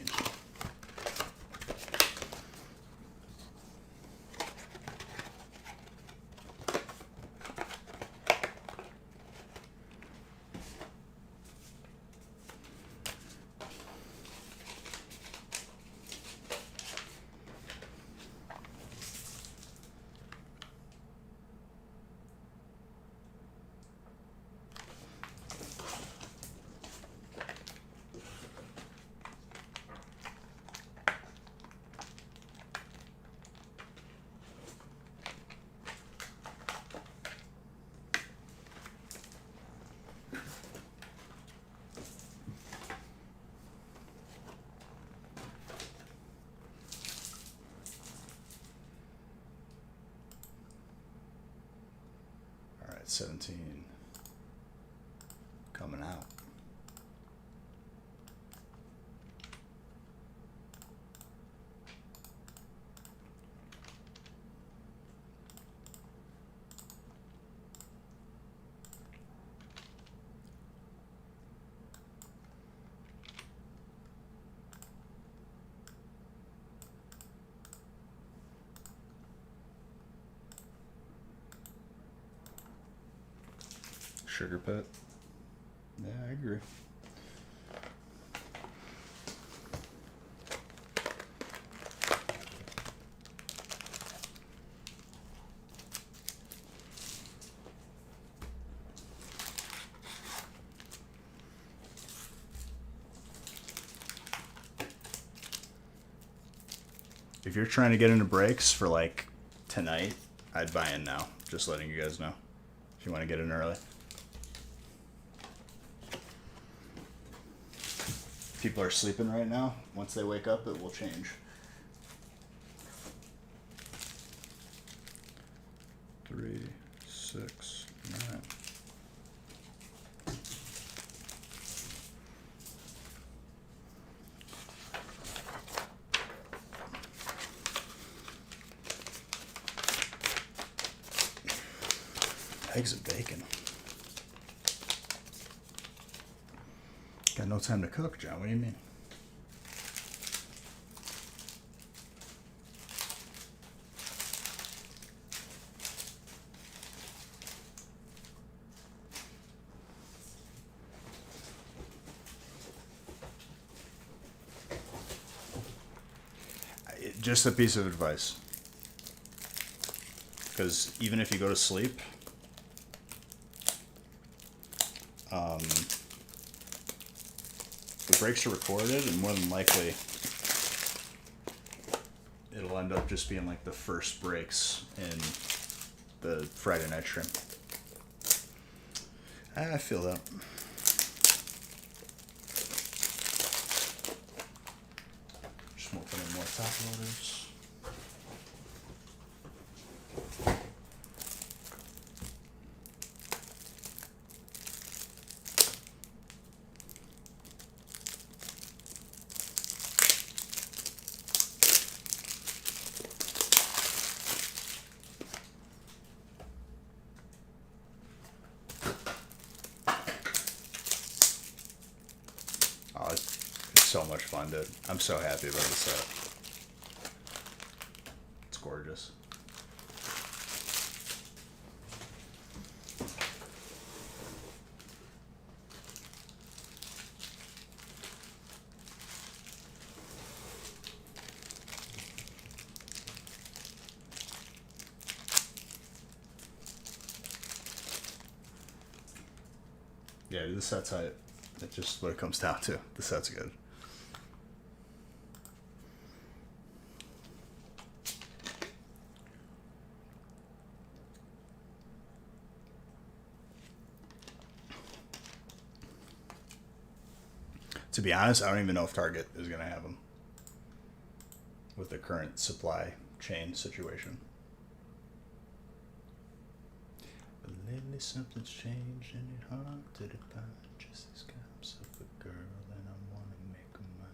All right, 17. Coming out. Sugar Pet. Yeah, I agree. If you're trying to get into breaks for like tonight, I'd buy in now. Just letting you guys know. If you want to get in early. People are sleeping right now. Once they wake up, it will change. eggs and bacon. Got no time to cook, John. What do you mean? Just a piece of advice. Because even if you go to sleep, the breaks are recorded, and more than likely, it'll end up just being like the first breaks in the Friday night stream. I feel that. Just opening more top loaders. So much fun, dude. I'm so happy about this set. It's gorgeous. Yeah, the set's tight. That's just what it comes down to. The set's good. To be honest, I don't even know if Target is going to have them with the current supply chain situation. But lately something's changed and it's hard to define. Just this comes of a girl and I want to make her mine.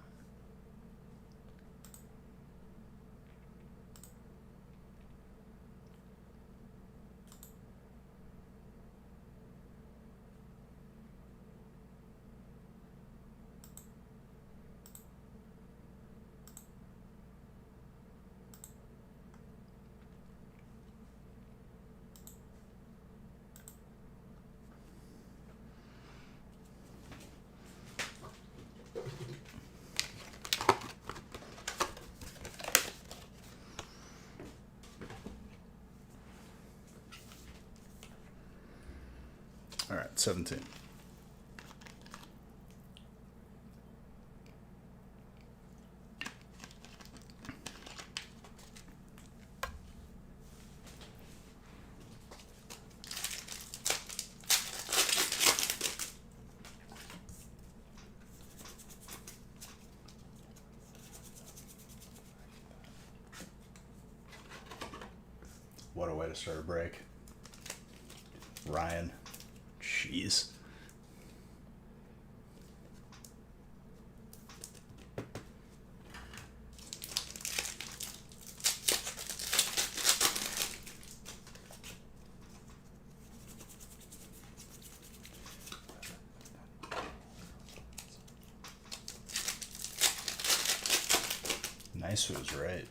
All right, 17. What a way to start a break. Ryan. Jeez. Nice was right.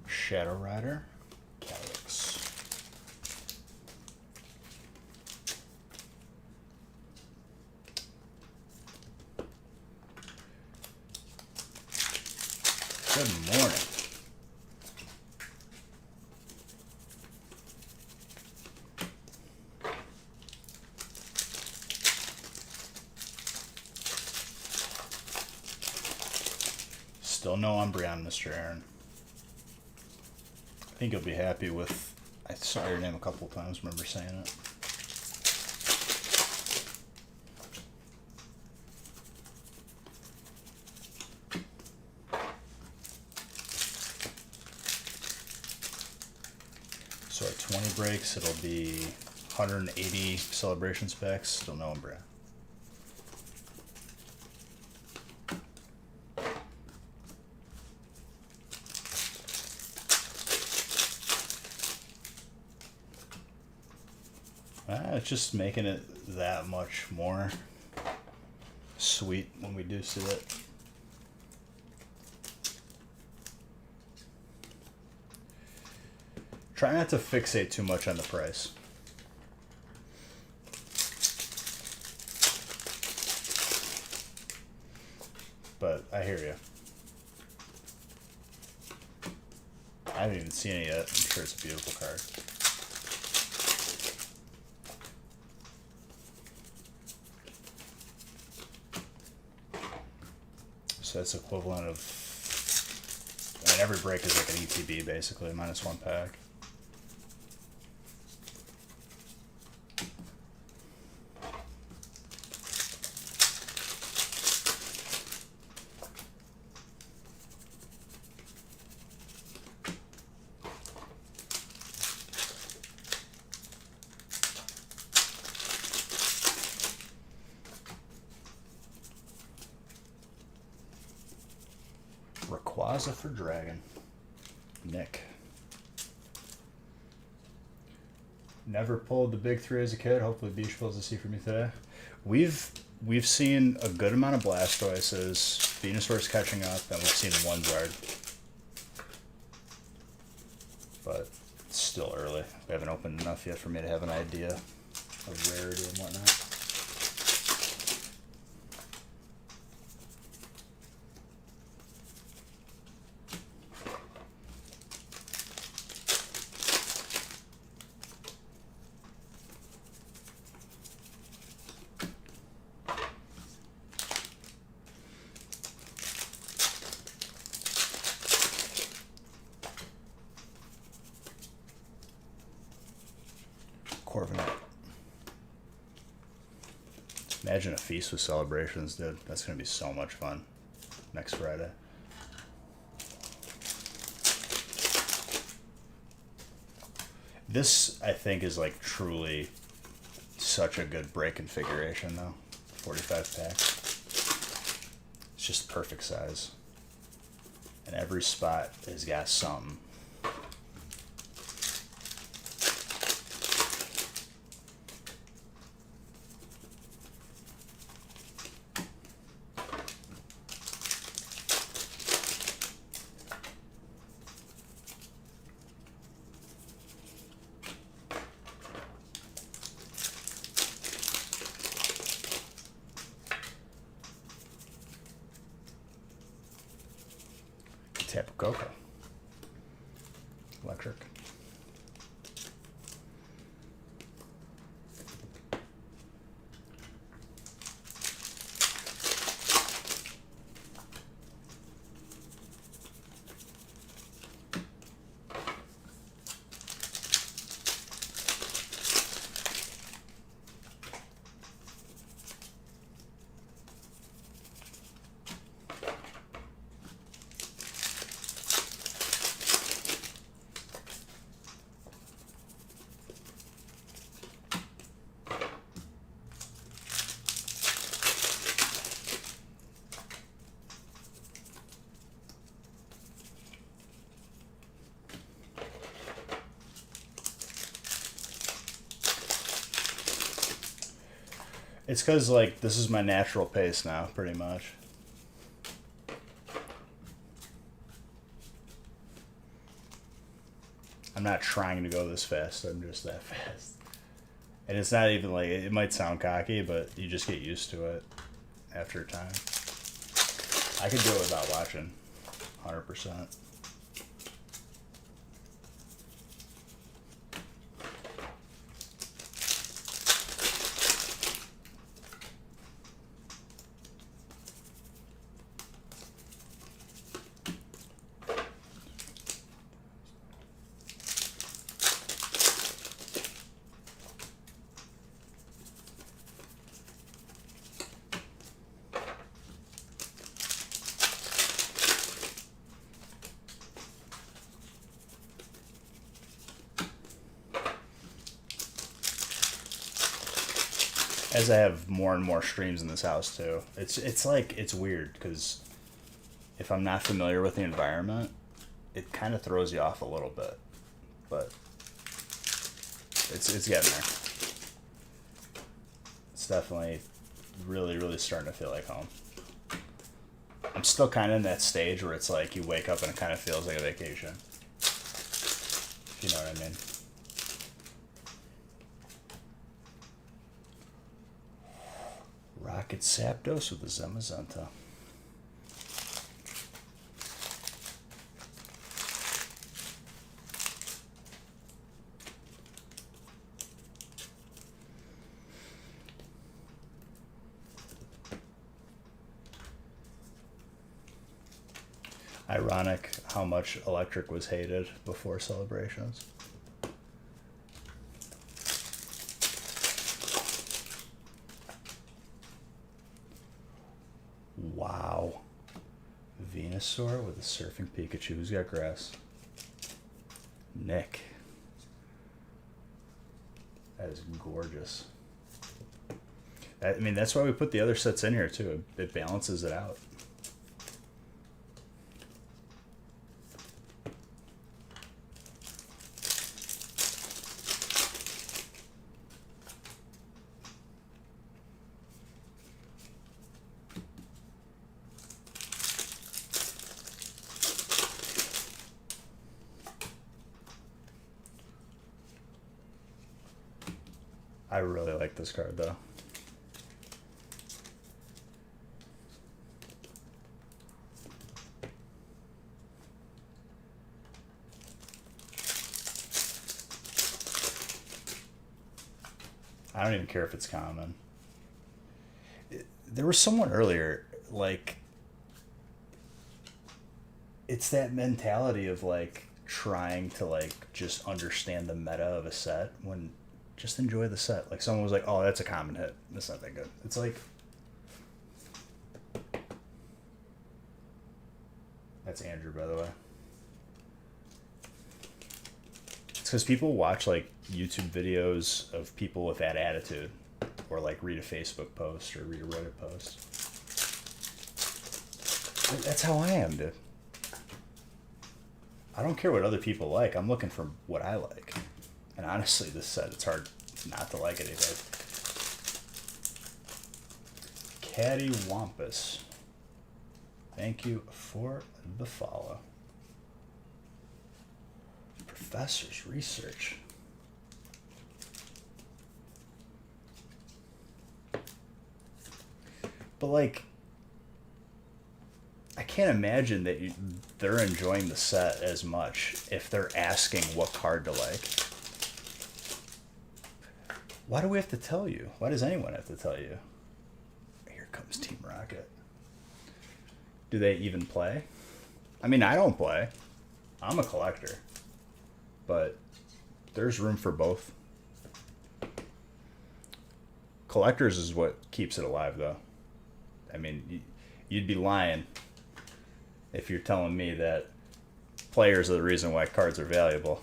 Shadow Rider, Calyx. Good morning. Still Still no Umbreon, Mr. Aaron. I think you'll be happy with... I saw your name a couple of times, remember saying it. So at 20 breaks, it'll be 180 celebration specs, still no Umbreon. It's just making it that much more sweet when we do see it. Try not to fixate too much on the price. But I hear you. I haven't even seen it yet. I'm sure it's a beautiful card. So that's equivalent of, I mean, every break is like an ETB basically, -1 pack. Rayquaza for Dragon. Nick. Never pulled the big three as a kid. Hopefully Beach pulls a C for me today. We've seen a good amount of Blastoises. Venusaur's catching up, and we've seen one Zard. But it's still early. We haven't opened enough yet for me to have an idea of rarity and whatnot. Corviknight. Imagine a feast with celebrations, dude. That's gonna be so much fun next Friday. This, I think, is like truly such a good break configuration, though. 45 pack. It's just perfect size. And every spot has got something. Tapu Koko. Electric. It's because, like, this is my natural pace now, pretty much. I'm not trying to go this fast, I'm just that fast. And it's not even like, it might sound cocky, but you just get used to it after a time. I could do it without watching, 100%. As I have more and more streams in this house too, it's like it's weird because if I'm not familiar with the environment, it kind of throws you off a little bit, but it's getting there. It's definitely really starting to feel like home. I'm still kind of in that stage where it's like you wake up and it kind of feels like a vacation. If you know what I mean. Rocket Zapdos with the Zamazenta. Ironic how much Electric was hated before Celebrations. Wow. Venusaur with a Surfing Pikachu. Who's got grass? Nick. That is gorgeous. I mean, that's why we put the other sets in here, too. It balances it out. I really like this card, though. I don't even care if it's common. There was someone earlier, like, it's that mentality of, like, trying to, like, just understand the meta of a set when just enjoy the set. Like, someone was like, oh, that's a common hit. That's not that good. It's like, that's Andrew, by the way. It's because people watch, like, YouTube videos of people with that attitude, or, like, read a Facebook post or read a Reddit post. That's how I am, dude. I don't care what other people like. I'm looking for what I like. And honestly, this set, it's hard not to like it either. Caddy Wampus. Thank you for the follow. Professor's Research. But, like, I can't imagine that they're enjoying the set as much if they're asking what card to like. Why do we have to tell you? Why does anyone have to tell you? Here comes Team Rocket. Do they even play? I mean, I don't play. I'm a collector. But there's room for both. Collectors is what keeps it alive, though. I mean, you'd be lying if you're telling me that players are the reason why cards are valuable.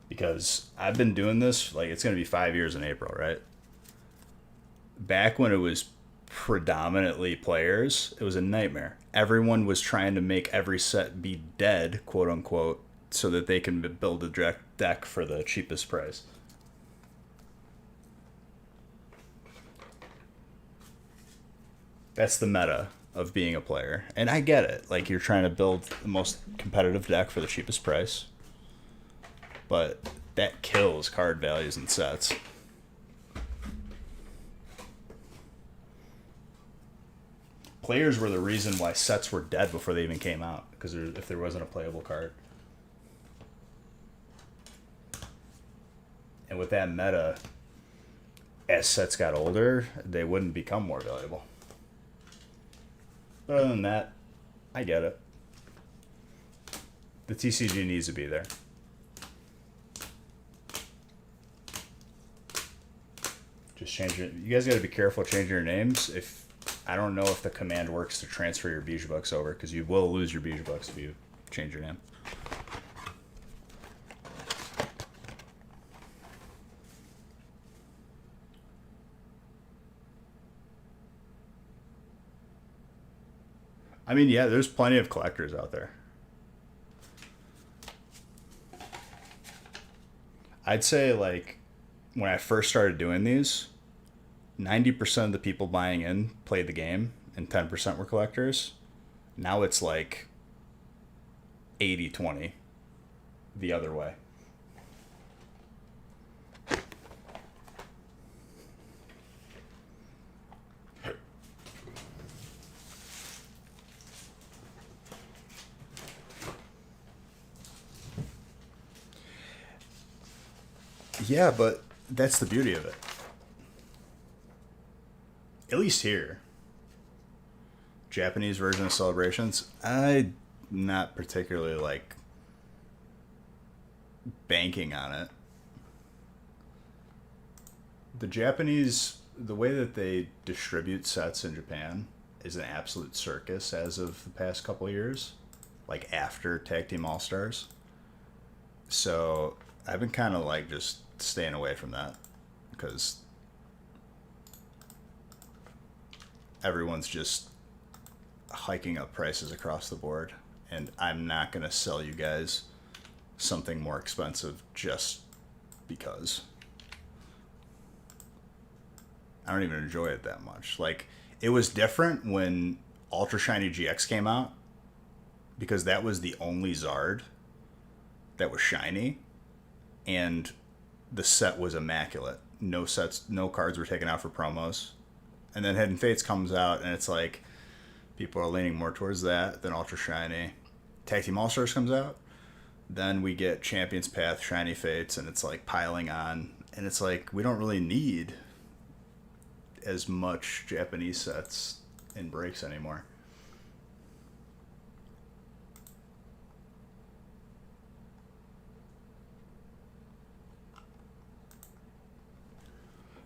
Because I've been doing this, like, it's going to be 5 years in April, right? Back when it was predominantly players, it was a nightmare. Everyone was trying to make every set be dead, quote unquote, so that they can build a deck for the cheapest price. That's the meta of being a player. And I get it. Like, you're trying to build the most competitive deck for the cheapest price. But that kills card values and sets. Players were the reason why sets were dead before they even came out, because if there wasn't a playable card. And with that meta, as sets got older, they wouldn't become more valuable. But other than that, I get it. The TCG needs to be there. Just change it. You guys got to be careful changing your names. If I don't know if the command works to transfer your Bijou Bucks over, because you will lose your Bijou Bucks if you change your name. I mean, yeah, there's plenty of collectors out there. I'd say, like, when I first started doing these, 90% of the people buying in played the game and 10% were collectors. Now it's like 80-20 the other way. Yeah, but that's the beauty of it. At least here. Japanese version of Celebrations, I not particularly like banking on it. The Japanese, the way that they distribute sets in Japan is an absolute circus as of the past couple of years, like after Tag Team All Stars. So I've been kind of like just staying away from that because everyone's just hiking up prices across the board, and I'm not going to sell you guys something more expensive just because. I don't even enjoy it that much. Like, it was different when Ultra Shiny GX came out because that was the only Zard that was shiny, and the set was immaculate. No sets, no cards were taken out for promos. And then Hidden Fates comes out, and it's like people are leaning more towards that than Ultra Shiny. Tag Team All Stars comes out, then we get Champions Path, Shiny Fates, and it's like piling on. And it's like we don't really need as much Japanese sets in breaks anymore.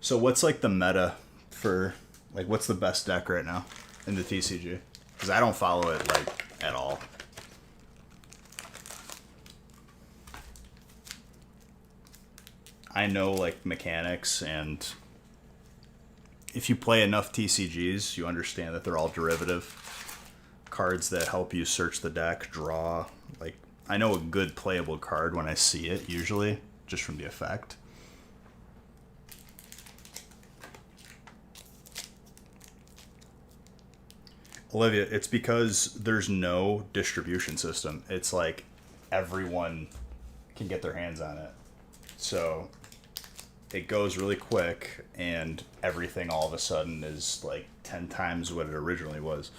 So what's like the meta for, like, what's the best deck right now in the TCG? Because I don't follow it like at all. I know like mechanics, and if you play enough TCGs, you understand that they're all derivative cards that help you search the deck, draw. Like, I know a good playable card when I see it, usually, just from the effect. Olivia, it's because there's no distribution system. It's like everyone can get their hands on it. So it goes really quick, and everything all of a sudden is like 10 times what it originally was,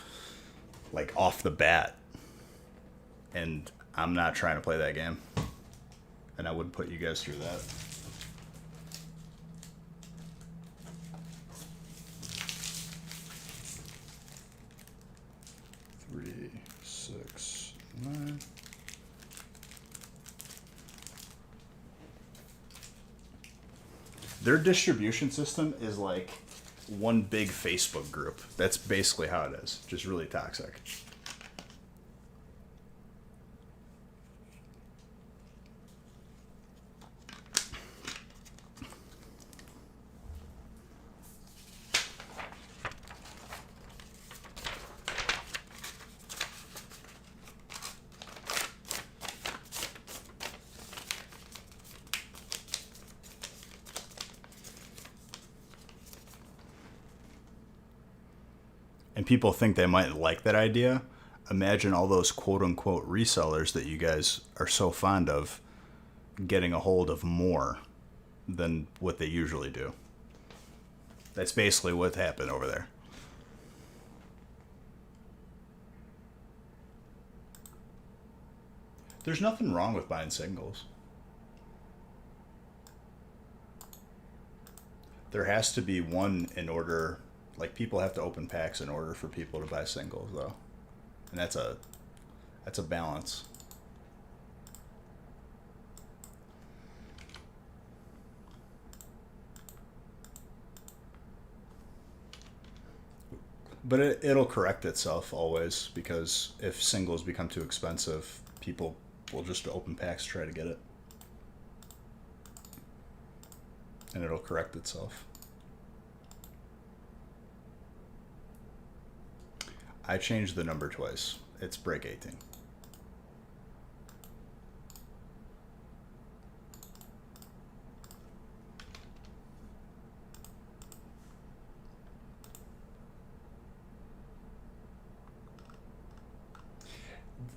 like off the bat. And I'm not trying to play that game, and I wouldn't put you guys through that. Three, 6, 9. Their distribution system is like one big Facebook group. That's basically how it is. Just really toxic. And people think they might like that idea. Imagine all those quote-unquote resellers that you guys are so fond of getting a hold of more than what they usually do. That's basically what happened over there. There's nothing wrong with buying singles. There has to be one in order. Like, people have to open packs in order for people to buy singles, though, and that's a balance. But it'll correct itself always, because if singles become too expensive, people will just open packs to try to get it. And it'll correct itself. I changed the number twice. It's break 18.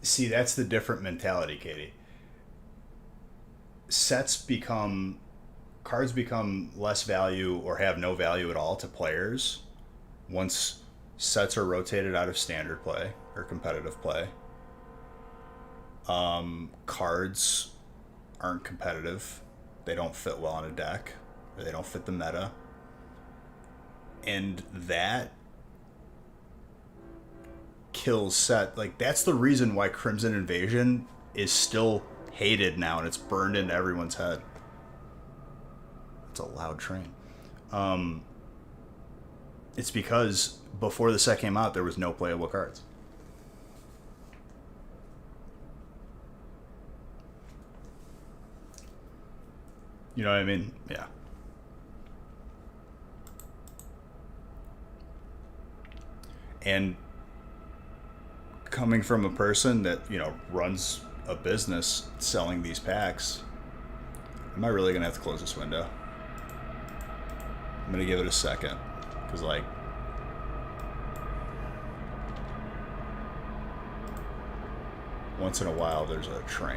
See, that's the different mentality, Katie. Cards become less value or have no value at all to players once sets are rotated out of standard play or competitive play. Cards aren't competitive. They don't fit well on a deck, or they don't fit the meta. And that kills set. Like, that's the reason why Crimson Invasion is still hated now, and it's burned into everyone's head. It's a loud train. It's because before the set came out, there was no playable cards. You know what I mean? Yeah. And coming from a person that, runs a business selling these packs, am I really going to have to close this window? I'm going to give it a second. Because, once in a while, there's a train.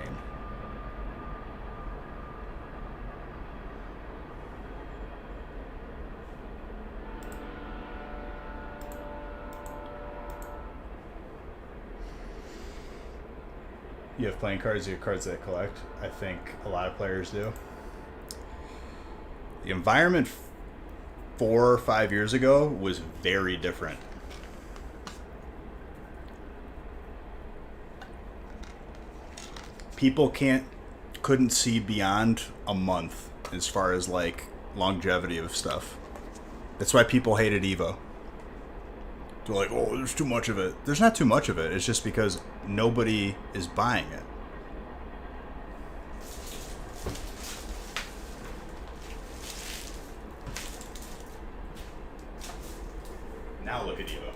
You have playing cards, you have cards that collect. I think a lot of players do. The environment 4 or 5 years ago was very different. People couldn't see beyond a month as far as longevity of stuff. That's why people hated Evo. They're like, oh, there's too much of it. There's not too much of it. It's just because nobody is buying it. Now look at Evo.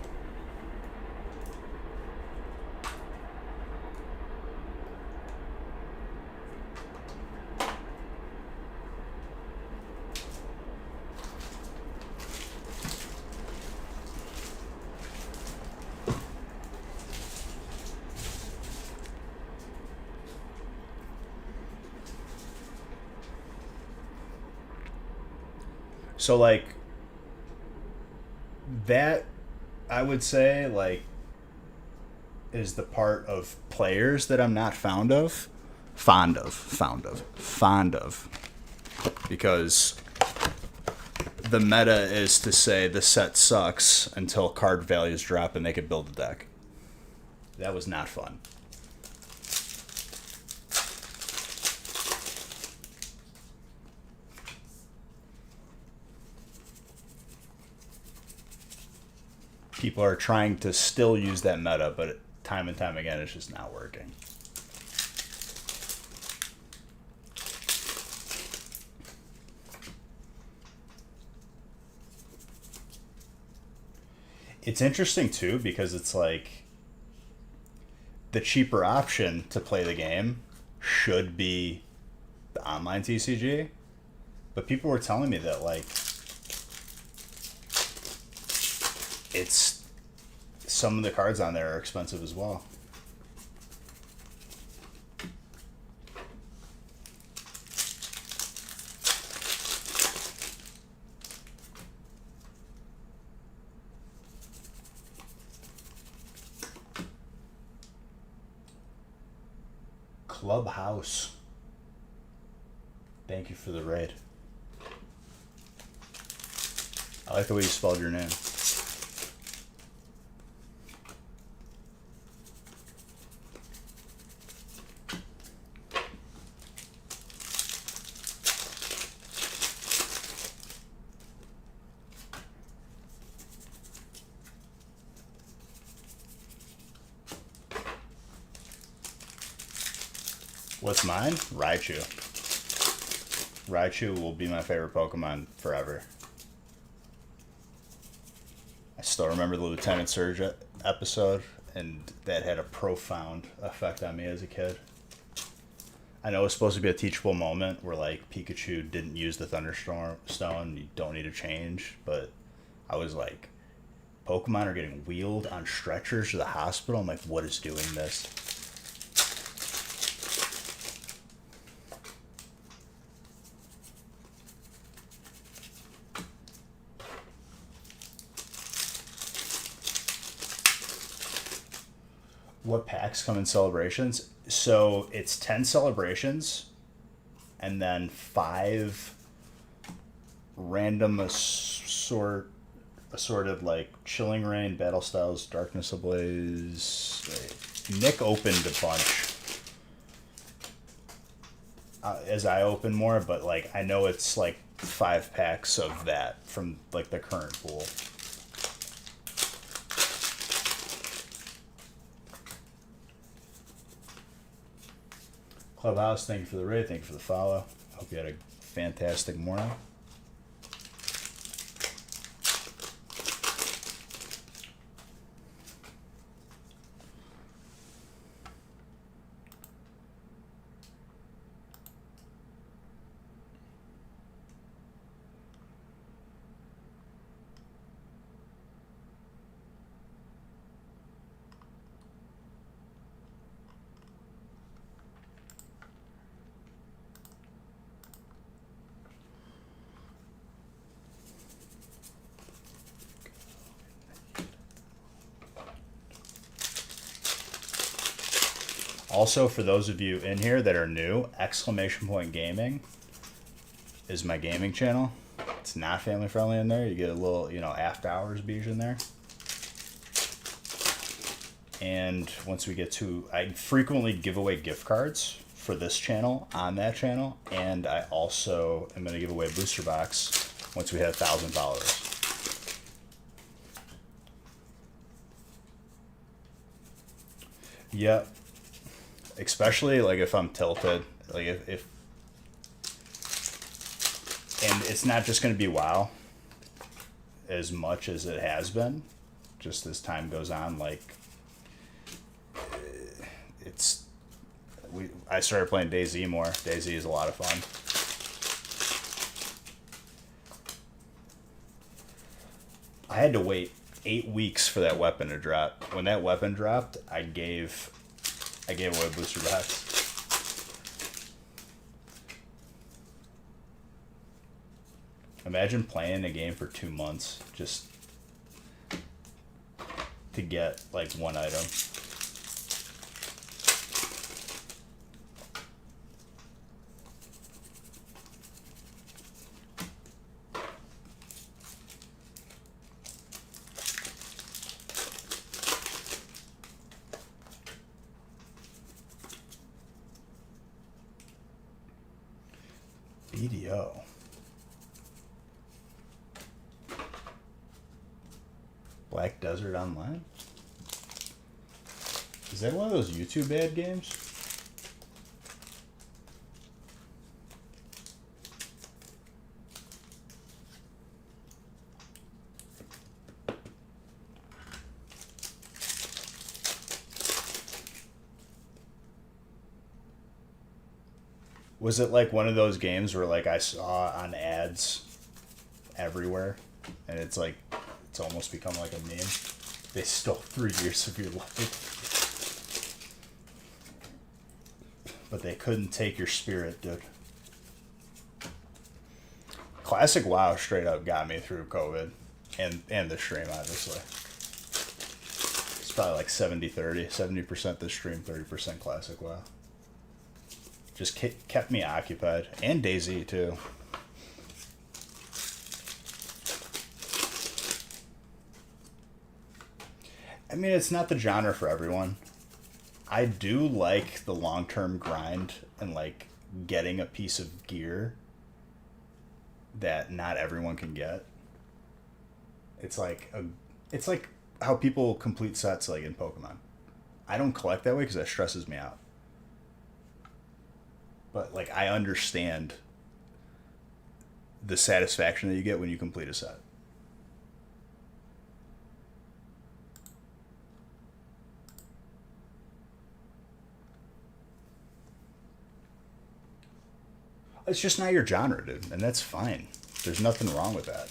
So that, I would say, is the part of players that I'm not fond of. Because the meta is to say the set sucks until card values drop and they can build a deck. That was not fun. People are trying to still use that meta, but time and time again, it's just not working. It's interesting, too, because it's the cheaper option to play the game should be the online TCG. But people were telling me that, it's some of the cards on there are expensive as well. Clubhouse. Thank you for the raid. I like the way you spelled your name. What's mine? Raichu. Raichu will be my favorite Pokemon forever. I still remember the Lieutenant Surge episode, and that had a profound effect on me as a kid. I know it was supposed to be a teachable moment where, like, Pikachu didn't use the Thunderstorm Stone, you don't need to change, but I was like, Pokemon are getting wheeled on stretchers to the hospital. I'm like, what is doing this? What packs come in celebrations? So it's 10 celebrations and then 5 random assorted like Chilling Reign, Battle Styles, Darkness Ablaze. Nick opened a bunch as I open more, but like I know it's like 5 packs of that from like the current pool. Clubhouse, thank you for the raid, thank you for the follow. Hope you had a fantastic morning. Also, for those of you in here that are new, Exclamation Point Gaming is my gaming channel. It's not family friendly in there. You get a little, after hours beige in there. And once we get to, I frequently give away gift cards for this channel on that channel. And I also am going to give away a booster box once we hit 1,000 followers. Yep. Especially like if I'm tilted, like if and it's not just going to be WoW as much as it has been, just as time goes on. Like I started playing DayZ more. DayZ is a lot of fun. I had to wait 8 weeks for that weapon to drop. When that weapon dropped, I gave away a booster box. Imagine playing a game for 2 months just to get like one item. BDO. Black Desert Online? Is that one of those YouTube ad games? Was it like one of those games where like I saw on ads everywhere and it's like it's almost become like a meme? They stole 3 years of your life. But they couldn't take your spirit, dude. Classic WoW straight up got me through COVID and the stream, obviously. It's probably like 70-30. 70% the stream, 30% Classic WoW. Just kept me occupied. And DayZ, too. I mean, it's not the genre for everyone. I do like the long-term grind and, like, getting a piece of gear that not everyone can get. It's like how people complete sets, like, in Pokemon. I don't collect that way because that stresses me out. But like I understand the satisfaction that you get when you complete a set. It's just not your genre, dude, and that's fine. There's nothing wrong with that.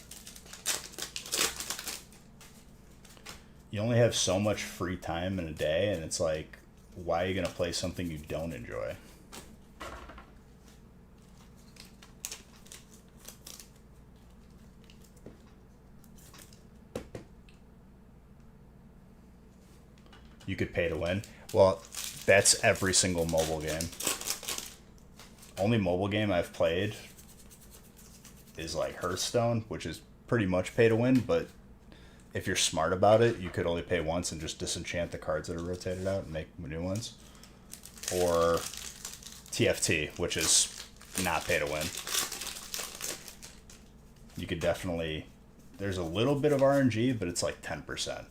You only have so much free time in a day, and it's like, why are you gonna play something you don't enjoy? You could pay to win. Well, that's every single mobile game. Only mobile game I've played is like Hearthstone, which is pretty much pay to win, but if you're smart about it, you could only pay once and just disenchant the cards that are rotated out and make new ones. Or TFT, which is not pay to win. You could definitely... There's a little bit of RNG, but it's like 10%.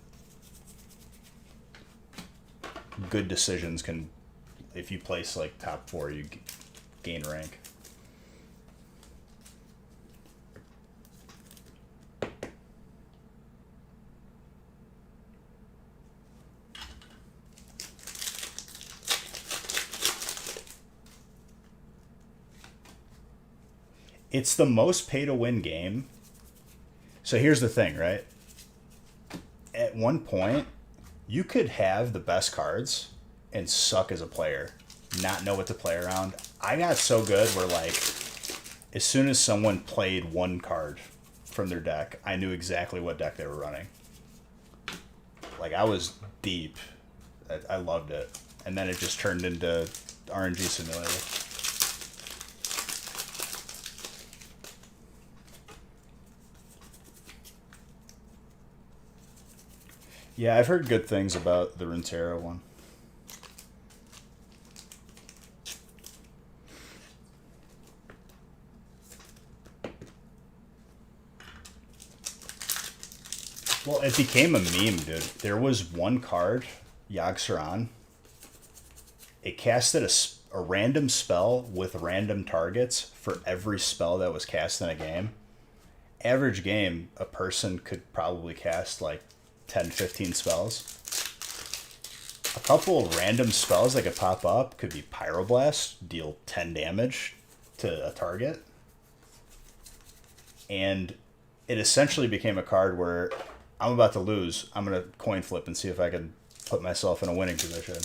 Good decisions can... If you place like top 4, you gain rank. It's the most pay to win game. So here's the thing, right? At one point, you could have the best cards and suck as a player, not know what to play around. I got so good where, like, as soon as someone played one card from their deck, I knew exactly what deck they were running. Like, I was deep. I loved it. And then it just turned into RNG Simulator. Yeah, I've heard good things about the Runeterra one. Well, it became a meme, dude. There was one card, Yogg-Saron. It casted a random spell with random targets for every spell that was cast in a game. Average game, a person could probably cast like 10, 15 spells. A couple of random spells that could pop up could be Pyroblast, deal 10 damage to a target. And it essentially became a card where I'm about to lose. I'm going to coin flip and see if I can put myself in a winning position.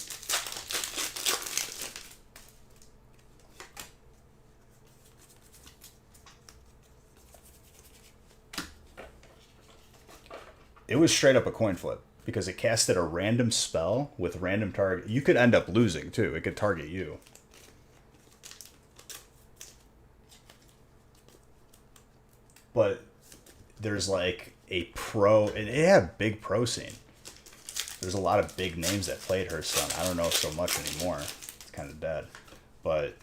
It was straight up a coin flip because it casted a random spell with random target. You could end up losing too. It could target you. But there's like a pro, and it had a big pro scene. There's a lot of big names that played Hearthstone. I don't know so much anymore. It's kind of dead. But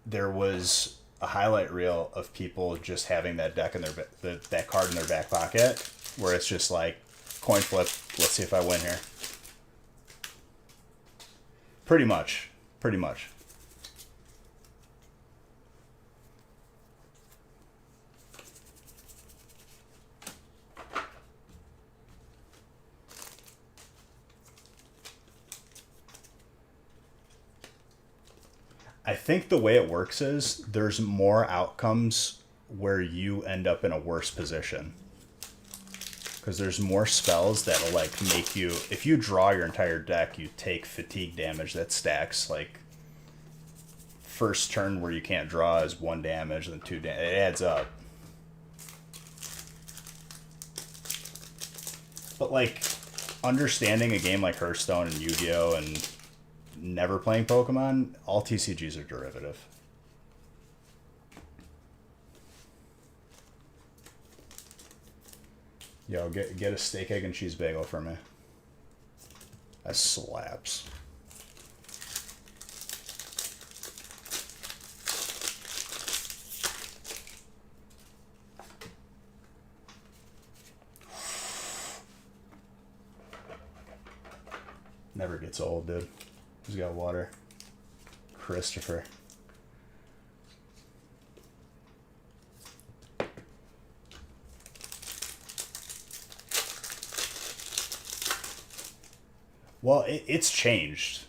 there was a highlight reel of people just having that deck in that card in their back pocket, where it's just like coin flip. Let's see if I win here. Pretty much. I think the way it works is there's more outcomes where you end up in a worse position. Because there's more spells that'll like make you... If you draw your entire deck, you take fatigue damage that stacks. Like, first turn where you can't draw is 1 damage, then 2 damage. It adds up. But like, understanding a game like Hearthstone and Yu-Gi-Oh! And never playing Pokemon, all TCGs are derivative. Yo, get a steak, egg, and cheese bagel for me. That slaps. Never gets old, dude. Who's got water? Christopher. Well, it's changed.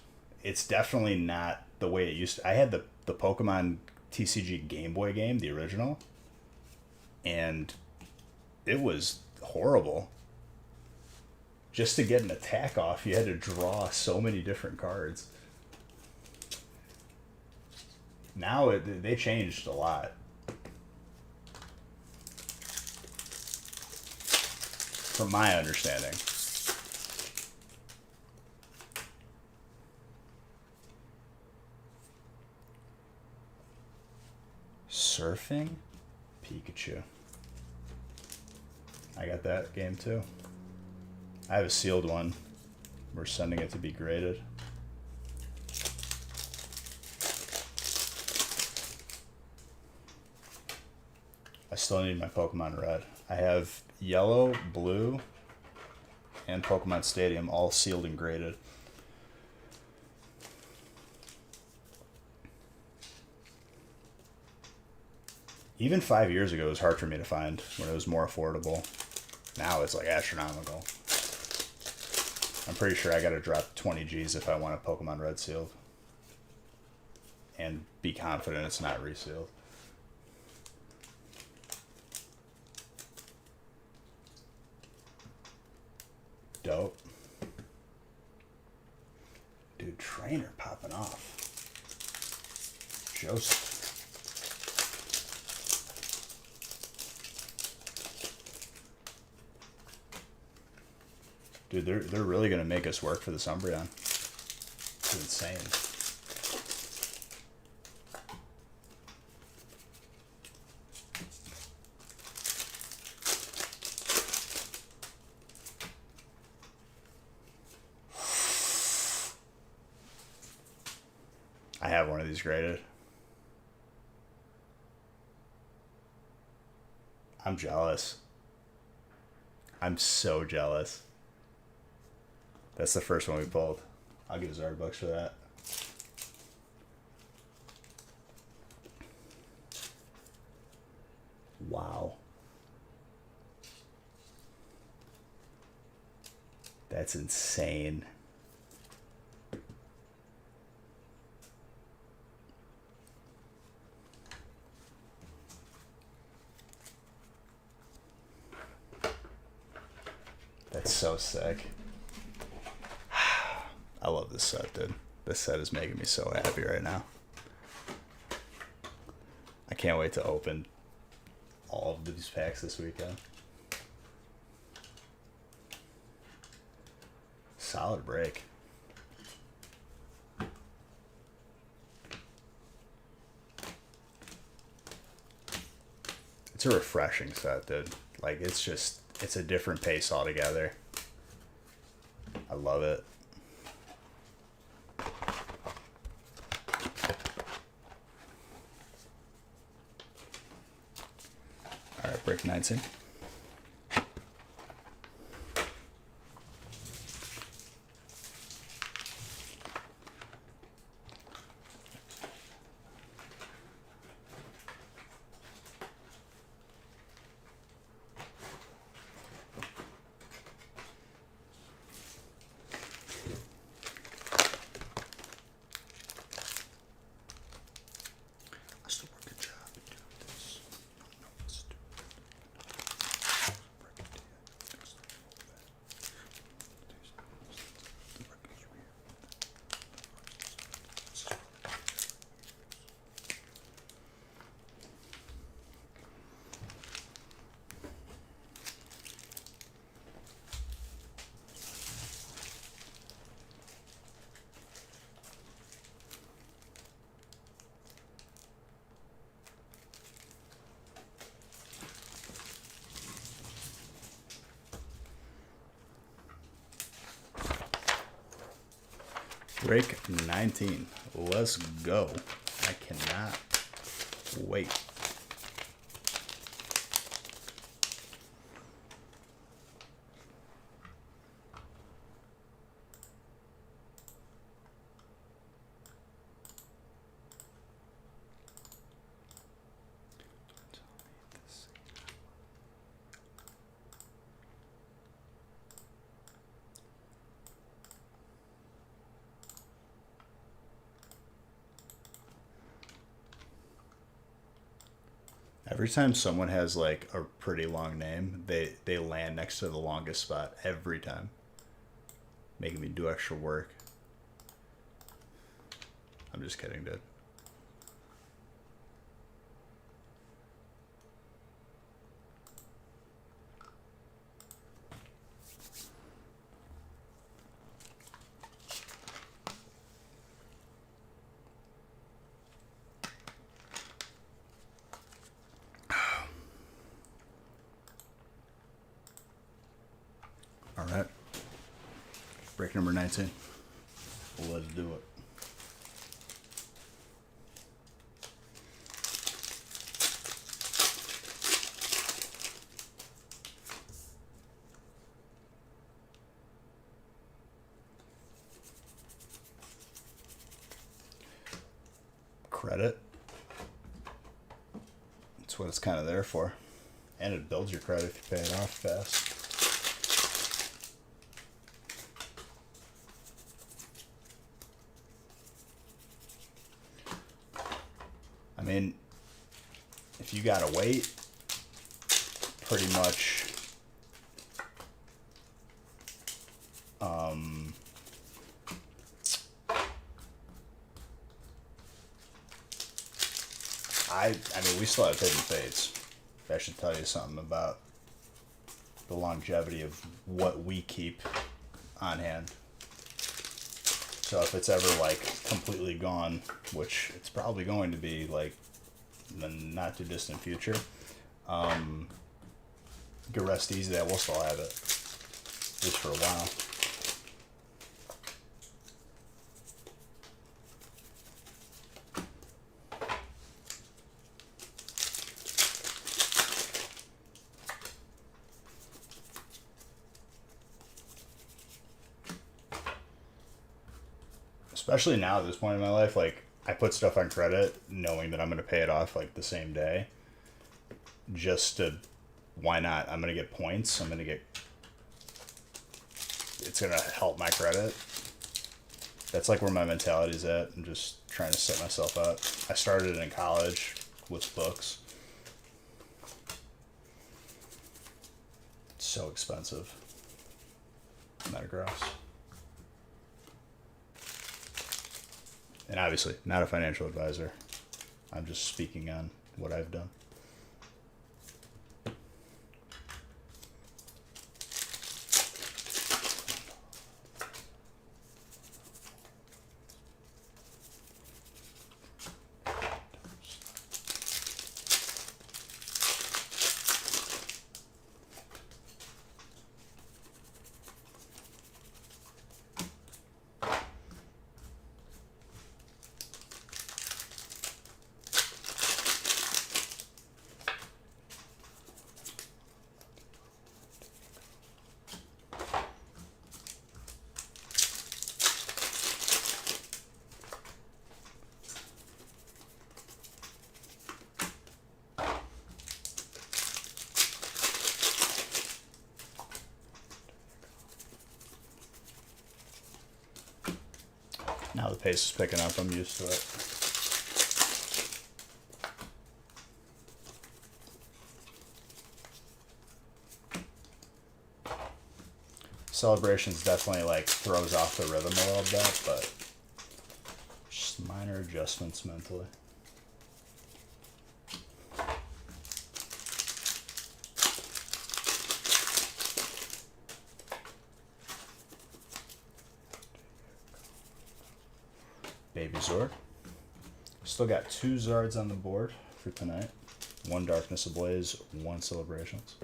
It's definitely not the way it used to. I had the Pokemon TCG Game Boy game, the original, and it was horrible. Just to get an attack off, you had to draw so many different cards. Now they changed a lot. From my understanding. Surfing Pikachu. I got that game too. I have a sealed one. We're sending it to be graded. I still need my Pokemon Red. I have Yellow, Blue, and Pokemon Stadium all sealed and graded. Even 5 years ago, it was hard for me to find when it was more affordable. Now it's like astronomical. I'm pretty sure I gotta drop 20 G's if I want a Pokemon Red sealed. And be confident it's not resealed. Dope. Dude, trainer popping off. Joseph. Dude, they're really gonna make us work for this Umbreon. It's insane. I have one of these graded. I'm jealous. I'm so jealous. That's the first one we pulled. I'll give $100 for that. Wow. That's insane. That's so sick. I love this set, dude. This set is making me so happy right now. I can't wait to open all of these packs this weekend. Solid break. It's a refreshing set, dude. Like, it's a different pace altogether. I love it. Alright, break 19. Break 19. Let's go. I cannot wait. Every time someone has like a pretty long name, they land next to the longest spot every time, making me do extra work. I'm just kidding, dude. All right. Break number 19. Let's do it. Credit. That's what it's kind of there for. And it builds your credit if you pay it off fast. I mean, if you gotta wait, pretty much, I mean, we still have hidden fates. That should tell you something about the longevity of what we keep on hand. So if it's ever like completely gone, which it's probably going to be like in the not too distant future, you can rest easy that we'll still have it just for a while. Especially now at this point in my life, like I put stuff on credit knowing that I'm going to pay it off like the same day. Just to, why not? I'm going to get points. It's going to help my credit. That's like where my mentality's at. I'm just trying to set myself up. I started in college with books. It's so expensive. Metagross. And obviously, not a financial advisor. I'm just speaking on what I've done. Now the pace is picking up. I'm used to it. Celebrations definitely like throws off the rhythm a little bit, but just minor adjustments mentally. Baby Zord. Still got 2 Zards on the board for tonight. 1 Darkness Ablaze, 1 Celebrations.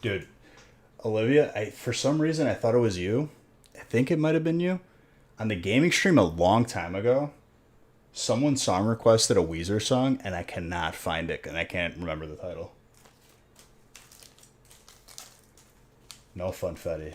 Dude, Olivia, for some reason I thought it was you. I think it might have been you. On the gaming stream a long time ago, someone song requested a Weezer song, and I cannot find it, and I can't remember the title. No funfetti.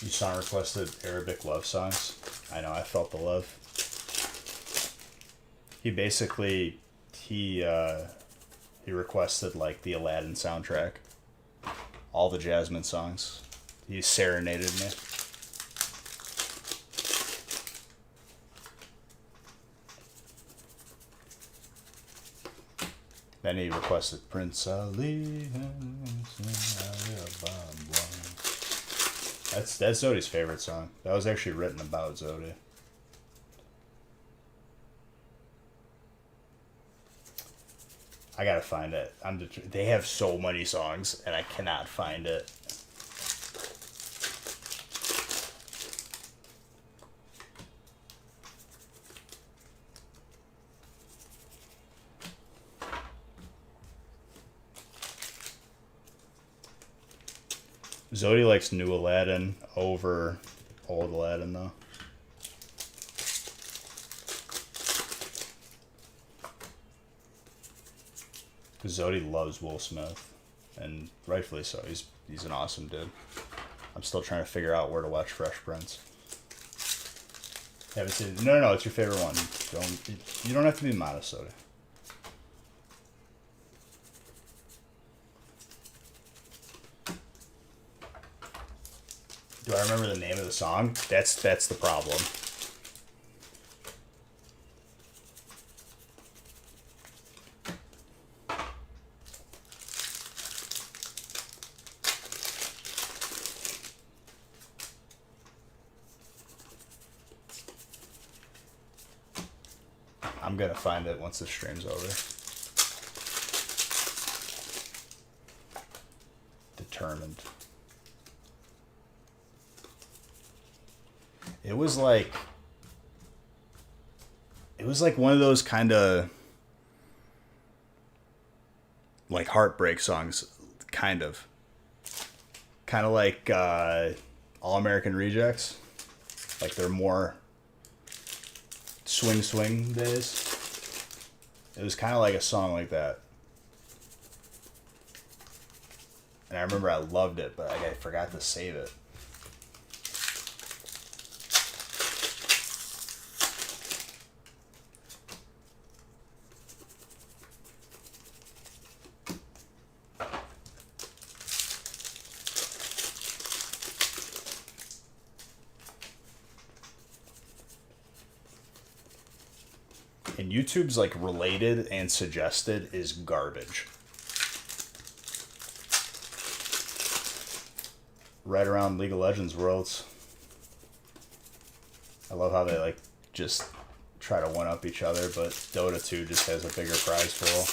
You song requested Arabic love songs. I know, I felt the love. He basically he requested like the Aladdin soundtrack, all the Jasmine songs. He serenaded me. Then he requested Prince Ali. That's Zodi's favorite song. That was actually written about Zodi. I gotta find it. They have so many songs, and I cannot find it. Zodi likes new Aladdin over old Aladdin, though. Zodi loves Will Smith, and rightfully so. He's an awesome dude. I'm still trying to figure out where to watch Fresh Prince. Haven't seen it? No, it's your favorite one. You don't have to be modest, Zodi. Do I remember the name of the song? That's the problem. I'm gonna find it once the stream's over. Determined. It was like one of those kind of like heartbreak songs, kind of like All American Rejects. Like they're more swing days. It was kind of like a song like that. And I remember I loved it, but I forgot to save it. And YouTube's like related and suggested is garbage. Right around League of Legends Worlds. I love how they like just try to one up each other, but Dota 2 just has a bigger prize pool.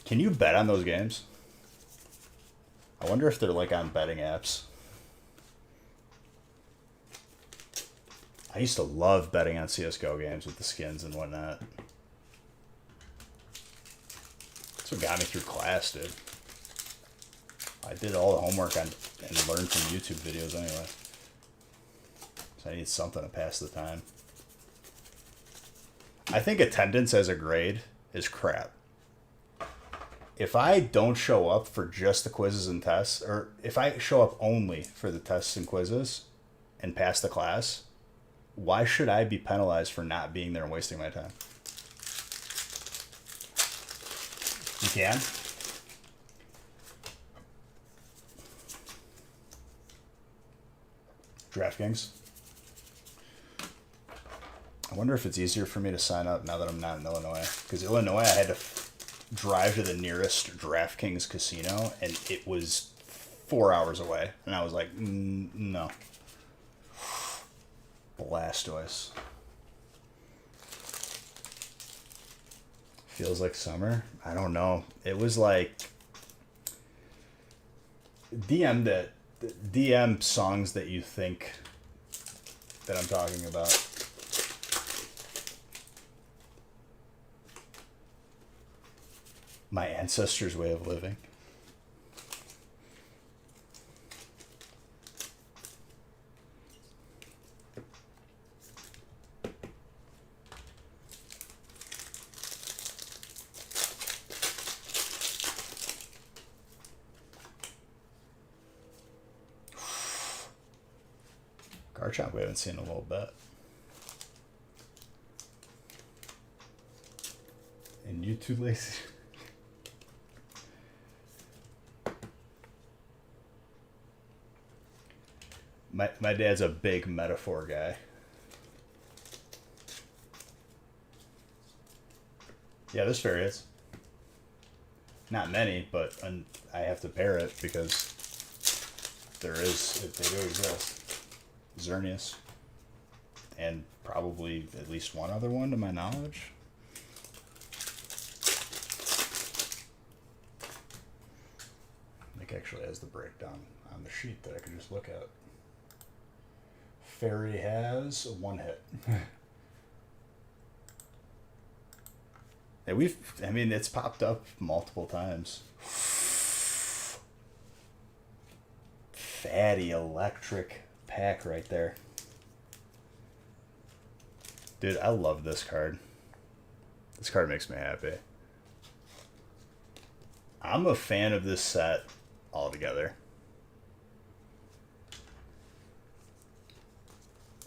Can you bet on those games? I wonder if they're like on betting apps. I used to love betting on CSGO games with the skins and whatnot. That's what got me through class, dude. I did all the homework on and learned from YouTube videos anyway. So I need something to pass the time. I think attendance as a grade is crap. If I don't show up for just the quizzes and tests, or if I show up only for the tests and quizzes and pass the class, why should I be penalized for not being there and wasting my time? You can? DraftKings. I wonder if it's easier for me to sign up now that I'm not in Illinois. Because Illinois, I had to drive to the nearest DraftKings casino, and it was 4 hours away. And I was like, no. Blastoise. Feels like summer? I don't know. It was like DM that DM songs that you think that I'm talking about. My ancestors' way of living. Garchomp we haven't seen in a little bit. And you too lazy. My dad's a big metaphor guy. Yeah, there's fairies. Not many, but I have to pair it because they do exist. Xerneas. And probably at least one other one to my knowledge. Nick actually has the breakdown on the sheet that I could just look at. Fairy has one hit. And it's popped up multiple times. Fatty electric pack right there. Dude, I love this card. This card makes me happy. I'm a fan of this set altogether.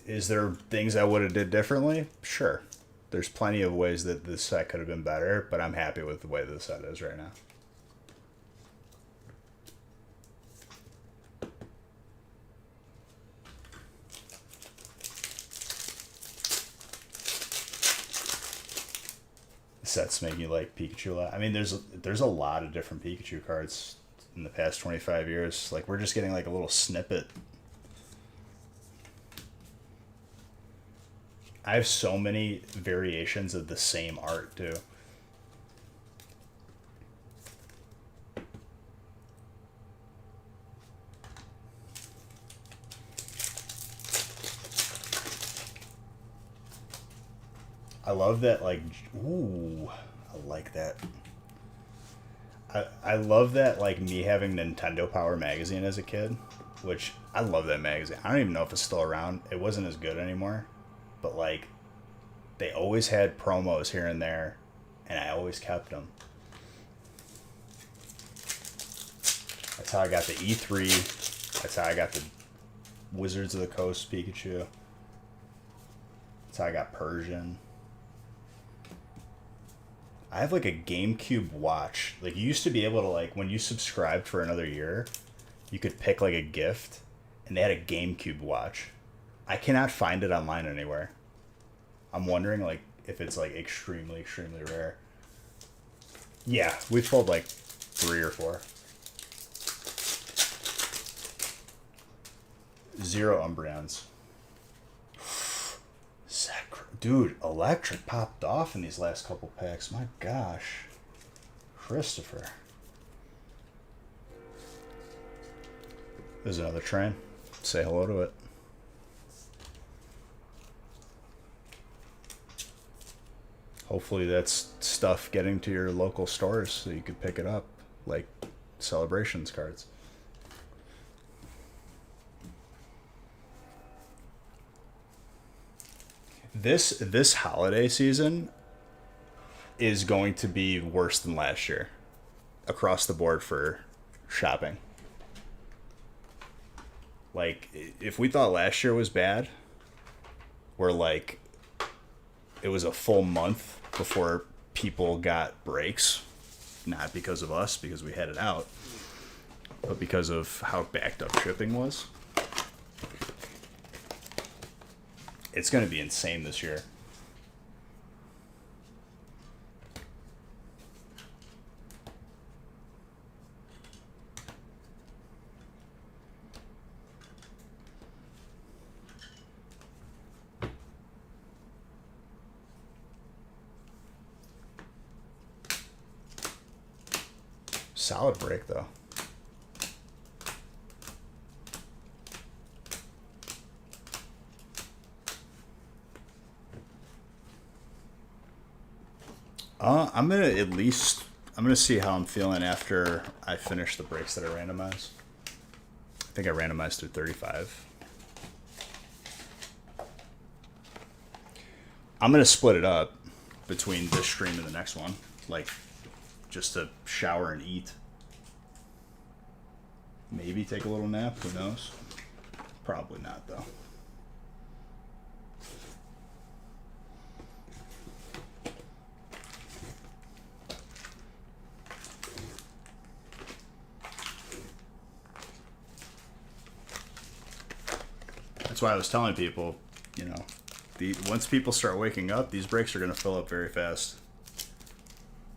Is there things I would have did differently? Sure. There's plenty of ways that this set could have been better, but I'm happy with the way this set is right now. Sets make you like Pikachu a lot. I mean, there's a lot of different Pikachu cards in the past 25 years. Like, we're just getting like a little snippet. I have so many variations of the same art too. I love that, like, ooh, I like that. I love that, like, me having Nintendo Power magazine as a kid, which I love that magazine. I don't even know if it's still around. It wasn't as good anymore, but like, they always had promos here and there, and I always kept them. That's how I got the E3. That's how I got the Wizards of the Coast Pikachu. That's how I got Persian. I have like a GameCube watch. Like, you used to be able to, like, when you subscribed for another year, you could pick like a gift, and they had a GameCube watch. I cannot find it online anywhere. I'm wondering, like, if it's like extremely, extremely rare. Yeah, we've pulled like 3 or 4. 0 Umbreons. Dude, electric popped off in these last couple packs. My gosh. Christopher. There's another train. Say hello to it. Hopefully that's stuff getting to your local stores so you could pick it up, like Celebrations cards. This holiday season is going to be worse than last year across the board for shopping. Like, if we thought last year was bad, where like it was a full month before people got breaks, not because of us, because we had it out, but because of how backed up shipping was. It's going to be insane this year. Solid break, though. I'm gonna see how I'm feeling after I finish the breaks that I randomize. I think I randomized through 35. I'm gonna split it up between this stream and the next one, like just to shower and eat. Maybe take a little nap. Who knows? Probably not though. That's why I was telling people, you know, once people start waking up, these breaks are going to fill up very fast.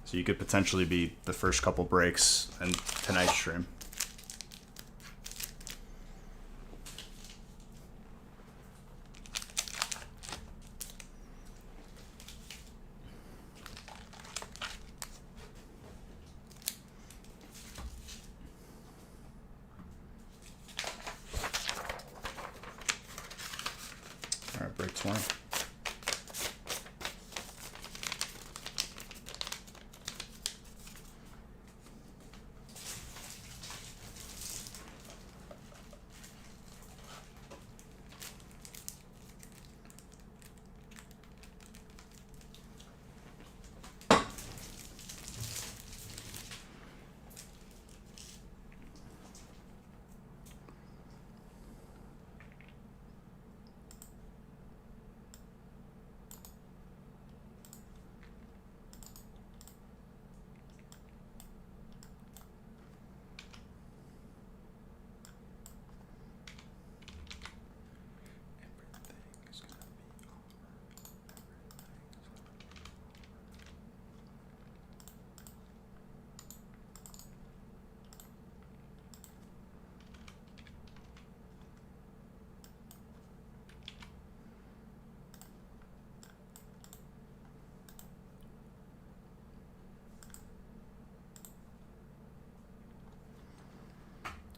So you could potentially be the first couple breaks in tonight's stream. All right, break 20.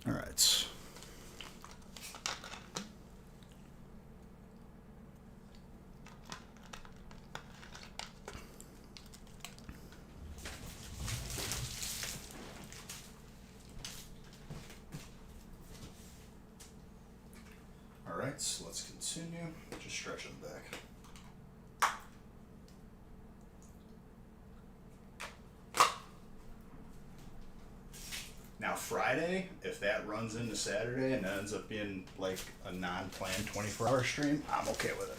All right. All right, so let's continue. Just stretching back. Now Friday, if that runs into Saturday and ends up being like a non-planned 24-hour stream, I'm okay with it.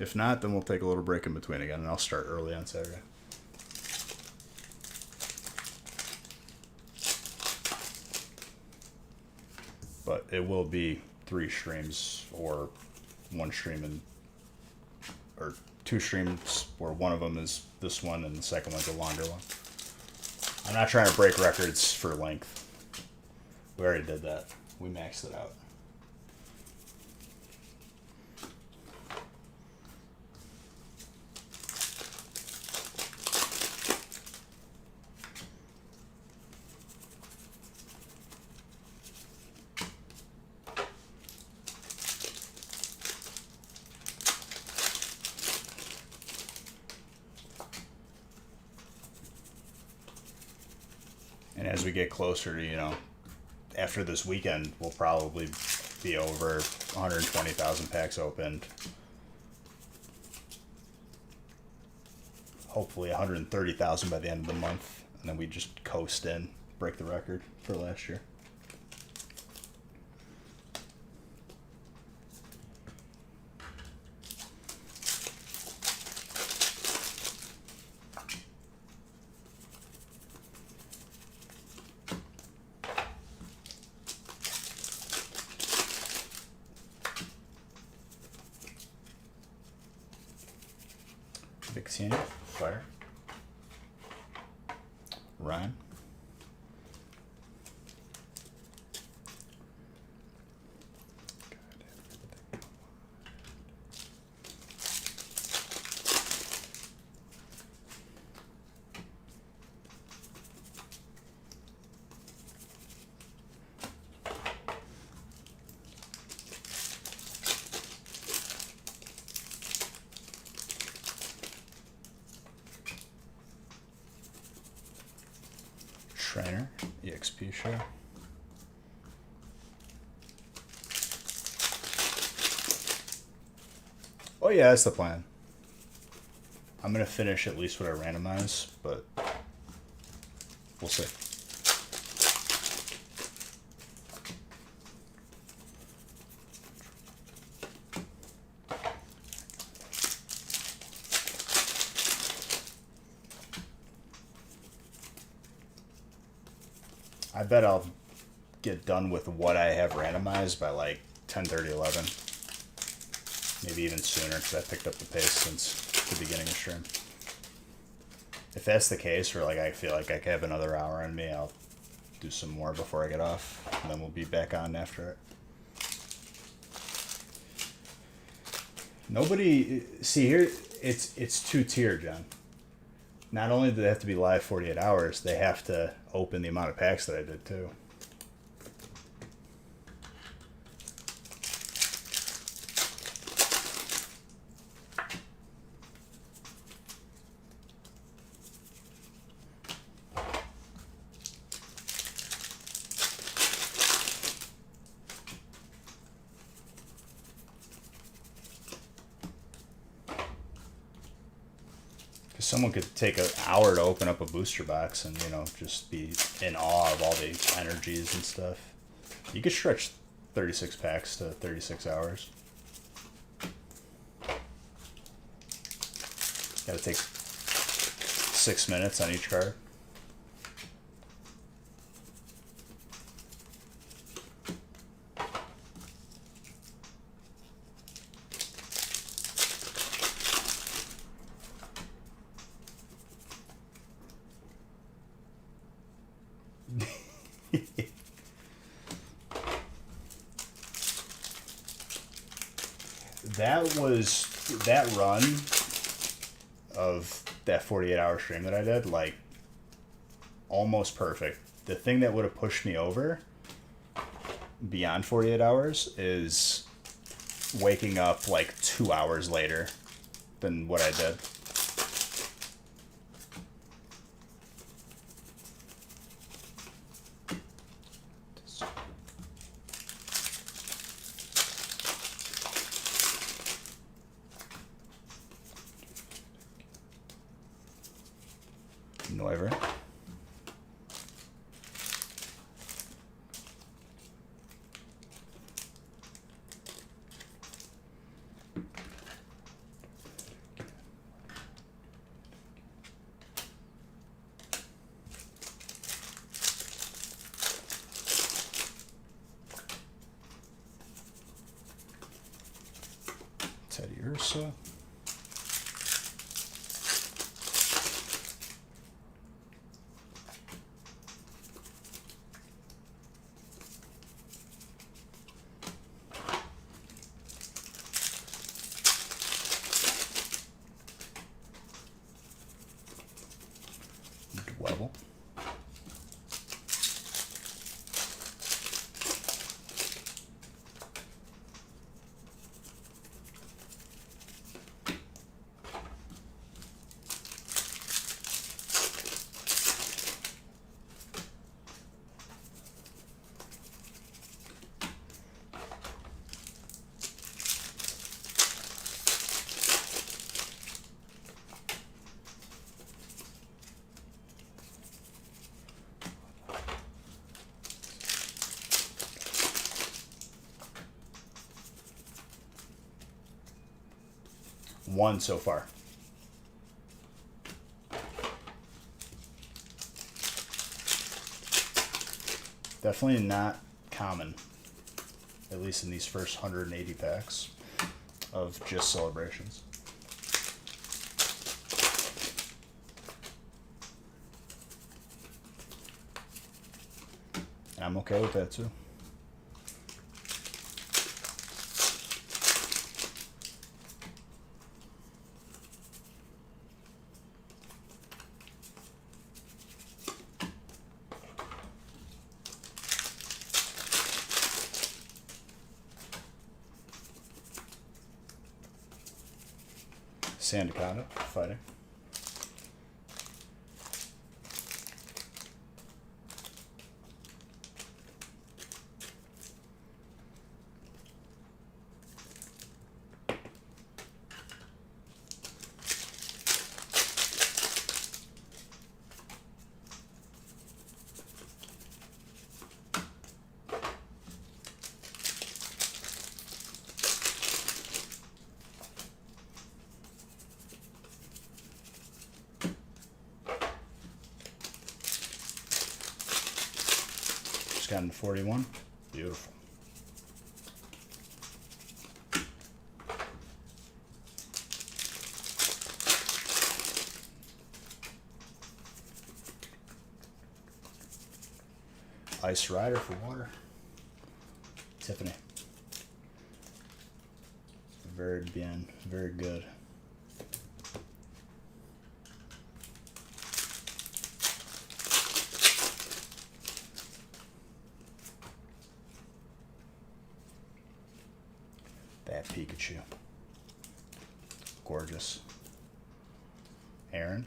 If not, then we'll take a little break in between again, and I'll start early on Saturday. But it will be 3 streams or 1 stream or 2 streams where one of them is this one and the second one's a longer one. I'm not trying to break records for length. We already did that. We maxed it out. And as we get closer to, you know, after this weekend, we'll probably be over 120,000 packs opened. Hopefully 130,000 by the end of the month. And then we just coast in, break the record for last year. Vixenia, fire. Ryan. Trainer, EXP share. Oh yeah, that's the plan. I'm gonna finish at least what I randomize, but we'll see. I bet I'll get done with what I have randomized by like 10:30, 11. Maybe even sooner because I picked up the pace since the beginning of stream. If that's the case, or like I feel like I have another hour on me, I'll do some more before I get off, and then we'll be back on after it. Nobody, see here, it's two-tier, John. Not only do they have to be live 48 hours, they have to open the amount of packs that I did too. Someone could take an hour to open up a booster box and, you know, just be in awe of all the energies and stuff. You could stretch 36 packs to 36 hours. Gotta take 6 minutes on each card. That run of that 48-hour stream that I did, like, almost perfect. The thing that would have pushed me over beyond 48 hours is waking up like 2 hours later than what I did. Noiver. Teddy Ursa. Dwebble. One so far. Definitely not common, at least in these first 180 packs of just celebrations. And I'm okay with that too. Sandaconda fighting. 1041. Beautiful. Ice Rider for water. Tiffany. Very bien. Very good. That Pikachu. Gorgeous. Aaron.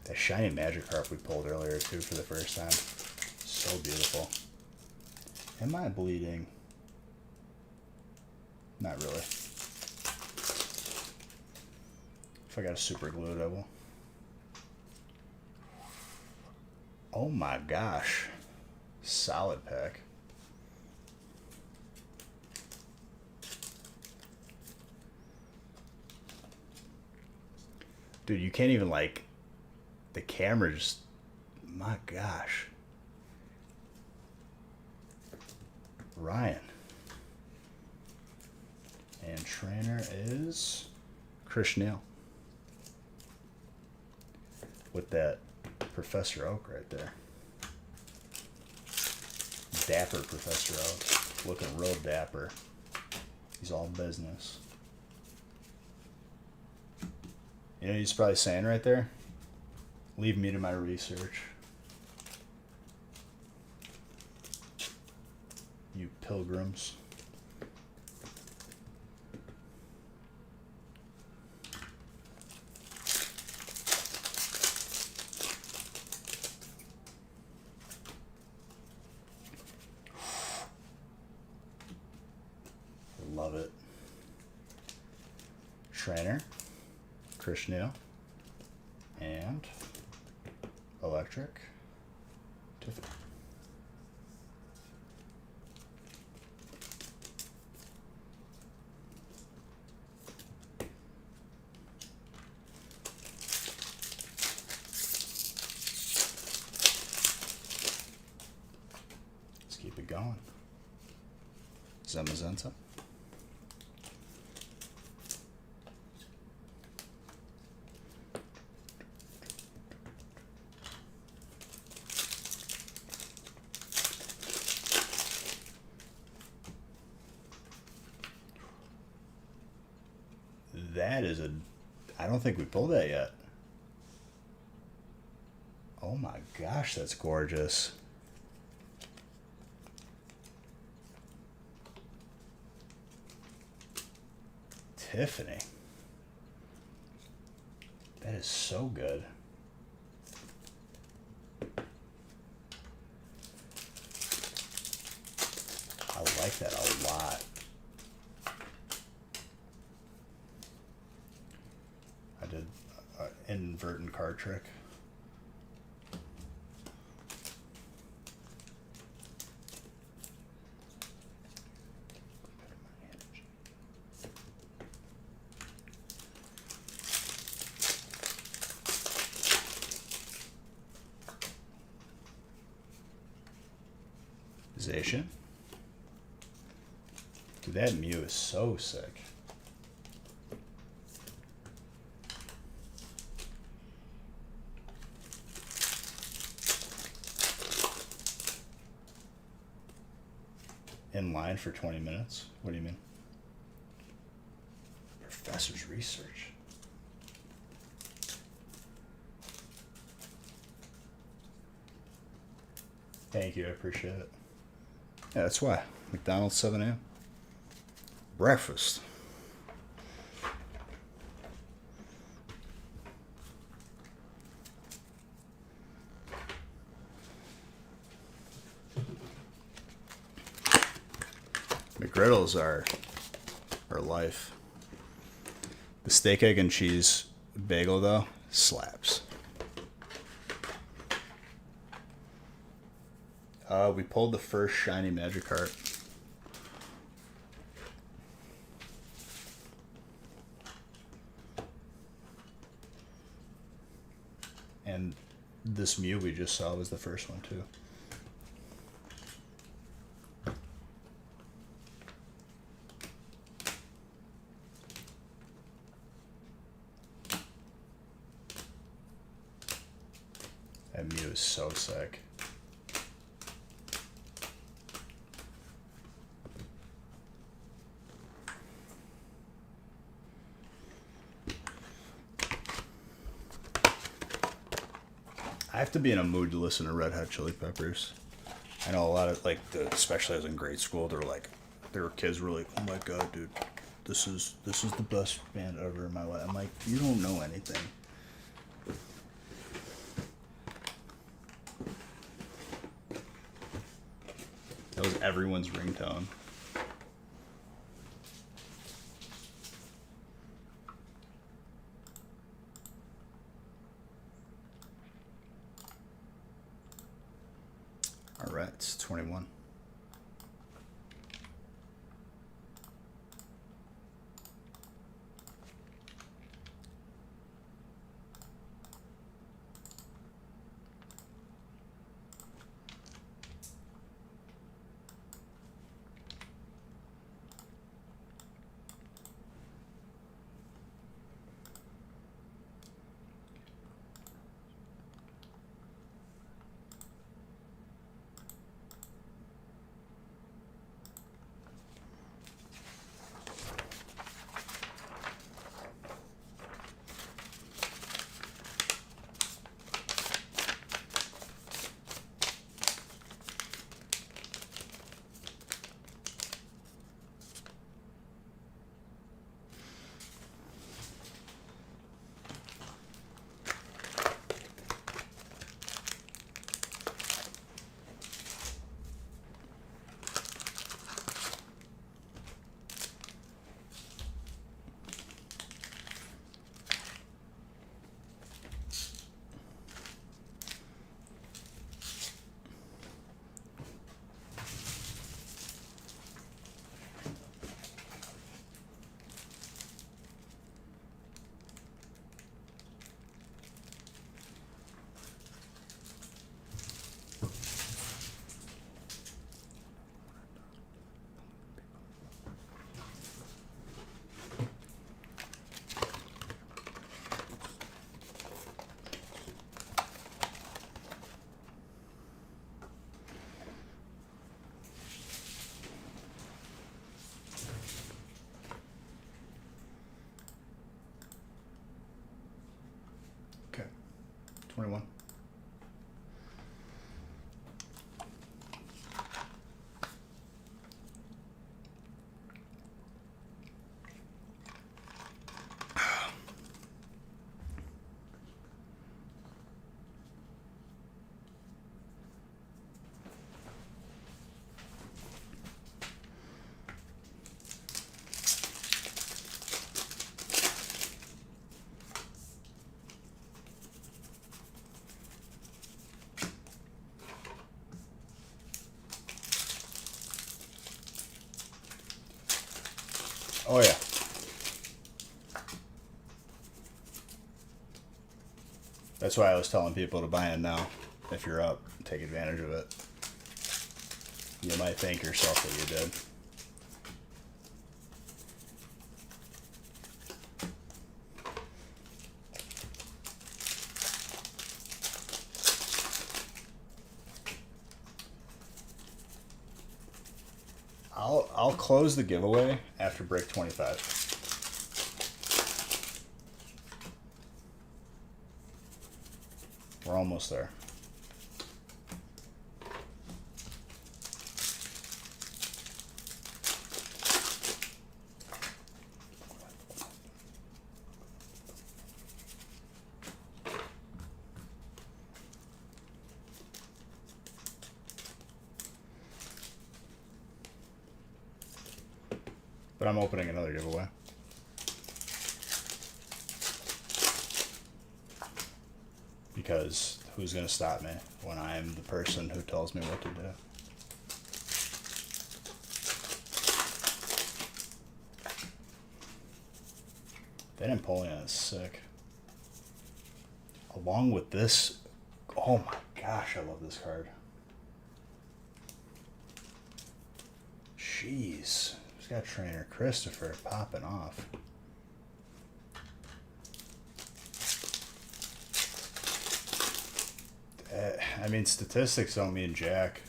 That shiny Magikarp we pulled earlier too for the first time. So beautiful. Am I bleeding? Not really. If I got a super glued, I will. Oh my gosh. Solid pack. Dude, you can't even like, the camera just, my gosh. Ryan. And trainer is Chris Neal. With that Professor Oak right there. Dapper Professor Oak. Looking real dapper. He's all business. You know what he's probably saying right there? Leave me to my research. You pilgrims. Love it. Trainer, Chris Neal, and Electric, Tiffany. Let's keep it going. Zamazenta. That is a... I don't think we pulled that yet. Oh my gosh, that's gorgeous. Tiffany. That is so good. I like that a lot. I did an inadvertent card trick. Zation. Dude, that Mew is so sick. In line for 20 minutes? What do you mean? Professor's research. Thank you, I appreciate it. Yeah, that's why. McDonald's 7 a.m. Breakfast. McGriddles are life. The steak, egg, and cheese bagel, though, slaps. We pulled the first shiny Magikarp. And this Mew we just saw was the first one too. That Mew is so sick. I have to be in a mood to listen to Red Hot Chili Peppers. I know a lot of especially as in grade school, there were kids who were like, "Oh my god, dude, this is the best band ever in my life." I'm like, you don't know anything. That was everyone's ringtone. All right, it's 21. Okay, 21. Oh yeah. That's why I was telling people to buy in now. If you're up, take advantage of it. You might thank yourself that you did. I'll close the giveaway after break 25. We're almost there. But I'm opening another giveaway. Because who's going to stop me when I'm the person who tells me what to do? That Empoleon is sick. Along with this, oh Oh my gosh, I love this card. Jeez. He's got Trainer Christopher popping off. I mean, statistics don't mean jack.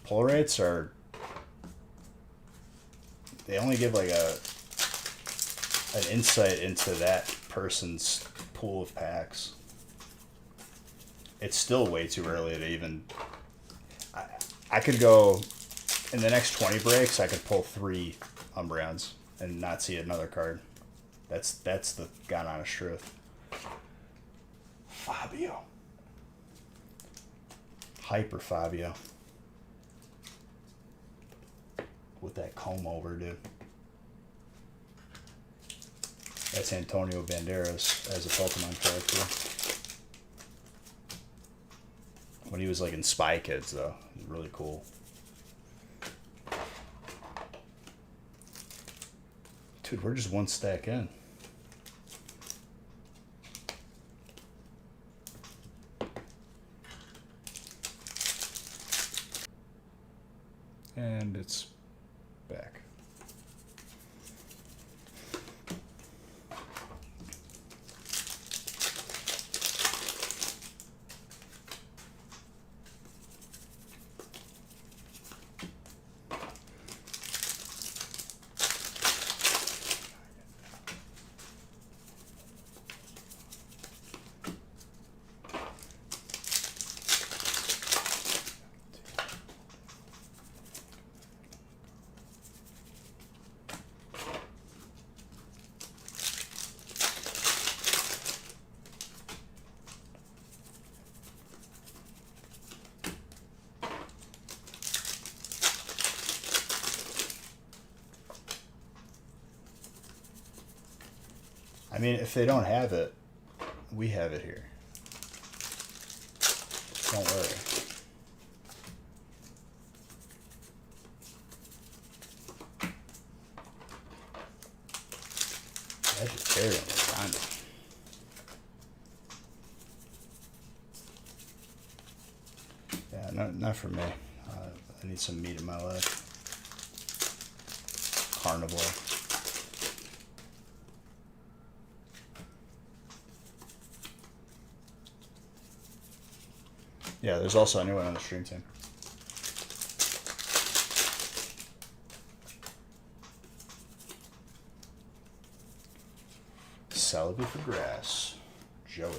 Pull rates are... They only give like an insight into that person's pool of packs. It's still way too early to even... I could go... In the next 20 breaks, I could pull 3 Umbreons and not see another card. That's the God honest truth. Fabio. Hyper Fabio. With that comb over, dude. That's Antonio Banderas as a Pokemon character. When he was like in Spy Kids, though. It was really cool. Dude, we're just one stack in. And it's back. I mean, if they don't have it, we have it here. Don't worry. Vegetarian lasagna. Yeah, not for me. I need some meat in my life. Carnivore. Yeah, there's also anyone on the stream team. Celebi for grass. Joey.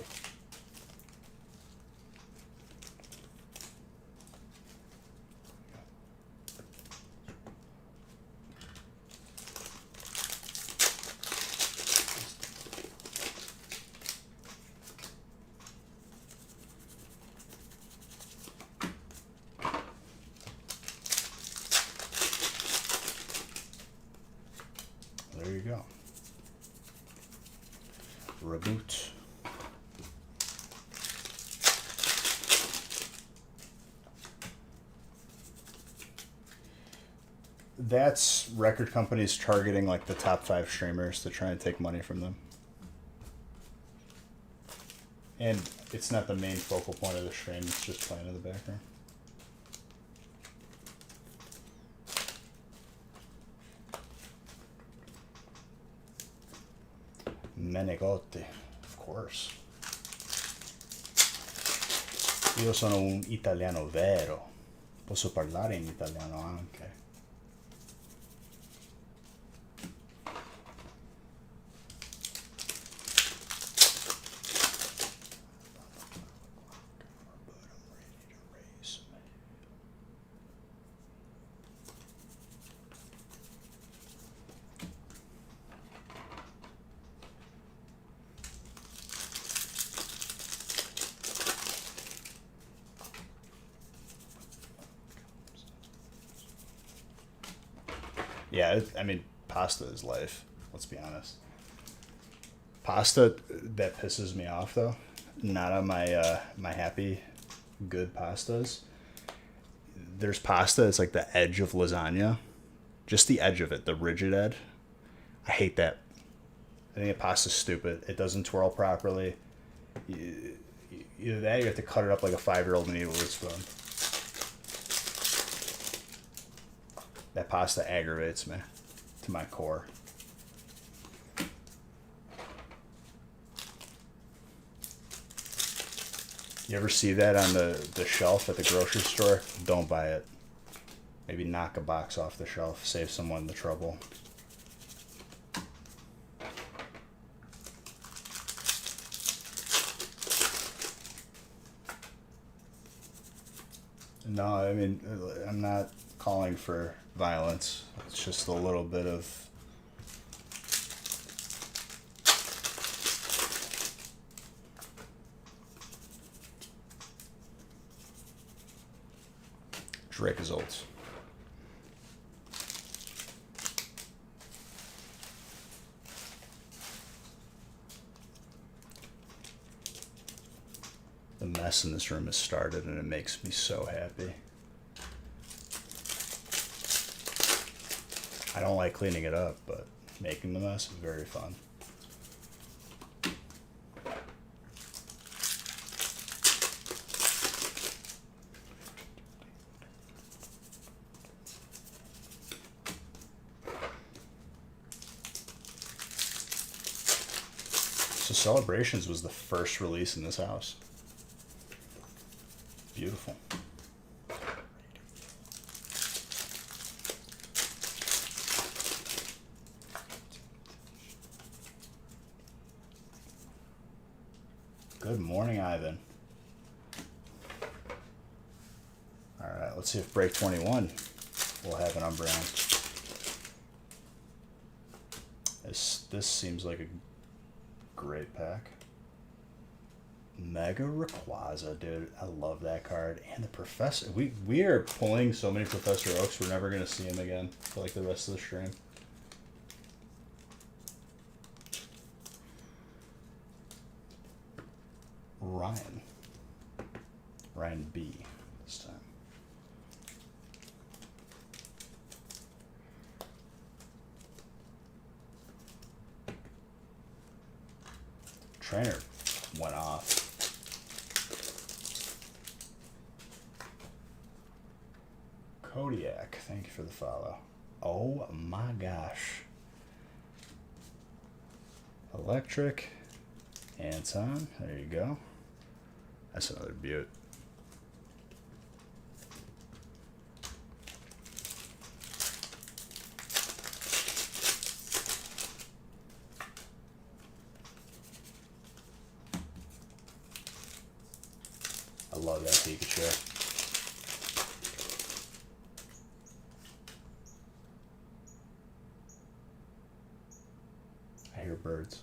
There you go. Reboot. That's record companies targeting like the top 5 streamers to try and take money from them. And it's not the main focal point of the stream, it's just playing in the background. Menegotti, of course. Io sono un italiano vero. Posso parlare in italiano anche. Yeah, I mean, pasta is life. Let's be honest. Pasta that pisses me off though, not on my my happy, good pastas. There's pasta. It's like the edge of lasagna, just the edge of it, the rigid edge. I hate that. I think a pasta's stupid. It doesn't twirl properly. You either that or you have to cut it up like a 5-year-old and eat it with a spoon. That pasta aggravates me to my core. You ever see that on the shelf at the grocery store? Don't buy it. Maybe knock a box off the shelf. Save someone the trouble. No, I mean, I'm not calling for violence. It's just a little bit of... Drake results. The mess in this room has started and it makes me so happy. I don't like cleaning it up, but making the mess is very fun. So Celebrations was the first release in this house. Beautiful. Good morning, Ivan. Alright, let's see if break 21 will have an Umbreon. This seems like a great pack. Mega Rayquaza, dude. I love that card. And the Professor. We are pulling so many Professor Oaks, we're never going to see him again for like the rest of the stream. Ryan B this time. Trainer went off. Kodiak, thank you for the follow. Oh my gosh. Electric. Anton, there you go. That's another beaut. I love that Pikachu. I hear birds.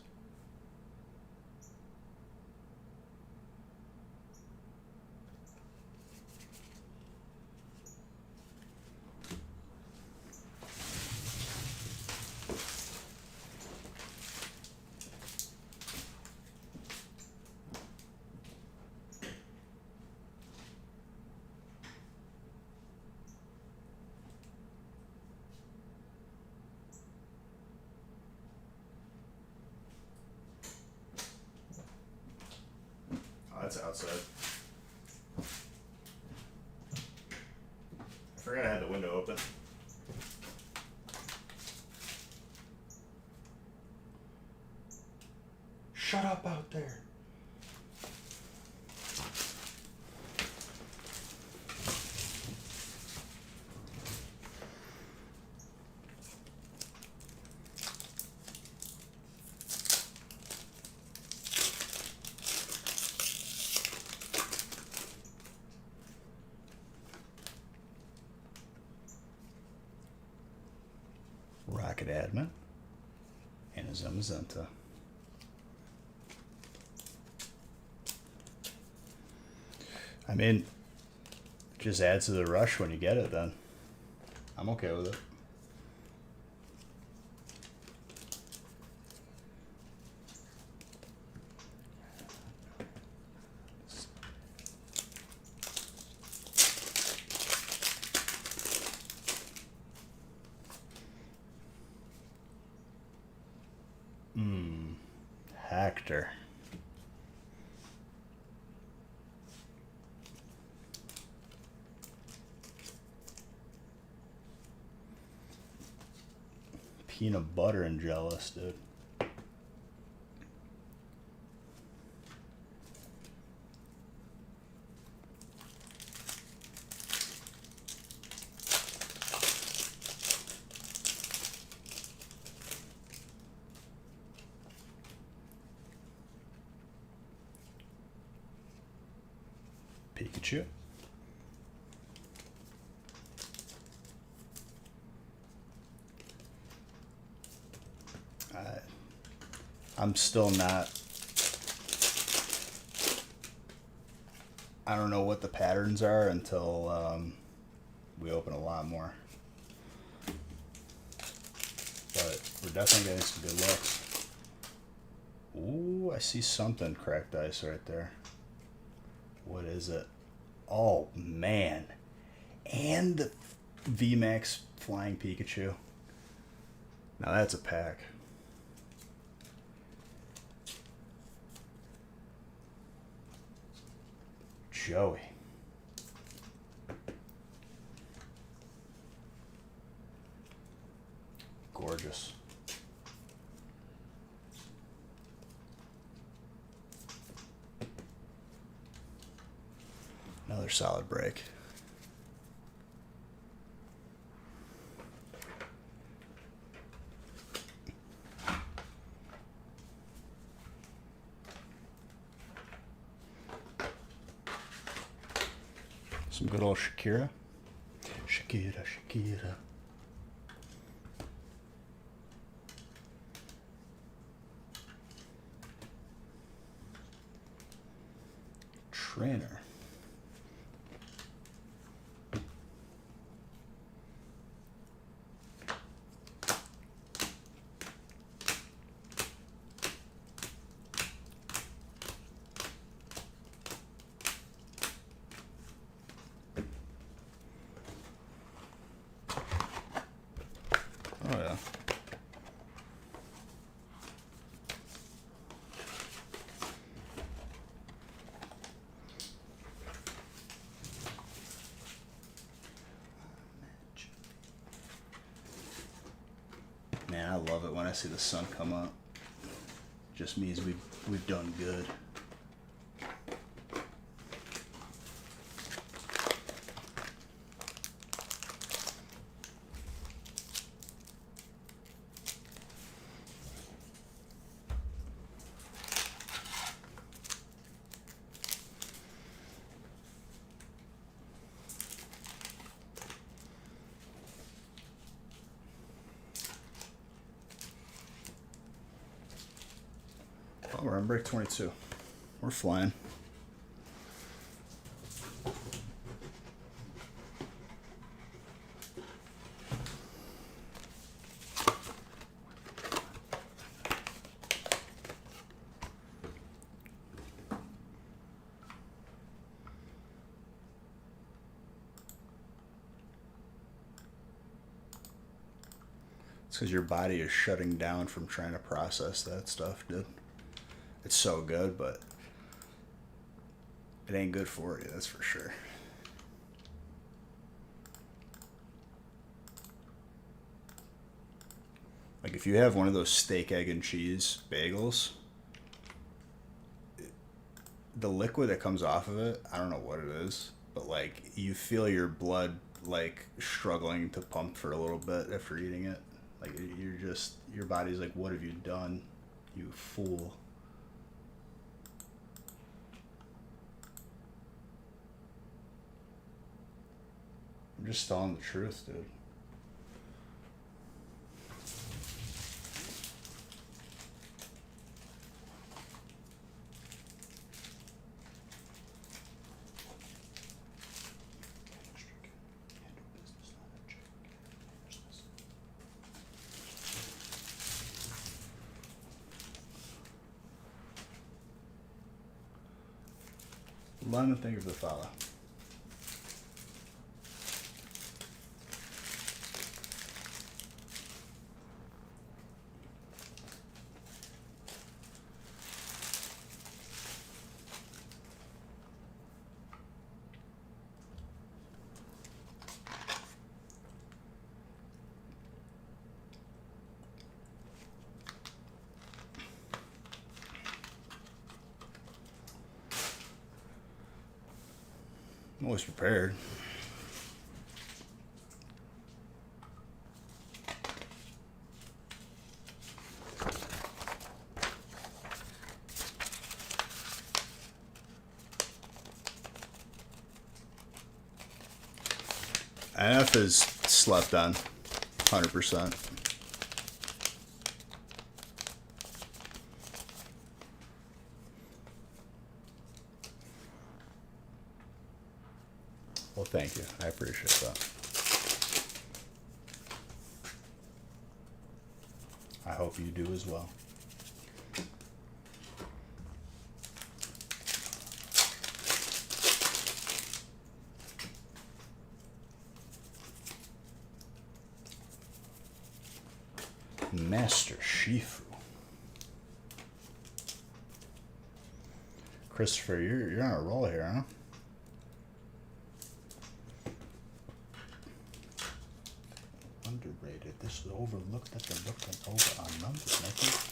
That's outside. I forgot I had the window open. Shut up out there. Rocket Admin and a Zamazenta. I mean, it just adds to the rush when you get it then. I'm okay with it. Hector. peanut butter and jealous, dude. Pikachu. I'm still not. I don't know what the patterns are until we open a lot more. But we're definitely getting some good looks. Ooh, I see something cracked ice right there. What is it? Oh, man. And the VMAX Flying Pikachu. Now that's a pack. Joey. Gorgeous. Another solid break. Some good old Shakira. Shakira, Shakira. Trainer. Oh yeah. Man, I love it when I see the sun come up. Just means we've done good. Oh, we're on break 22. We're flying. It's because your body is shutting down from trying to process that stuff, dude. It's so good, but it ain't good for you, that's for sure. Like if you have one of those steak, egg, and cheese bagels, the liquid that comes off of it, I don't know what it is, but like you feel your blood like struggling to pump for a little bit after eating it. Like your body's like, what have you done, you fool? I'm just telling the truth, dude. Lemon, thank you for the follow. always prepared. NF is slept on, 100%. Well, thank you. I appreciate that. I hope you do as well. Master Shifu. Christopher, you're on a roll here, huh? Underrated. This is overlooked at the looking over on numbers, I think.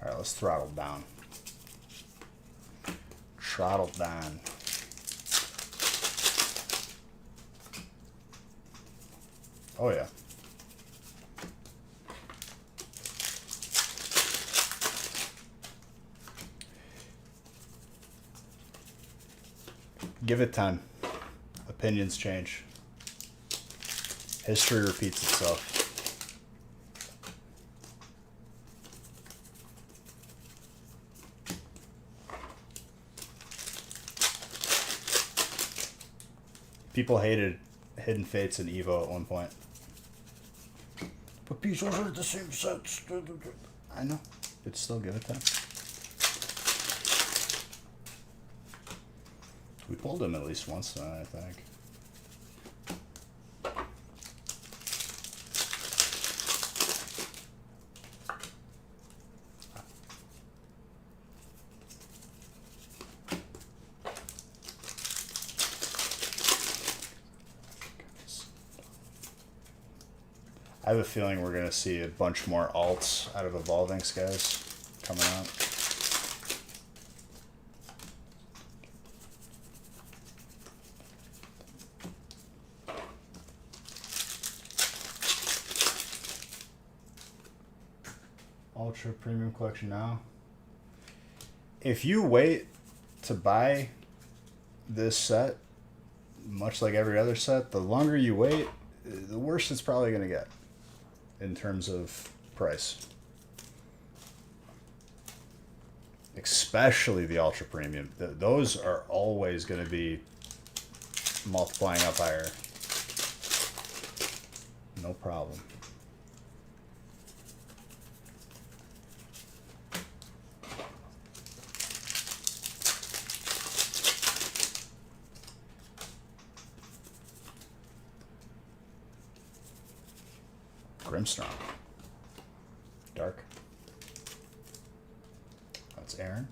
Alright, let's throttle down. Throttle down. Oh yeah. Give it time. Opinions change. History repeats itself. People hated Hidden Fates and Evo at one point. But these are the same sets. I know. But still give it time. We pulled him at least once tonight, I think. I have a feeling we're going to see a bunch more alts out of Evolving Skies coming out. Ultra Premium Collection now. If you wait to buy this set, much like every other set, the longer you wait, the worse it's probably going to get in terms of price. Especially the Ultra Premium. Those are always going to be multiplying up higher. No problem. Grimstrong. Dark. That's Aaron.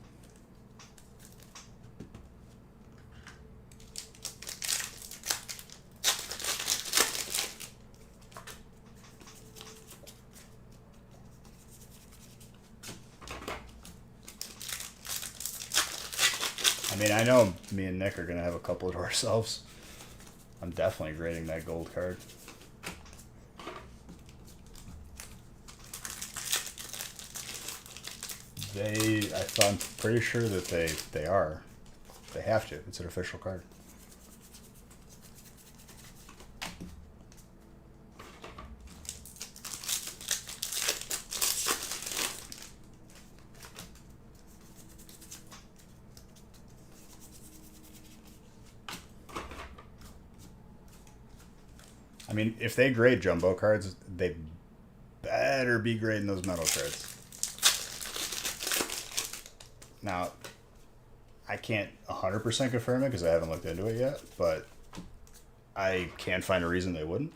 I mean, I know me and Nick are going to have a couple to ourselves. I'm definitely grading that gold card. I'm pretty sure that they are. They have to. It's an official card. I mean, if they grade jumbo cards, they better be grading those metal cards. Now, I can't 100% confirm it because I haven't looked into it yet, but I can't find a reason they wouldn't.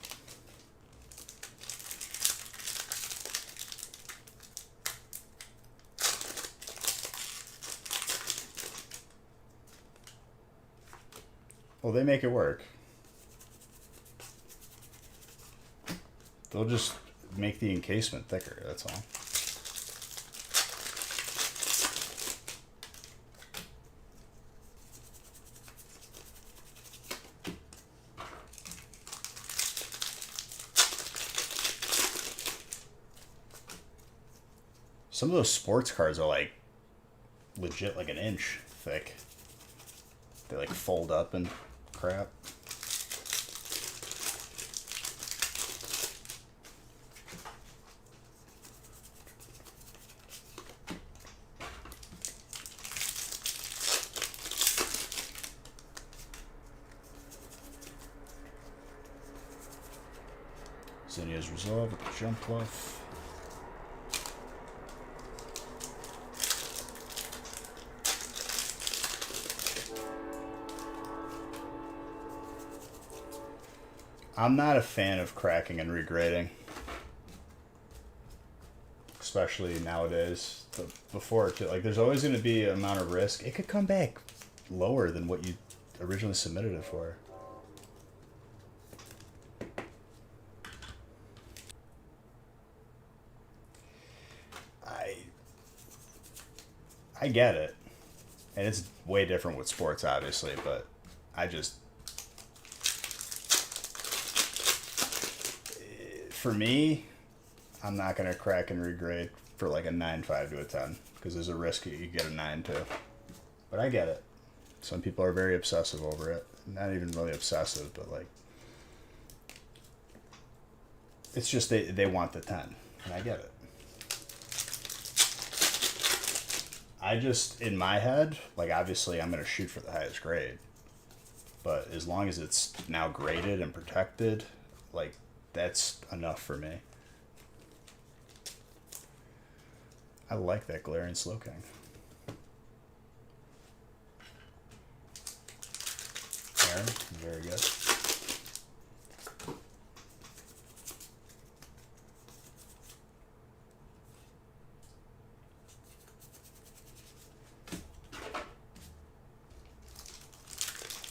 Well, they make it work. They'll just make the encasement thicker, that's all. Some of those sports cars are like legit like an inch thick. They like fold up and crap. Zinnia's Resolve with the jump bluff. I'm not a fan of cracking and regrading, especially nowadays. Before, like, there's always going to be an amount of risk. It could come back lower than what you originally submitted it for. I get it, and it's way different with sports, obviously, but I just, for me, I'm not going to crack and regrade for like a 9.5 to a 10, because there's a risk that you get a 9 too. But I get it. Some people are very obsessive over it. Not even really obsessive, but like, it's just they want the 10, and I get it. I just, in my head, like, obviously I'm going to shoot for the highest grade. But as long as it's now graded and protected, like, that's enough for me. I like that Galarian Slowking. Aaron, very good.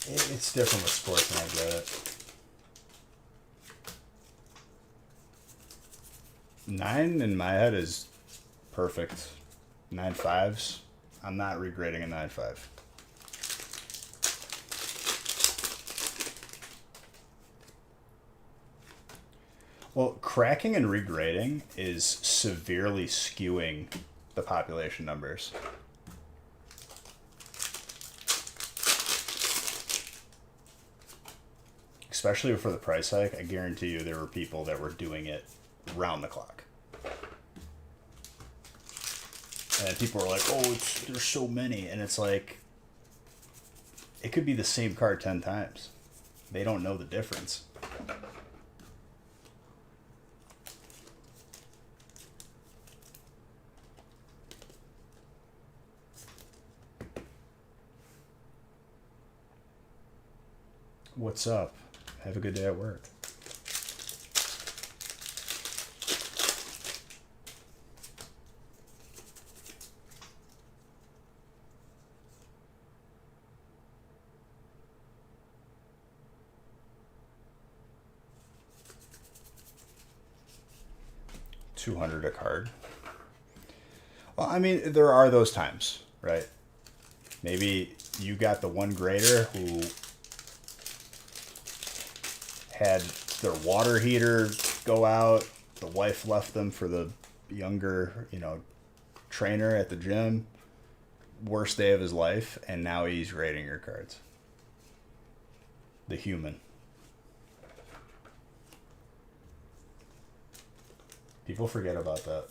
It's different with sports, and I get it. 9 in my head is perfect. 9.5s. I'm not regrading a 9.5. Well, cracking and regrading is severely skewing the population numbers. Especially for the price hike, I guarantee you there were people that were doing it round the clock. And people were like, oh, there's so many. And it's like, it could be the same card 10 times. They don't know the difference. What's up? Have a good day at work. $200 a card. Well, I mean, there are those times, right? Maybe you got the one grader who had their water heater go out. The wife left them for the younger, trainer at the gym. Worst day of his life, and now he's grading your cards. The human. People forget about that.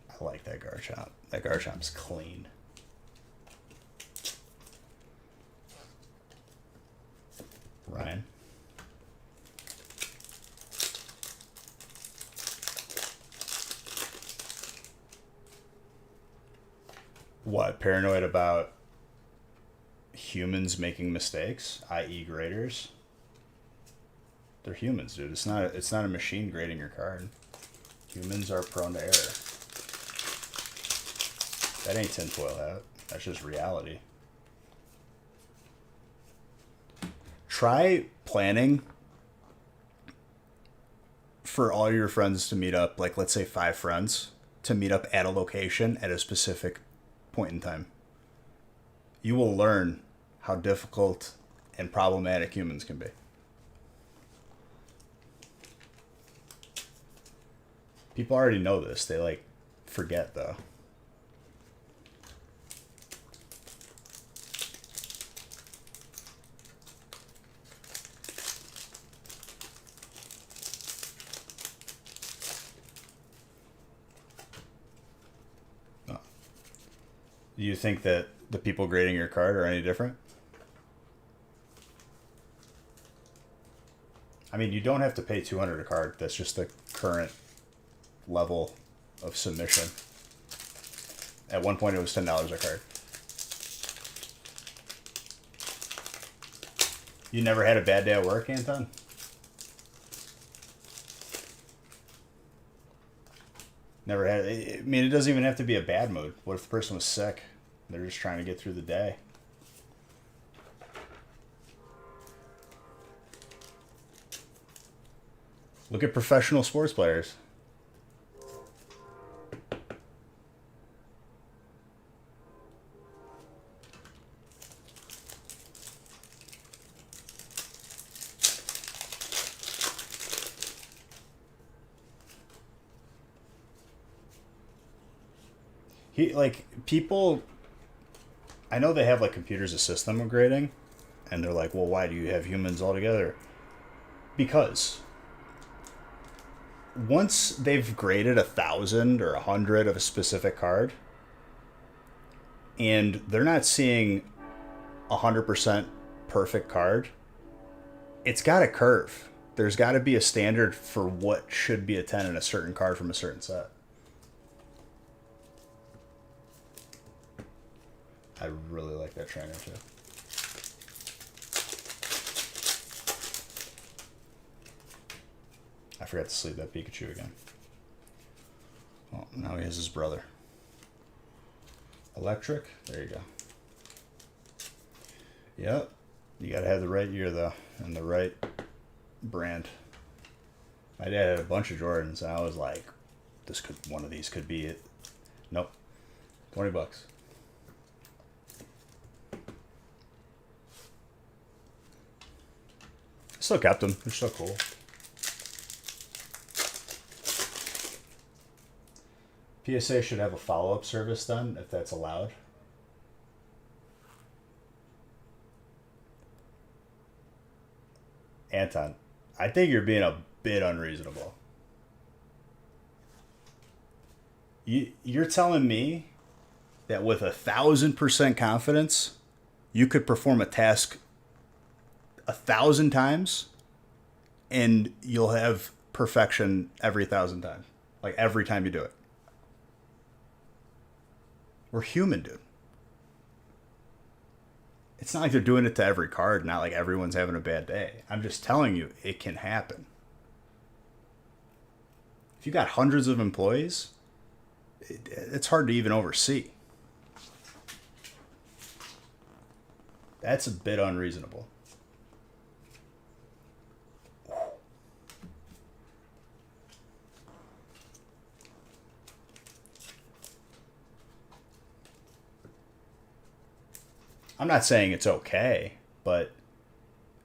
I like that Garchomp. That Garchomp's clean. Ryan. What? Paranoid about humans making mistakes, i.e., graders. They're humans, dude. It's not a machine grading your card. Humans are prone to error. That ain't tinfoil hat. That's just reality. Try planning for all your friends to meet up, like let's say 5 friends, to meet up at a location at a specific point in time. You will learn how difficult and problematic humans can be. People already know this. They like forget though. Do you think that the people grading your card are any different? I mean, you don't have to pay $200 a card. That's just the current level of submission. At one point, it was $10 a card. You never had a bad day at work, Anton? Never had. I mean, it doesn't even have to be a bad mood. What if the person was sick? They're just trying to get through the day. Look at professional sports players. People, I know they have like computers assist them with grading, and they're like, well, why do you have humans altogether? Because once they've graded 1,000 or 100 of a specific card, and they're not seeing 100% perfect card, it's got a curve. There's got to be a standard for what should be a 10 in a certain card from a certain set. I really like that trainer too. I forgot to sleeve that Pikachu again. Oh, now he has his brother. Electric. There you go. Yep. You gotta have the right year though, and the right brand. My dad had a bunch of Jordans, and I was like, one of these could be it. Nope. $20. Still kept them. They're so cool. PSA should have a follow-up service done, if that's allowed. Anton, I think you're being a bit unreasonable. You're telling me that with 1,000% confidence, you could perform a task 1,000 times, and you'll have perfection every 1,000 times. Like every time you do it. We're human, dude. It's not like they're doing it to every card. Not like everyone's having a bad day. I'm just telling you, it can happen. If you got hundreds of employees, it's hard to even oversee. That's a bit unreasonable. I'm not saying it's okay, but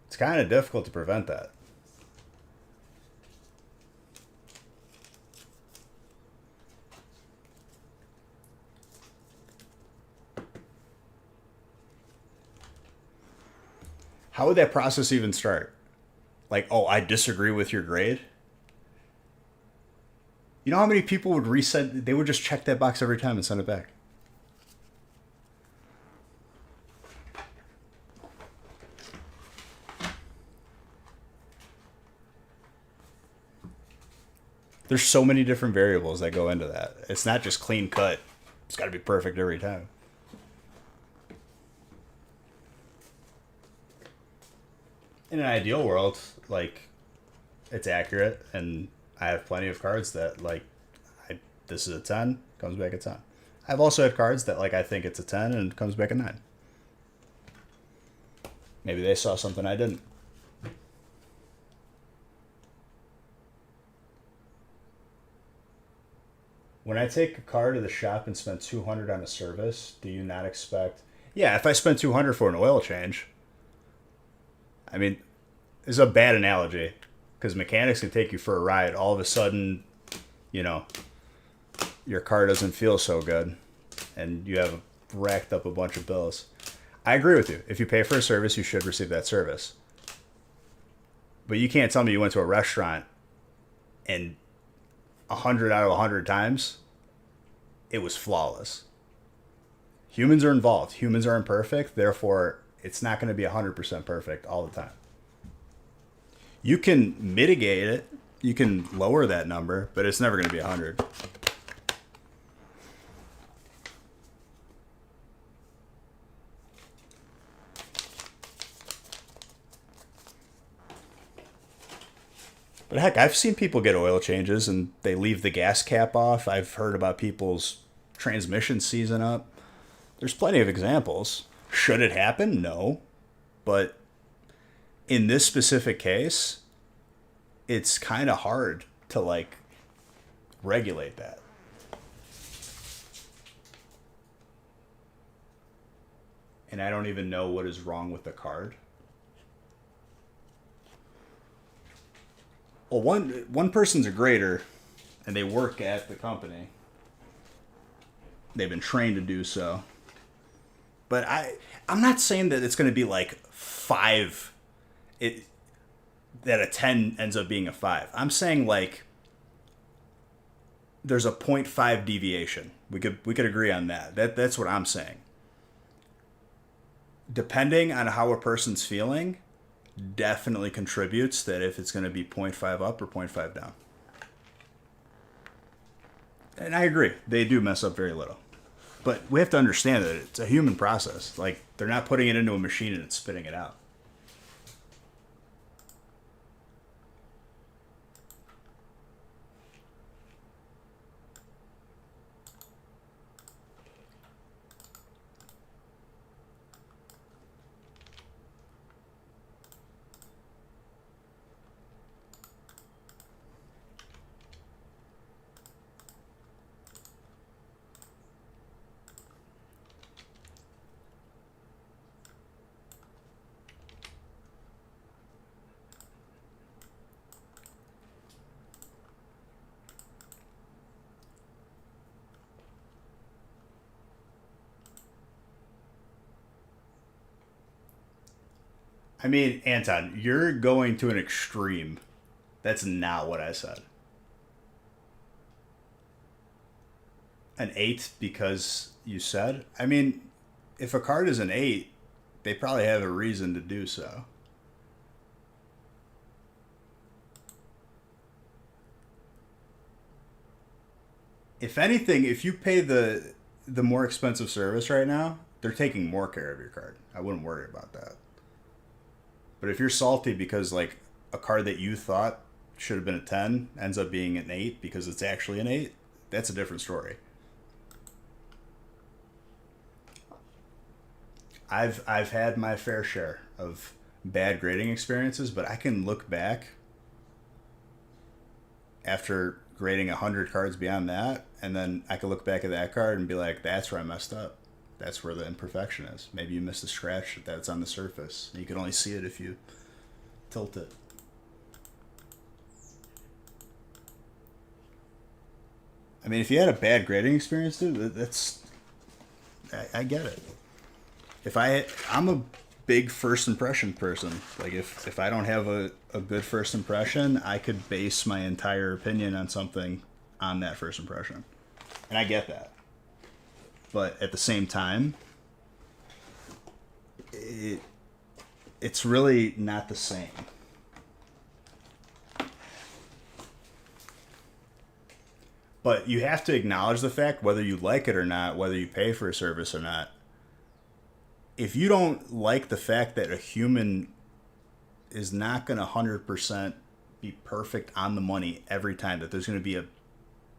it's kind of difficult to prevent that. How would that process even start? Like, oh, I disagree with your grade? You know how many people would reset? They would just check that box every time and send it back. There's so many different variables that go into that. It's not just clean cut. It's got to be perfect every time. in an ideal world, like, it's accurate, and I have plenty of cards that, like, this is a 10, comes back a 10. I've also had cards that, like, I think it's a 10 and comes back a 9. Maybe they saw something I didn't. When I take a car to the shop and spend 200 on a service, do you not expect? Yeah, if I spend 200 for an oil change, I mean, it's a bad analogy because mechanics can take you for a ride. All of a sudden, you know, your car doesn't feel so good and you have racked up a bunch of bills. I agree with you. If you pay for a service, you should receive that service. But you can't tell me you went to a restaurant and 100 out of 100 times, it was flawless. Humans are involved. Humans are imperfect. Therefore, it's not going to be 100% perfect all the time. You can mitigate it. You can lower that number, but it's never going to be 100. But heck, I've seen people get oil changes and they leave the gas cap off. I've heard about people's transmission season up. There's plenty of examples. Should it happen? No. But in this specific case, it's kind of hard to, like, regulate that. And I don't even know what is wrong with the card. Well, one person's a grader, and they work at the company. They've been trained to do so. But I'm not saying that it's going to be like 5. That a 10 ends up being a 5. I'm saying, like, there's a 0.5 deviation. We could agree on that. That's what I'm saying. Depending on how a person's feeling, definitely contributes that if it's going to be 0.5 up or 0.5 down. And I agree. They do mess up very little. But we have to understand that it's a human process. Like, they're not putting it into a machine and it's spitting it out. I mean, Anton, you're going to an extreme. That's not what I said. An 8 because you said? I mean, if a card is an 8, they probably have a reason to do so. If anything, if you pay the more expensive service right now, they're taking more care of your card. I wouldn't worry about that. But if you're salty because, like, a card that you thought should have been a 10 ends up being an 8 because it's actually an 8, that's a different story. I've had my fair share of bad grading experiences, but I can look back after grading 100 cards beyond that, and then I can look back at that card and be like, that's where I messed up. That's where the imperfection is. Maybe you missed a scratch that's on the surface. You can only see it if you tilt it. I mean, if you had a bad grading experience, dude, I get it. I'm a big first impression person. Like, if I don't have a good first impression, I could base my entire opinion on something on that first impression. And I get that. But at the same time, it's really not the same. But you have to acknowledge the fact, whether you like it or not, whether you pay for a service or not. If you don't like the fact that a human is not going to 100% be perfect on the money every time, that there's going to be a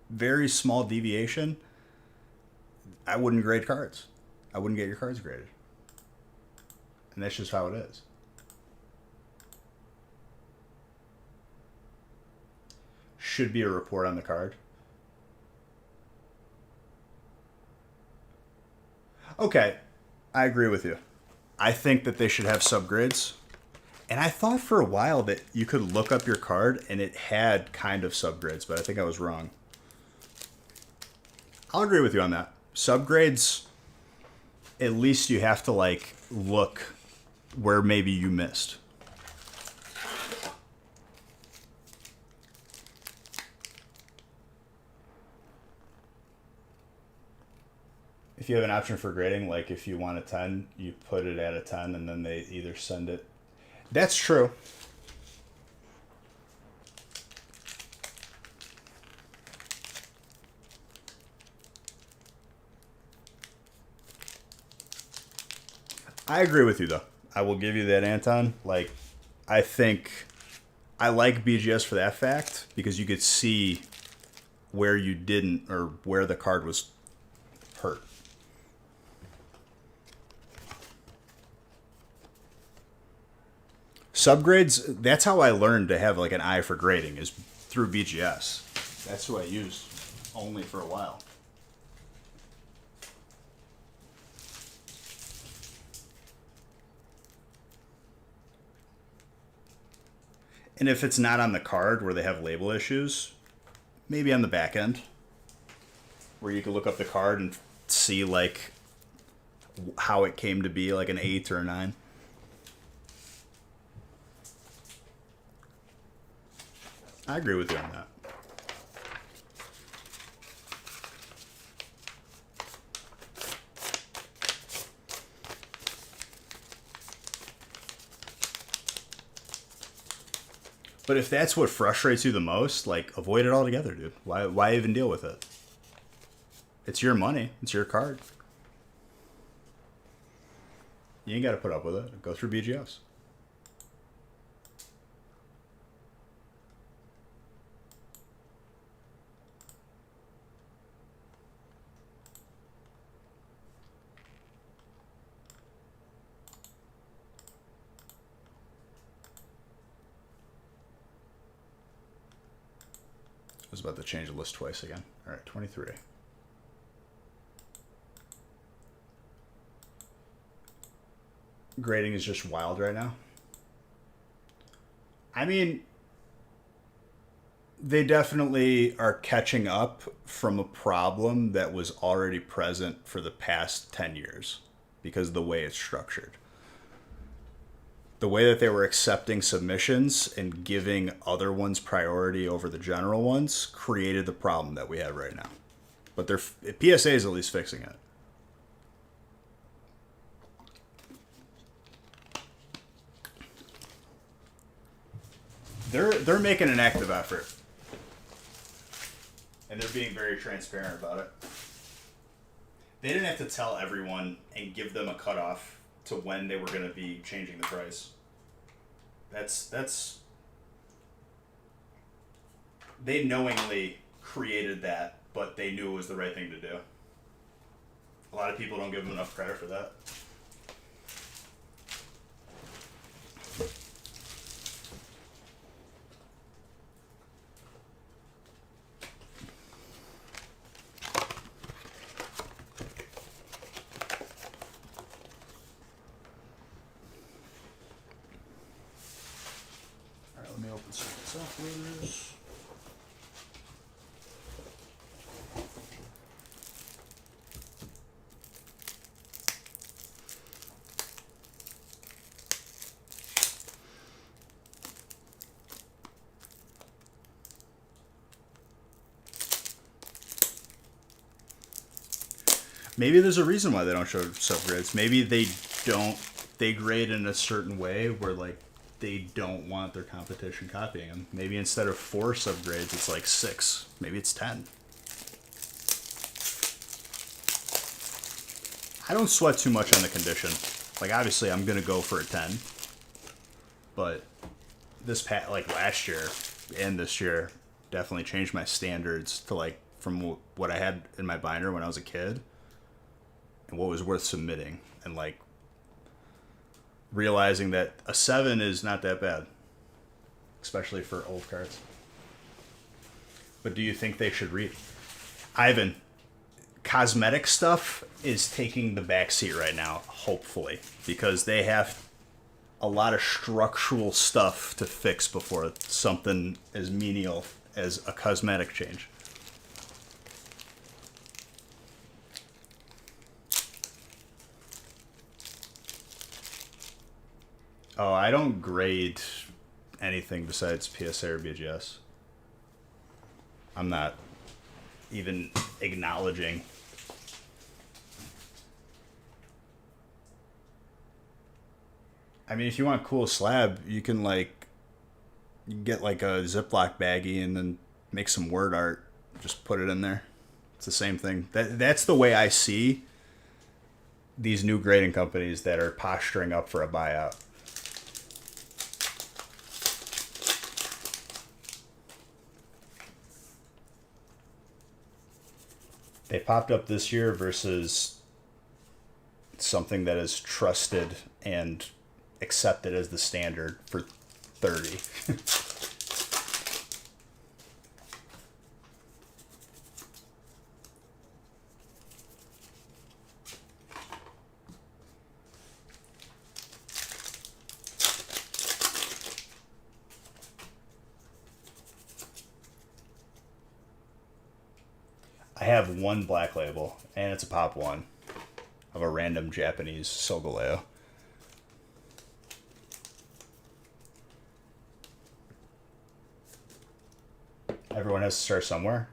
very small deviation, I wouldn't grade cards. I wouldn't get your cards graded. And that's just how it is. Should be a report on the card. Okay, I agree with you. I think that they should have subgrades. And I thought for a while that you could look up your card and it had kind of subgrades, but I think I was wrong. I'll agree with you on that. Subgrades, at least you have to like look where maybe you missed. If you have an option for grading, like if you want a 10, you put it at a 10 and then they either send it. That's true. I agree with you though. I will give you that, Anton. Like, I think I like BGS for that fact because you could see where you didn't or where the card was hurt. Subgrades, that's how I learned to have like an eye for grading, is through BGS. That's who I used only for a while. And if it's not on the card where they have label issues, maybe on the back end, where you can look up the card and see like how it came to be like an 8 or a 9. I agree with you on that. But if that's what frustrates you the most, like, avoid it altogether, dude. Why even deal with it? It's your money. It's your card. You ain't got to put up with it. Go through BGS. I was about to change the list twice again. All right, 23. Grading is just wild right now. I mean, they definitely are catching up from a problem that was already present for the past 10 years because of the way it's structured. The way that they were accepting submissions and giving other ones priority over the general ones created the problem that we have right now. But PSA is at least fixing it. They're making an active effort. And they're being very transparent about it. They didn't have to tell everyone and give them a cutoff to when they were going to be changing the price. That's they knowingly created that, but they knew it was the right thing to do. A lot of people don't give them enough credit for that. Let me open some softwares. Maybe there's a reason why they don't show subgrades. Maybe they grade in a certain way where like they don't want their competition copying them. Maybe instead of 4 subgrades, it's like 6. Maybe it's 10. I don't sweat too much on the condition. Like, obviously, I'm going to go for a 10. But like last year and this year definitely changed my standards to like from what I had in my binder when I was a kid and what was worth submitting, and like realizing that a 7 is not that bad, especially for old cards. But do you think they should read? Ivan, cosmetic stuff is taking the back seat right now, hopefully, because they have a lot of structural stuff to fix before something as menial as a cosmetic change. Oh, I don't grade anything besides PSA or BGS. I'm not even acknowledging. I mean, if you want cool slab, you can like you can get like a Ziploc baggie and then make some word art. Just put it in there. It's the same thing. That's the way I see these new grading companies that are posturing up for a buyout. They popped up this year versus something that is trusted and accepted as the standard for 30. I have one black label, and it's a pop one of a random Japanese Solgaleo. Everyone has to start somewhere.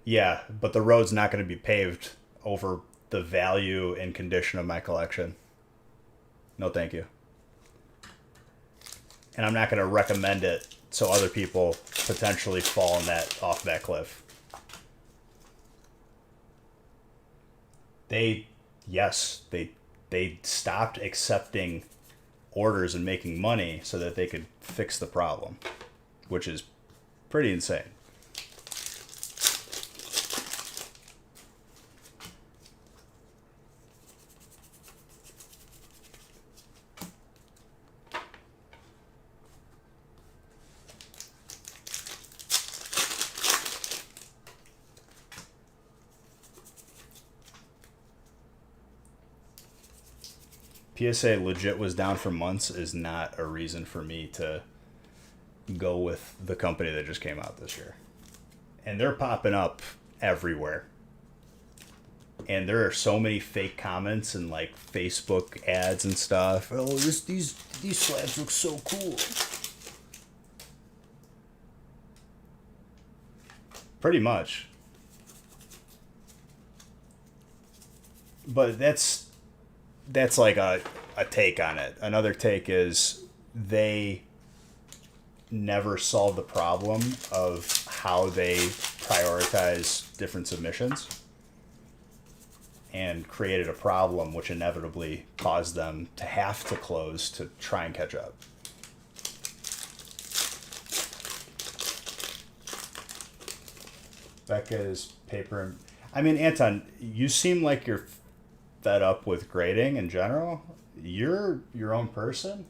Yeah, but the road's not going to be paved over the value and condition of my collection. No, thank you. And I'm not going to recommend it so other people potentially fall in off that cliff. They stopped accepting orders and making money so that they could fix the problem, which is pretty insane. PSA legit was down for months is not a reason for me to go with the company that just came out this year. And they're popping up everywhere. And there are so many fake comments and like Facebook ads and stuff. Oh, these slabs look so cool. Pretty much. But that's like a take on it. Another take is they never solved the problem of how they prioritize different submissions and created a problem which inevitably caused them to have to close to try and catch up. Becca's paper. I mean, Anton, you seem like you're fed up with grading in general. You're your own person,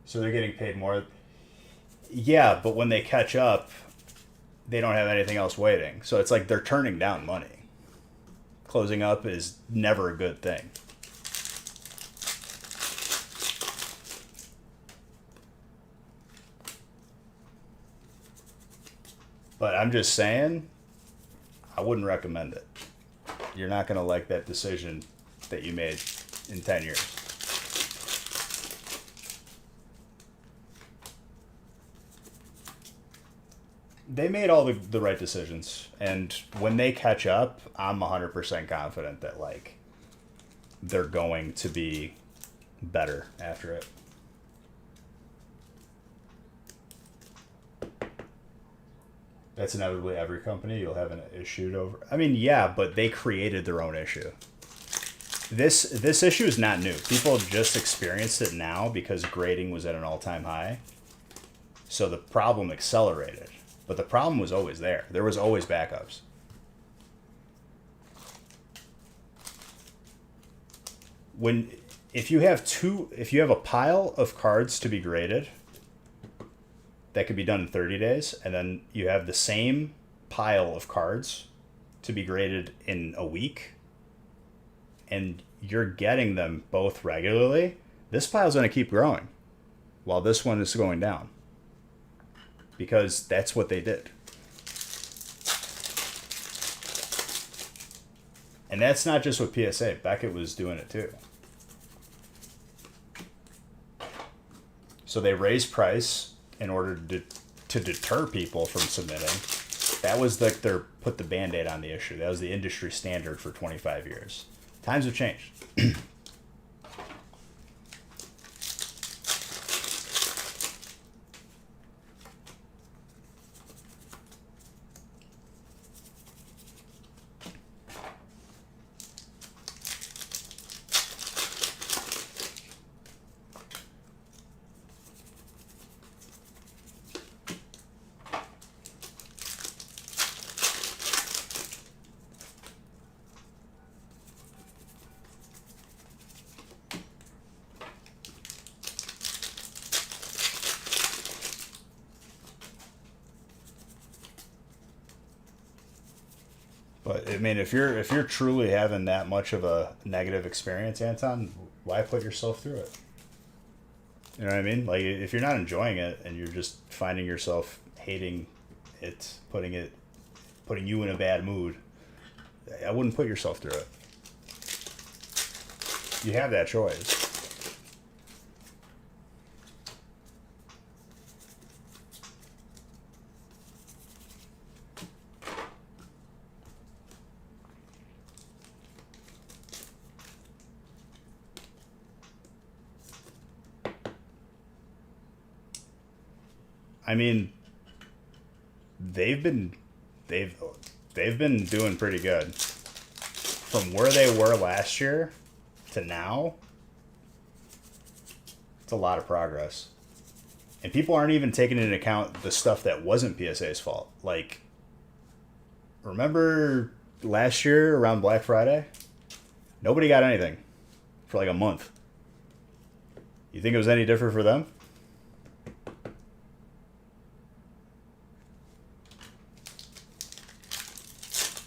so they're getting paid more. Yeah, but when they catch up, they don't have anything else waiting, so it's like they're turning down money. Closing up is never a good thing. But I'm just saying, I wouldn't recommend it. You're not going to like that decision that you made in 10 years. They made all the right decisions. And when they catch up, I'm 100% confident that, like, they're going to be better after it. That's inevitably every company. You'll have an issue over. I mean, yeah, but they created their own issue. This issue is not new. People just experienced it now because grading was at an all-time high. So the problem accelerated. But the problem was always there. There was always backups. If you have a pile of cards to be graded, that could be done in 30 days, and then you have the same pile of cards to be graded in a week, and you're getting them both regularly, this pile's going to keep growing while this one is going down. Because that's what they did. And that's not just with PSA. Beckett was doing it too. So they raised price in order to deter people from submitting. That was their put the Band-Aid on the issue. That was the industry standard for 25 years. Times have changed. But I mean, if you're truly having that much of a negative experience, Anton, why put yourself through it? You know what I mean? Like, if you're not enjoying it and you're just finding yourself hating it, putting you in a bad mood, I wouldn't put yourself through it. You have that choice. I mean, they've been doing pretty good. From where they were last year to now, it's a lot of progress. And people aren't even taking into account the stuff that wasn't PSA's fault. Like, remember last year around Black Friday? Nobody got anything for like a month. You think it was any different for them?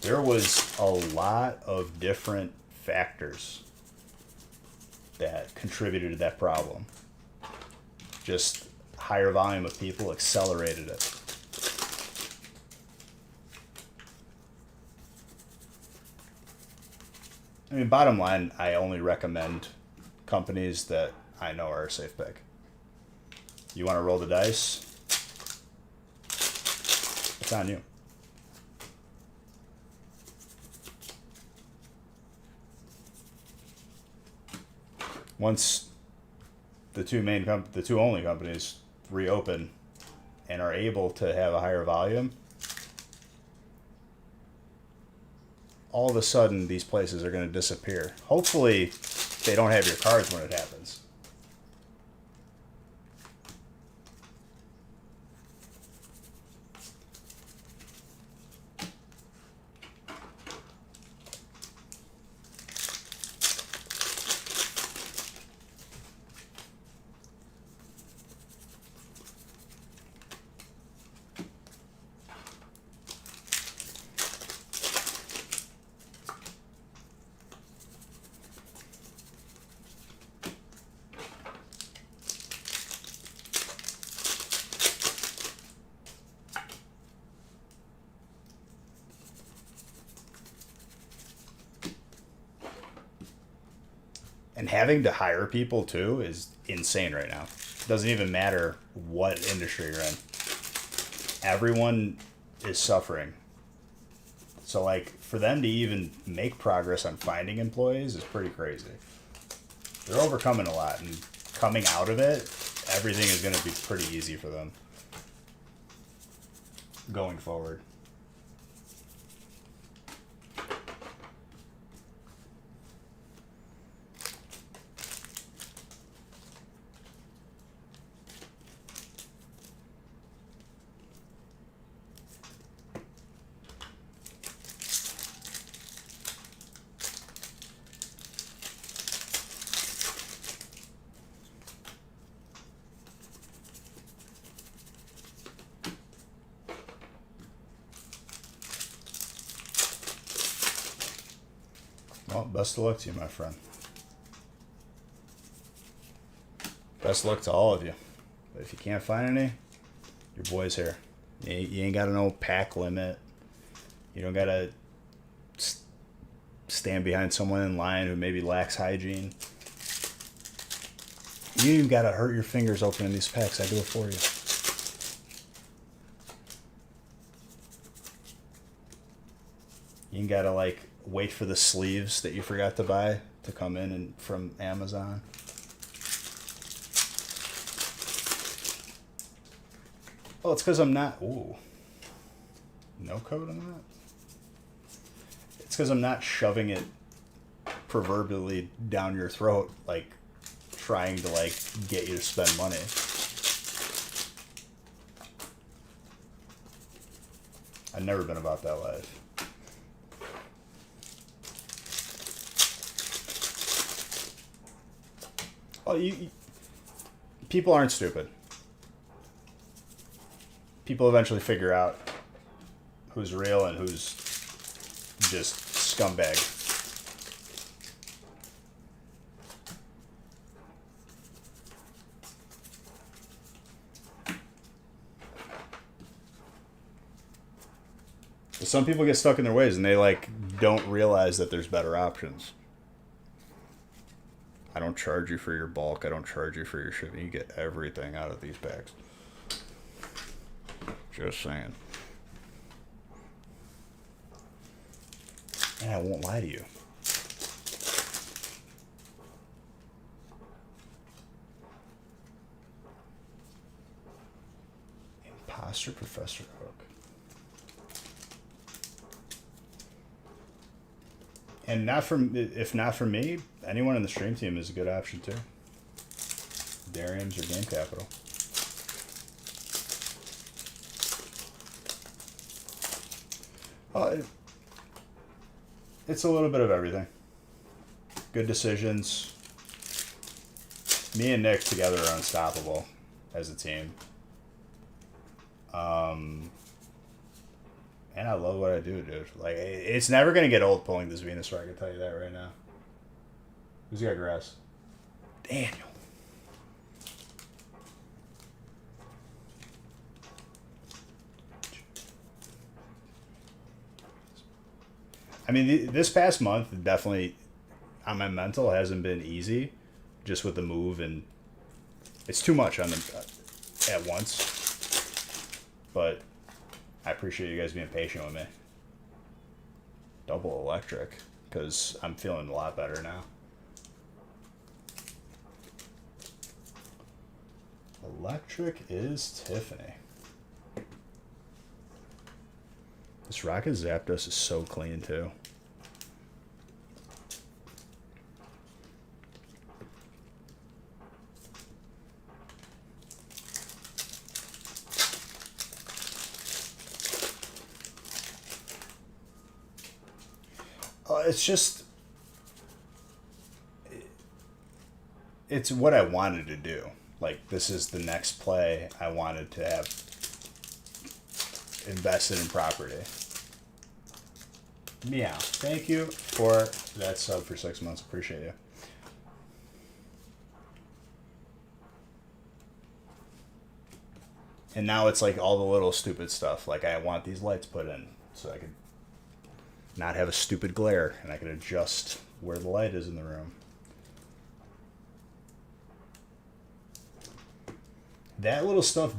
There was a lot of different factors that contributed to that problem. Just higher volume of people accelerated it. I mean, bottom line, I only recommend companies that I know are a safe pick. You want to roll the dice? It's on you. Once the two only companies reopen and are able to have a higher volume, all of a sudden these places are going to disappear. Hopefully they don't have your cards when it happens. And having to hire people too is insane right now. It doesn't even matter what industry you're in. Everyone is suffering. So like for them to even make progress on finding employees is pretty crazy. They're overcoming a lot, and coming out of it, everything is going to be pretty easy for them going forward. Well, best of luck to you, my friend. Best of luck to all of you. But if you can't find any, your boy's here. You ain't got to know pack limit. You don't got to stand behind someone in line who maybe lacks hygiene. You even got to hurt your fingers opening these packs. I do it for you. You ain't got to like wait for the sleeves that you forgot to buy to come in and from Amazon. Oh, it's because I'm not. Ooh. No code on that? It's because I'm not shoving it proverbially down your throat, like trying to like get you to spend money. I've never been about that life. Oh, people aren't stupid. People eventually figure out who's real and who's just scumbag. But some people get stuck in their ways and they like don't realize that there's better options. I don't charge you for your bulk. I don't charge you for your shipping. You get everything out of these bags. Just saying. And I won't lie to you. Imposter Professor Hook. And if not for me, anyone in the stream team is a good option too. Darium's or Game Capital. It's a little bit of everything. Good decisions. Me and Nick together are unstoppable as a team. And I love what I do, dude. Like, it's never going to get old pulling this Venusaur, I can tell you that right now. Who's got grass? Daniel. I mean, this past month definitely on my mental hasn't been easy, just with the move, and it's too much on them at once. But I appreciate you guys being patient with me. Double electric, because I'm feeling a lot better now. Electric is Tiffany. This Rocket Zapdos is so clean, too. It's just... It's what I wanted to do. Like, this is the next play I wanted to have invested in property. Meow. Thank you for that sub for 6 months. Appreciate you. And now it's like all the little stupid stuff. Like, I want these lights put in so I could not have a stupid glare, and I can adjust where the light is in the room. That little stuff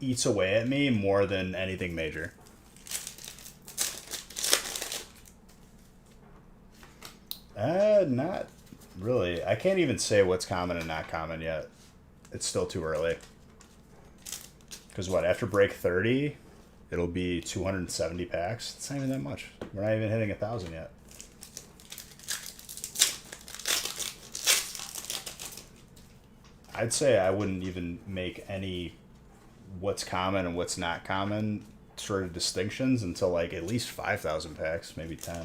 eats away at me more than anything major. Not really. I can't even say what's common and not common yet. It's still too early. Because what, after break 30, it'll be 270 packs. It's not even that much. We're not even hitting 1,000 yet. I'd say I wouldn't even make any what's common and what's not common sort of distinctions until like at least 5,000 packs, maybe 10.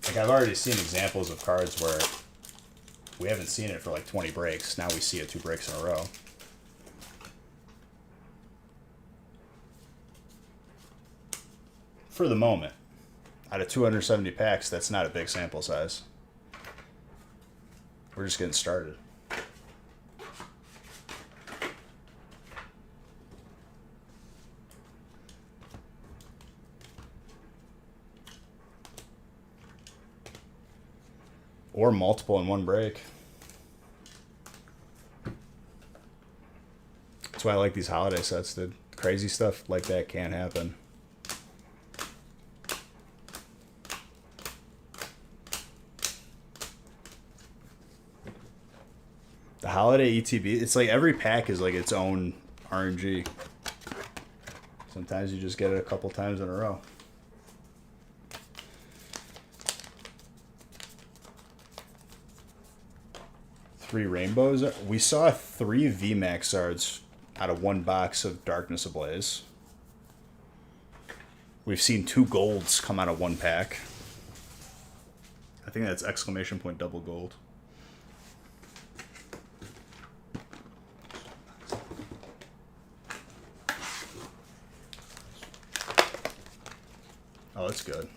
Like, I've already seen examples of cards where we haven't seen it for like 20 breaks. Now we see it 2 breaks in a row. for the moment. Out of 270 packs, that's not a big sample size. We're just getting started. Or multiple in one break. That's why I like these holiday sets, dude. Crazy stuff like that can't happen. The holiday ETB, it's like every pack is like its own RNG. Sometimes you just get it a couple times in a row. Three rainbows. We saw 3 VMAX Zards out of 1 box of Darkness Ablaze. We've seen 2 golds come out of 1 pack. I think that's exclamation point double gold. Oh, that's good.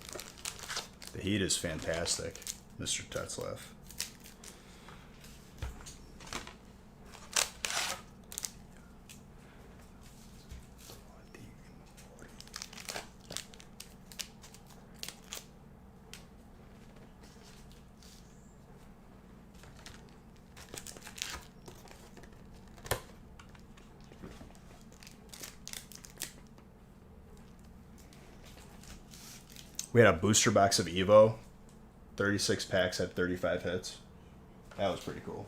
The heat is fantastic, Mr. Tetzlaff. We had a booster box of Evo. 36 packs had 35 hits. That was pretty cool.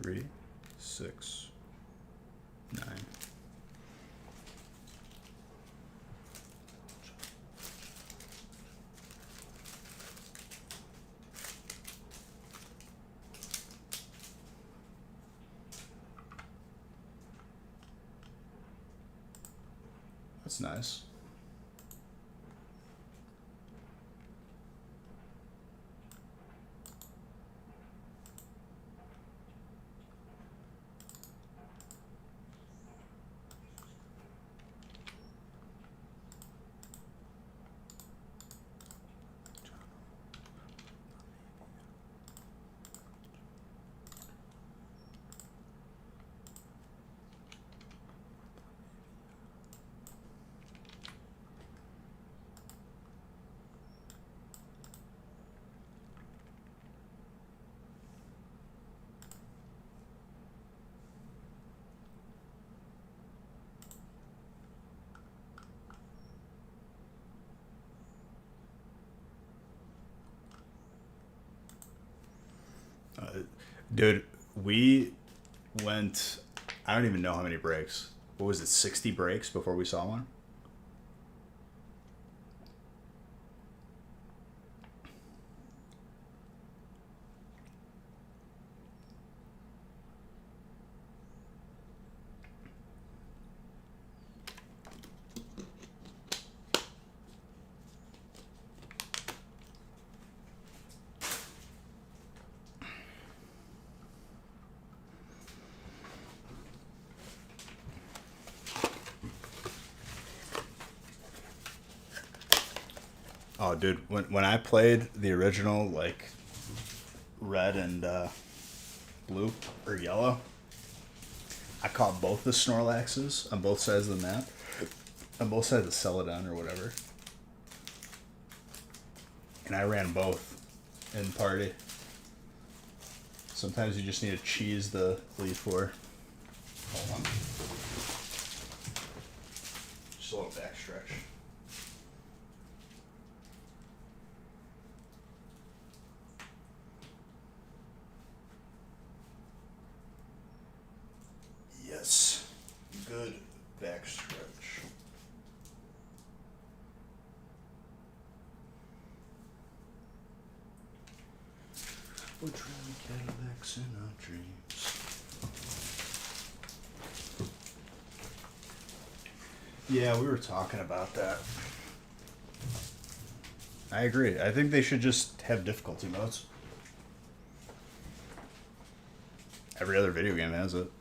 Three, 6, 9. That's nice. Dude, we went, I don't even know how many breaks. What was it, 60 breaks before we saw one? Oh, dude, when I played the original, like, red and blue or yellow, I caught both the Snorlaxes on both sides of the map, on both sides of Celadon or whatever. And I ran both in party. Sometimes you just need to cheese the lead four. Hold on. Just a little back stretch. Yes. Good back stretch. We're driving Cadillacs in our dreams. Yeah, we were talking about that. I agree. I think they should just have difficulty modes. Every other video game has it.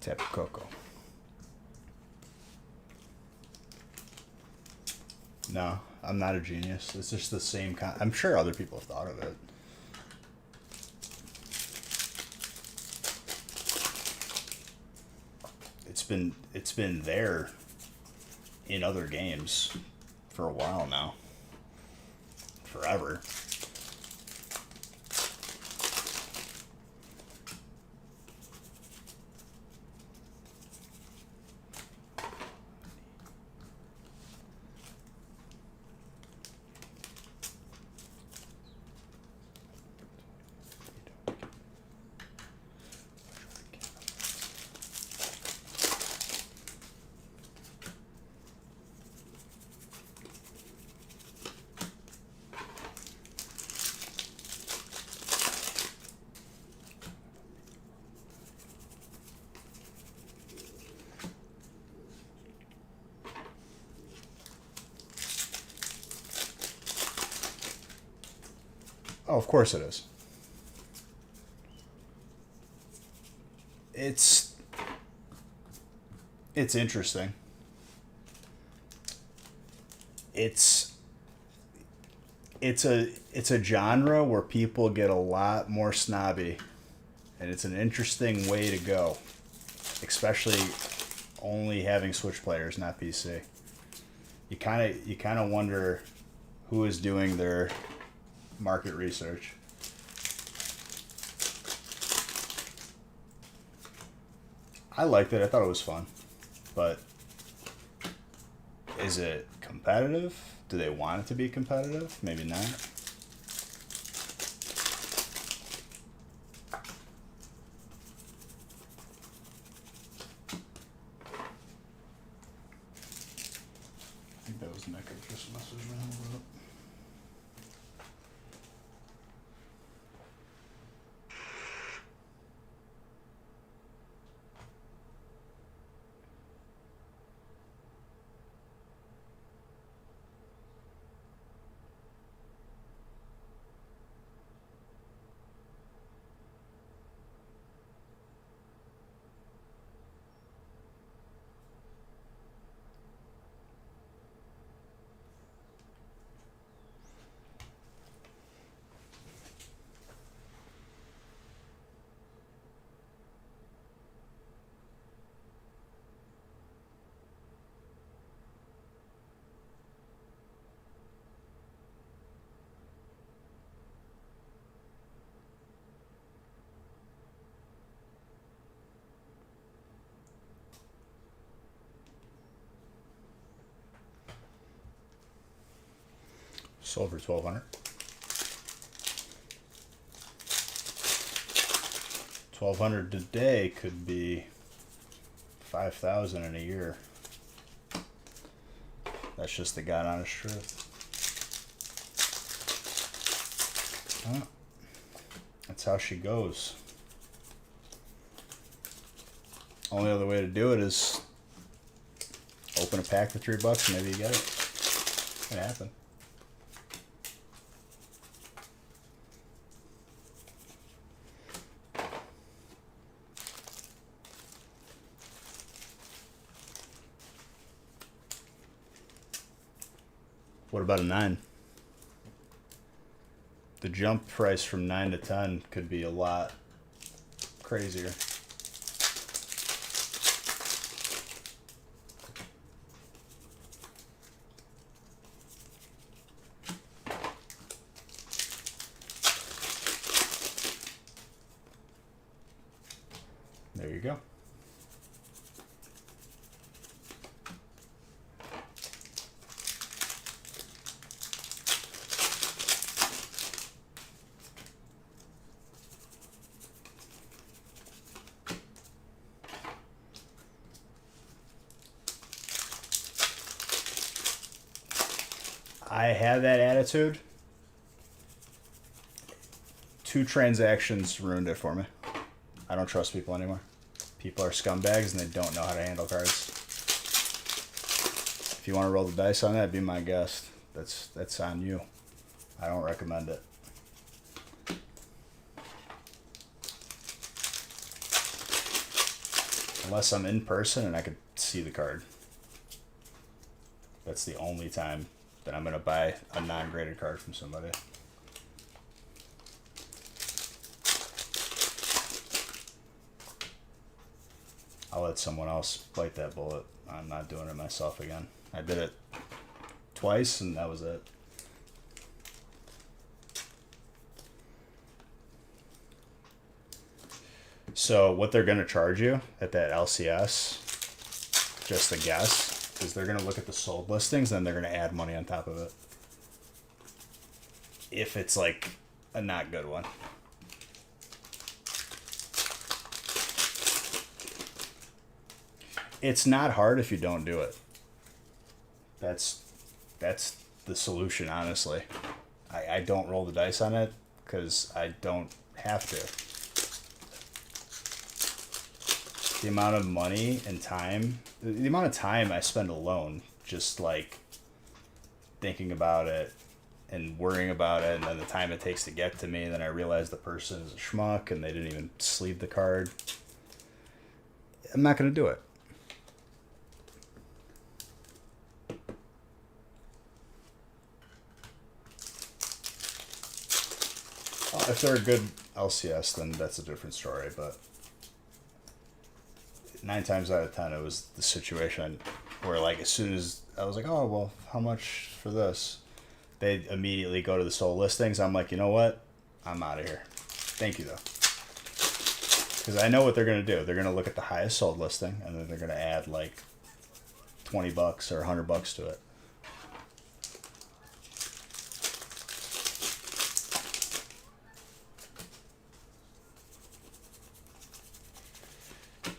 Tapu Koko. No, I'm not a genius. It's just the same kind. I'm sure other people have thought of it. It's been there in other games for a while now. Forever. Oh, of course it is. It's interesting. It's a genre where people get a lot more snobby, and it's an interesting way to go, especially only having Switch players, not PC. You kind of wonder who is doing their market research. I liked it. I thought it was fun. But is it competitive? Do they want it to be competitive? Maybe not. I think that was Nick who just messaged me. Hold up. Sold for $1,200. 1,200 today could be 5,000 in a year. That's just the God honest truth. Huh. That's how she goes. Only other way to do it is open a pack for $3 and maybe you get it. It can happen. What about a 9? The jump price from 9 to 10 could be a lot crazier. There you go. I have that attitude. 2 transactions ruined it for me. I don't trust people anymore. People are scumbags and they don't know how to handle cards. If you want to roll the dice on that, be my guest. That's on you. I don't recommend it. Unless I'm in person and I could see the card. That's the only time that I'm going to buy a non-graded card from somebody. I'll let someone else bite that bullet. I'm not doing it myself again. I did it twice and that was it. So what they're going to charge you at that LCS, just a guess, is they're going to look at the sold listings and they're going to add money on top of it. If it's like a not good one. It's not hard if you don't do it. That's the solution, honestly. I don't roll the dice on it because I don't have to. The amount of money and time, the amount of time I spend alone just like thinking about it and worrying about it, and then the time it takes to get to me, and then I realize the person is a schmuck and they didn't even sleeve the card. I'm not going to do it. If they're a good LCS, then that's a different story, but 9 times out of 10 it was the situation where, like, as soon as I was like, oh well, how much for this, they immediately go to the sold listings. I'm like, you know what, I'm out of here, thank you though, because I know what they're going to do. They're going to look at the highest sold listing and then they're going to add like $20 or $100 to it.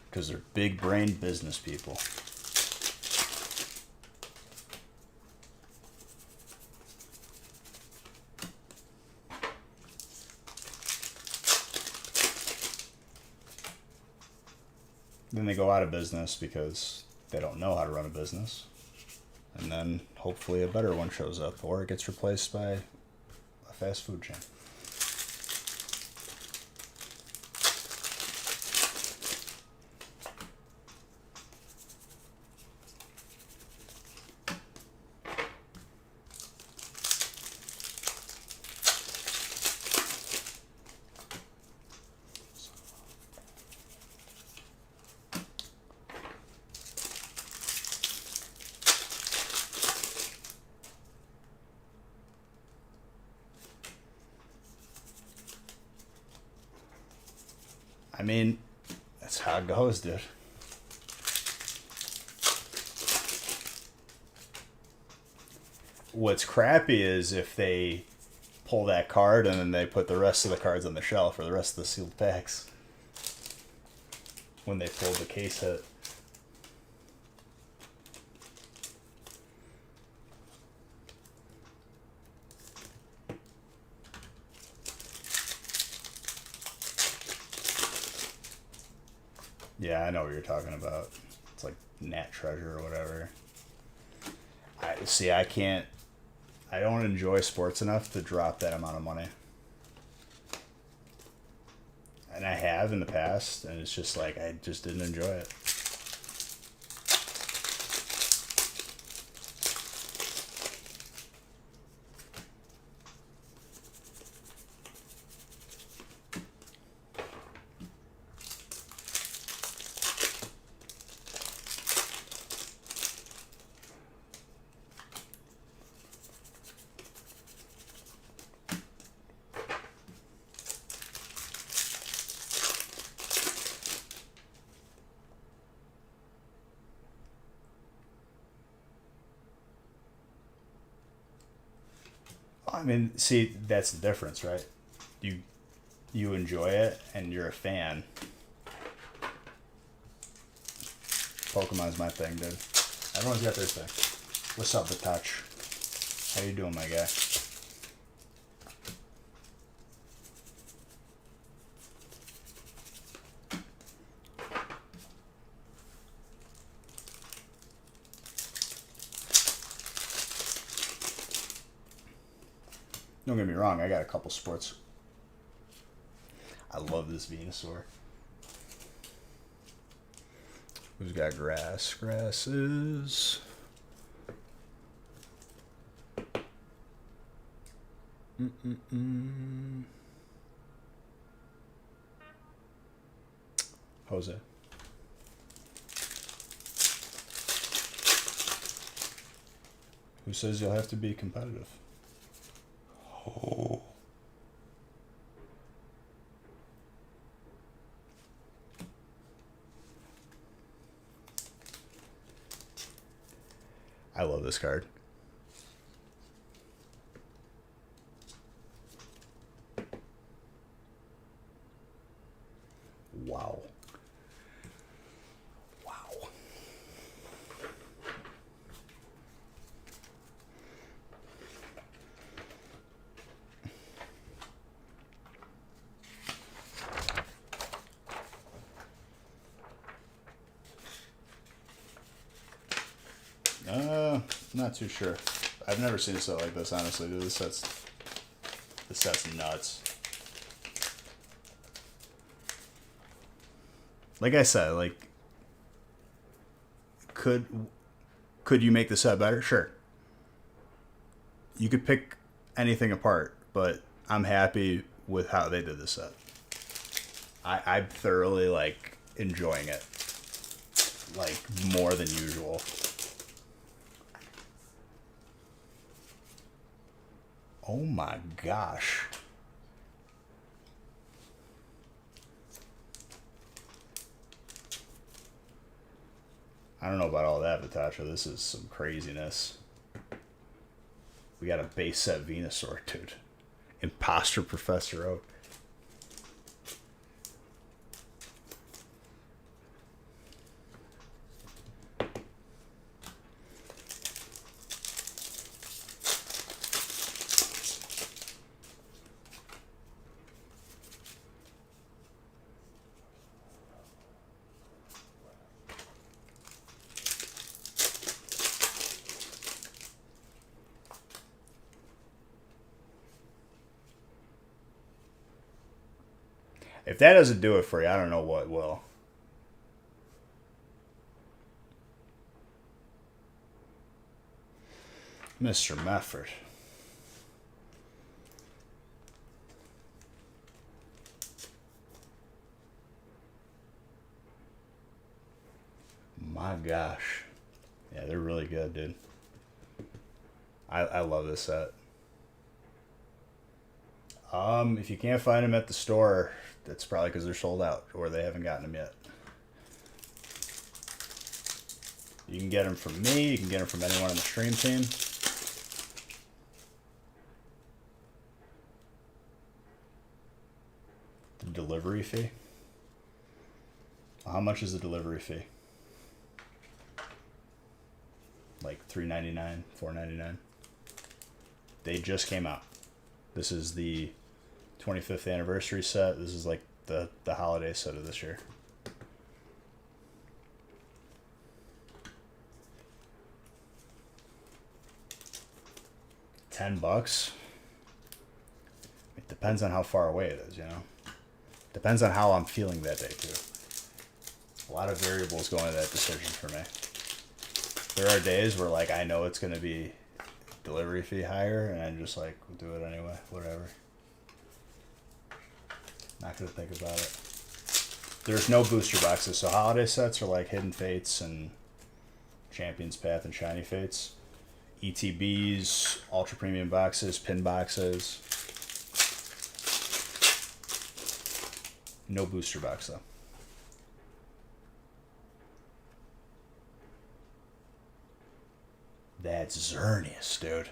Because they're big-brained business people. Then they go out of business because they don't know how to run a business. And then hopefully a better one shows up, or it gets replaced by a fast food chain. I mean, that's how it goes, dude. What's crappy is if they pull that card and then they put the rest of the cards on the shelf, or the rest of the sealed packs when they pull the case hit. Yeah, I know what you're talking about. It's like Nat Treasure or whatever. I don't enjoy sports enough to drop that amount of money. And I have in the past, and it's just like, I just didn't enjoy it. I mean, see, that's the difference, right? You enjoy it and you're a fan. Pokemon's my thing, dude. Everyone's got their thing. What's up, the touch? How you doing, my guy? Don't get me wrong, I got a couple sports. I love this Venusaur. Who's got grass? Grasses. Jose. Who says you'll have to be competitive? Oh. I love this card. Wow. Wow. Not too sure. I've never seen a set like this, honestly. Dude, this set's nuts. Like I said, like, could you make the set better? Sure. You could pick anything apart, but I'm happy with how they did this set. I'm thoroughly, like, enjoying it. Like, more than usual. Oh my gosh. I don't know about all that, Vitacha. This is some craziness. We got a base set Venusaur, dude. Imposter Professor Oak. If that doesn't do it for you, I don't know what will. Mr. Mefford. My gosh. Yeah, they're really good, dude. I love this set. If you can't find them at the store, that's probably because they're sold out or they haven't gotten them yet. You can get them from me. You can get them from anyone on the stream team. The delivery fee. How much is the delivery fee? Like $3.99, $4.99. They just came out. This is the 25th anniversary set. This is like the holiday set of this year. $10. It depends on how far away it is, you know. Depends on how I'm feeling that day too. A lot of variables go into that decision for me. There are days where like I know it's gonna be delivery fee higher, and I'm just like, we'll do it anyway, whatever. Not gonna think about it. There's no booster boxes, so holiday sets are like Hidden Fates and Champion's Path and Shiny Fates. ETBs, Ultra Premium boxes, pin boxes. No booster box though. That's Xerneas, dude.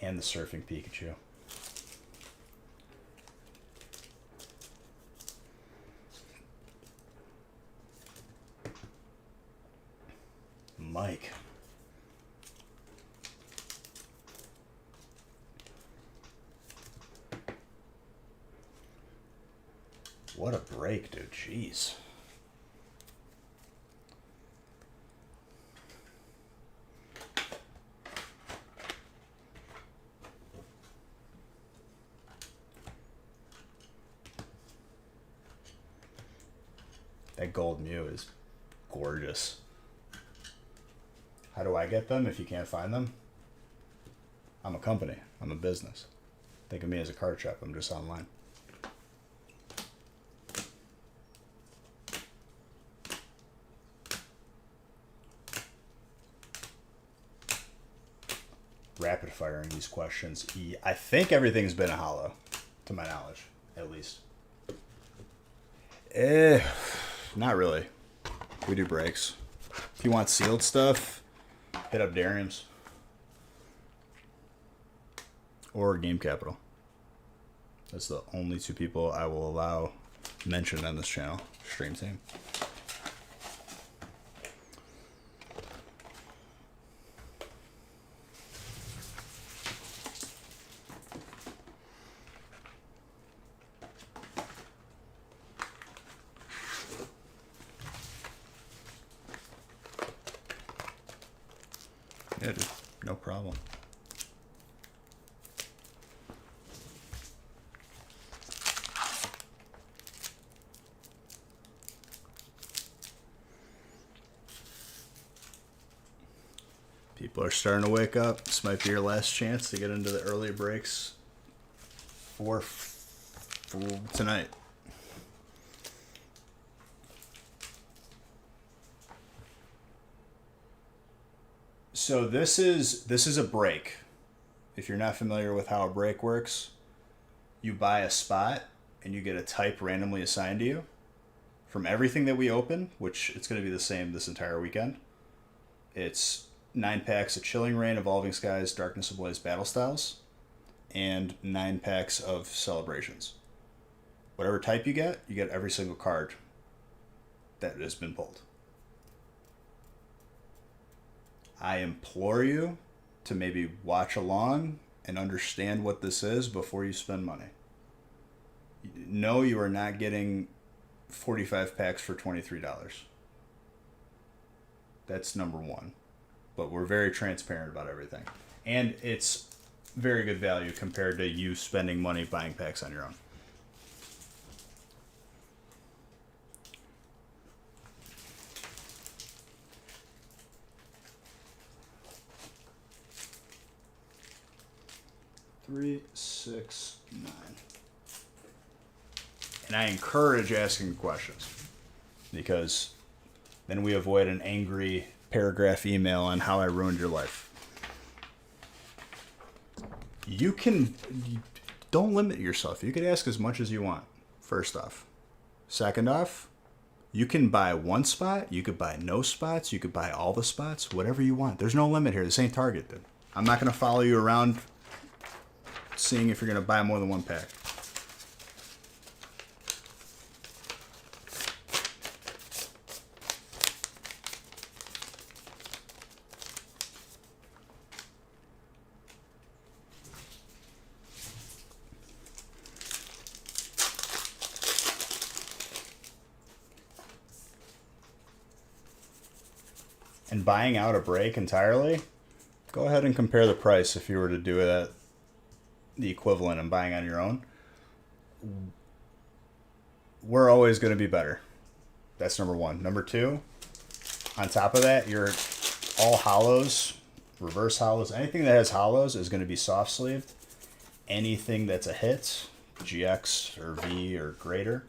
And the Surfing Pikachu. Mike. what a break, dude. Jeez. That gold Mew is gorgeous. How do I get them if you can't find them? I'm a company. I'm a business. Think of me as a card shop. I'm just online. Rapid firing these questions. I think everything's been a hollow, to my knowledge, at least. Not really. We do breaks. If you want sealed stuff, hit up Darium's or Game Capital. That's the only two people I will allow mentioned on this channel. Stream team. Yeah, dude. No problem. People are starting to wake up. This might be your last chance to get into the early breaks for tonight. So this is a break. If you're not familiar with how a break works, you buy a spot and you get a type randomly assigned to you. From everything that we open, which it's going to be the same this entire weekend, it's 9 packs of Chilling Reign, Evolving Skies, Darkness Ablaze Battle Styles, and 9 packs of Celebrations. Whatever type you get every single card that has been pulled. I implore you to maybe watch along and understand what this is before you spend money. No, you are not getting 45 packs for $23. That's number one. But we're very transparent about everything. And it's very good value compared to you spending money buying packs on your own. Three, 6, 9. And I encourage asking questions because then we avoid an angry paragraph email on how I ruined your life. Don't limit yourself. You could ask as much as you want, first off. Second off, you can buy one spot, you could buy no spots, you could buy all the spots, whatever you want. There's no limit here. This ain't Target, dude. I'm not going to follow you around seeing if you're going to buy more than one pack. And buying out a break entirely, go ahead and compare the price if you were to do it at the equivalent and buying on your own. We're always going to be better. That's number one. Number two, on top of that, you're all hollows, reverse hollows. Anything that has hollows is going to be soft sleeved. Anything that's a hit, GX or V or greater,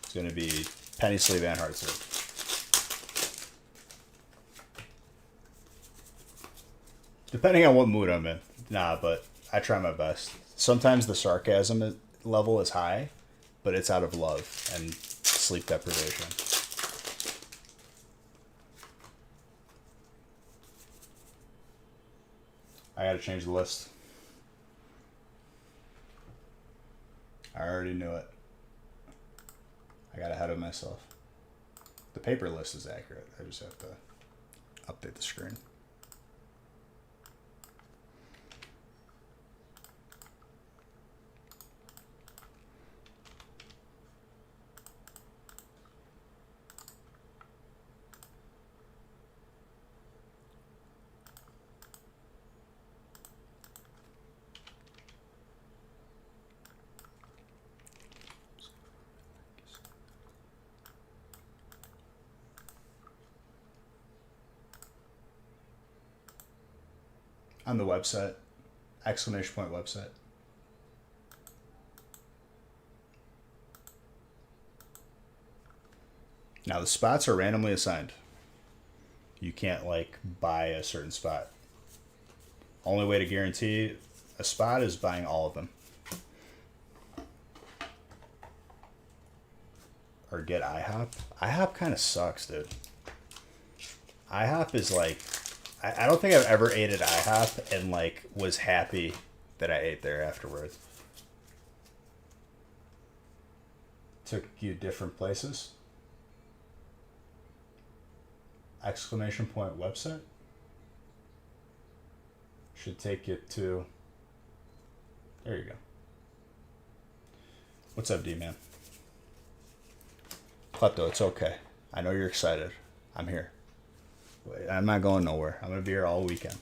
is going to be penny sleeve and hard sleeve. Depending on what mood I'm in. Nah, but I try my best. Sometimes the sarcasm level is high, but it's out of love and sleep deprivation. I gotta change the list. I already knew it. I got ahead of myself. The paper list is accurate. I just have to update the screen. On the website. Exclamation point website. Now the spots are randomly assigned. You can't like buy a certain spot. Only way to guarantee a spot is buying all of them. Or get IHOP. IHOP kind of sucks, dude. IHOP is like, I don't think I've ever ate at IHOP and like was happy that I ate there afterwards. Took you different places. Exclamation point website. Should take you to, there you go. What's up, D-Man? Klepto, it's okay. I know you're excited. I'm here. Wait, I'm not going nowhere. I'm going to be here all weekend.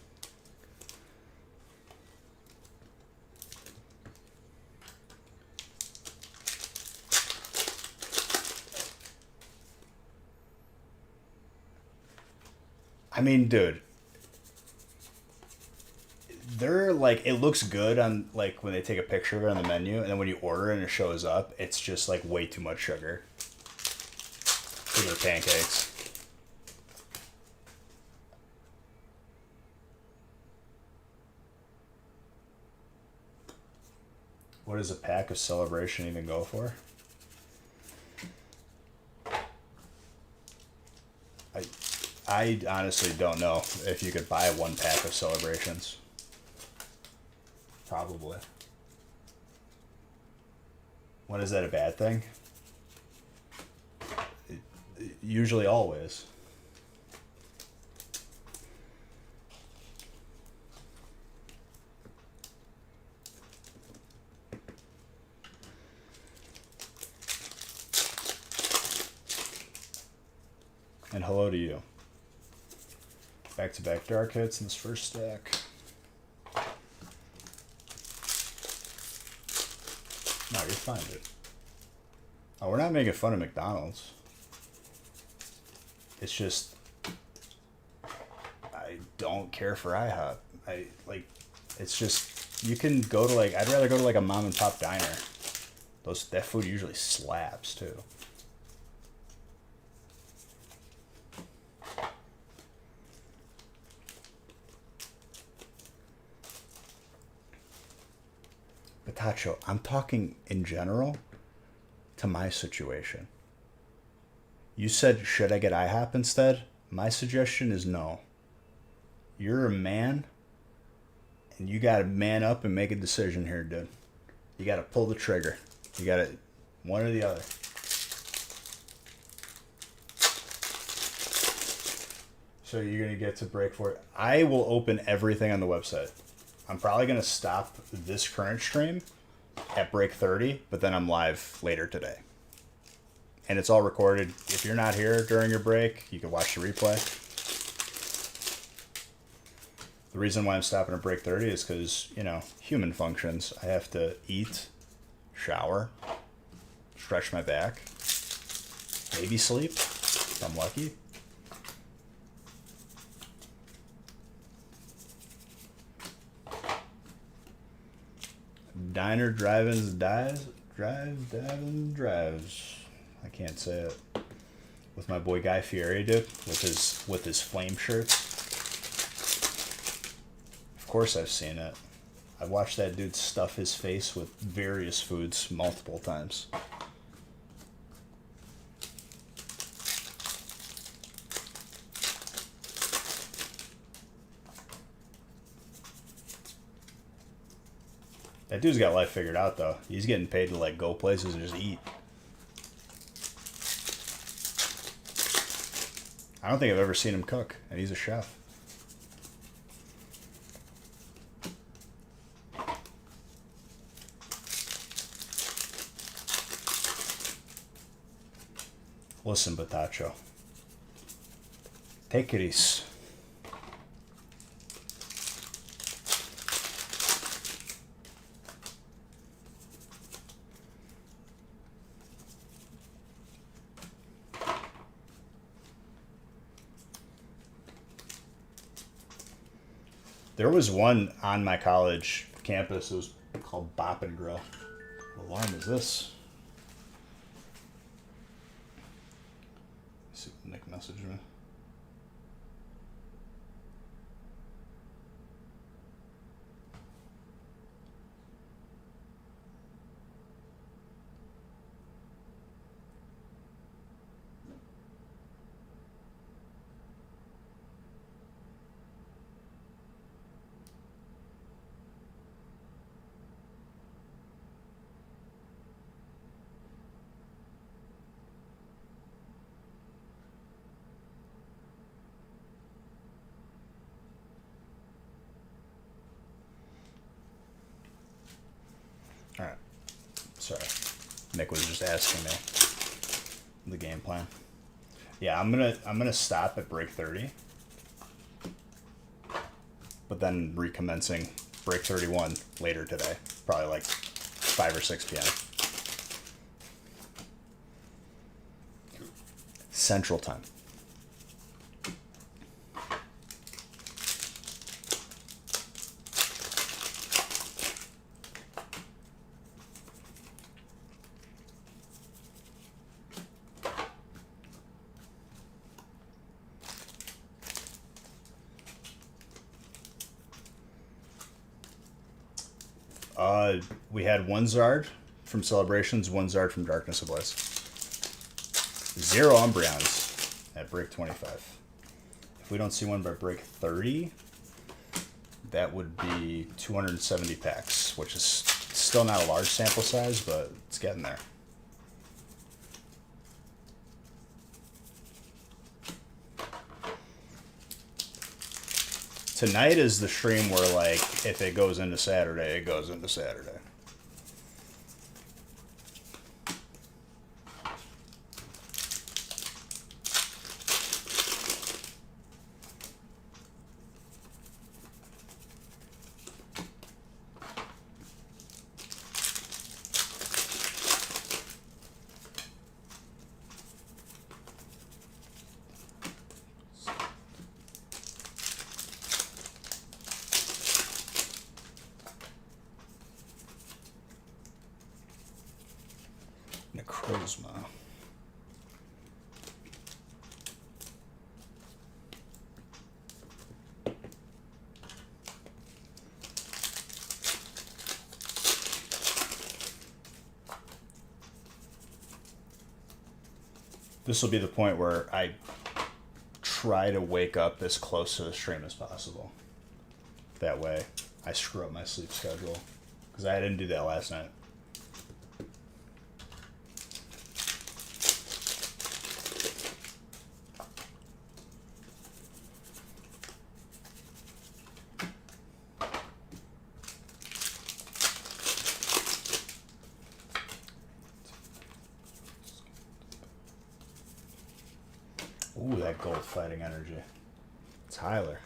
I mean, dude, they're like, it looks good on like when they take a picture of it on the menu, and then when you order it and it shows up, it's just like way too much sugar. Look at the pancakes. What does a pack of Celebration even go for? I honestly don't know if you could buy one pack of Celebrations. Probably. When is that a bad thing? Usually always. And hello to you. Back-to-back dark hits in this first stack. No, you're fine, dude. Oh, we're not making fun of McDonald's. It's just, I don't care for IHOP. It's just, you can go to like, I'd rather go to like a mom and pop diner. That food usually slaps too. Tacho, I'm talking in general to my situation. You said, should I get IHOP instead? My suggestion is no. You're a man, and you gotta man up and make a decision here, dude. You gotta pull the trigger. You gotta, one or the other. So you're gonna get to break for it. I will open everything on the website. I'm probably going to stop this current stream at break 30, but then I'm live later today. And it's all recorded. If you're not here during your break, you can watch the replay. The reason why I'm stopping at break 30 is because, you know, human functions. I have to eat, shower, stretch my back, maybe sleep if I'm lucky. Diner, drive-ins, drives. I can't say it. With my boy Guy Fieri, dude, with his flame shirts. Of course I've seen it. I've watched that dude stuff his face with various foods multiple times. That dude's got life figured out, though. He's getting paid to, like, go places and just eat. I don't think I've ever seen him cook, and he's a chef. Listen, Batacho. Take it easy. There was one on my college campus. It was called Bop and Grill. What alarm is this? Let's see if Nick messaged me. All right. Sorry. Nick was just asking me the game plan. Yeah, I'm gonna stop at break 30. But then recommencing break 31 later today. Probably like 5 or 6 p.m. Central Time. We had one Zard from Celebrations, one Zard from Darkness Ablaze. 0 Umbreons at break 25. If we don't see one by break 30, that would be 270 packs, which is still not a large sample size, but it's getting there. Tonight is the stream where, like, if it goes into Saturday, it goes into Saturday. Necrozma. This will be the point where I try to wake up as close to the stream as possible. That way I screw up my sleep schedule, because I didn't do that last night. Ooh, that gold fighting energy. Tyler.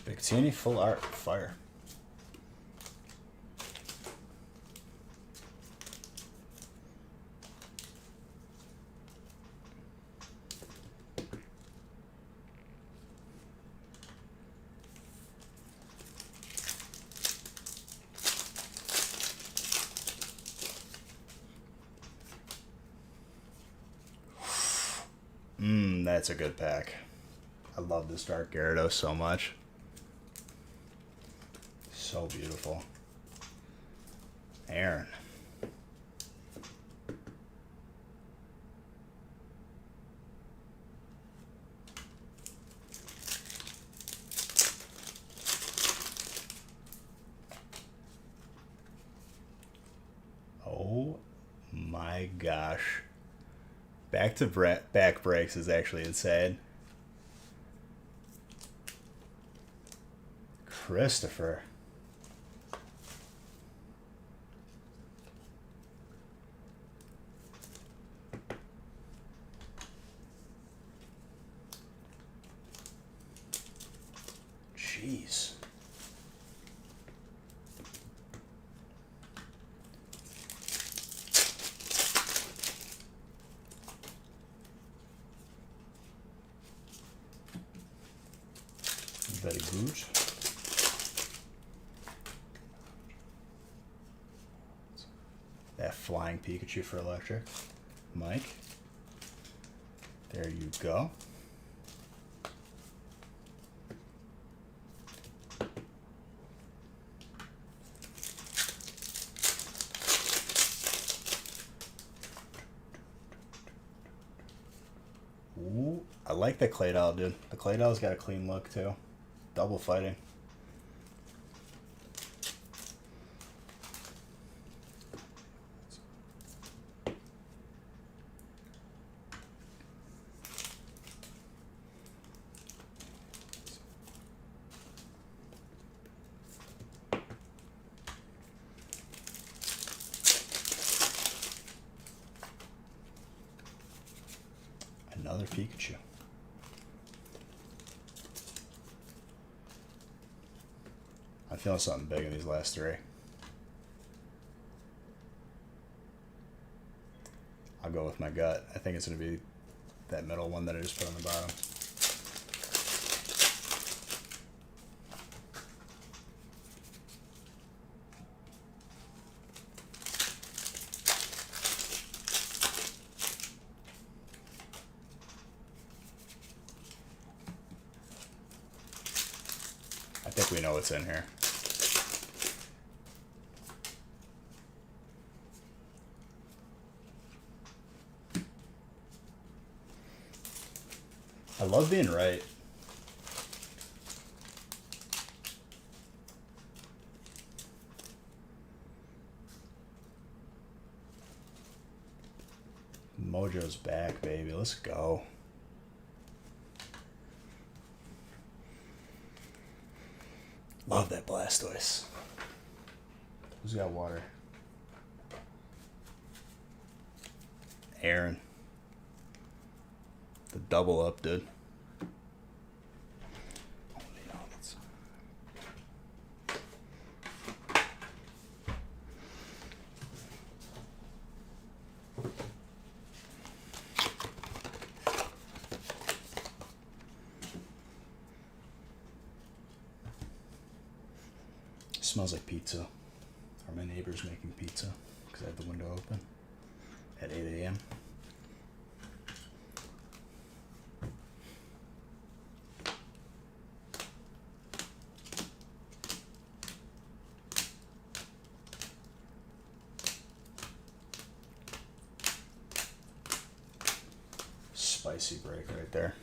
Victini full art fire. That's a good pack. I love this Dark Gyarados so much. So beautiful. Aaron. Oh my gosh. Back to back breaks is actually insane. Christopher. Jeez. Very good. That flying Pikachu for electric. Mike. There you go. Ooh, I like the Claydol, dude. The Claydol's got a clean look, too. Double fighting. Another Pikachu. I'm feeling something big in these last three. I'll go with my gut. I think it's going to be that middle one that I just put on the bottom. I think we know what's in here. I love being right. Mojo's back, baby. Let's go. Love that Blastoise. Who's got water? Aaron. The double up, dude. Smells like pizza. Are my neighbors making pizza? Because I have the window open at 8 a.m. Spicy break right there.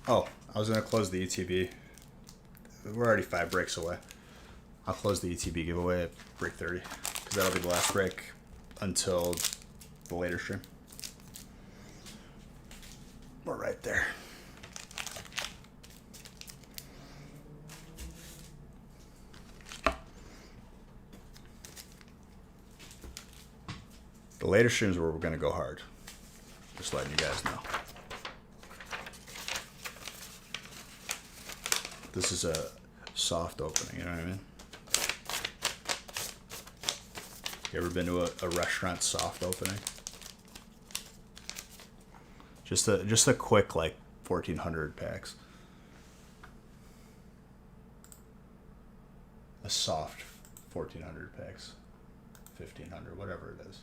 Oh, I was going to close the ETB. We're already 5 breaks away. I'll close the ETB giveaway at break 30. Because that'll be the last break until the later stream. We're right there. The later streams where we're going to go hard. Just letting you guys know. This is a soft opening, you know what I mean? You ever been to a restaurant soft opening? Just a quick like 1,400 packs. A soft 1,400 packs, 1,500, whatever it is.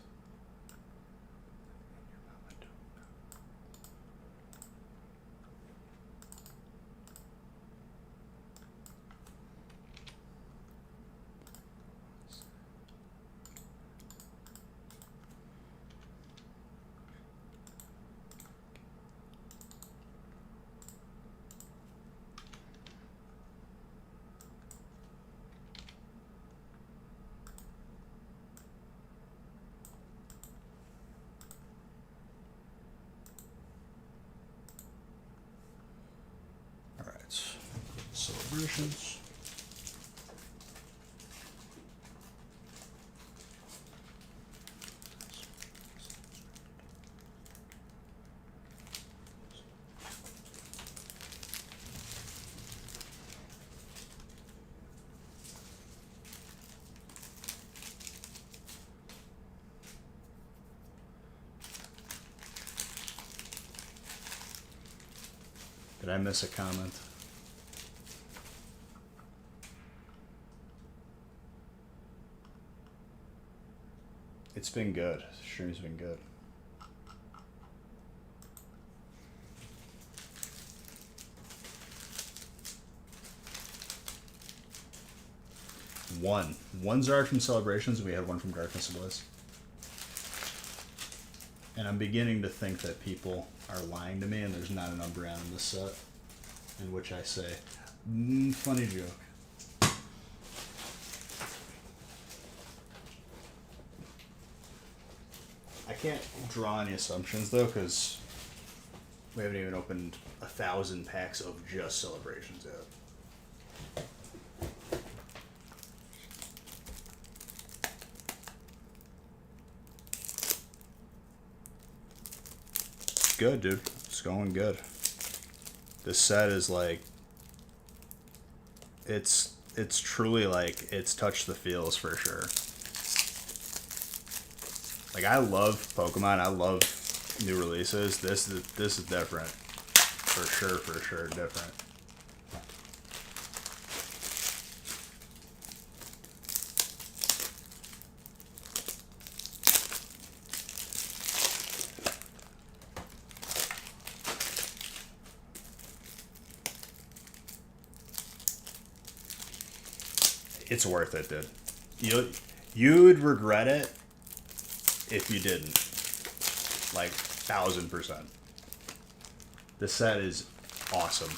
Celebrations. Did I miss a comment? It's been good. The stream's been good. One Zard from Celebrations, and we had one from Darkness of Bliss. And I'm beginning to think that people are lying to me, and there's not an Umbreon in this set. In which I say, funny joke. I can't draw any assumptions though, because we haven't even opened 1,000 packs of just Celebrations yet. Good, dude. It's going good. This set is like, it's truly like, it's touched the feels for sure. Like, I love Pokemon. I love new releases. This is different. For sure different. It's worth it, dude. You'd regret it if you didn't. Like, 1,000%. This set is awesome.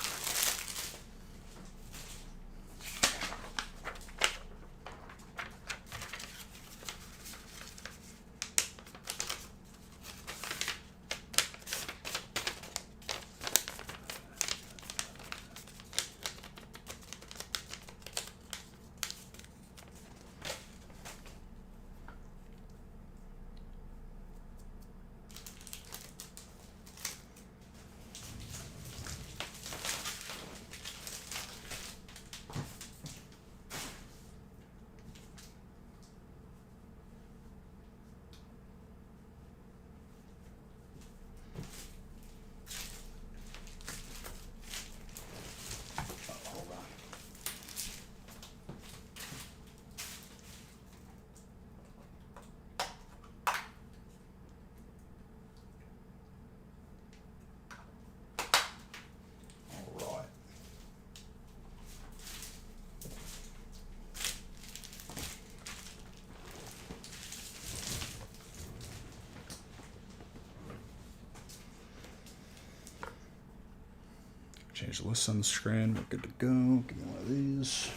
Change the list on the screen. We're good to go. Give me one of these.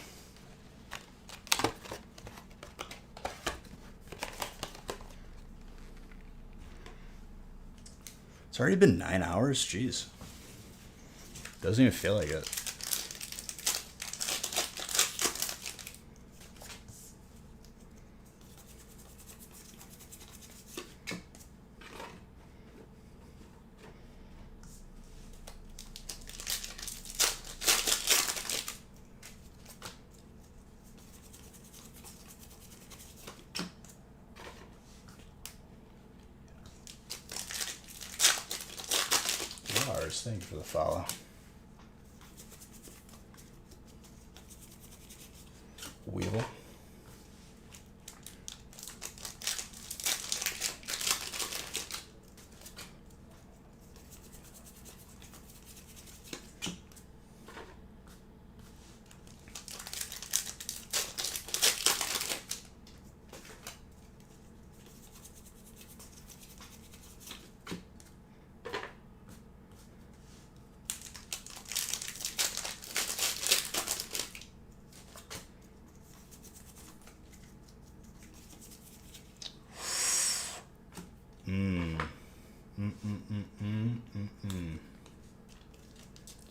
It's already been 9 hours. Jeez. Doesn't even feel like it. course. Thank you for the follow. Weevil.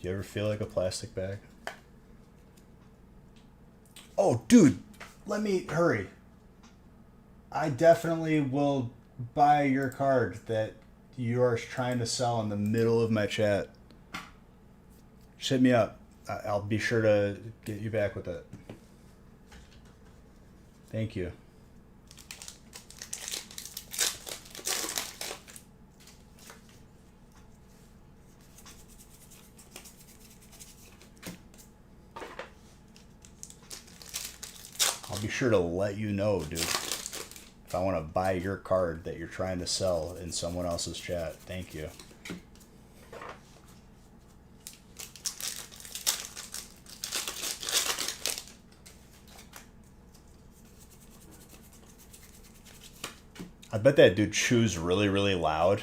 Do you ever feel like a plastic bag? Oh, dude, let me hurry. I definitely will buy your card that you are trying to sell in the middle of my chat. Just hit me up. I'll be sure to get you back with it. Thank you. I'll be sure to let you know, dude. If I want to buy your card that you're trying to sell in someone else's chat. Thank you. I bet that dude chews really, really loud.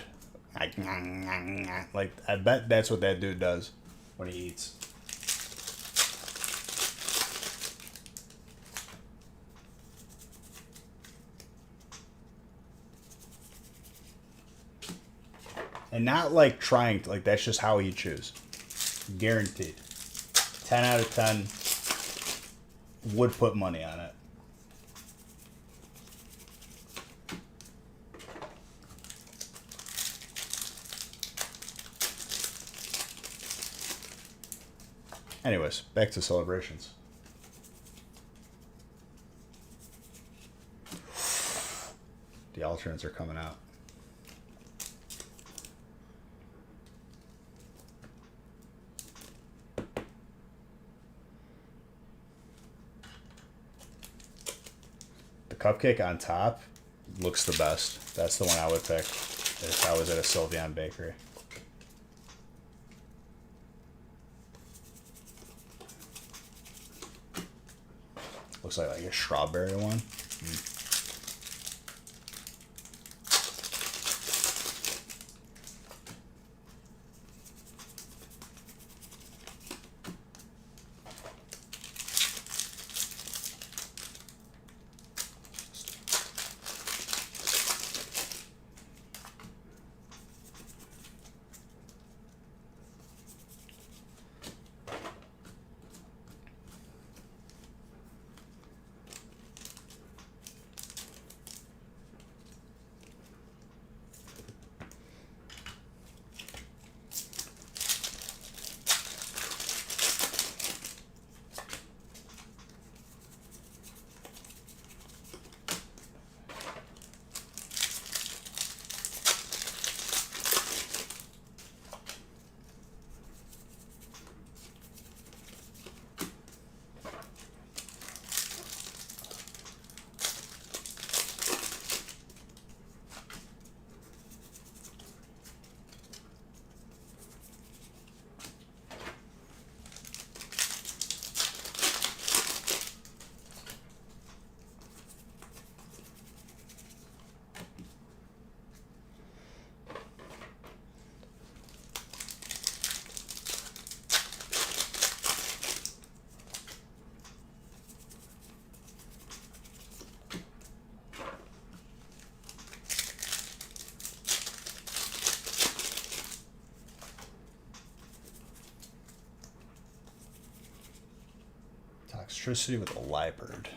Like, I bet that's what that dude does when he eats. And not like trying to, like, that's just how he chews. Guaranteed. 10 out of 10 would put money on it. Anyways, back to celebrations. The alternates are coming out. The cupcake on top looks the best. That's the one I would pick if I was at a Sylvian bakery. Looks like a strawberry one. Toxtricity with a Liebird.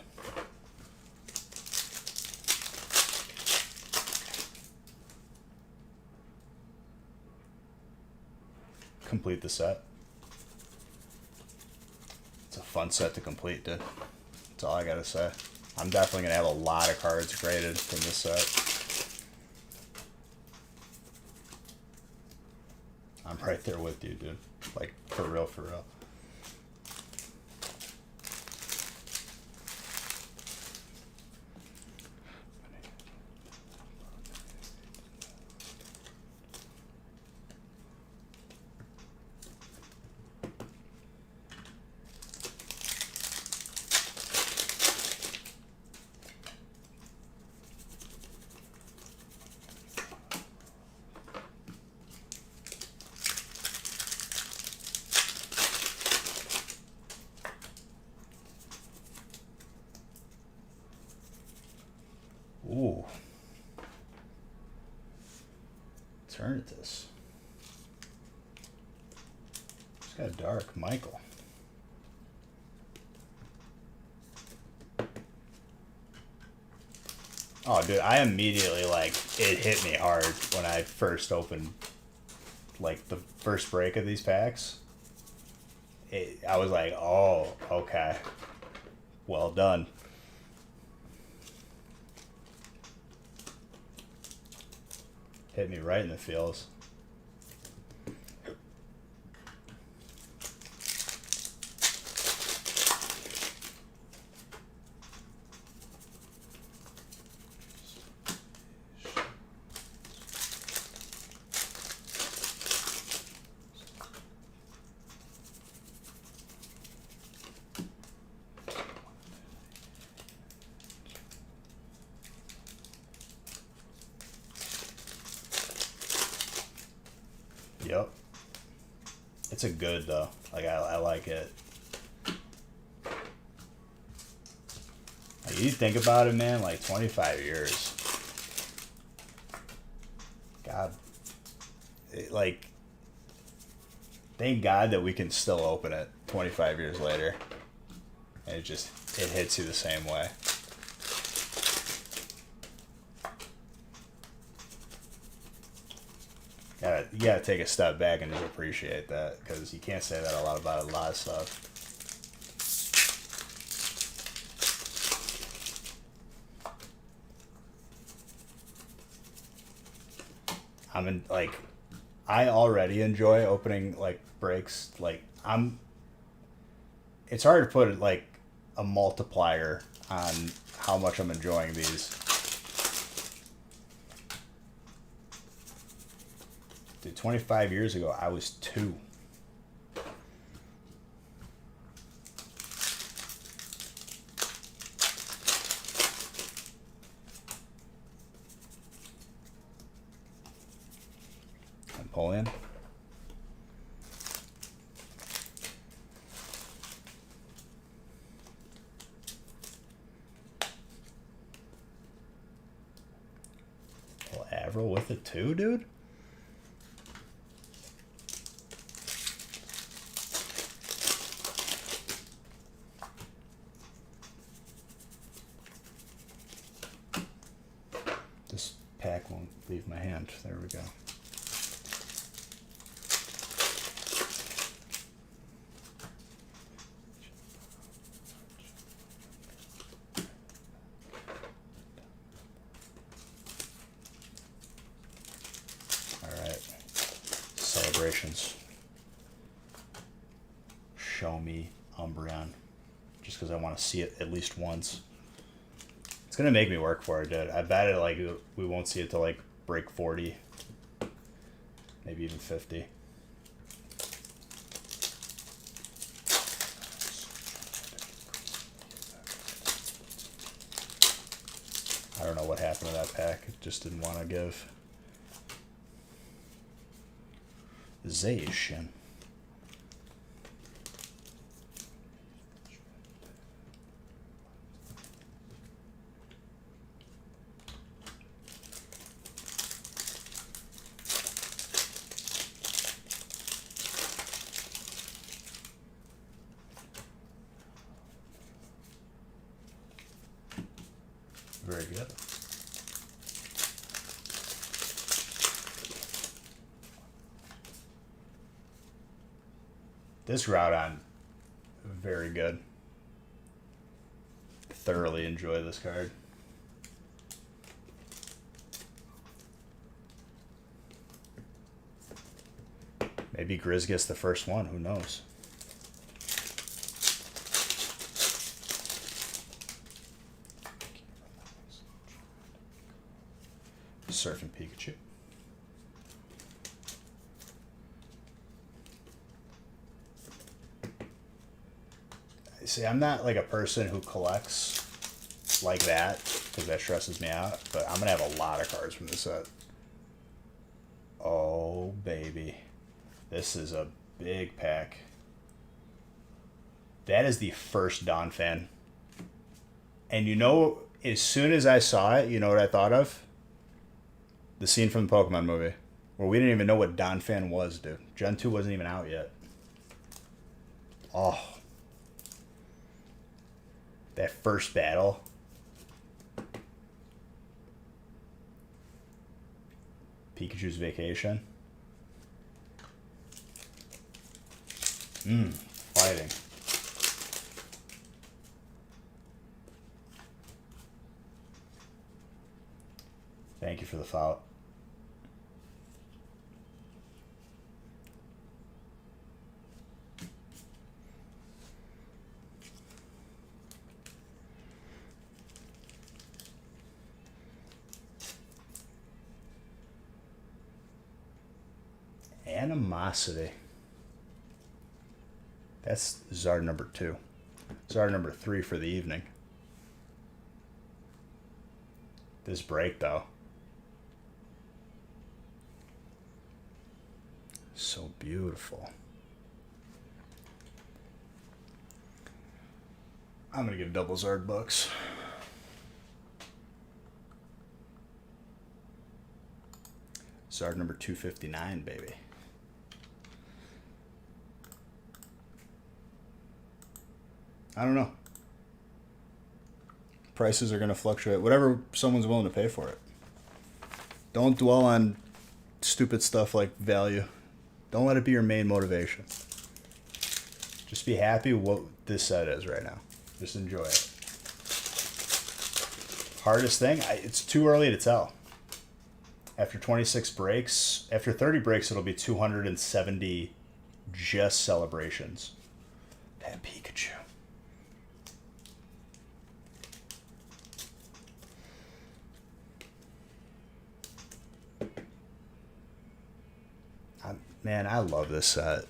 Complete the set. It's a fun set to complete, dude. That's all I gotta say. I'm definitely gonna have a lot of cards graded from this set. I'm right there with you, dude. Like, for real, for real. Ooh. Eternatus. It's got dark Michael. Oh, dude, I immediately, like, it hit me hard when I first opened, like, the first break of these packs. I was like, oh, okay. Well done. Hit me right in the feels. Yep. It's a good though. Like I like it. Like, you think about it, man. Like 25 years. God. Like, thank God that we can still open it 25 years later. And it hits you the same way. You gotta take a step back and just appreciate that, because you can't say that about a lot of stuff. I already enjoy opening like breaks. Like it's hard to put like a multiplier on how much I'm enjoying these. Dude, 25 years ago, I was 2. Napoleon. Well, Avril with a 2, dude? This pack won't leave my hand. There we go. Alright. Celebrations. Show me Umbreon. Just because I want to see it at least once. It's gonna make me work for it, dude. I bet it like we won't see it till like break 40, maybe even 50. I don't know what happened to that pack. It just didn't want to give. Zacian. Very good. This Groudon, very good. Thoroughly enjoy this card. Maybe Grizz gets the first one. Who knows? Surfing Pikachu. See, I'm not like a person who collects like that because that stresses me out, but I'm going to have a lot of cards from this set. Oh, baby. This is a big pack. That is the first Donphan. And you know, as soon as I saw it, you know what I thought of? The scene from the Pokemon movie. Where we didn't even know what Donphan was, dude. Gen 2 wasn't even out yet. Oh. That first battle. Pikachu's Vacation. Fighting. Thank you for the follow. Animosity. That's Zard number 2. Zard number 3 for the evening. This break, though. So beautiful. I'm going to give double Zard bucks. Zard number 259, baby. I don't know. Prices are going to fluctuate. Whatever someone's willing to pay for it. Don't dwell on stupid stuff like value. Don't let it be your main motivation. Just be happy with what this set is right now. Just enjoy it. Hardest thing? It's too early to tell. After 26 breaks, after 30 breaks, it'll be 270 just celebrations. That Pikachu. Man, I love this set.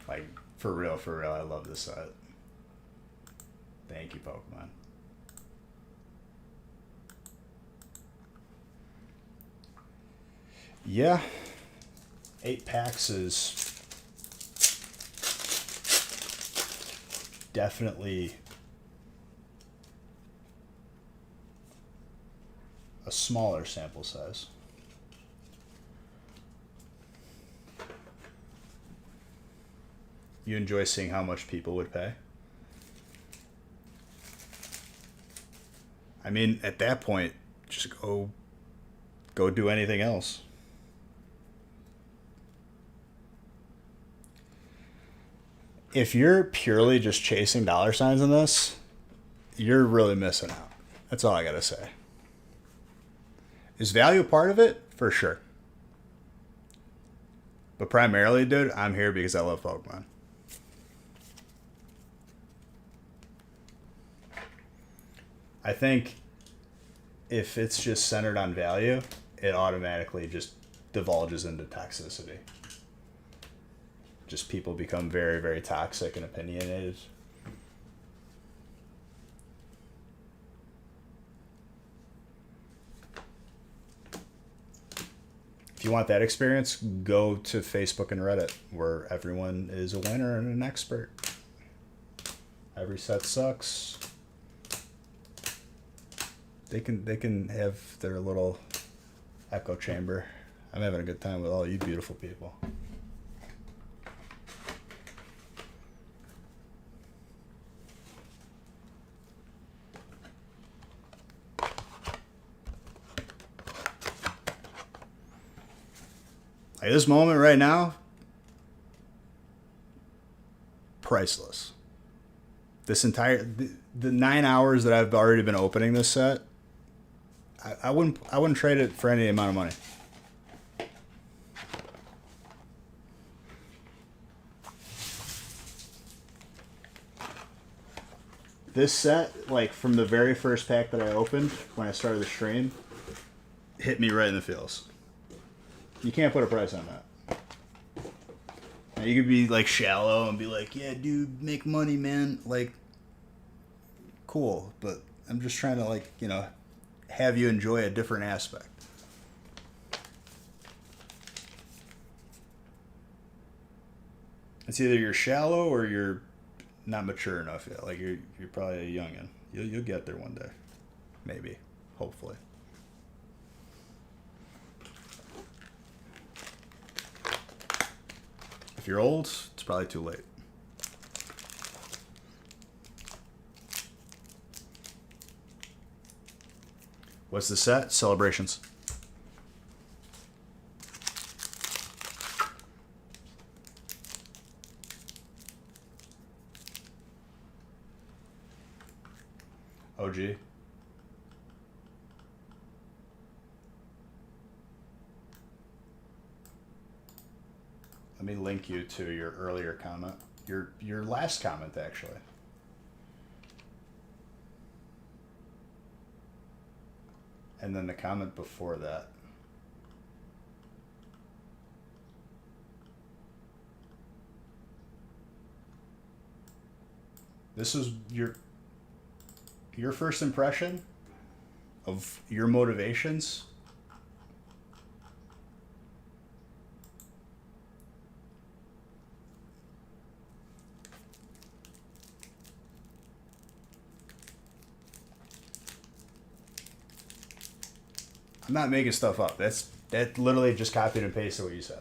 Like, for real, I love this set. Thank you, Pokemon. Yeah. 8 packs is definitely a smaller sample size. You enjoy seeing how much people would pay? I mean, at that point, just go do anything else. If you're purely just chasing dollar signs in this, you're really missing out. That's all I gotta say. Is value a part of it? For sure. But primarily, dude, I'm here because I love Pokemon. I think if it's just centered on value, it automatically just divulges into toxicity. Just people become very, very toxic and opinionated. If you want that experience, go to Facebook and Reddit, where everyone is a winner and an expert. Every set sucks. They can have their little echo chamber. I'm having a good time with all you beautiful people. Like this moment right now, priceless. This entire the 9 hours that I've already been opening this set, I wouldn't trade it for any amount of money. This set, like from the very first pack that I opened when I started the stream, hit me right in the feels. You can't put a price on that. Now, you could be like shallow and be like, yeah, dude, make money, man. Like, cool. But I'm just trying to, like, you know, have you enjoy a different aspect. It's either you're shallow or you're not mature enough yet. Like, you're probably a youngin'. You'll get there one day. Maybe. Hopefully. If you're old, it's probably too late. What's the set? Celebrations. OG. Let me link you to your earlier comment. Your last comment, actually. And then the comment before that. This is your first impression of your motivations. I'm not making stuff up. That literally just copied and pasted what you said.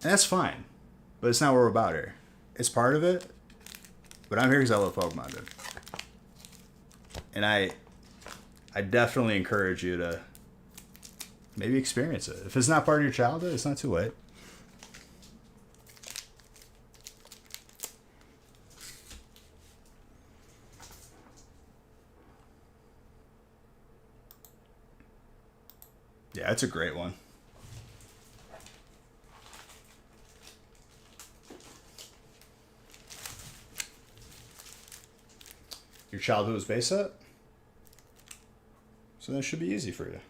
And that's fine. But it's not what we're about here. It's part of it. But I'm here because I love Pokemon, dude. And I definitely encourage you to maybe experience it. If it's not part of your childhood, it's not too late. Yeah, it's a great one. Your childhood was base set? So that should be easy for you.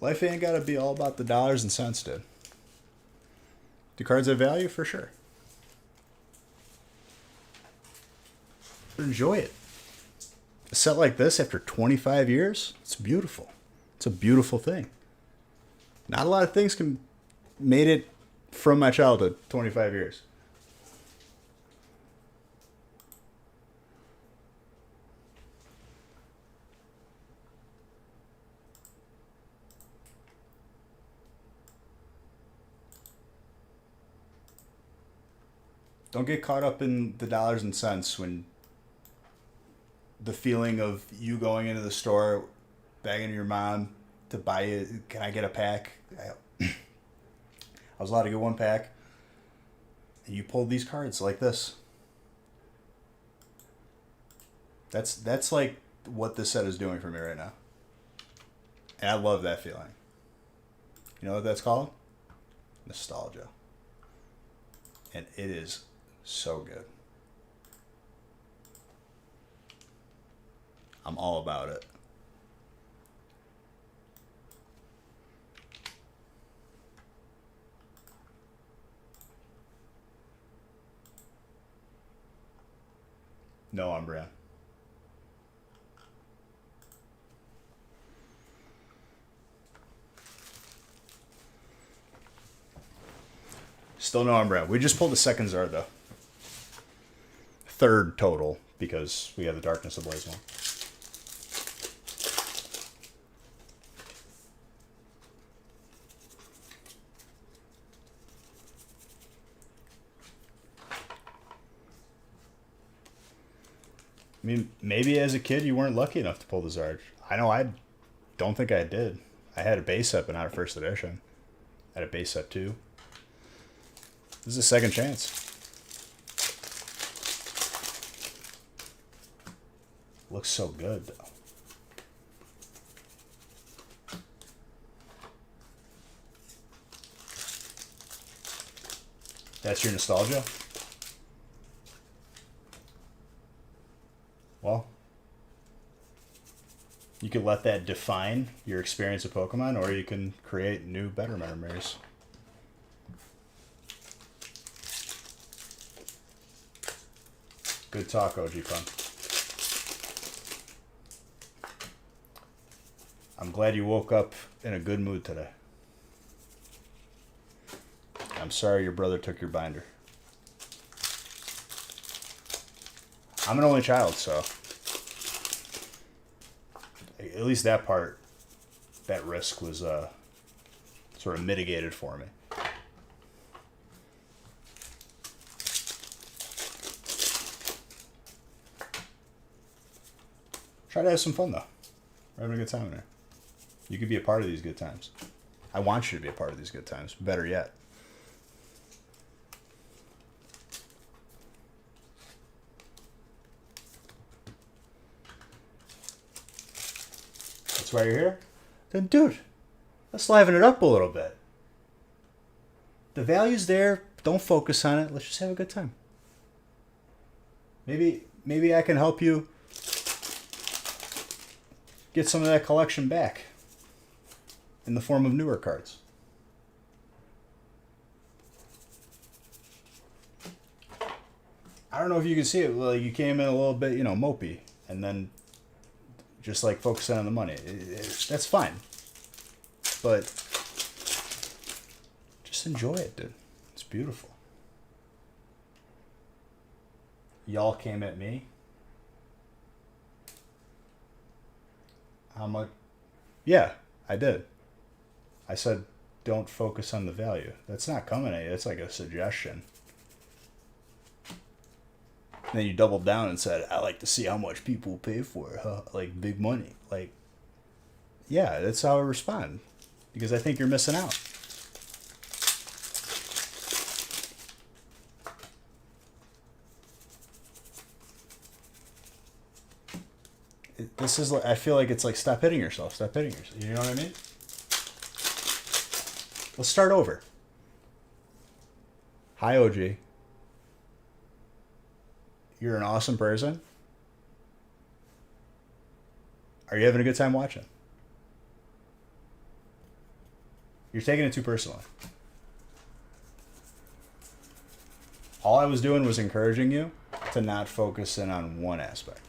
Life ain't gotta be all about the dollars and cents, dude. Do cards have value? For sure. But enjoy it. A set like this after 25 years, it's beautiful. It's a beautiful thing. Not a lot of things can made it from my childhood, 25 years. Don't get caught up in the dollars and cents when the feeling of you going into the store, begging your mom to buy it. Can I get a pack? I was allowed to get one pack. And you pulled these cards like this. That's like what this set is doing for me right now. And I love that feeling. You know what that's called? Nostalgia. And it is so good. I'm all about it. No Umbreon. Still no Umbreon. We just pulled the second Zard though. Third total because we have the Darkness Ablaze one. I mean, maybe as a kid you weren't lucky enough to pull the Zard. I know I don't think I did. I had a base set, but not a first edition. I had a base set too. This is a second chance. Looks so good though. That's your nostalgia? You can let that define your experience of Pokemon, or you can create new, better memories. Good talk, OG Pun. I'm glad you woke up in a good mood today. I'm sorry your brother took your binder. I'm an only child, so at least that part, that risk was sort of mitigated for me. Try to have some fun, though. We're having a good time in there. You could be a part of these good times. I want you to be a part of these good times. Better yet. That's why you're here? Then, dude, let's liven it up a little bit. The value's there. Don't focus on it. Let's just have a good time. Maybe I can help you get some of that collection back in the form of newer cards. I don't know if you can see it. Well, you came in a little bit, mopey, and then just like focusing on the money. That's fine. But just enjoy it, dude. It's beautiful. Y'all came at me. How much? Yeah, I did. I said, don't focus on the value. That's not coming at you. It's like a suggestion. Then you doubled down and said, I like to see how much people pay for it, huh? Like big money. Like, yeah, that's how I respond. Because I think you're missing out. This is like, I feel like it's like, stop hitting yourself. Stop hitting yourself. You know what I mean? Let's start over. Hi, OG. You're an awesome person. Are you having a good time watching? You're taking it too personally. All I was doing was encouraging you to not focus in on one aspect.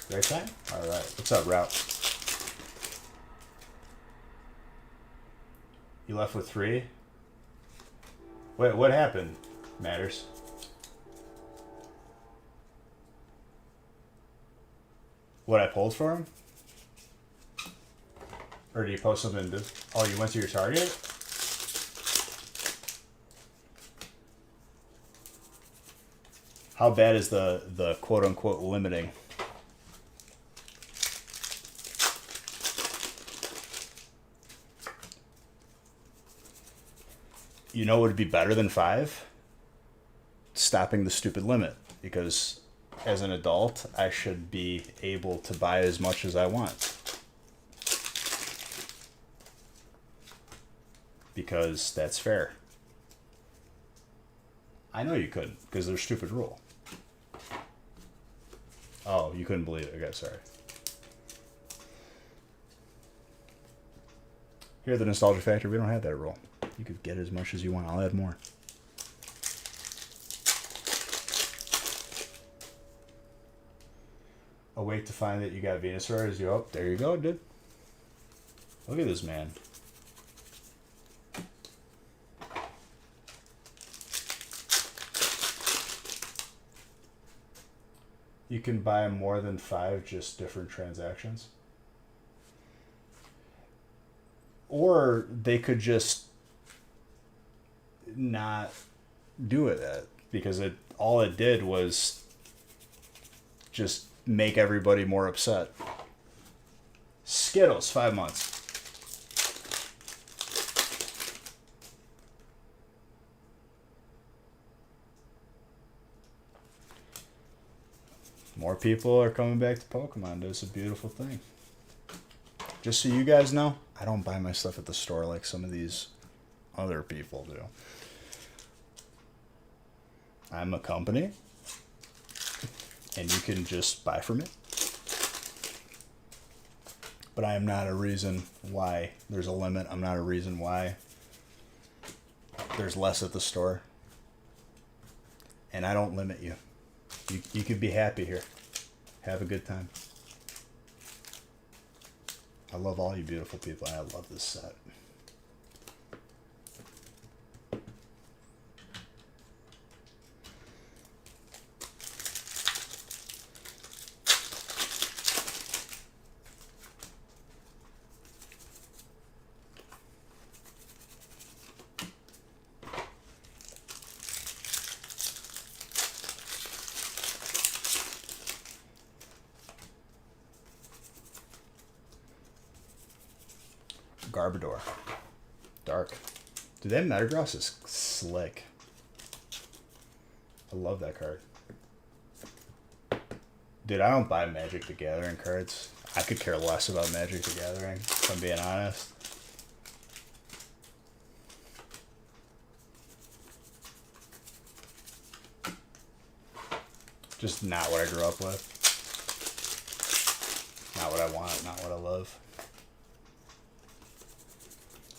Right time? All right. What's up, Route? You left with 3? Wait, what happened? Matters. What I pulled for him? Or did you post something? Oh, you went to your target? How bad is the quote unquote limiting? You know what would be better than 5? Stopping the stupid limit. Because as an adult, I should be able to buy as much as I want. Because that's fair. I know you couldn't, because there's a stupid rule. Oh, you couldn't believe it. Okay, sorry. Here at the Nostalgia Factory, we don't have that rule. You could get as much as you want. I'll add more. A wait to find that you got Venusaur is you up. There you go, dude. Look at this man. You can buy more than 5, just different transactions. Or they could just not do it because all it did was just make everybody more upset. Skittles, 5 months. More people are coming back to Pokemon. It's a beautiful thing. Just so you guys know, I don't buy my stuff at the store like some of these other people do. I'm a company, and you can just buy from me. But I am not a reason why there's a limit. I'm not a reason why there's less at the store. And I don't limit you. You could be happy here. Have a good time. I love all you beautiful people. I love this set. Garbodor. Dark. Dude, that Metagross is slick. I love that card. Dude, I don't buy Magic the Gathering cards. I could care less about Magic the Gathering, if I'm being honest. Just not what I grew up with. Not what I want, not what I love.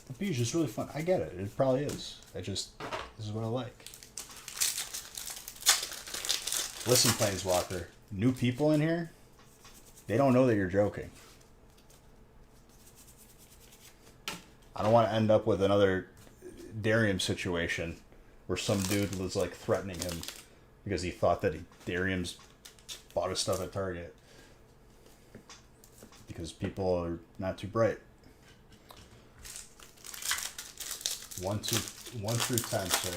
The beach is really fun. I get it. It probably is. This is what I like. Listen, Planeswalker. New people in here, they don't know that you're joking. I don't want to end up with another Darium situation where some dude was like threatening him because he thought that Darium's bought his stuff at Target. Because people are not too bright. 1 through 10 today.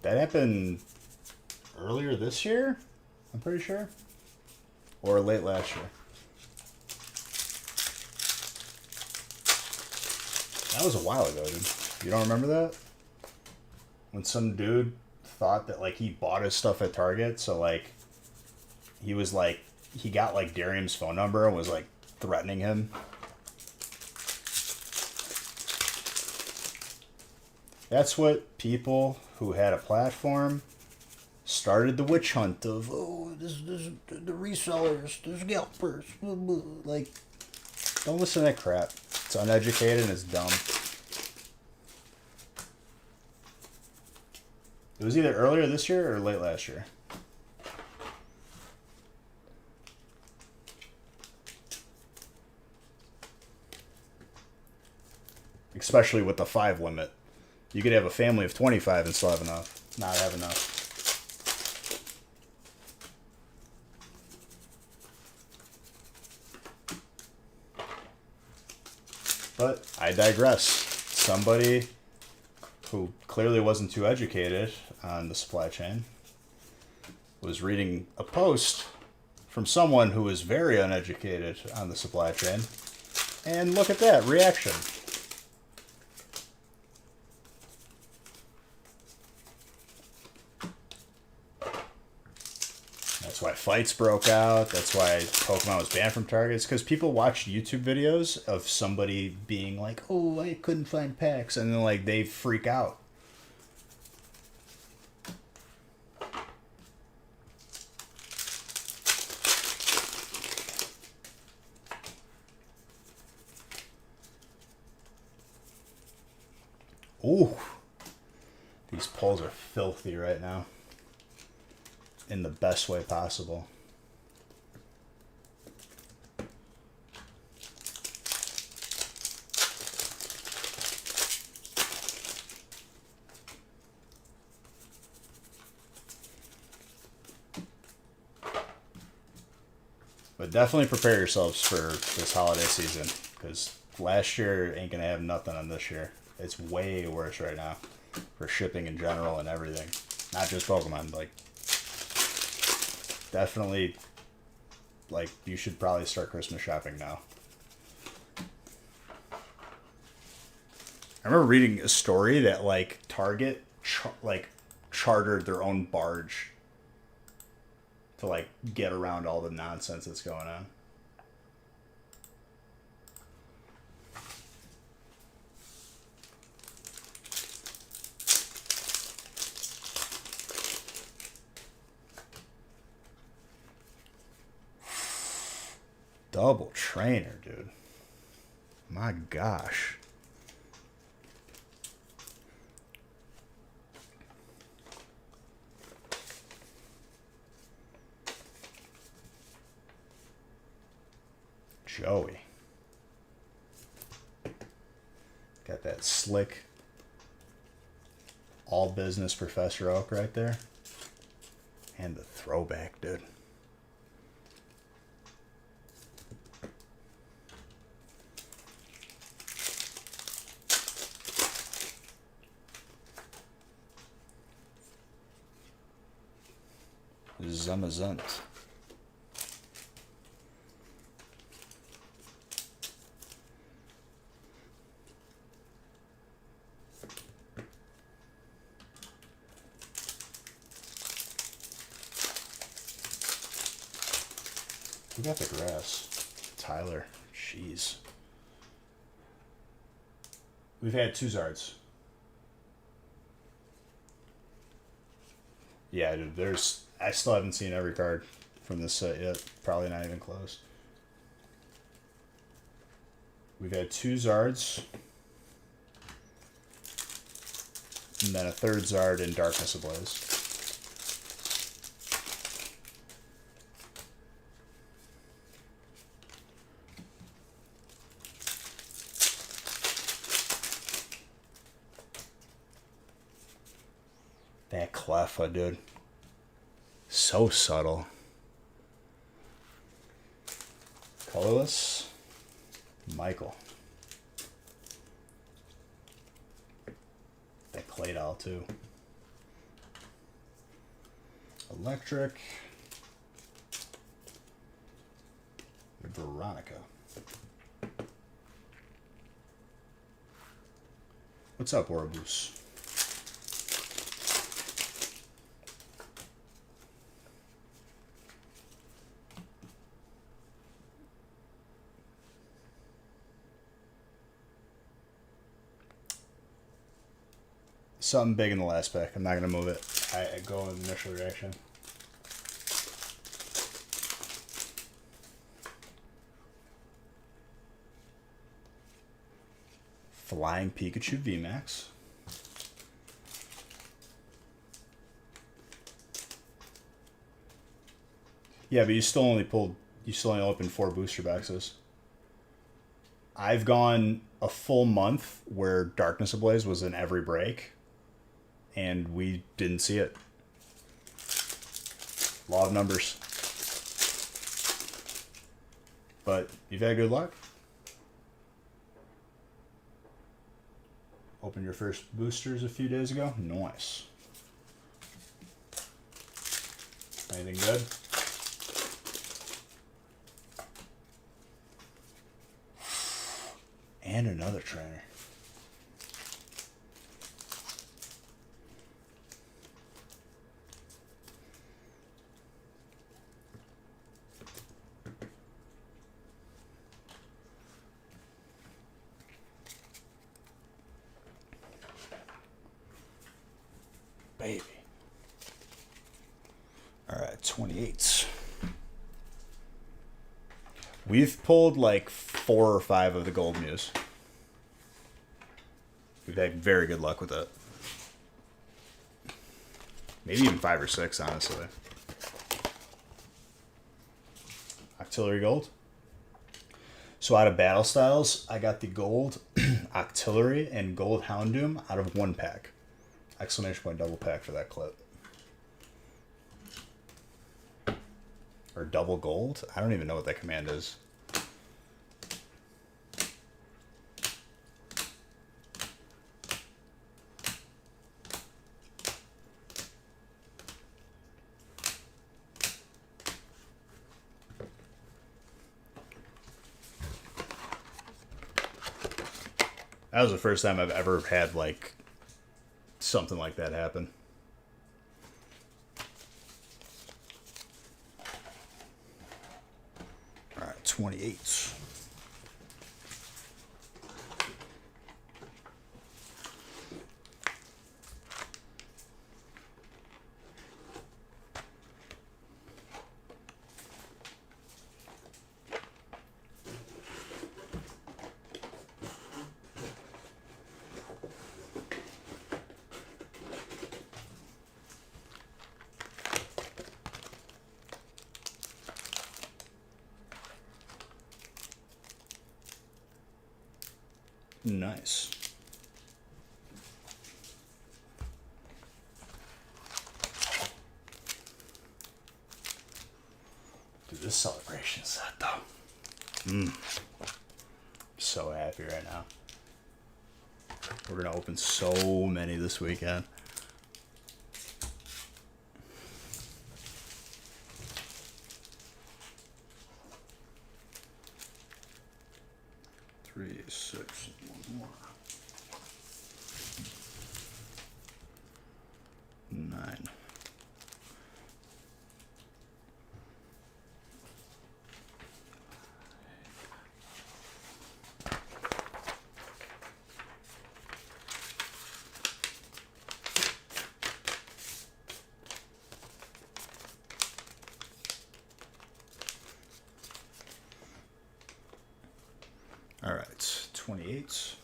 That happened earlier this year, I'm pretty sure. Or late last year. That was a while ago, dude. You don't remember that? When some dude thought that, like, he bought his stuff at Target, so, like, he was, like, he got, like, Darium's phone number and was, like, threatening him. That's what people who had a platform started the witch hunt of, oh, this the resellers, there's scalpers. Like, don't listen to that crap. It's uneducated and it's dumb. It was either earlier this year or late last year. Especially with the 5 limit. You could have a family of 25 and still have enough. Not have enough. But I digress. Somebody who clearly wasn't too educated on the supply chain was reading a post from someone who is very uneducated on the supply chain. And look at that reaction. That's why fights broke out. That's why Pokemon was banned from Targets. Because people watched YouTube videos of somebody being like, oh, I couldn't find packs. And then, like, they freak out. Ooh. These polls are filthy right now. In the best way possible. But definitely prepare yourselves for this holiday season, because last year ain't gonna have nothing on this year. It's way worse right now for shipping in general and everything. Not just Pokemon, like, definitely, like, you should probably start Christmas shopping now. I remember reading a story that, like, Target chartered their own barge to, like, get around all the nonsense that's going on. Double trainer, dude. My gosh. Joey. Got that slick all business Professor Oak right there. And the throwback, dude. Zamazunt. Who got the grass? Tyler. Jeez. We've had two Zards. Yeah, dude, I still haven't seen every card from this set yet. Probably not even close. We've had two Zards. And then a third Zard in Darkness Ablaze. That Cleffa, dude. So subtle. Colorless. Michael. That Claydol, too. Electric. Veronica. What's up, Ouroboros? Something big in the last pack. I'm not going to move it. I go with initial reaction. Flying Pikachu VMAX. Yeah, but you still only opened 4 booster boxes. I've gone a full month where Darkness Ablaze was in every break. And we didn't see it. Law of numbers. But you've had good luck. Opened your first boosters a few days ago. Nice. Anything good? And another trainer. Baby. All right, 28s. We've pulled like 4 or 5 of the Gold Muse. We've had very good luck with it. Maybe even 5 or 6, honestly. Octillery Gold. So out of Battle Styles, I got the Gold Octillery and Gold Houndoom out of 1 pack. Exclamation point double pack for that clip. Or double gold? I don't even know what that command is. That was the first time I've ever had, like, something like that happen. All right, 28. Nice. Dude, this celebration set though. So happy right now. We're gonna open so many this weekend. Three, six, one more. 9. All right, 28.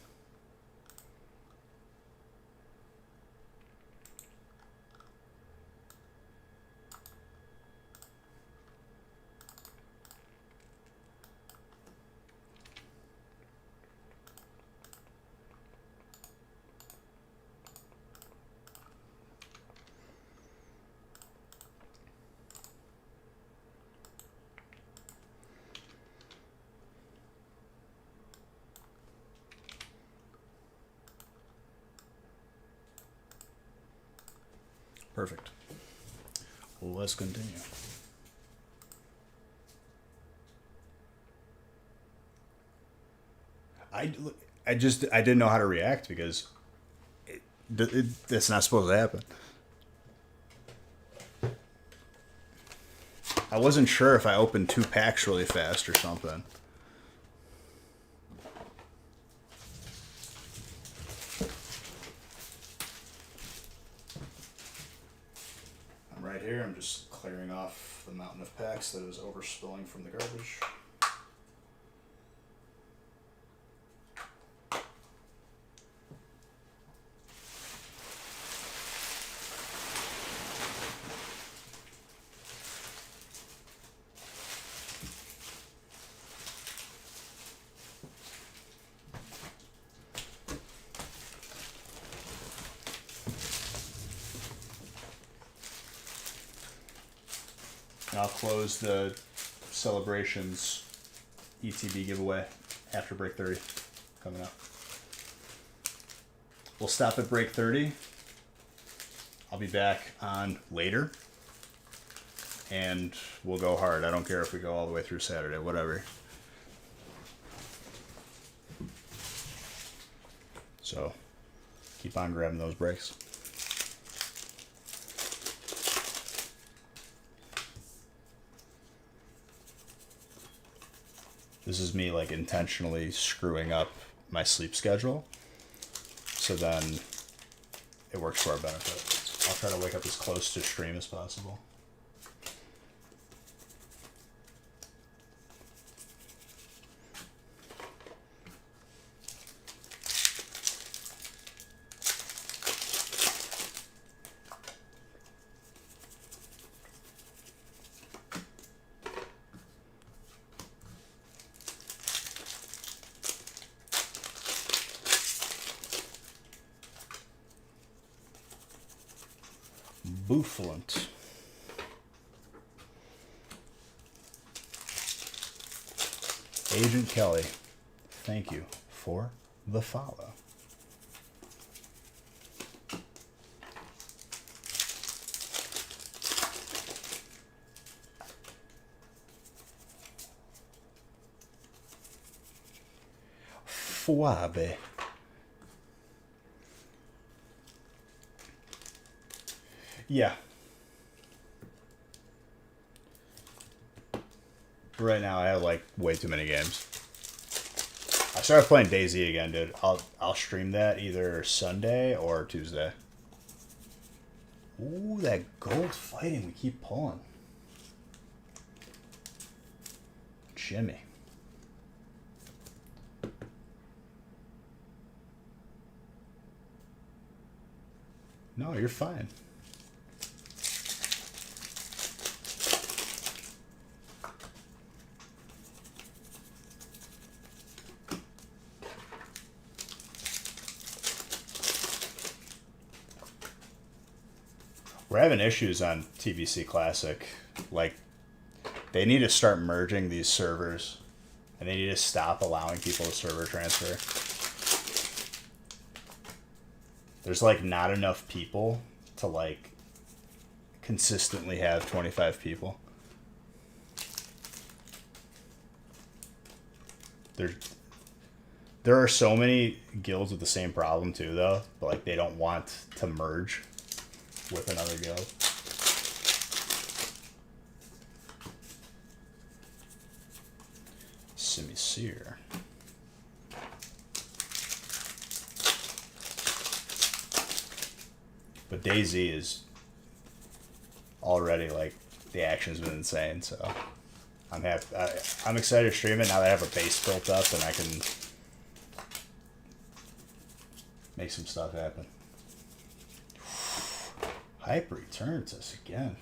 Perfect. Let's continue. I didn't know how to react because it's not supposed to happen. I wasn't sure if I opened 2 packs really fast or something. I'm right here. I'm just clearing off the mountain of packs that is overspilling from the garbage. And I'll close the Celebrations ETB giveaway after break 30 coming up. We'll stop at break 30. I'll be back on later. And we'll go hard. I don't care if we go all the way through Saturday, whatever. So keep on grabbing those breaks. This is me like intentionally screwing up my sleep schedule, so then it works for our benefit. I'll try to wake up as close to stream as possible. Bouffalant. Agent Kelly, thank you for the follow. Fuabe. Yeah. Right now I have like way too many games. I started playing DayZ again, dude. I'll stream that either Sunday or Tuesday. Ooh, that gold fighting we keep pulling. Jimmy. No, you're fine. We're having issues on TBC Classic. Like, they need to start merging these servers, and they need to stop allowing people to server transfer. There's like not enough people to like consistently have 25 people. There are so many guilds with the same problem too, though. But like, they don't want to merge with another guild. Semi-seer. But DayZ is already like, the action's been insane, so I'm happy. I'm excited to stream it now that I have a base built up and I can make some stuff happen. Hype returns us again.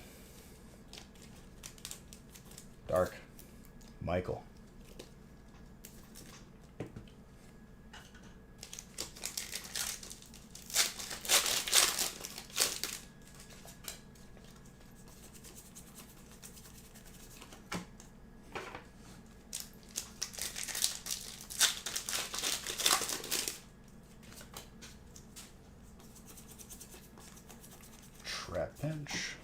Dark. Michael. Trap pinch.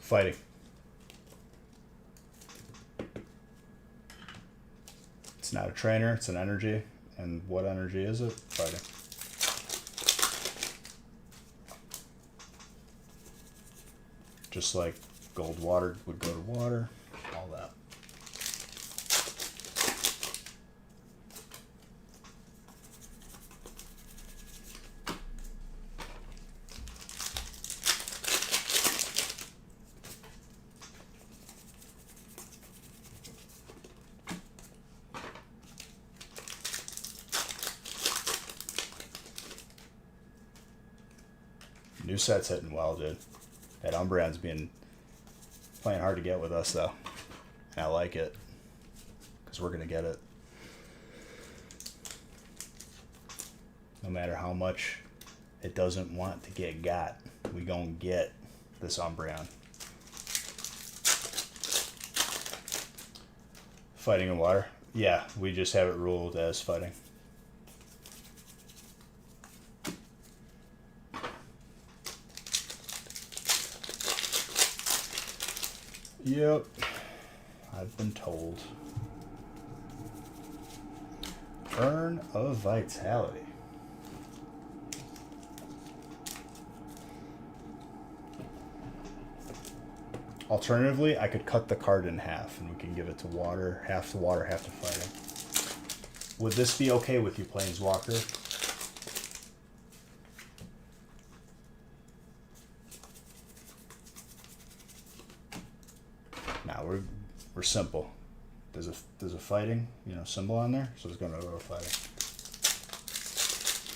Fighting. It's not a trainer, it's an energy. And what energy is it? Fighting. Just like gold water would go to water, all that. New set's hitting well, dude. That Umbreon's playing hard to get with us, though. And I like it. Because we're going to get it. No matter how much it doesn't want to get got, we going to get this Umbreon. Fighting in water? Yeah, we just have it ruled as fighting. Yep, I've been told. Urn of Vitality. Alternatively, I could cut the card in half and we can give it to water, half to fighting. Would this be okay with you, Planeswalker? We're simple. There's a fighting, symbol on there, so it's gonna go to fighting.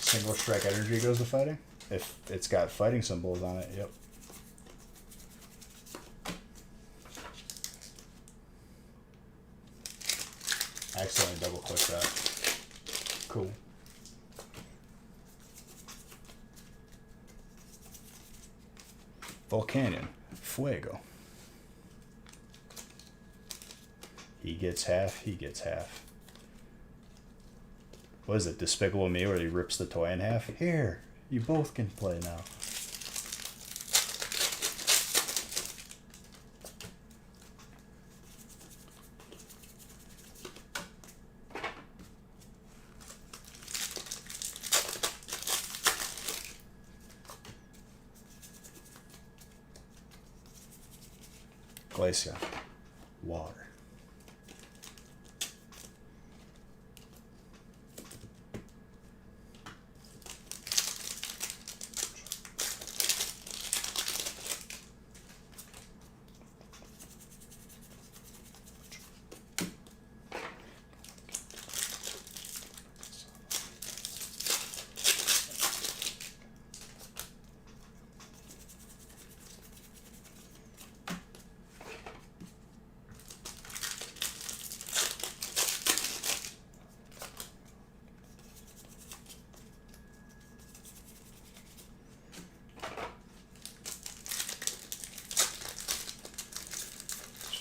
Single strike energy goes to fighting. If it's got fighting symbols on it, yep. I accidentally double click that. Cool. Volcanion. Fuego. He gets half, he gets half. What is it, Despicable Me, where he rips the toy in half? Here, you both can play now. Glacia. Water.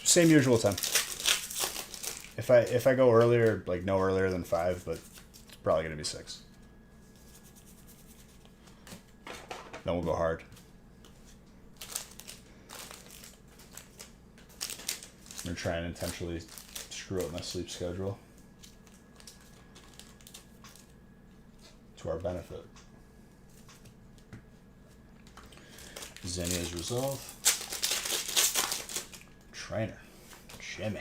same usual time. If I go earlier, like no earlier than 5, but it's probably gonna be 6. Then we'll go hard. I'm gonna try and intentionally screw up my sleep schedule to our benefit. Zinnia's Resolve. Trainer. Jimmy.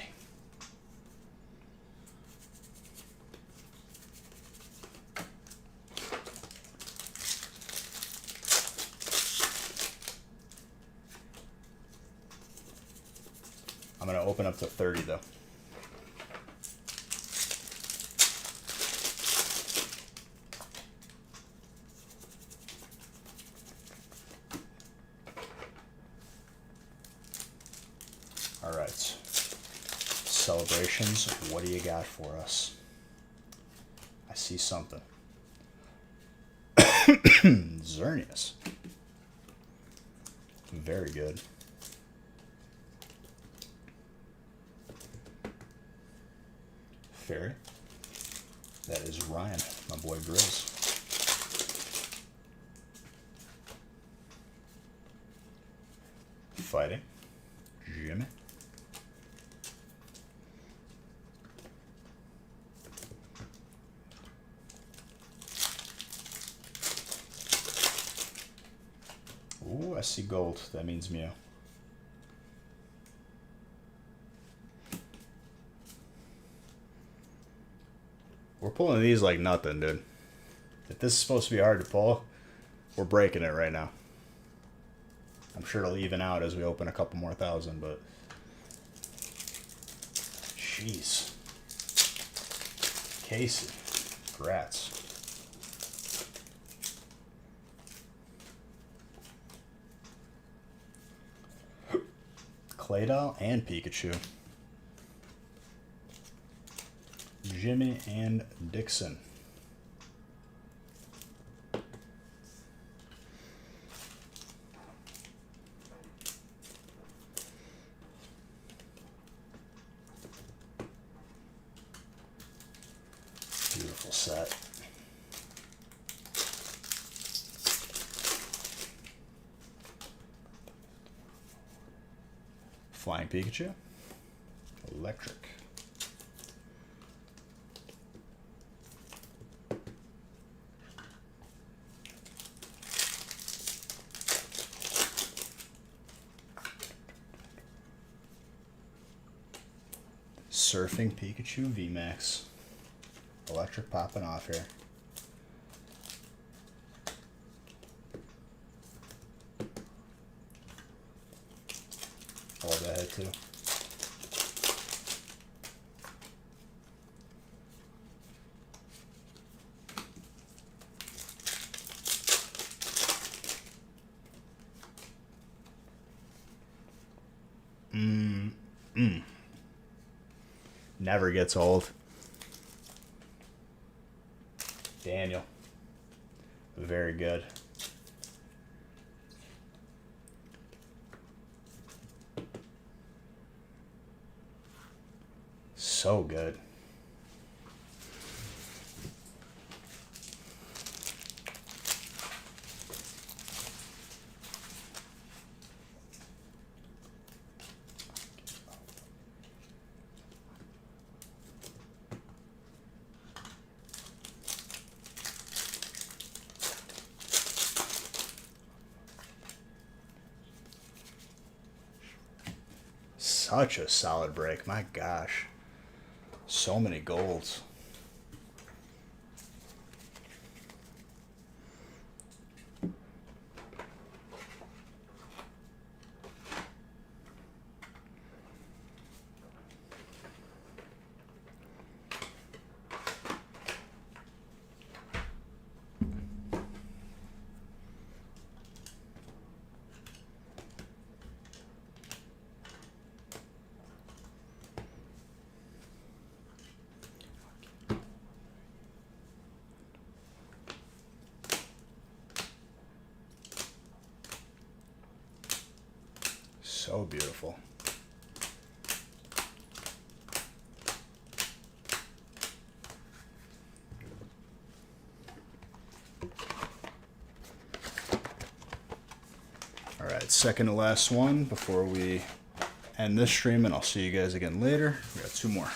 I'm going to open up to 30 though. All right. Celebrations, what do you got for us? I see something. Xerneas. Very good. Fairy. That is Ryan, my boy Grizz. Fighting. Jimmy. Ooh, I see gold. That means Mew. We're pulling these like nothing, dude. If this is supposed to be hard to pull, we're breaking it right now. I'm sure it'll even out as we open a couple more thousand, but... Jeez. Casey. Congrats. Claydol and Pikachu. Jimmy and Dixon. Beautiful set. Flying Pikachu. Electric. Surfing Pikachu VMAX. Electric popping off here. All that head too. Never gets old. Daniel. Very good. So good. Such a solid break. My gosh. So many golds. So beautiful. second to last one before we end this stream, and I'll see you guys again later. We got two more.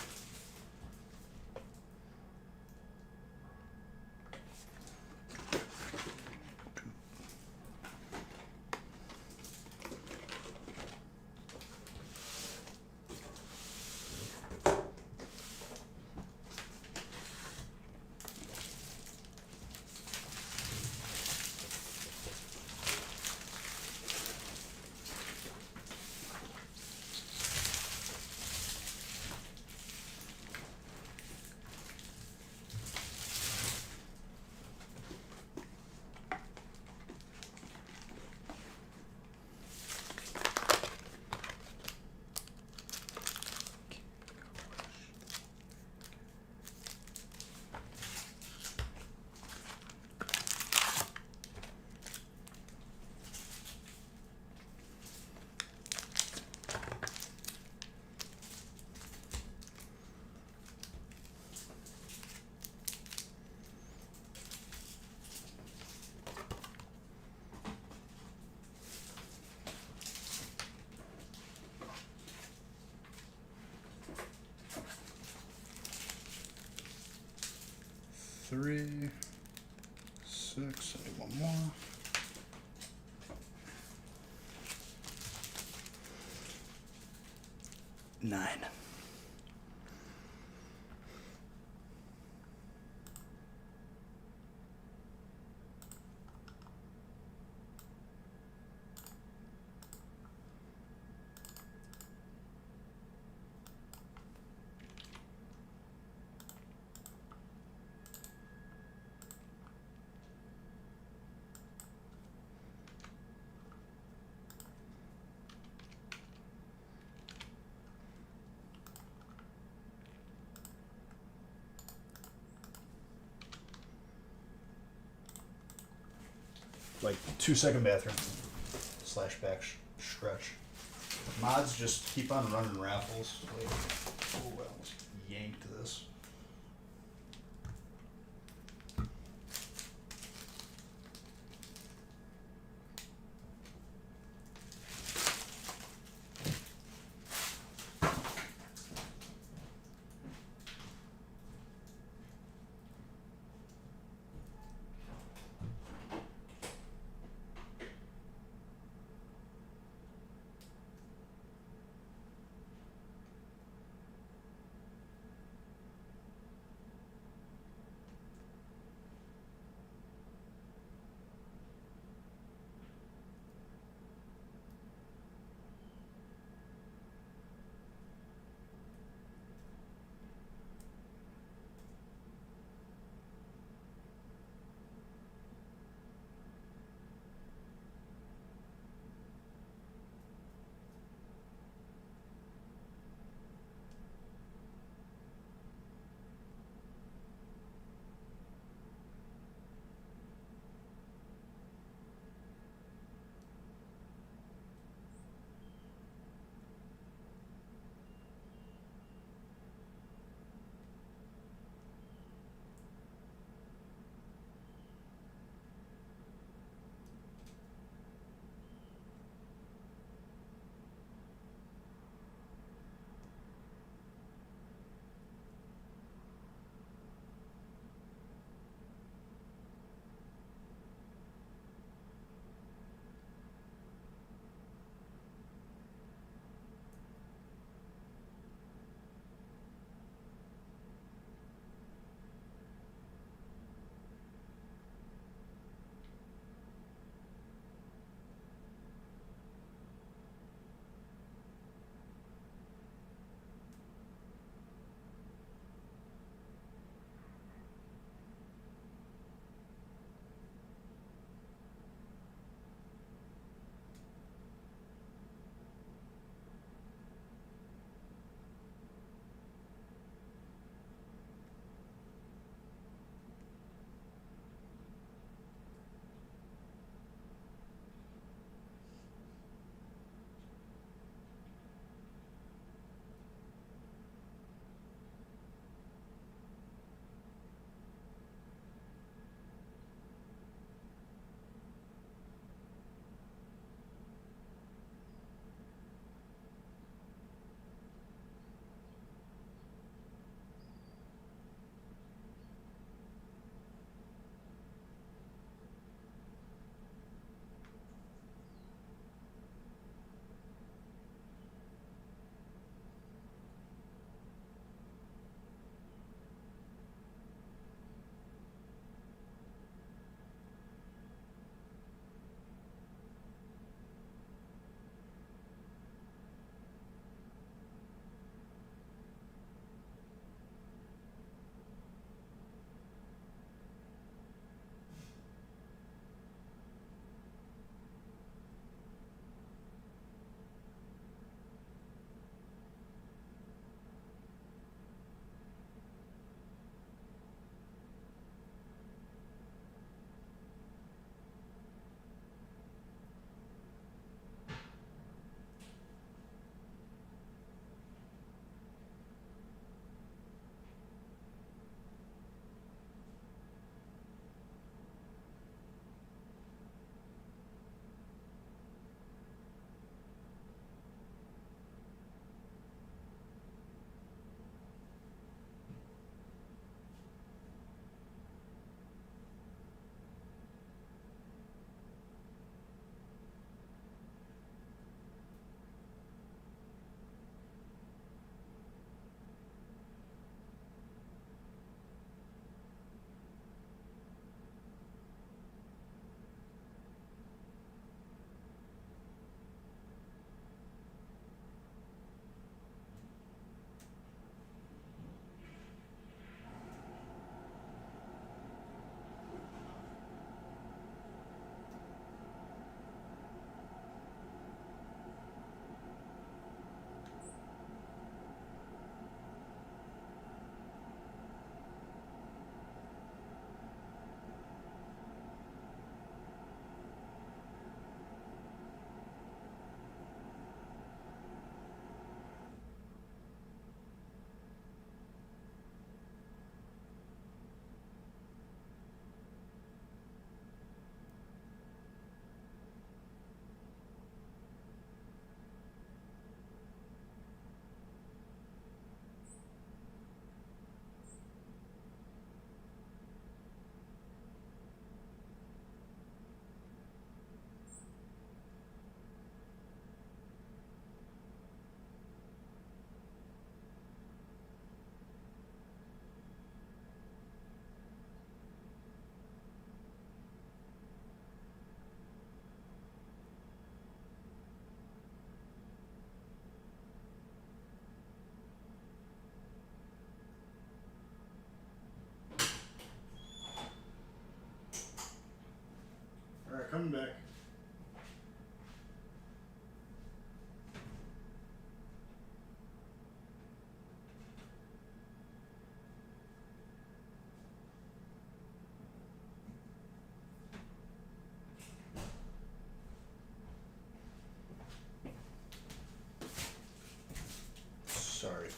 Three, 6, I need one more. 9. Like 2-second bathroom / back stretch. Mods just keep on running raffles. Like, oh, I almost yanked this.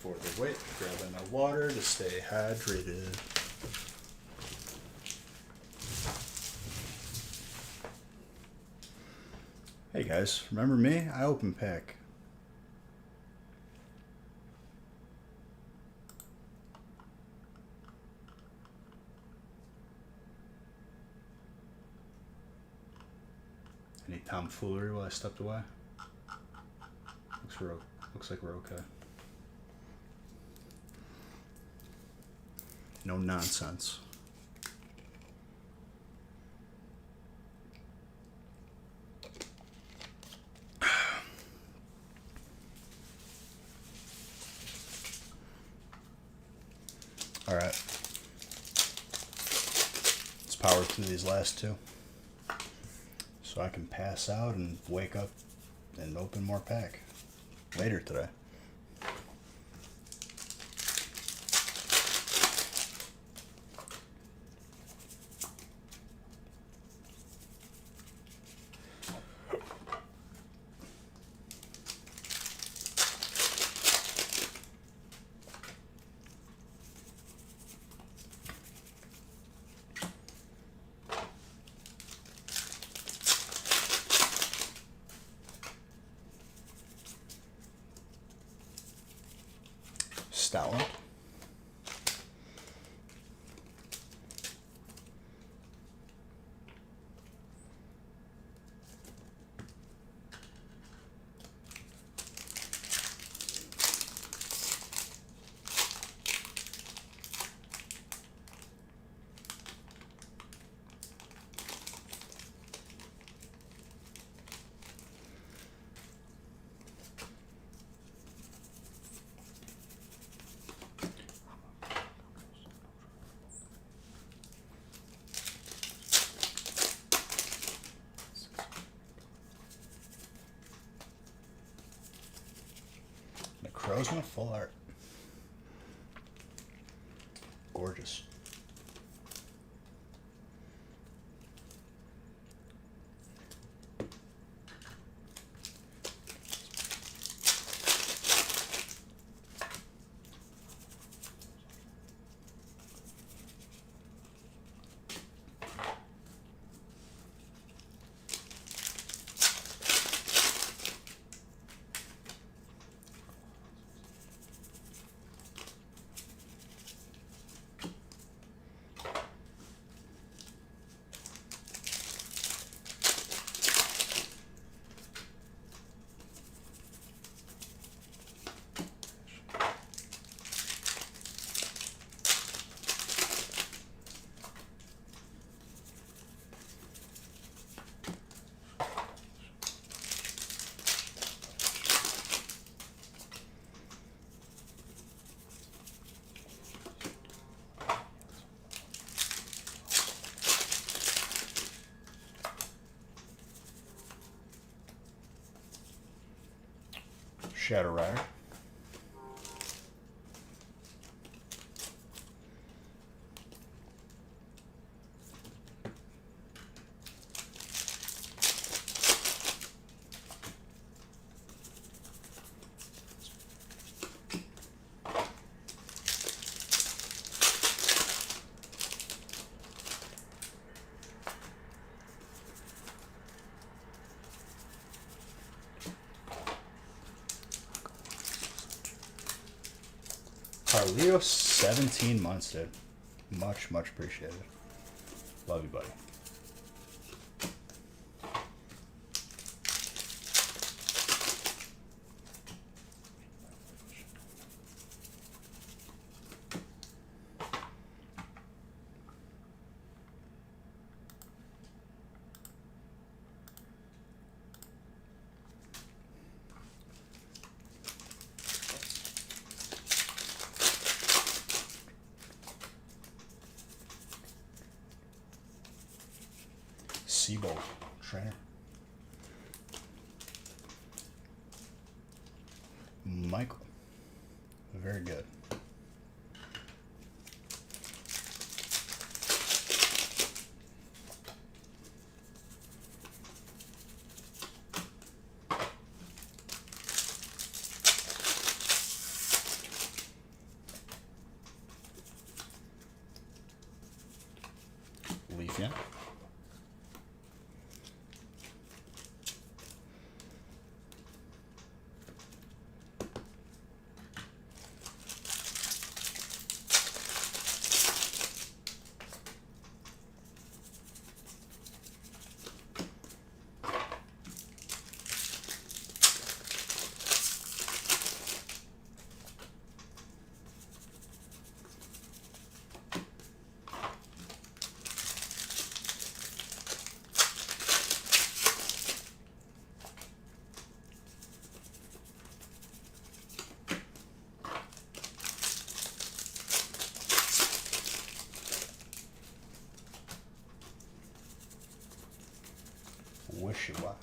for the wait, grabbing a water to stay hydrated. Hey guys, remember me? I open pack. Any tomfoolery while I stepped away? Looks like we're okay. No nonsense. All right. Let's power through these last two so I can pass out and wake up and open more pack later today. Stalin. Necrozma full art. Gorgeous. Shadow Rider. Carlito, 17 months, dude. Much appreciated. Love you, buddy. Seabolt trainer. Michael. Very good. Signifiant. Wishy-wash.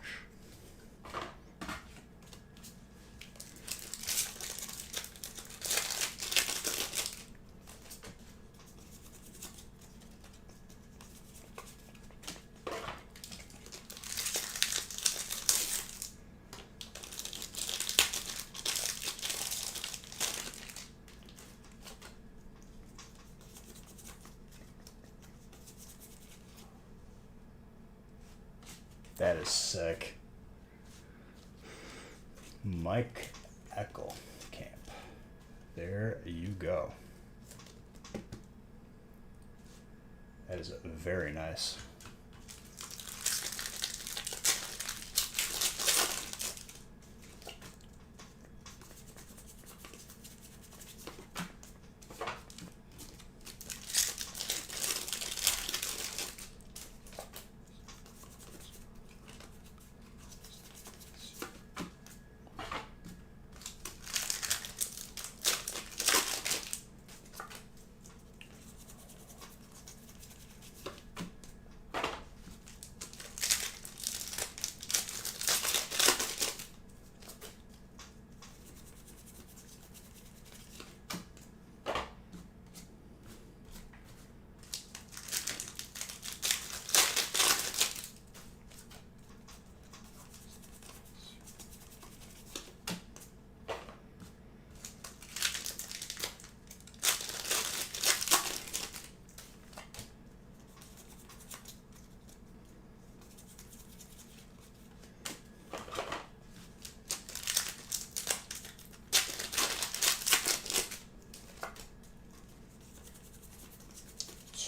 That is sick. Mike Eckelkamp. There you go. That is very nice.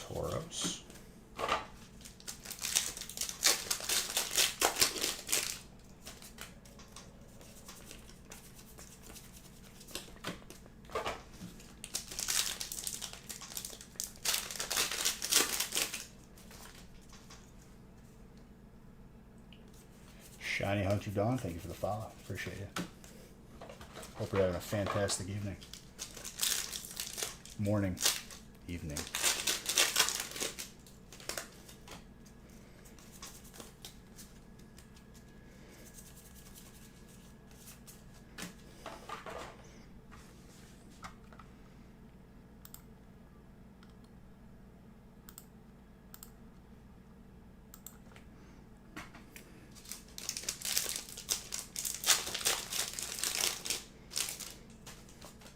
Toros. Shiny Hunter Dawn, thank you for the follow. Appreciate you. Hope you're having a fantastic evening. Morning. Evening.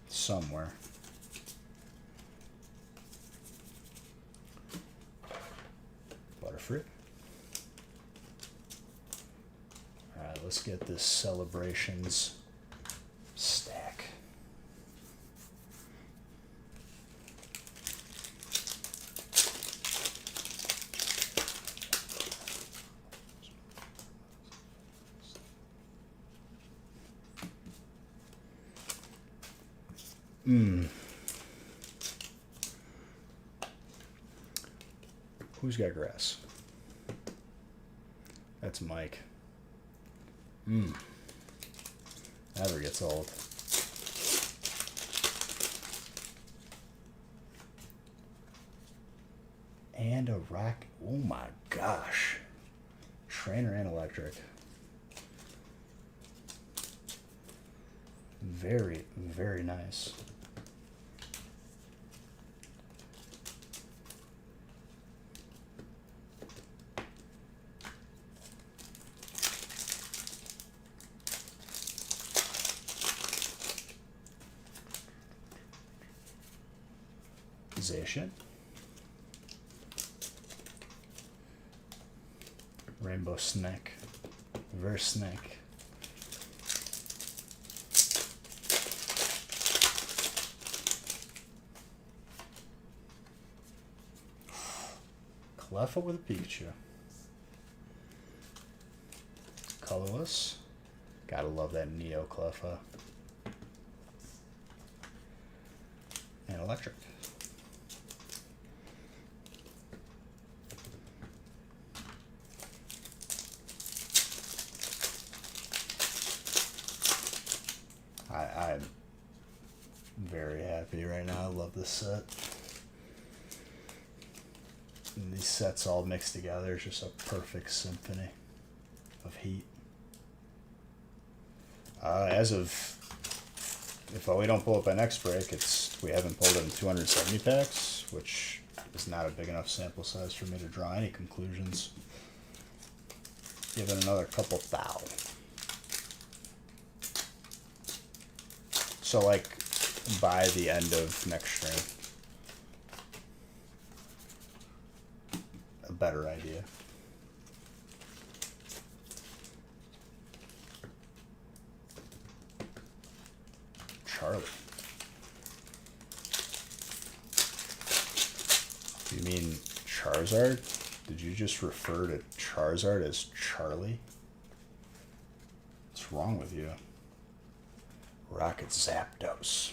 Somewhere. Butterfree. Alright, let's get this Celebrations stack. Who's got grass? That's Mike. Never gets old. And a rock. Oh my gosh. Trainer and electric. Very, very nice. Zation. Rainbow snake. Reverse snake. Cleffa with a Pikachu. Colorless. Gotta love that Neo Cleffa. And electric. I'm very happy right now. I love this set. And these sets all mixed together is just a perfect symphony of heat. As of, if we don't pull up an X break, we haven't pulled it in 270 packs, which is not a big enough sample size for me to draw any conclusions. Give it another couple thou. So like by the end of next stream, a better idea. Charlie. You mean Charizard? Did you just refer to Charizard as Charlie? What's wrong with you? Rocket Zapdos.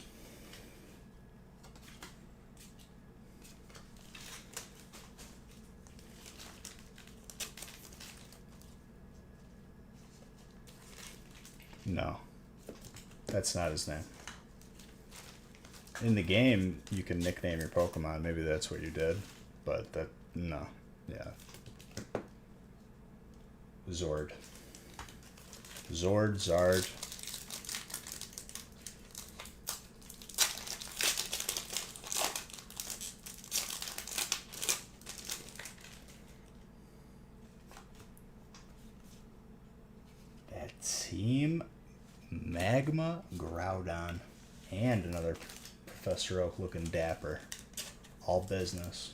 No, that's not his name. In the game, you can nickname your Pokemon. Maybe that's what you did, but no. Yeah. Zord. Zard. That Team Magma Groudon. And another Professor Oak looking dapper. All business.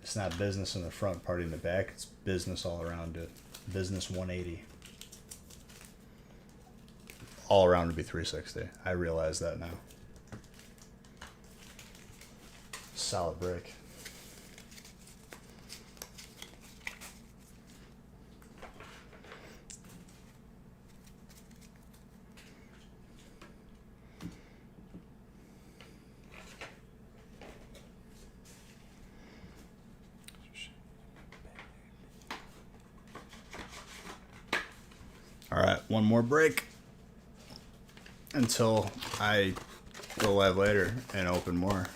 It's not business in the front, party in the back. It's business all around it. Business 180. All around would be 360. I realize that now. Solid break. All right, one more break until I go live later and open more.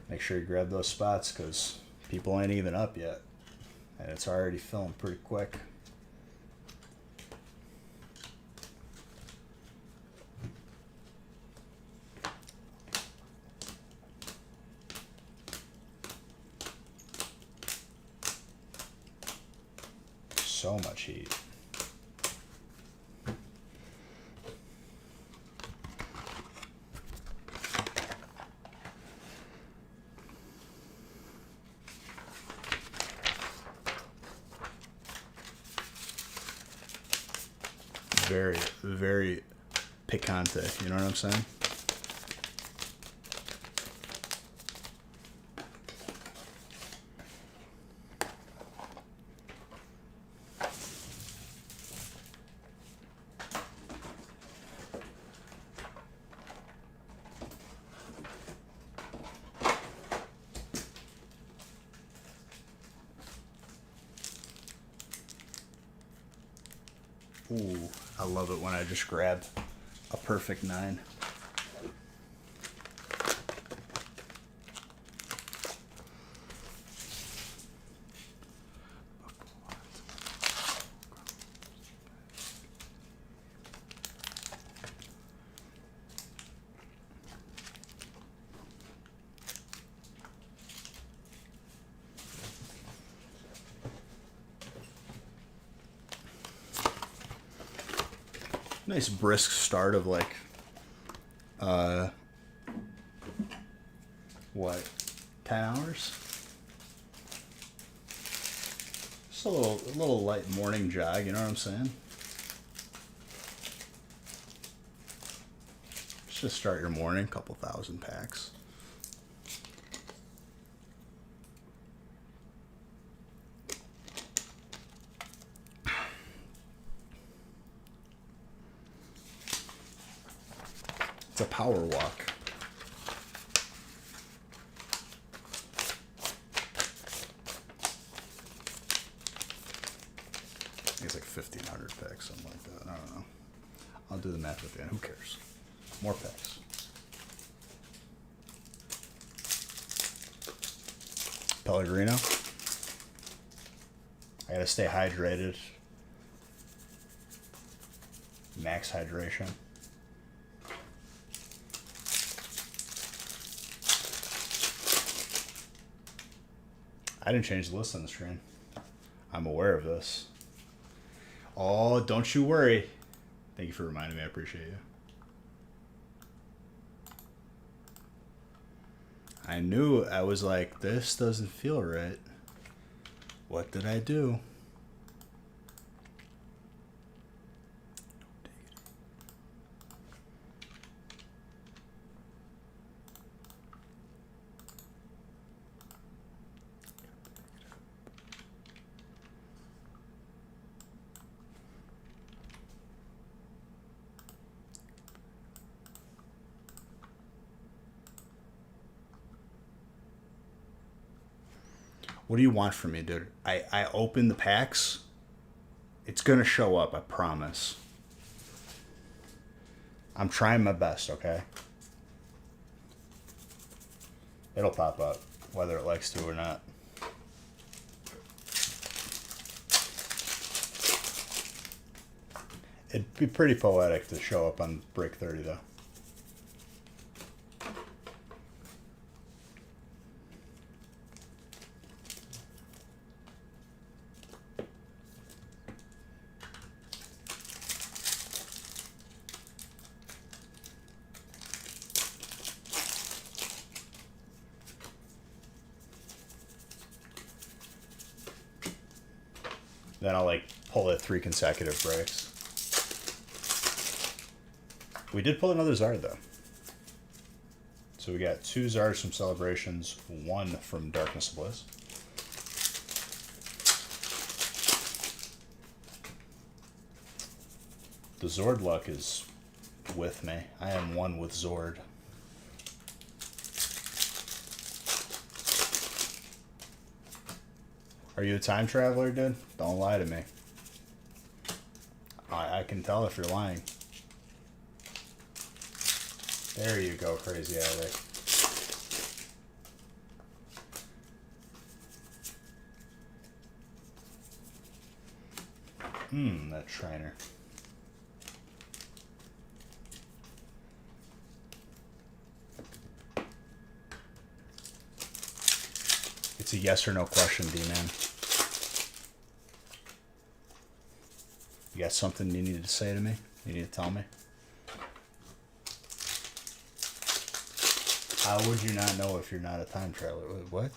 Make sure you grab those spots because people ain't even up yet. And it's already filling pretty quick. So much heat. Very, very picante, you know what I'm saying? Ooh, I love it when I just grab a perfect 9. Nice brisk start of like, what, 10 hours. Just a little light morning jog, you know what I'm saying? Just start your morning, couple thousand packs. It's a power walk. It's like 1,500 packs, something like that. I don't know. I'll do the math at the end. Who cares? More packs. Pellegrino. I gotta stay hydrated. Max hydration. I didn't change the list on the screen. I'm aware of this. Oh, don't you worry. Thank you for reminding me. I appreciate you. I knew. I was like, this doesn't feel right. What did I do? What do you want from me, dude? I open the packs. It's gonna show up, I promise. I'm trying my best, okay? It'll pop up, whether it likes to or not. It'd be pretty poetic to show up on break 30, though. Then I'll like pull it 3 consecutive breaks. We did pull another Zard though. So we got 2 Zards from Celebrations, 1 from Darkness of Bliss. The Zord luck is with me. I am one with Zord. Are you a time traveler, dude? Don't lie to me. I can tell if you're lying. There you go, Crazy Addict. That trainer. It's a yes or no question, D-Man. You got something you needed to say to me? You need to tell me? How would you not know if you're not a time traveler? What?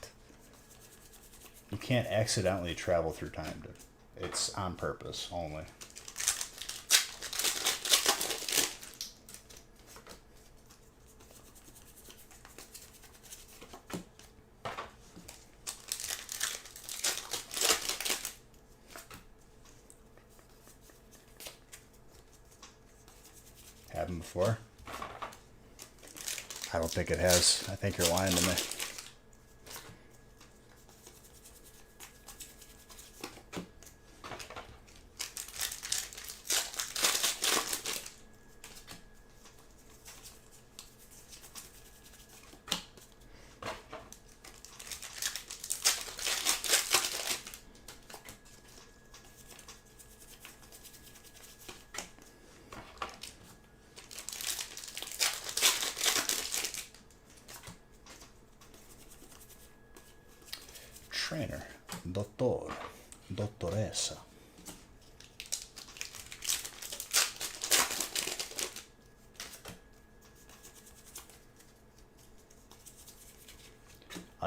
You can't accidentally travel through time, dude. It's on purpose only. Happened before? I don't think it has. I think you're lying to me. Trainer, Dottor, Dottoressa.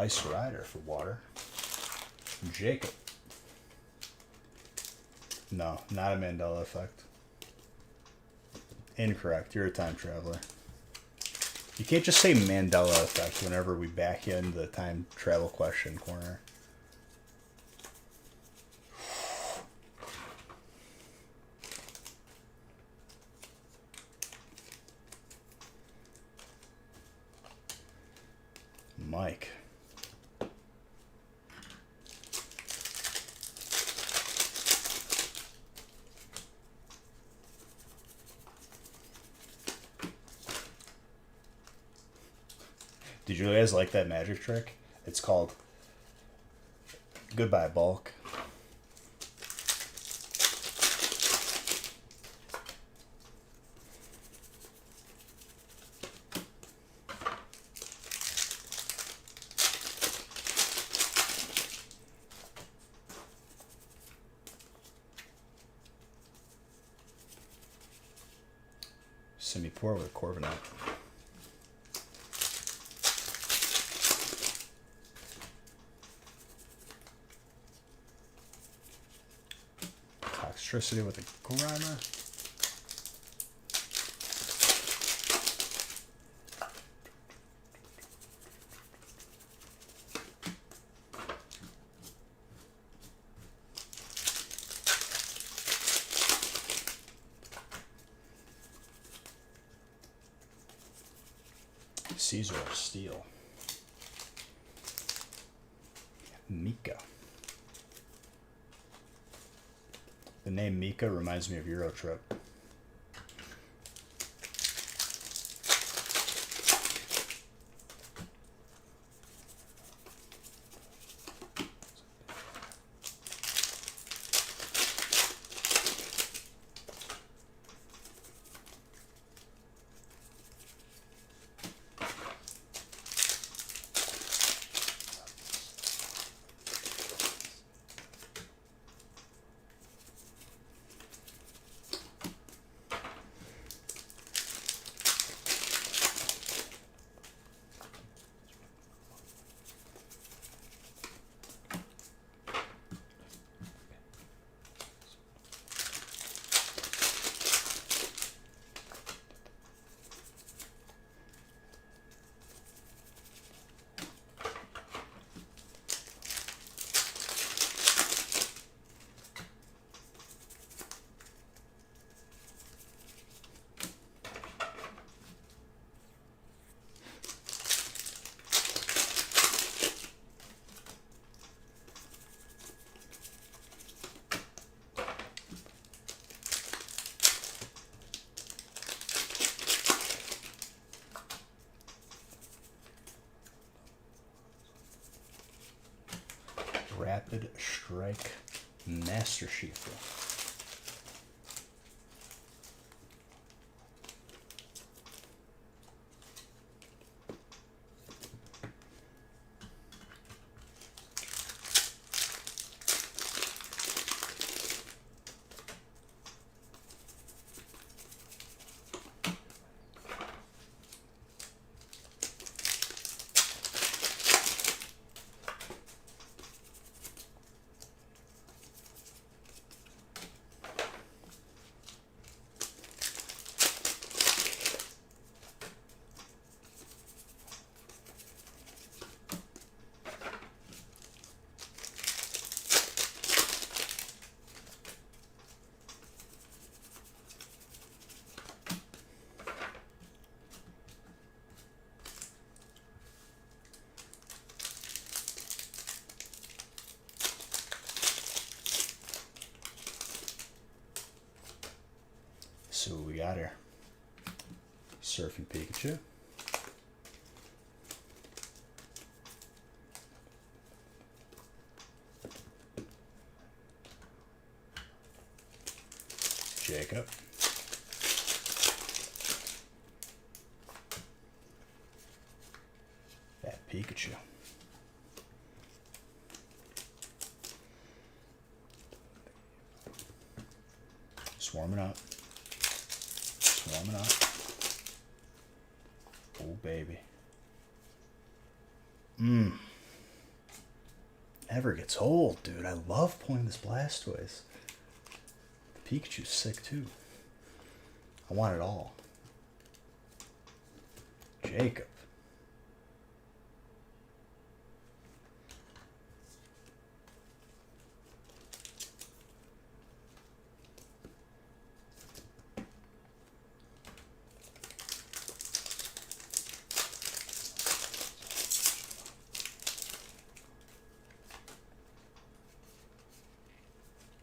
Ice Rider for water. Jacob. No, not a Mandela effect. Incorrect. You're a time traveler. You can't just say Mandela effect whenever we back you into the time travel question corner. Mike. Did you guys like that magic trick? It's called Goodbye Bulk. Semi-poor with a Corviknight. Toxtricity with a Grimer. Caesar of Steel. Mika. The name Mika reminds me of Eurotrip. Rapid Strike Master Shield. So what we got here? Surfing Pikachu. Jacob. That Pikachu. Swarming up. Swarming up. Oh, baby. Never gets old, dude. I love pulling this Blastoise. The Pikachu's sick too. I want it all. Jacob.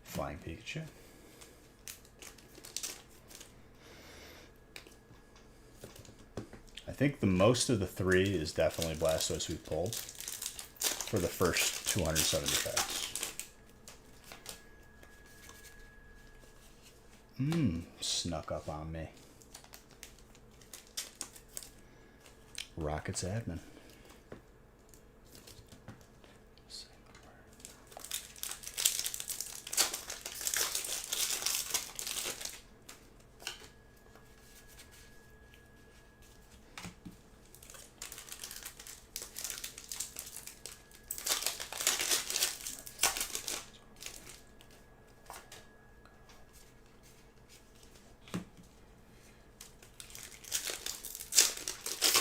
Flying Pikachu. I think the most of the 3 is definitely Blastoise we've pulled for the first 270 packs. Snuck up on me. Rockets admin.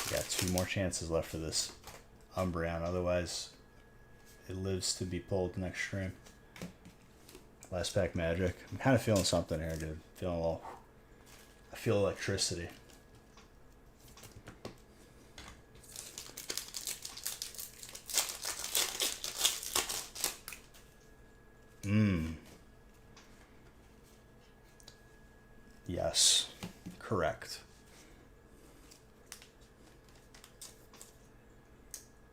Got 2 more chances left for this Umbreon, otherwise it lives to be pulled next stream. Last pack magic. I'm kind of feeling something here, dude. Feeling a little. I feel electricity. Yes, correct.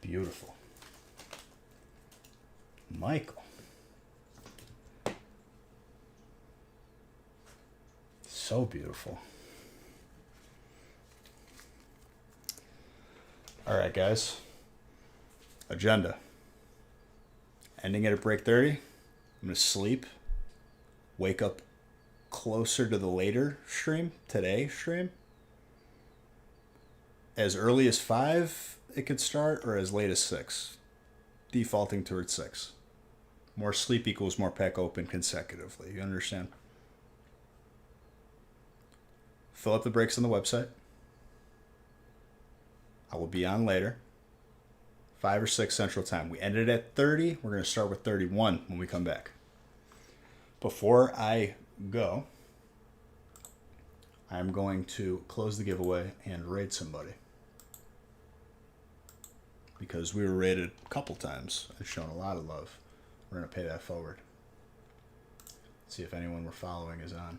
Beautiful. Michael. So beautiful. All right, guys. Agenda. Ending it at break 30. I'm going to sleep. Wake up closer to the later stream, today stream. As early as 5 it could start, or as late as 6. Defaulting towards 6. More sleep equals more pack open consecutively. You understand? Fill up the breaks on the website. I will be on later. 5 or 6 Central Time. We ended at 30. We're going to start with 31 when we come back. Before I go, I'm going to close the giveaway and raid somebody. Because we were raided a couple times and shown a lot of love. We're going to pay that forward. See if anyone we're following is on.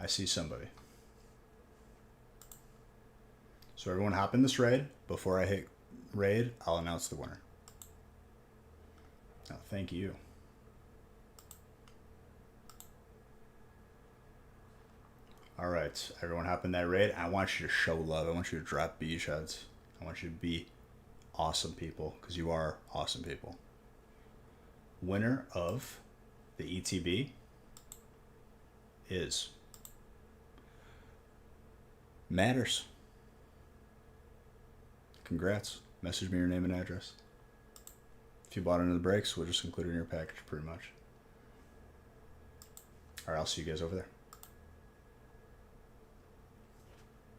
I see somebody. So everyone hop in this raid. Before I hit raid, I'll announce the winner. Oh, thank you. All right, everyone hop in that raid. I want you to show love. I want you to drop beach heads. I want you to be awesome people, because you are awesome people. Winner of the ETB is Matters. Congrats. Message me your name and address. If you bought into the breaks, we'll just include it in your package, pretty much. All right, I'll see you guys over there.